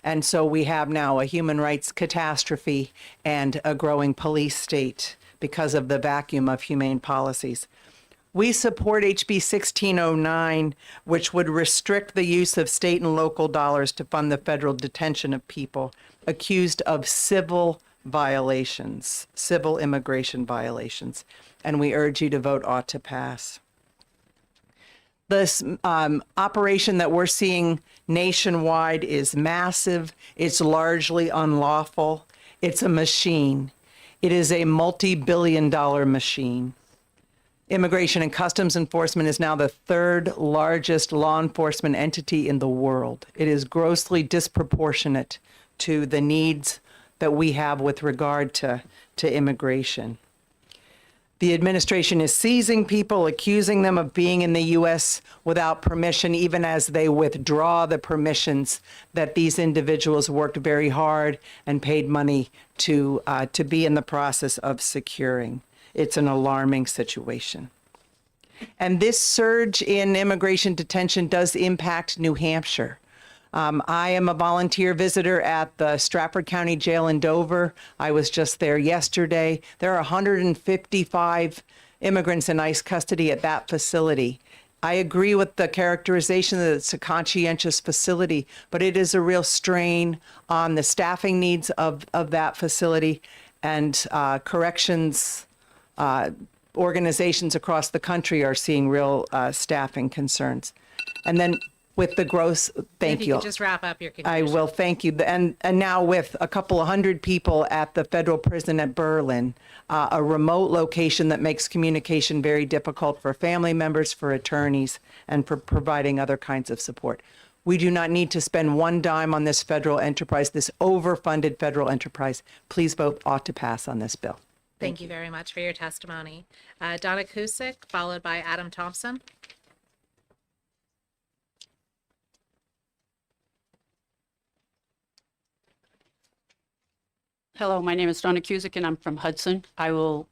And so we have now a human rights catastrophe and a growing police state because of the vacuum of humane policies. We support HB 1609, which would restrict the use of state and local dollars to fund the federal detention of people accused of civil violations, civil immigration violations. And we urge you to vote ought to pass. This operation that we're seeing nationwide is massive. It's largely unlawful. It's a machine. It is a multi-billion-dollar machine. Immigration and Customs Enforcement is now the third largest law enforcement entity in the world. It is grossly disproportionate to the needs that we have with regard to immigration. The administration is seizing people, accusing them of being in the U.S. without permission, even as they withdraw the permissions that these individuals worked very hard and paid money to be in the process of securing. It's an alarming situation. And this surge in immigration detention does impact New Hampshire. I am a volunteer visitor at the Stratford County Jail in Dover. I was just there yesterday. There are 155 immigrants in ICE custody at that facility. I agree with the characterization that it's a conscientious facility, but it is a real strain on the staffing needs of that facility, and corrections organizations across the country are seeing real staffing concerns. And then with the gross, thank If you. you could just wrap up your I conclusion. will, thank you. And now with a couple of hundred people at the federal prison at Berlin, a remote location that makes communication very difficult for family members, for attorneys, and for providing other kinds of support. We do not need to spend one dime on this federal enterprise, this overfunded federal enterprise. Please vote ought to pass on this bill. Thank you very much for your testimony. Donna Kusick, followed by Adam Thompson. Hello, my name is Donna Cusick and I'm from Hudson. I will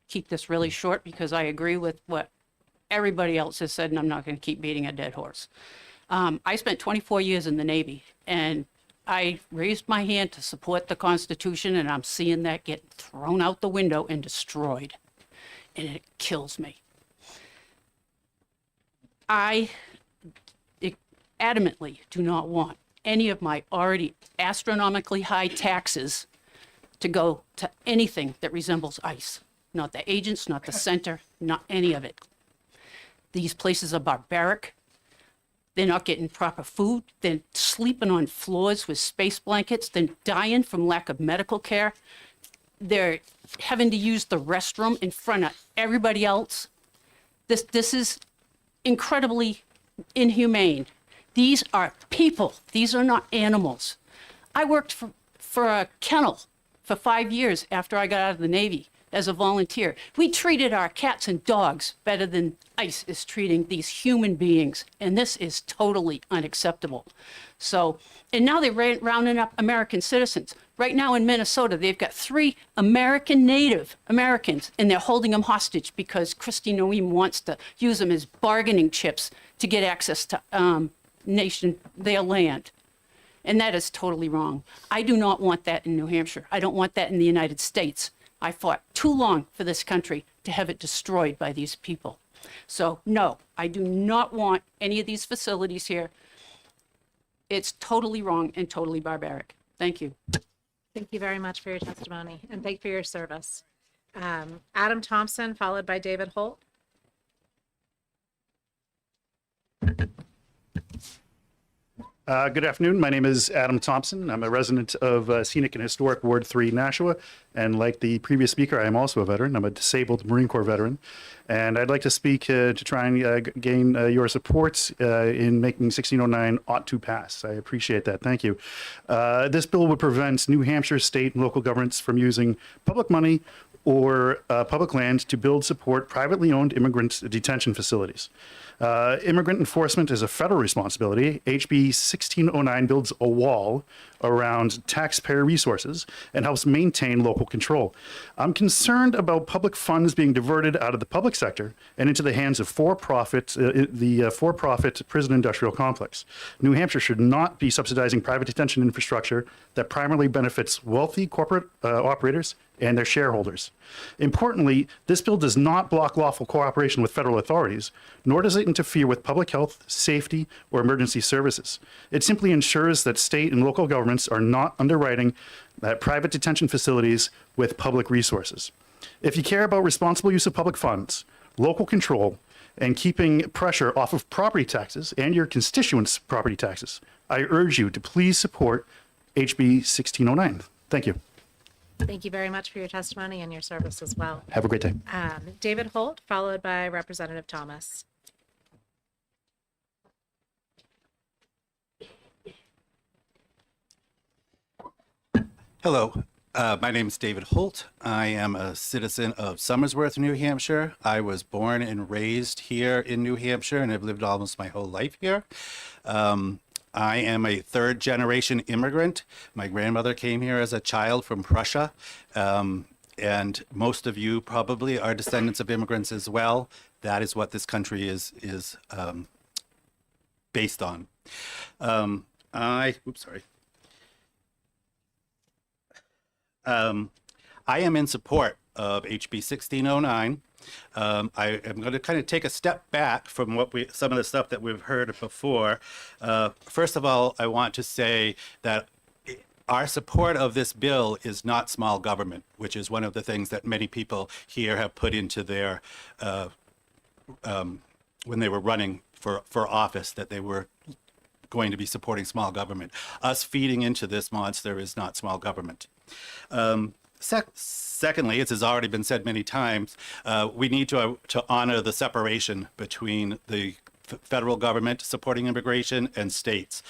keep this really short because I agree with what everybody else has said and I'm not going to keep beating a dead horse. I spent 24 years in the Navy and I raised my hand to support the Constitution and I'm seeing that get thrown out the window and destroyed. And it kills me. I adamantly do not want any of my already astronomically high taxes to go to anything that resembles ICE. Not the agents, not the center, not any of it. These places are barbaric. They're not getting proper food. They're sleeping on floors with space blankets. They're dying from lack of medical care. They're having to use the restroom in front of everybody else. This is incredibly inhumane. These are people. These are not animals. I worked for a kennel for 5 years after I got out of the Navy as a volunteer. We treated our cats and dogs better than ICE is treating these human beings, and this is totally unacceptable. So, and now they're rounding up American citizens. Right now in Minnesota, they've got 3 American Native Americans, and they're holding them hostage because Kristi Noem wants to use them as bargaining chips to get access to their land. And that is totally wrong. I do not want that in New Hampshire. I don't want that in the United States. I fought too long for this country to have it destroyed by these people. So no, I do not want any of these facilities here. It's totally wrong and totally barbaric. Thank you. Thank you very much for your testimony and thank you for your service. Adam Thompson, followed by David Holt. Good afternoon. My name is Adam Thompson. I'm a resident of Scenic and Historic Ward 3, Nashua. And like the previous speaker, I am also a veteran. I'm a disabled Marine Corps veteran. And I'd like to speak to try and gain your support in making 1609 ought to pass. I appreciate that. Thank you. This bill would prevent New Hampshire state and local governments from using public money or public land to build, support privately owned immigrant detention facilities. Immigrant enforcement is a federal responsibility. HB 1609 builds a wall around taxpayer resources and helps maintain local control. I'm concerned about public funds being diverted out of the public sector and into the hands of the for-profit prison industrial complex. New Hampshire should not be subsidizing private detention infrastructure that primarily benefits wealthy corporate operators and their shareholders. Importantly, this bill does not block lawful cooperation with federal authorities, nor does it interfere with public health, safety, or emergency services. It simply ensures that state and local governments are not underwriting private detention facilities with public resources. If you care about responsible use of public funds, local control, and keeping pressure off of property taxes and your constituents' property taxes, I urge you to please support HB 1609. Thank you. Thank you very much for your testimony and your service as well. Have a great day. David Holt, followed by Representative Thomas. Hello, My name is David Holt. I am a citizen of Somersworth, New Hampshire. I was born and raised here in New Hampshire, and I've lived almost my whole life here. I am a third generation immigrant. My grandmother came here as a child from Prussia. And most of you probably are descendants of immigrants as well. That is what this country is based on. I am in support of HB 1609. I am going to kind of take a step back from some of the stuff that we've heard before. First of all, I want to say that our support of this bill is not small government, which is one of the things that many people here have put into their, when they were running for office, that they were going to be supporting small government. Us feeding into this monster is not small government. Secondly, as has already been said many times, we need to honor the separation between the federal government supporting immigration and states.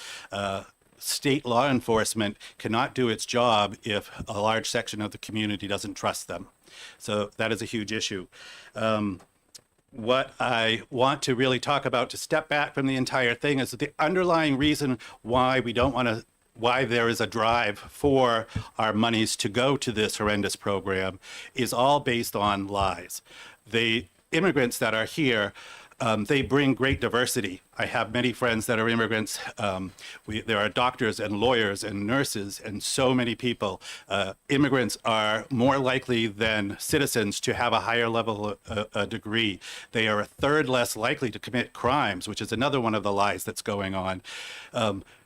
State law enforcement cannot do its job if a large section of the community doesn't trust them. So that is a huge issue. What I want to really talk about, to step back from the entire thing, is the underlying reason why we don't want to, why there is a drive for our monies to go to this horrendous program is all based on lies. The immigrants that are here, they bring great diversity. I have many friends that are immigrants. There are doctors and lawyers and nurses and so many people. Immigrants are more likely than citizens to have a higher level degree. They are a third less likely to commit crimes, which is another one of the lies that's going on.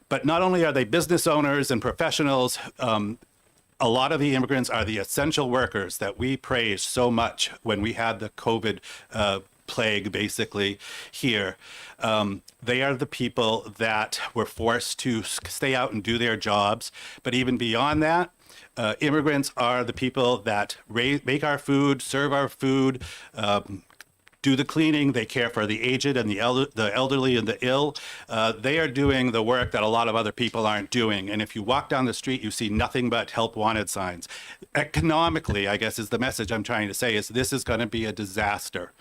But not only are they business owners and professionals, a lot of the immigrants are the essential workers that we praised so much when we had the COVID plague basically here. They are the people that were forced to stay out and do their jobs. But even beyond that, immigrants are the people that make our food, serve our food, do the cleaning. They care for the aged and the elderly and the ill. They are doing the work that a lot of other people aren't doing. And if you walk down the street, you see nothing but help wanted signs. Economically, I guess is the message I'm trying to say, is this is going to be a disaster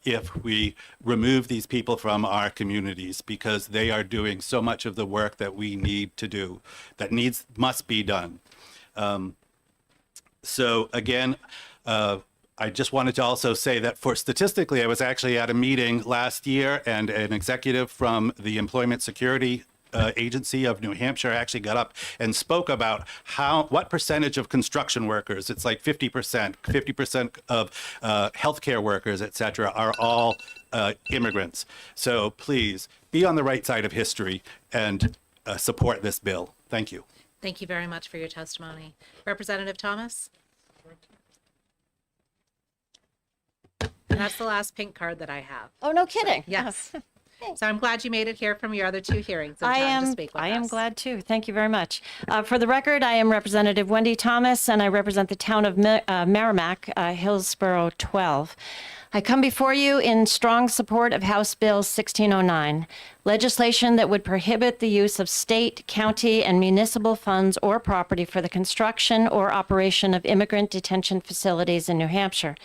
if we remove these people from our communities, because they are doing so much of the work that we need to do, that must be done. So again, I just wanted to also say that statistically, I was actually at a meeting last year, and an executive from the Employment Security Agency of New Hampshire actually got up and spoke about what percentage of construction workers, it's like 50% of healthcare workers, et cetera, are all immigrants. So please be on the right side of history and support this bill. Thank you. Thank you very much for your testimony. Representative Thomas? And that's the last pink card that I have. Oh, no kidding. Yes. So I'm glad you made it here from your other two hearings in time to speak with I us. am glad too. Thank you very much. For the record, I am Representative Wendy Thomas, and I represent the town of Merrimack, Hillsborough 12. I come before you in strong support of House Bill 1609, legislation that would prohibit the use of state, county, and municipal funds or property for the construction or operation of immigrant detention facilities in New Hampshire.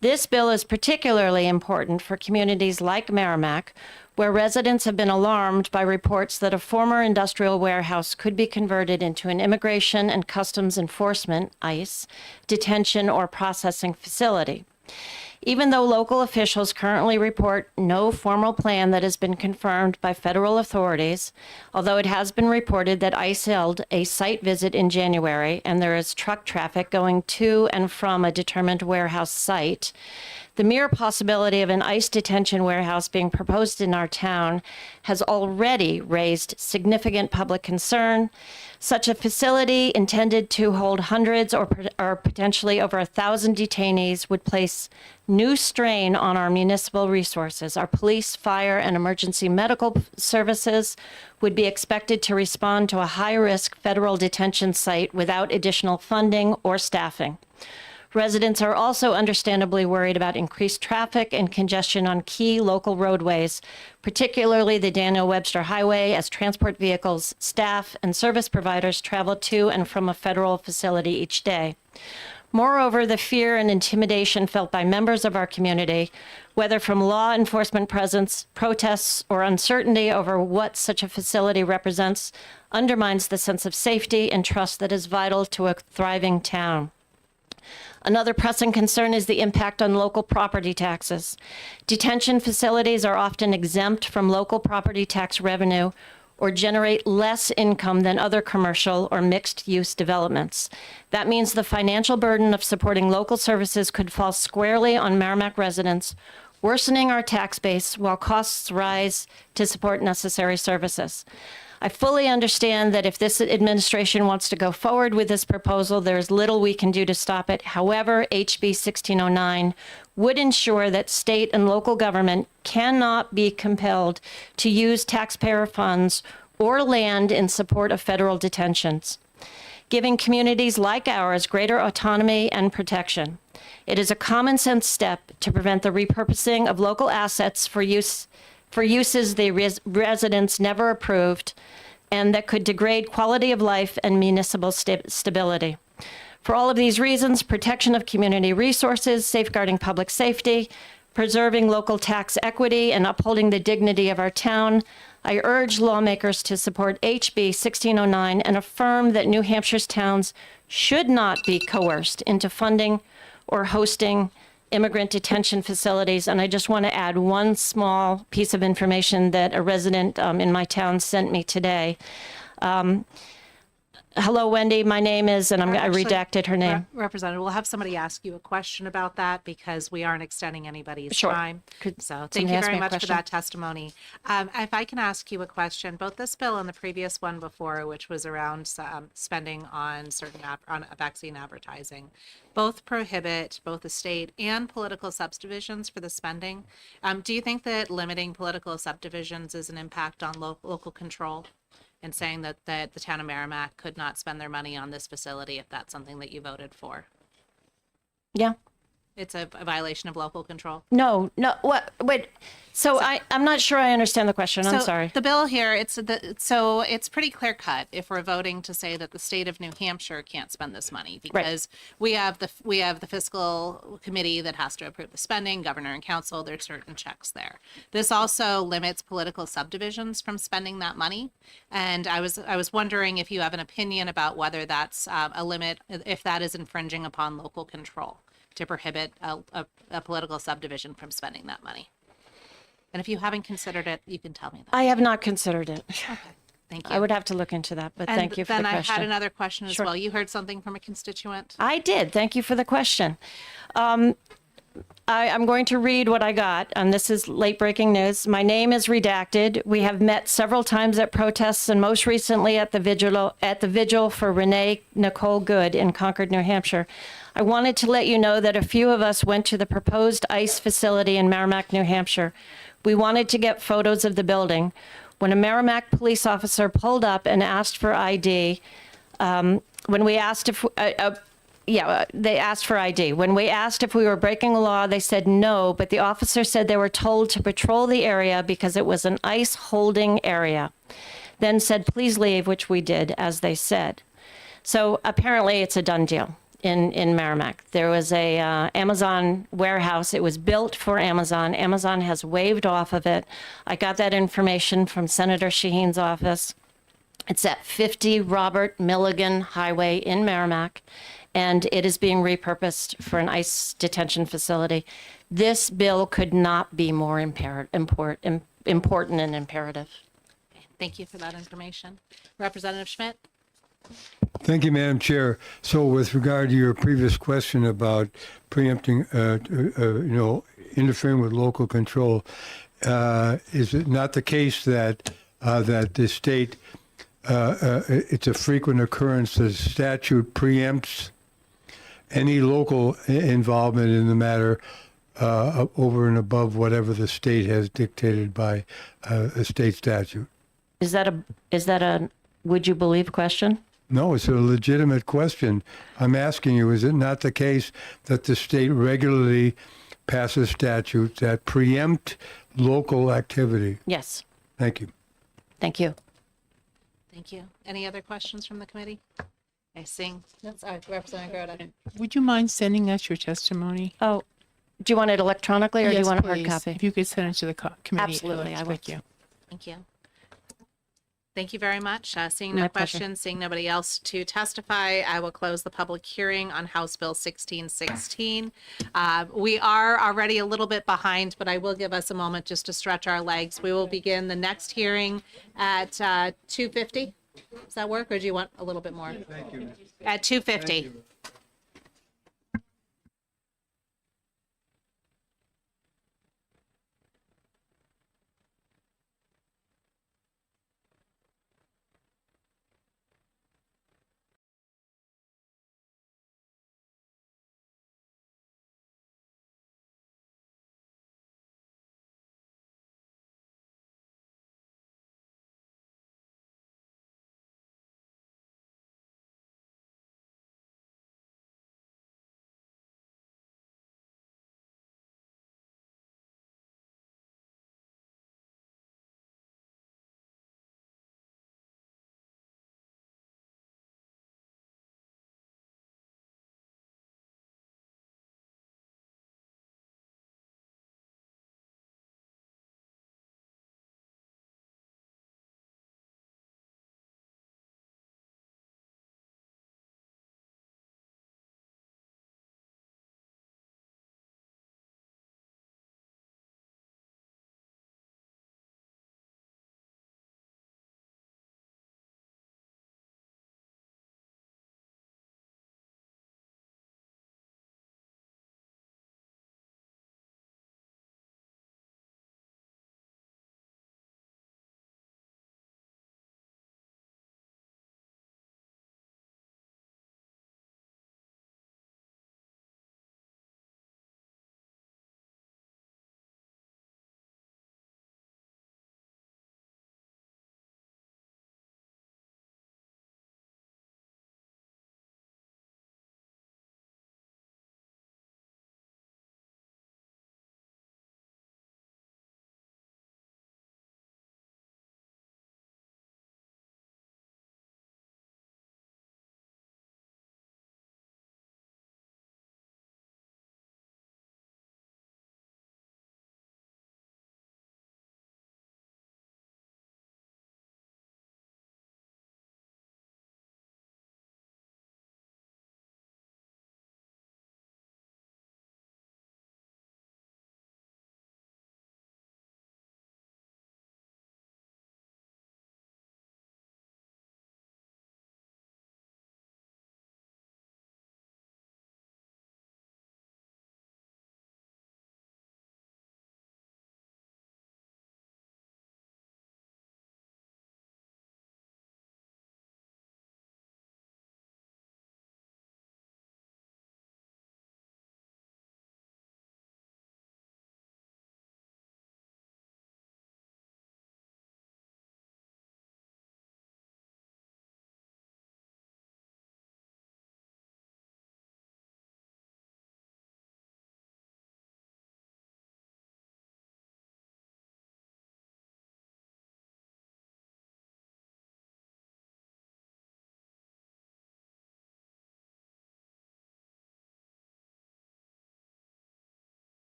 This bill is particularly important for communities like Merrimack, where residents have been alarmed by reports that a former industrial warehouse could be converted into an Immigration and Customs Enforcement, ICE, detention or processing facility. Even though local officials currently report no formal plan that has been confirmed by federal authorities, although it has been reported that ICE held a site visit in January and there is truck traffic going to and from a determined warehouse site, the mere possibility of an ICE detention warehouse being proposed in our town has already raised significant public concern. Such a facility intended to hold hundreds or potentially over 1,000 detainees would place new strain on our municipal resources. Our police, fire, and emergency medical services would be expected to respond to a high-risk federal detention site without additional funding or staffing. Residents are also understandably worried about increased traffic and congestion on key local roadways, particularly the Daniel Webster Highway, as transport vehicles, staff, and service providers travel to and from a federal facility each day. Moreover, the fear and intimidation felt by members of our community, whether from law enforcement presence, protests, or uncertainty over what such a facility represents, undermines the sense of safety and trust that is vital to a thriving town. Another pressing concern is the impact on local property taxes. Detention facilities are often exempt from local property tax revenue or generate less income than other commercial or mixed-use developments. That means the financial burden of supporting local services could fall squarely on Merrimack residents, worsening our tax base while costs rise to support necessary services. I fully understand that if this administration wants to go forward with this proposal, there is little we can do to stop it. However, HB 1609 would ensure that state and local government cannot be compelled to use taxpayer funds or land in support of federal detentions, giving communities like ours greater autonomy and protection. It is a common sense step to prevent the repurposing of local assets for uses the residents never approved and that could degrade quality of life and municipal stability. For all of these reasons, protection of community resources, safeguarding public safety, preserving local tax equity, and upholding the dignity of our town, I urge lawmakers to support HB 1609 and affirm that New Hampshire's towns should not be coerced into funding or hosting immigrant detention facilities. And I just want to add one small piece of information that a resident in my town sent me today. Hello, Wendy. My name is, and I redacted her name. Representative, we'll have somebody ask you a question about that because we aren't extending anybody's Sure. time. Could So thank somebody you ask very me a much for question? that testimony. If I can ask you a question, both this bill and the previous one before, which was around spending on certain on vaccine advertising, both prohibit both the state and political subdivisions for the spending. Do you think that limiting political subdivisions is an impact on local control? And saying that the town of Merrimack could not spend their money on this facility if that's something that you voted for? Yeah. It's a violation of local control. No, what, wait, so I'm not sure I understand the question. I'm So sorry. The bill here, so it's pretty clear cut if we're voting to say that the state of New Hampshire can't spend this money because we have the fiscal committee that has to approve the spending, governor and council, there's certain checks there. This also limits political subdivisions from spending that money. And I was wondering if you have an opinion about whether that's a limit, if that is infringing upon local control to prohibit a political subdivision from spending that money. And if you haven't considered it, you can tell me that. I have not considered it. Okay, thank you. I would have to look into that, but And thank you for the then question. I had another question as Sure. well. You heard something from a constituent? I did. Thank you for the question. I'm going to read what I got, and this is late breaking news. My name is redacted. We have met several times at protests and most recently at the vigil for Renee Nicole Good in Concord, New Hampshire. I wanted to let you know that a few of us went to the proposed ICE facility in Merrimack, New Hampshire. We wanted to get photos of the building. When a Merrimack police officer pulled up and asked for ID, when we asked if they asked for ID. When we asked if we were breaking a law, they said no, but the officer said they were told to patrol the area because it was an ICE holding area. Then said, please leave, which we did, as they said. So apparently it's a done deal in Merrimack. There was a Amazon warehouse. It was built for Amazon. Amazon has waived off of it. I got that information from Senator Shaheen's office. It's at 50 Robert Milligan Highway in Merrimack, and it is being repurposed for an ICE detention facility. This bill could not be more important and imperative. Thank you for that information. Representative Schmidt? Thank you, Madam Chair. So with regard to your previous question about preempting, interfering with local control, is it not the case that the state, it's a frequent occurrence, the statute preempts any local involvement in the matter over and above whatever the state has dictated by a state statute? Is that a would you believe question? No, it's a legitimate question. I'm asking you, is it not the case that the state regularly passes statutes that preempt local activity? Yes. Thank you. Thank you. Thank you. Any other questions from the committee? I sing. That's Representative Groda. Would you mind sending us your testimony? Oh, do you want it electronically or do you Yes, want a hard please. copy? If you could send it to the committee. Absolutely, I will. Thank you. Thank you. Thank you very much. Seeing My no pleasure. questions, seeing nobody else to testify, I will close the public hearing on House Bill 1616. We are already a little bit behind, but I will give us a moment just to stretch our legs. We will begin the next hearing at 2:50. Does that work, or do you want a little bit more? Thank you. At 2:50.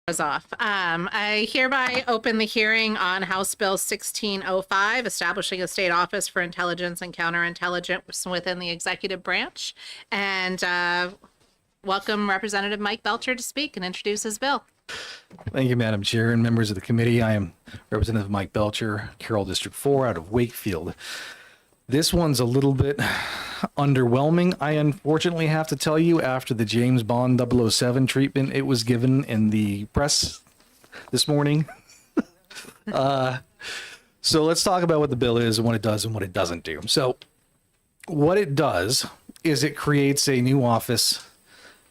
Was off. I hereby open the hearing on House Bill 1605, establishing a state office for intelligence and counterintelligence within the executive branch. And welcome Representative Mike Belcher to speak and introduce his bill. Thank you, Madam Chair and members of the committee. I am Representative Mike Belcher, Carroll District 4 out of Wakefield. This one's a little bit underwhelming, I unfortunately have to tell you, after the James Bond 007 treatment it was given in the press this morning. So let's talk about what the bill is and what it does and what it doesn't do. So what it does is it creates a new office.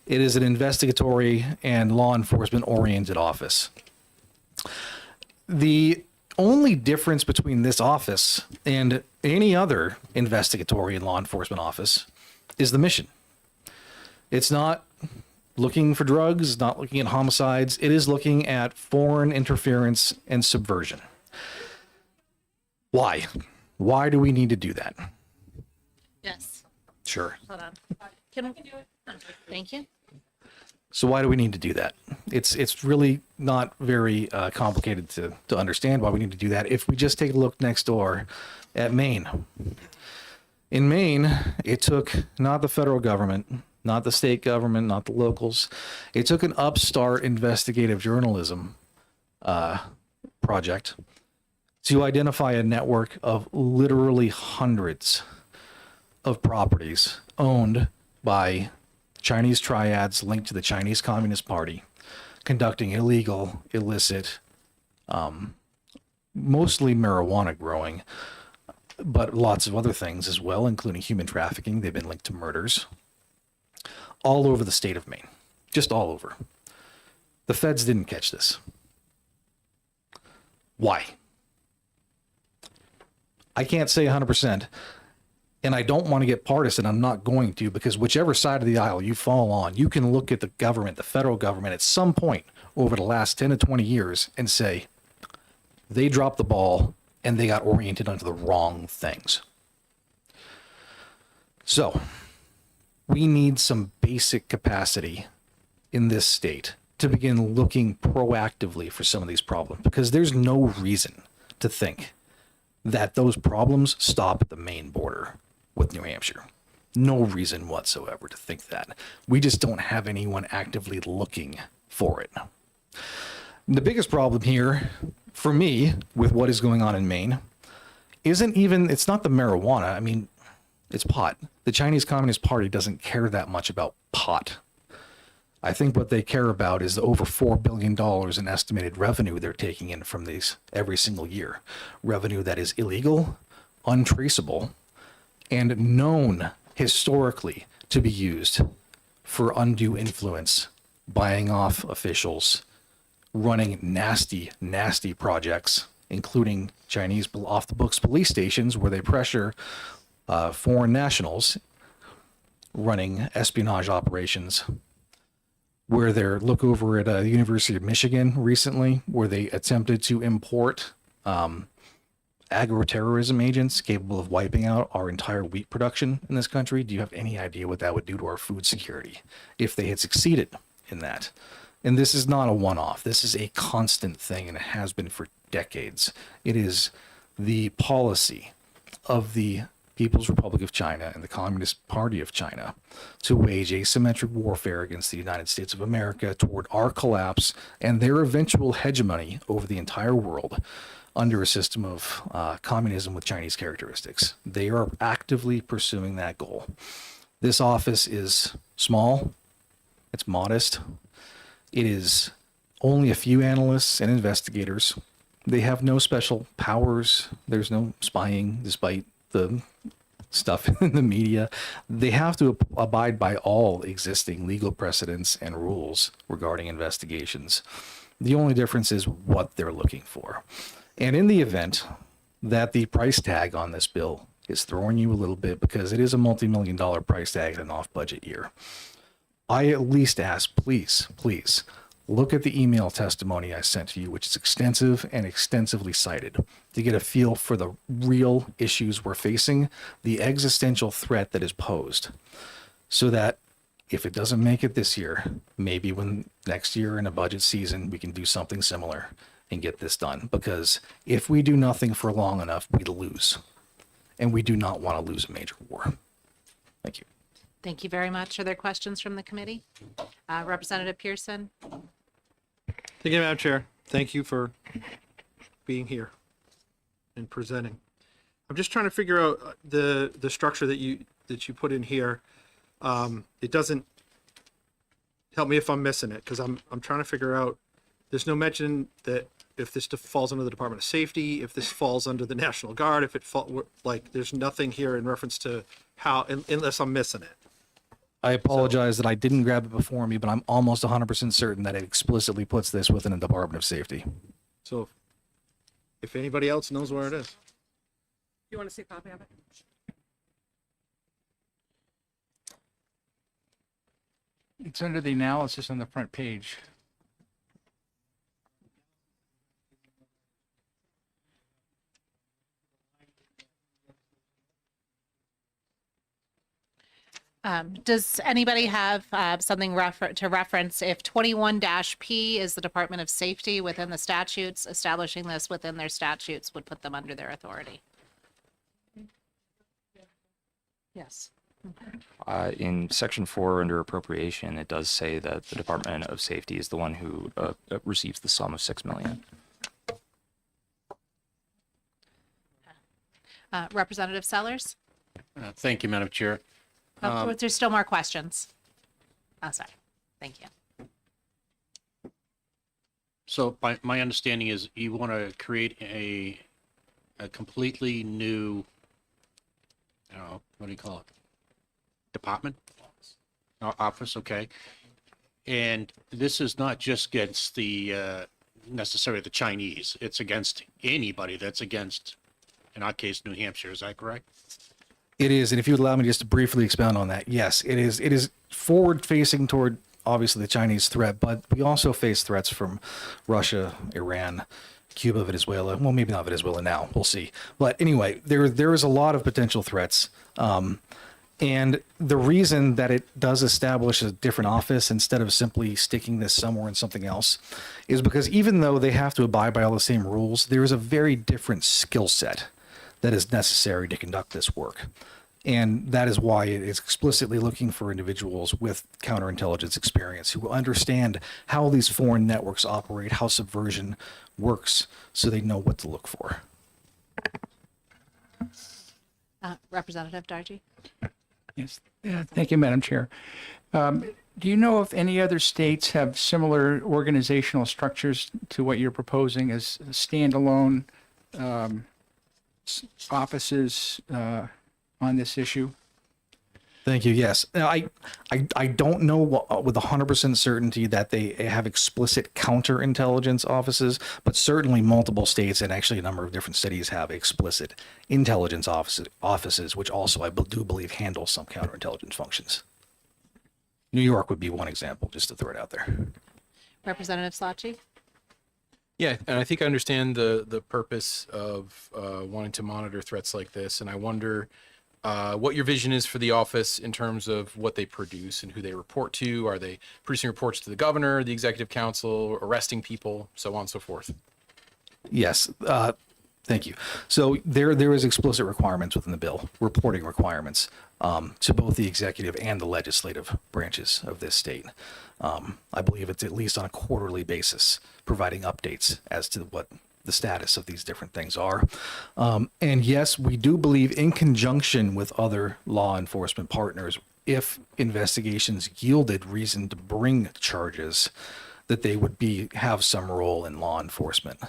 It is an investigatory and law enforcement oriented office. The only difference between this office and any other investigatory and law enforcement office is the mission. It's not looking for drugs, not looking at homicides. It is looking at foreign interference and subversion. Why? Why do we need to do that? Yes. Sure. Hold on. Can we do it? Thank you. So why do we need to do that? It's really not very complicated to understand why we need to do that. If we just take a look next door at Maine. In Maine, it took not the federal government, not the state government, not the locals. It took an upstart investigative journalism project to identify a network of literally hundreds of properties owned by Chinese triads linked to the Chinese Communist Party, conducting illegal, illicit, mostly marijuana growing, but lots of other things as well, including human trafficking. They've been linked to murders all over the state of Maine, just all over. The feds didn't catch this. Why? I can't say 100%. And I don't want to get partisan. I'm not going to, because whichever side of the aisle you fall on, you can look at the government, the federal government, at some point over the last 10 to 20 years and say, they dropped the ball and they got oriented onto the wrong things. So we need some basic capacity in this state to begin looking proactively for some of these problems, because there's no reason to think that those problems stop at the Maine border with New Hampshire. No reason whatsoever to think that. We just don't have anyone actively looking for it. The biggest problem here for me with what is going on in Maine it's not the marijuana. I mean, it's pot. The Chinese Communist Party doesn't care that much about pot. I think what they care about is the over $4 billion in estimated revenue they're taking in from these every single year. Revenue that is illegal, untraceable, and known historically to be used for undue influence, buying off officials, running nasty, nasty projects, including Chinese off-the-books police stations where they pressure foreign nationals, running espionage operations, where they're look over at the University of Michigan recently, where they attempted to import agroterrorism agents capable of wiping out our entire wheat production in this country. Do you have any idea what that would do to our food security if they had succeeded in that? And this is not a one-off. This is a constant thing, and it has been for decades. It is the policy of the People's Republic of China and the Communist Party of China to wage asymmetric warfare against the United States of America toward our collapse and their eventual hegemony over the entire world under a system of communism with Chinese characteristics. They are actively pursuing that goal. This office is small, it's modest, it is only a few analysts and investigators. They have no special powers, there's no spying despite the stuff in the media. They have to abide by all existing legal precedents and rules regarding investigations. The only difference is what they're looking for. And in the event that the price tag on this bill is throwing you a little bit, because it is a multi-million-dollar price tag in an off-budget year, I at least ask, please, look at the email testimony I sent to you, which is extensive and extensively cited, to get a feel for the real issues we're facing, the existential threat that is posed, so that If it doesn't make it this year, maybe when next year in a budget season, we can do something similar and get this done. Because if we do nothing for long enough, we lose. And we do not want to lose a major war. Thank you. Thank you very much. Are there questions from the committee? Representative Pearson? Thank you, Madam Chair. Thank you for being here and presenting. I'm just trying to figure out the structure that you put in here. It doesn't help me if I'm missing it, because I'm trying to figure out. There's no mention that if this falls under the Department of Safety, if this falls under the National Guard, if it there's nothing here in reference to how, unless I'm missing it. I apologize that I didn't grab it before me, but I'm almost 100% certain that it explicitly puts this within the Department of Safety. So if anybody else knows where it is. You want to see a copy of it? It's under the analysis on the front page. Does anybody have something to reference if 21-P is the Department of Safety within the statutes, establishing this within their statutes would put them under their authority? Yes. In section 4 under appropriation, it does say that the Department of Safety is the one who receives the sum of $6 million. Representative Sellers? Thank you, Madam Chair. There's still more questions. Oh, sorry. Thank you. So my understanding is you want to create a completely new, what do you call it? Department? Office, okay. And this is not just against the necessarily the Chinese. It's against anybody that's against, in our case, New Hampshire. Is that correct? It is, and if you would allow me just to briefly expound on that, yes, it is. It is forward facing toward obviously the Chinese threat, but we also face threats from Russia, Iran, Cuba, Venezuela. Well, maybe not Venezuela now. We'll see. But anyway, there is a lot of potential threats. And the reason that it does establish a different office instead of simply sticking this somewhere in something else is because even though they have to abide by all the same rules, there is a very different skill set that is necessary to conduct this work. And that is why it is explicitly looking for individuals with counterintelligence experience who understand how these foreign networks operate, how subversion works, so they know what to look for. Representative Dargy? Yes. Thank you, Madam Chair. Do you know if any other states have similar organizational structures to what you're proposing as standalone offices on this issue? Thank you. Yes. Now, I don't know with 100% certainty that they have explicit counterintelligence offices, but certainly multiple states and actually a number of different cities have explicit intelligence offices, which also I do believe handle some counterintelligence functions. New York would be one example, just to throw it out there. Representative Slotchie? Yeah, and I think I understand the purpose of wanting to monitor threats like this, and I wonder what your vision is for the office in terms of what they produce and who they report to. Are they producing reports to the governor, the executive council, arresting people, so on and so forth? Yes. Thank you. So there is explicit requirements within the bill, reporting requirements to both the executive and the legislative branches of this state. I believe it's at least on a quarterly basis, providing updates as to what the status of these different things are. And yes, we do believe in conjunction with other law enforcement partners, if investigations yielded reason to bring charges, that they would have some role in law enforcement.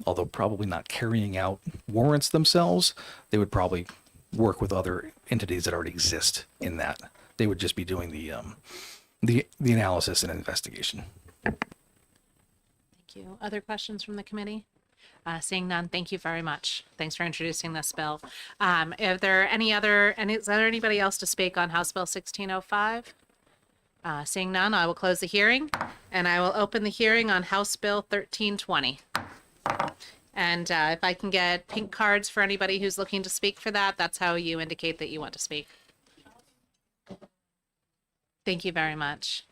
Although probably not carrying out warrants themselves, they would probably work with other entities that already exist in that. They would just be doing the analysis and investigation. Thank you. Other questions from the committee? Seeing none, thank you very much. Thanks for introducing this bill. Is there anybody else to speak on House Bill 1605? Seeing none, I will close the hearing, and I will open the hearing on House Bill 1320. And if I can get pink cards for anybody who's looking to speak for that, that's how you indicate that you want to speak. Thank you very much.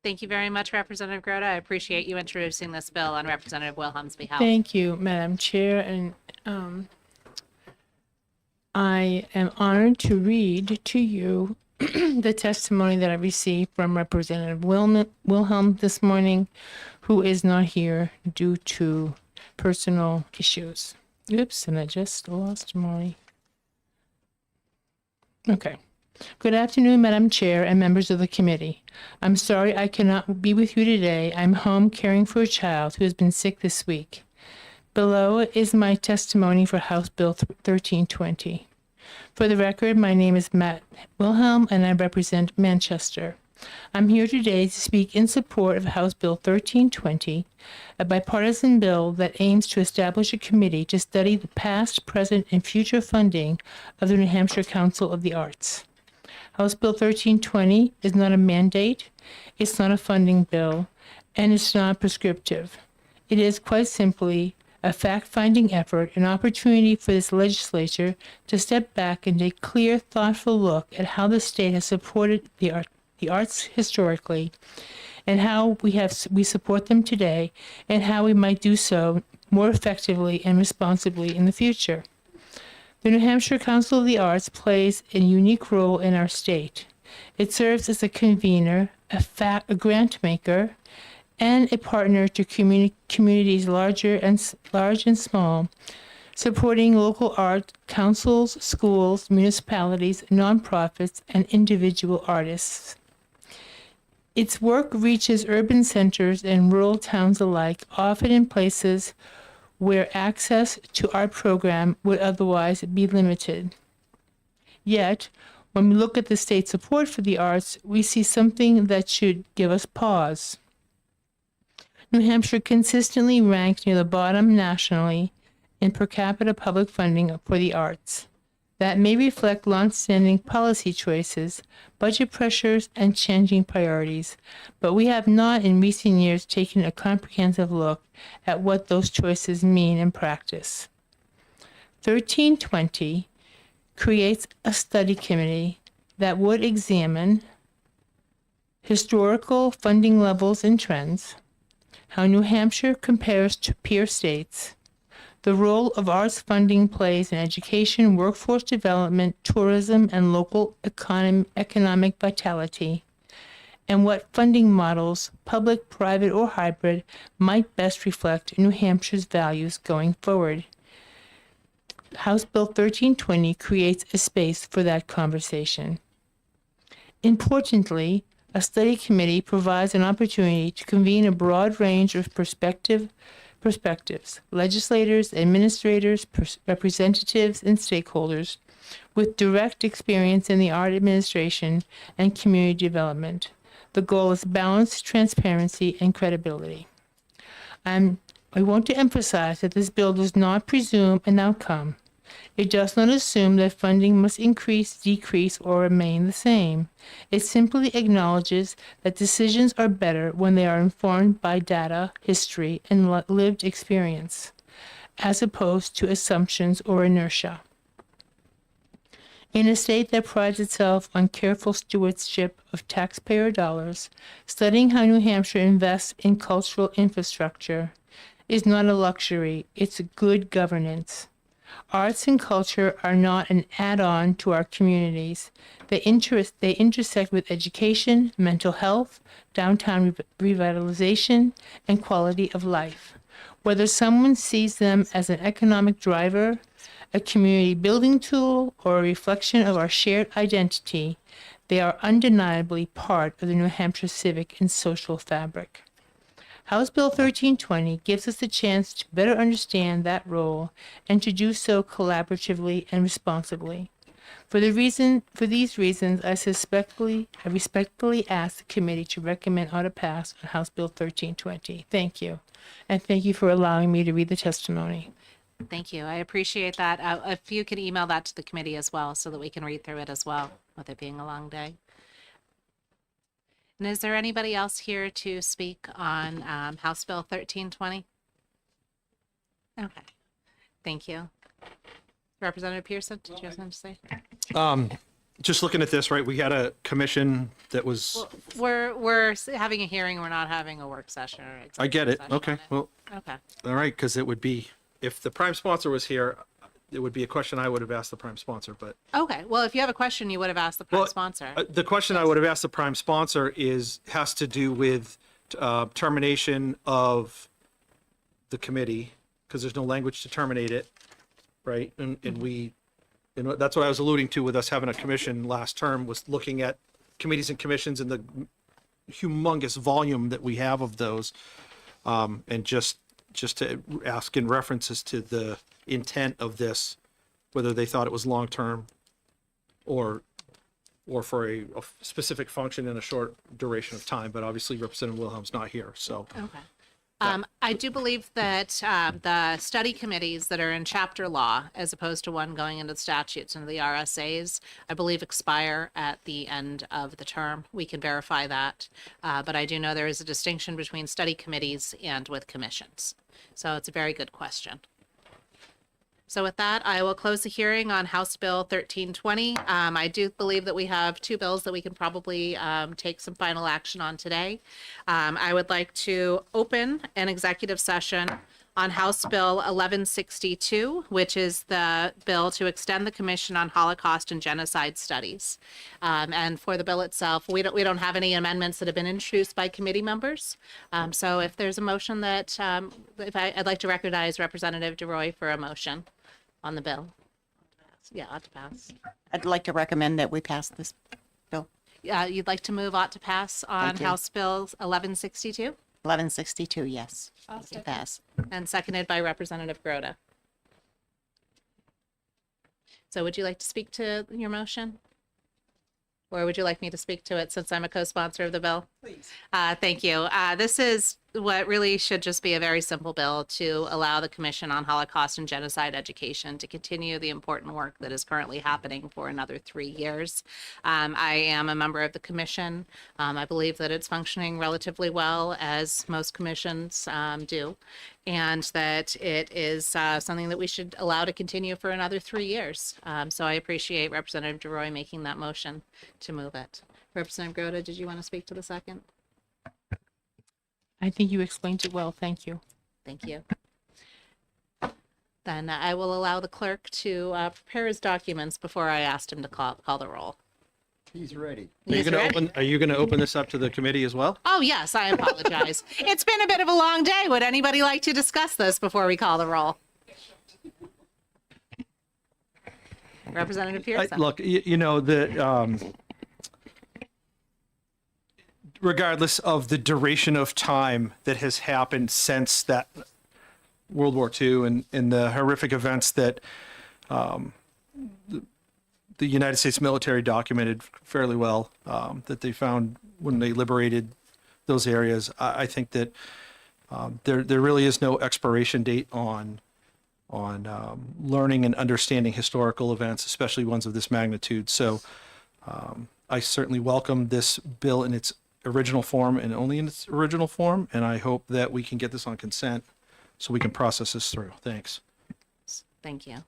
Thank you very much, Representative Grota. I appreciate you introducing this bill on Representative Wilhelm's behalf. Thank you, Madam Chair, and I am honored to read to you the testimony that I received from Representative Wilhelm this morning, who is not here due to personal issues. Oops, and I just lost my... Okay. Good afternoon, Madam Chair and members of the committee. I'm sorry I cannot be with you today. I'm home caring for a child who has been sick this week. Below is my testimony for House Bill 1320. For the record, my name is Matt Wilhelm and I represent Manchester. I'm here today to speak in support of House Bill 1320, a bipartisan bill that aims to establish a committee to study the past, present, and future funding of the New Hampshire Council of the Arts. House Bill 1320 is not a mandate, it's not a funding bill, and it's not prescriptive. It is quite simply a fact-finding effort, an opportunity for this legislature to step back and take a clear, thoughtful look at how the state has supported the arts historically, and how we support them today, and how we might do so more effectively and responsibly in the future. The New Hampshire Council of the Arts plays a unique role in our state. It serves as a convener, a grant maker, and a partner to communities large and small, supporting local art councils, schools, municipalities, nonprofits, and individual artists. Its work reaches urban centers and rural towns alike, often in places where access to our program would otherwise be limited. Yet, when we look at the state support for the arts, we see something that should give us pause. New Hampshire consistently ranks near the bottom nationally in per capita public funding for the arts. That may reflect long-standing policy choices, budget pressures, and changing priorities, but we have not in recent years taken a comprehensive look at what those choices mean in practice. 1320 creates a study committee that would examine historical funding levels and trends, how New Hampshire compares to peer states, the role of arts funding plays in education, workforce development, tourism, and local economic vitality, and what funding models, public, private, or hybrid, might best reflect New Hampshire's values going forward. House Bill 1320 creates a space for that conversation. Importantly, a study committee provides an opportunity to convene a broad range of perspectives, legislators, administrators, representatives, and stakeholders with direct experience in the art administration and community development. The goal is balance, transparency, and credibility. I want to emphasize that this bill does not presume an outcome. It does not assume that funding must increase, decrease, or remain the same. It simply acknowledges that decisions are better when they are informed by data, history, and lived experience, as opposed to assumptions or inertia. In a state that prides itself on careful stewardship of taxpayer dollars, studying how New Hampshire invests in cultural infrastructure is not a luxury, it's good governance. Arts and culture are not an add-on to our communities. They intersect with education, mental health, downtown revitalization, and quality of life. Whether someone sees them as an economic driver, a community building tool, or a reflection of our shared identity, they are undeniably part of the New Hampshire civic and social fabric. House Bill 1320 gives us the chance to better understand that role and to do so collaboratively and responsibly. For these reasons, I respectfully ask the committee to recommend auto pass on House Bill 1320. Thank you. And thank you for allowing me to read the testimony. Thank you. I appreciate that. If you could email that to the committee as well so that we can read through it as well, with it being a long day. And is there anybody else here to speak on House Bill 1320? Okay. Thank you. Representative Pearson, did you have something to say? Just looking at this, right, we had a commission that was, We're having a hearing. We're not having a work session or I get it. executive session Okay, on it. well, Okay. all right, because it would be, if the prime sponsor was here, it would be a question I would have asked the prime sponsor, but Okay. Well, if you have a question, you would have asked the prime sponsor. the question I would have asked the prime sponsor has to do with termination of the committee, because there's no language to terminate it, right? And we, that's what I was alluding to with us having a commission last term, was looking at committees and commissions and the humongous volume that we have of those. And just to ask in references to the intent of this, whether they thought it was long-term or for a specific function in a short duration of time. But obviously Representative Wilhelm's not here, so. Okay. I do believe that the study committees that are in chapter law, as opposed to one going into the statutes and the RSAs, I believe expire at the end of the term. We can verify that. But I do know there is a distinction between study committees and with commissions. So it's a very good question. So with that, I will close the hearing on House Bill 1320. I do believe that we have two bills that we can probably take some final action on today. I would like to open an executive session on House Bill 1162, which is the bill to extend the Commission on Holocaust and Genocide Studies. And for the bill itself, we don't have any amendments that have been introduced by committee members. So if there's a motion that, I'd like to recognize Representative DeRoy for a motion on the bill. Yeah, ought to pass. I'd like to recommend that we pass this bill. You'd like to move ought to pass on Thank you. House Bill 1162? 1162, yes. To pass. And seconded by Representative Grota. So would you like to speak to your motion? Or would you like me to speak to it since I'm a co-sponsor of the bill? Please. Thank you. This is what really should just be a very simple bill to allow the Commission on Holocaust and Genocide Education to continue the important work that is currently happening for another 3 years. I am a member of the commission. I believe that it's functioning relatively well, as most commissions do, and that it is something that we should allow to continue for another 3 years. So I appreciate Representative DeRoy making that motion to move it. Representative Grota, did you want to speak to the second? I think you explained it well. Thank you. Thank you. Then I will allow the clerk to prepare his documents before I asked him to call the roll. He's ready. Are you going to open this up to the committee as well? Oh, yes, I apologize. It's been a bit of a long day. Would anybody like to discuss this before we call the roll? Representative Pearson. Look, regardless of the duration of time that has happened since that World War II and the horrific events that the United States military documented fairly well, that they found when they liberated those areas, I think that there really is no expiration date on learning and understanding historical events, especially ones of this magnitude. So I certainly welcome this bill in its original form and only in its original form, and I hope that we can get this on consent so we can process this through. Thanks. Thank you.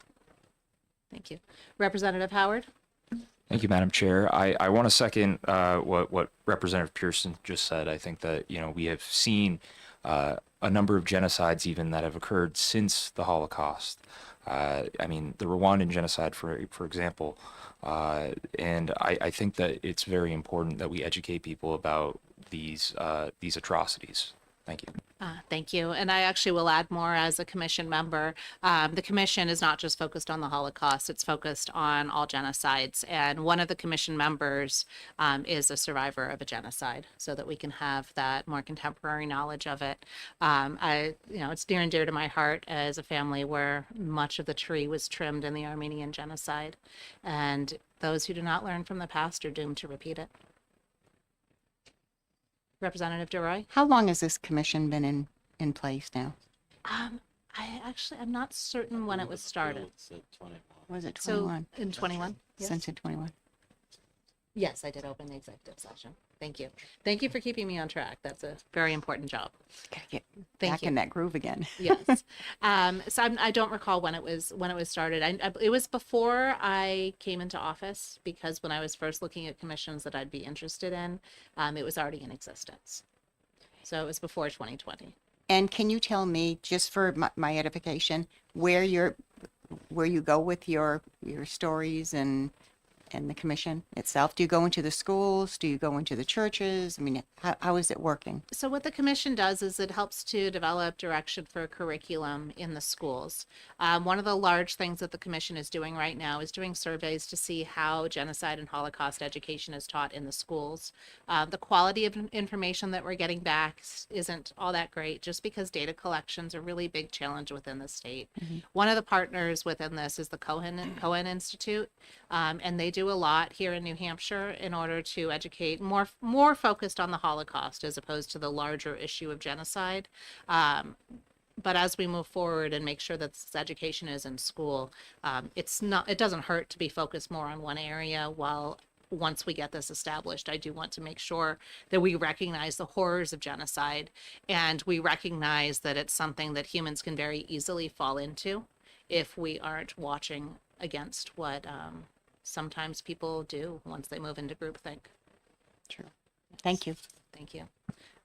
Thank you. Representative Howard? Thank you, Madam Chair. I want to second what Representative Pearson just said. I think that, we have seen a number of genocides even that have occurred since the Holocaust. The Rwandan genocide, for example. And I think that it's very important that we educate people about these atrocities. Thank you. Thank you. And I actually will add more as a commission member. The commission is not just focused on the Holocaust, it's focused on all genocides. And one of the commission members is a survivor of a genocide, so that we can have that more contemporary knowledge of it. It's near and dear to my heart as a family where much of the tree was trimmed in the Armenian genocide. And those who do not learn from the past are doomed to repeat it. Representative DeRoy? How long has this commission been in place now? I'm not certain when it was started. Was it So 21? in 21? Yes. Since in 21. Yes, I did open the executive session. Thank you. Thank you for keeping me on track. That's a very important job. Gotta get Thank back you. in that groove again. Yes. I don't recall when it was started. It was before I came into office, because when I was first looking at commissions that I'd be interested in, it was already in existence. So it was before 2020. And can you tell me, just for my edification, where you go with your stories and the commission itself? Do you go into the schools? Do you go into the churches? I mean, how is it working? So what the commission does is it helps to develop direction for a curriculum in the schools. One of the large things that the commission is doing right now is doing surveys to see how genocide and Holocaust education is taught in the schools. The quality of information that we're getting back isn't all that great, just because data collection's a really big challenge within the state. One of the partners within this is the Cohen Institute, and they do a lot here in New Hampshire in order to educate more focused on the Holocaust as opposed to the larger issue of genocide. But as we move forward and make sure that this education is in school, it doesn't hurt to be focused more on one area. While once we get this established, I do want to make sure that we recognize the horrors of genocide, and we recognize that it's something that humans can very easily fall into if we aren't watching against what sometimes people do once they move into groupthink. True. Thank you. Thank you.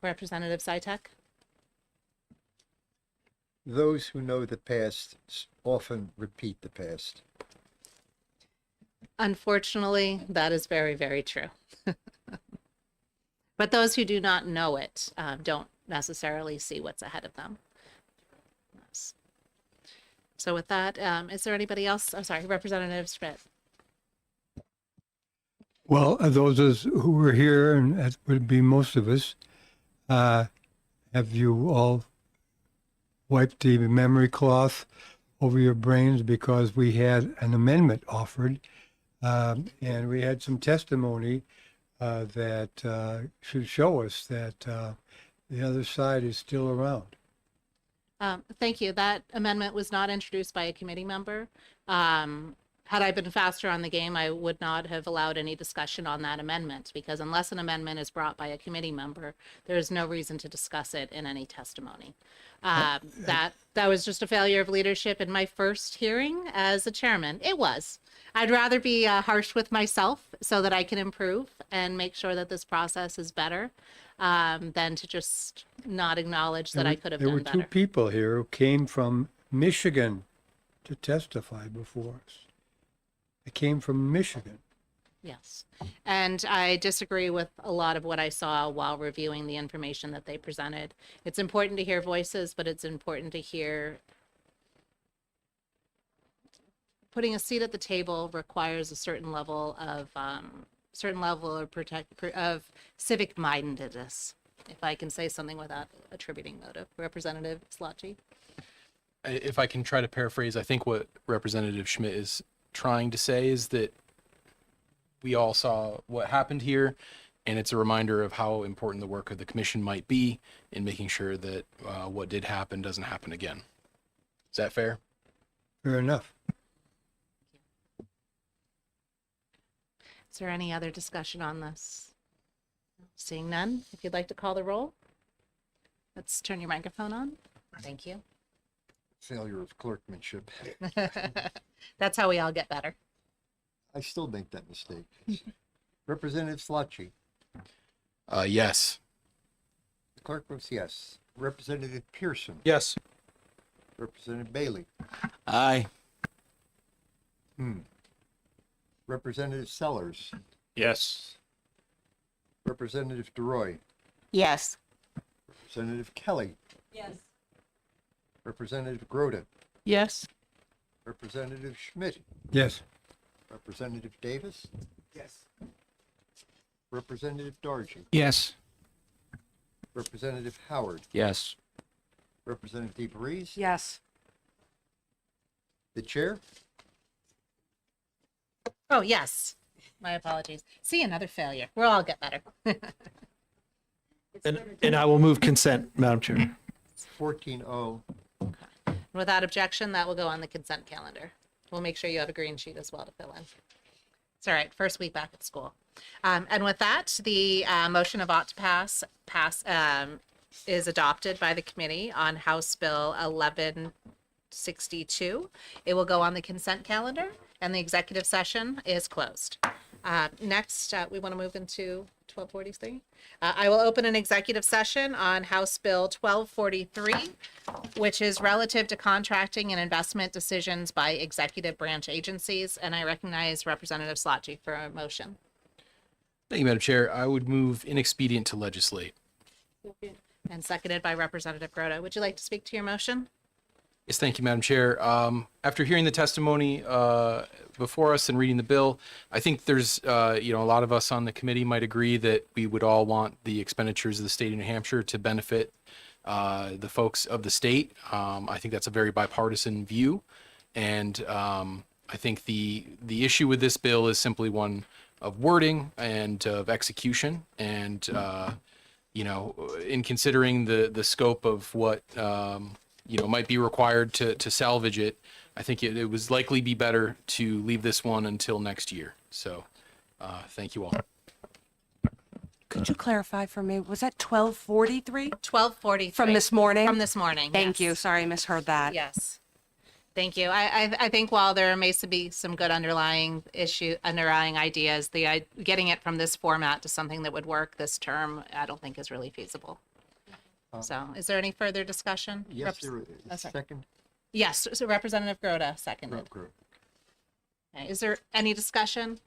Representative Sytek? Those who know the past often repeat the past. Unfortunately, that is very, very true. But those who do not know it don't necessarily see what's ahead of them. Yes. So with that, is there anybody else? I'm sorry, Representative Schmidt. Well, those who were here, and that would be most of us, have you all wiped the memory cloth over your brains, because we had an amendment offered, and we had some testimony that should show us that the other side is still around. Thank you. That amendment was not introduced by a committee member. Had I been faster on the game, I would not have allowed any discussion on that amendment, because unless an amendment is brought by a committee member, there is no reason to discuss it in any testimony. That was just a failure of leadership in my first hearing as a chairman. It was. I'd rather be harsh with myself so that I can improve and make sure that this process is better, than to just not acknowledge that I could have done better. There were two people here who came from Michigan to testify before us. They came from Michigan. Yes. And I disagree with a lot of what I saw while reviewing the information that they presented. It's important to hear voices, but it's important to hear. Putting a seat at the table requires a certain level of of civic mindedness, if I can say something without attributing motive. Representative Slotchi? If I can try to paraphrase, I think what Representative Schmidt is trying to say is that we all saw what happened here, and it's a reminder of how important the work of the commission might be in making sure that what did happen doesn't happen again. Is that fair? Fair enough. Is there any other discussion on this? Seeing none, if you'd like to call the roll. Let's turn your microphone on. Thank you. Failure of clerkmanship. That's how we all get better. I still make that mistake. Representative Slotchi. Yes. The clerk votes yes. Representative Pearson. Yes. Representative Bailey. Aye. Representative Sellers. Yes. Representative DeRoy. Yes. Representative Kelly. Yes. Representative Groda. Yes. Representative Schmidt. Yes. Representative Davis. Yes. Representative Dargy. Yes. Representative Howard. Yes. Representative DeVries. Yes. The chair. Oh, yes. My apologies. See, another failure. We'll all get better. And I will move consent, Madam Chair. 14-0. Without objection, that will go on the consent calendar. We'll make sure you have a green sheet as well to fill in. It's all right. First week back at school. And with that, the motion of ought to pass is adopted by the committee on House Bill 1162. It will go on the consent calendar, and the executive session is closed. Next, we want to move into 1243. I will open an executive session on House Bill 1243, which is relative to contracting and investment decisions by executive branch agencies. And I recognize Representative Slotji for a motion. Thank you, Madam Chair. I would move inexpedient to legislate. And seconded by Representative Grota. Would you like to speak to your motion? Yes, thank you, Madam Chair. After hearing the testimony before us and reading the bill, I think there's, a lot of us on the committee might agree that we would all want the expenditures of the state of New Hampshire to benefit the folks of the state. I think that's a very bipartisan view. And I think the issue with this bill is simply one of wording and of execution. And, in considering the scope of what might be required to salvage it, I think it was likely be better to leave this one until next year. So thank you all. Could you clarify for me? Was that 1243? 1243. From this morning? From this morning. Thank yes. you. Sorry, I misheard that. Yes. Thank you. I think while there may be some good underlying ideas, getting it from this format to something that would work this term, I don't think is really feasible. So is there any further discussion? Yes, there is. Second? Yes, so Representative Grota seconded. Okay, is there any discussion?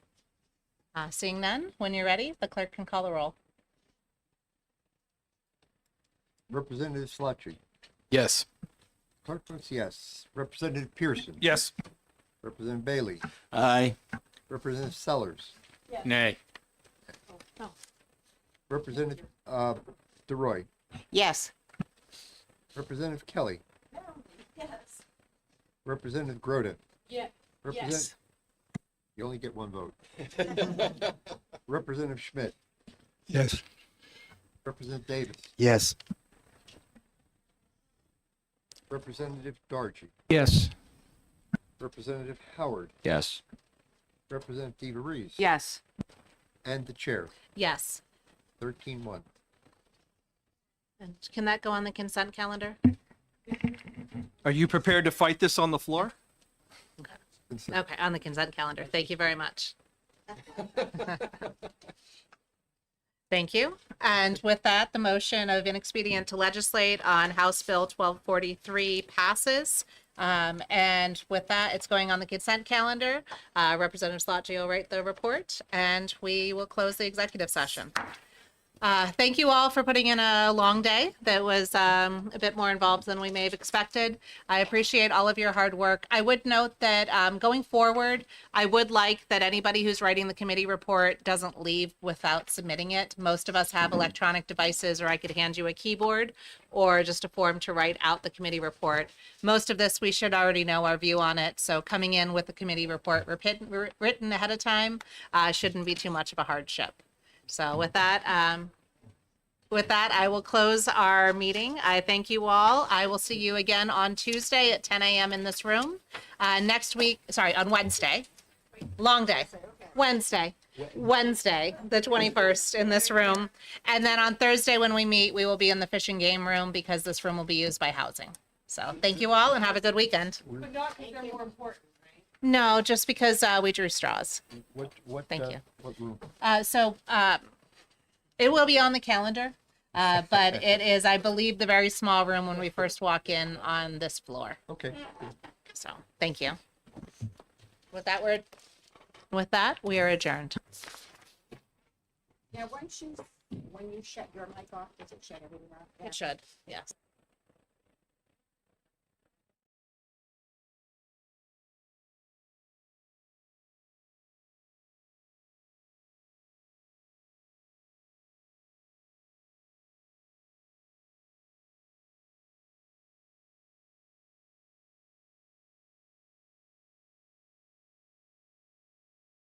Seeing none, when you're ready, the clerk can call the roll. Representative Slotry. Yes. Clerk votes yes. Representative Pearson. Yes. Representative Bailey. Aye. Representative Sellers. Nay. Oh. Representative DeRoy. Yes. Representative Kelly. Yes. Representative Grota. Yeah. Yes. You only get one vote. Representative Schmidt. Yes. Representative Davis. Yes. Representative Dargy. Yes. Representative Howard. Yes. Representative DeVries. Yes. And the chair. Yes. 13-1. And can that go on the consent calendar? Are you prepared to fight this on the floor? Okay, on the consent calendar. Thank you very much. Thank you. And with that, the motion of inexpedient to legislate on House Bill 1243 passes. And with that, it's going on the consent calendar. Representative Slotji will write the report, and we will close the executive session. Thank you all for putting in a long day that was a bit more involved than we may have expected. I appreciate all of your hard work. I would note that going forward, I would like that anybody who's writing the committee report doesn't leave without submitting it. Most of us have electronic devices, or I could hand you a keyboard or just a form to write out the committee report. Most of this, we should already know our view on it. So coming in with the committee report written ahead of time shouldn't be too much of a hardship. So with that, I will close our meeting. I thank you all. I will see you again on Tuesday at 10 a.m. in this room. Next week, on Wednesday. Long day. Wednesday, the 21st in this room. And then on Thursday when we meet, we will be in the fish and game room because this room will be used by housing. So thank you all and have a good weekend. But not because they're more important, right? No, just because we drew straws. Thank you. What room? It will be on the calendar, but it is, I believe, the very small room when we first walk in on this floor. Okay. So, thank you. With that, we are adjourned. Yeah, when you shut your mic off, does it shut everything off? It should, yes.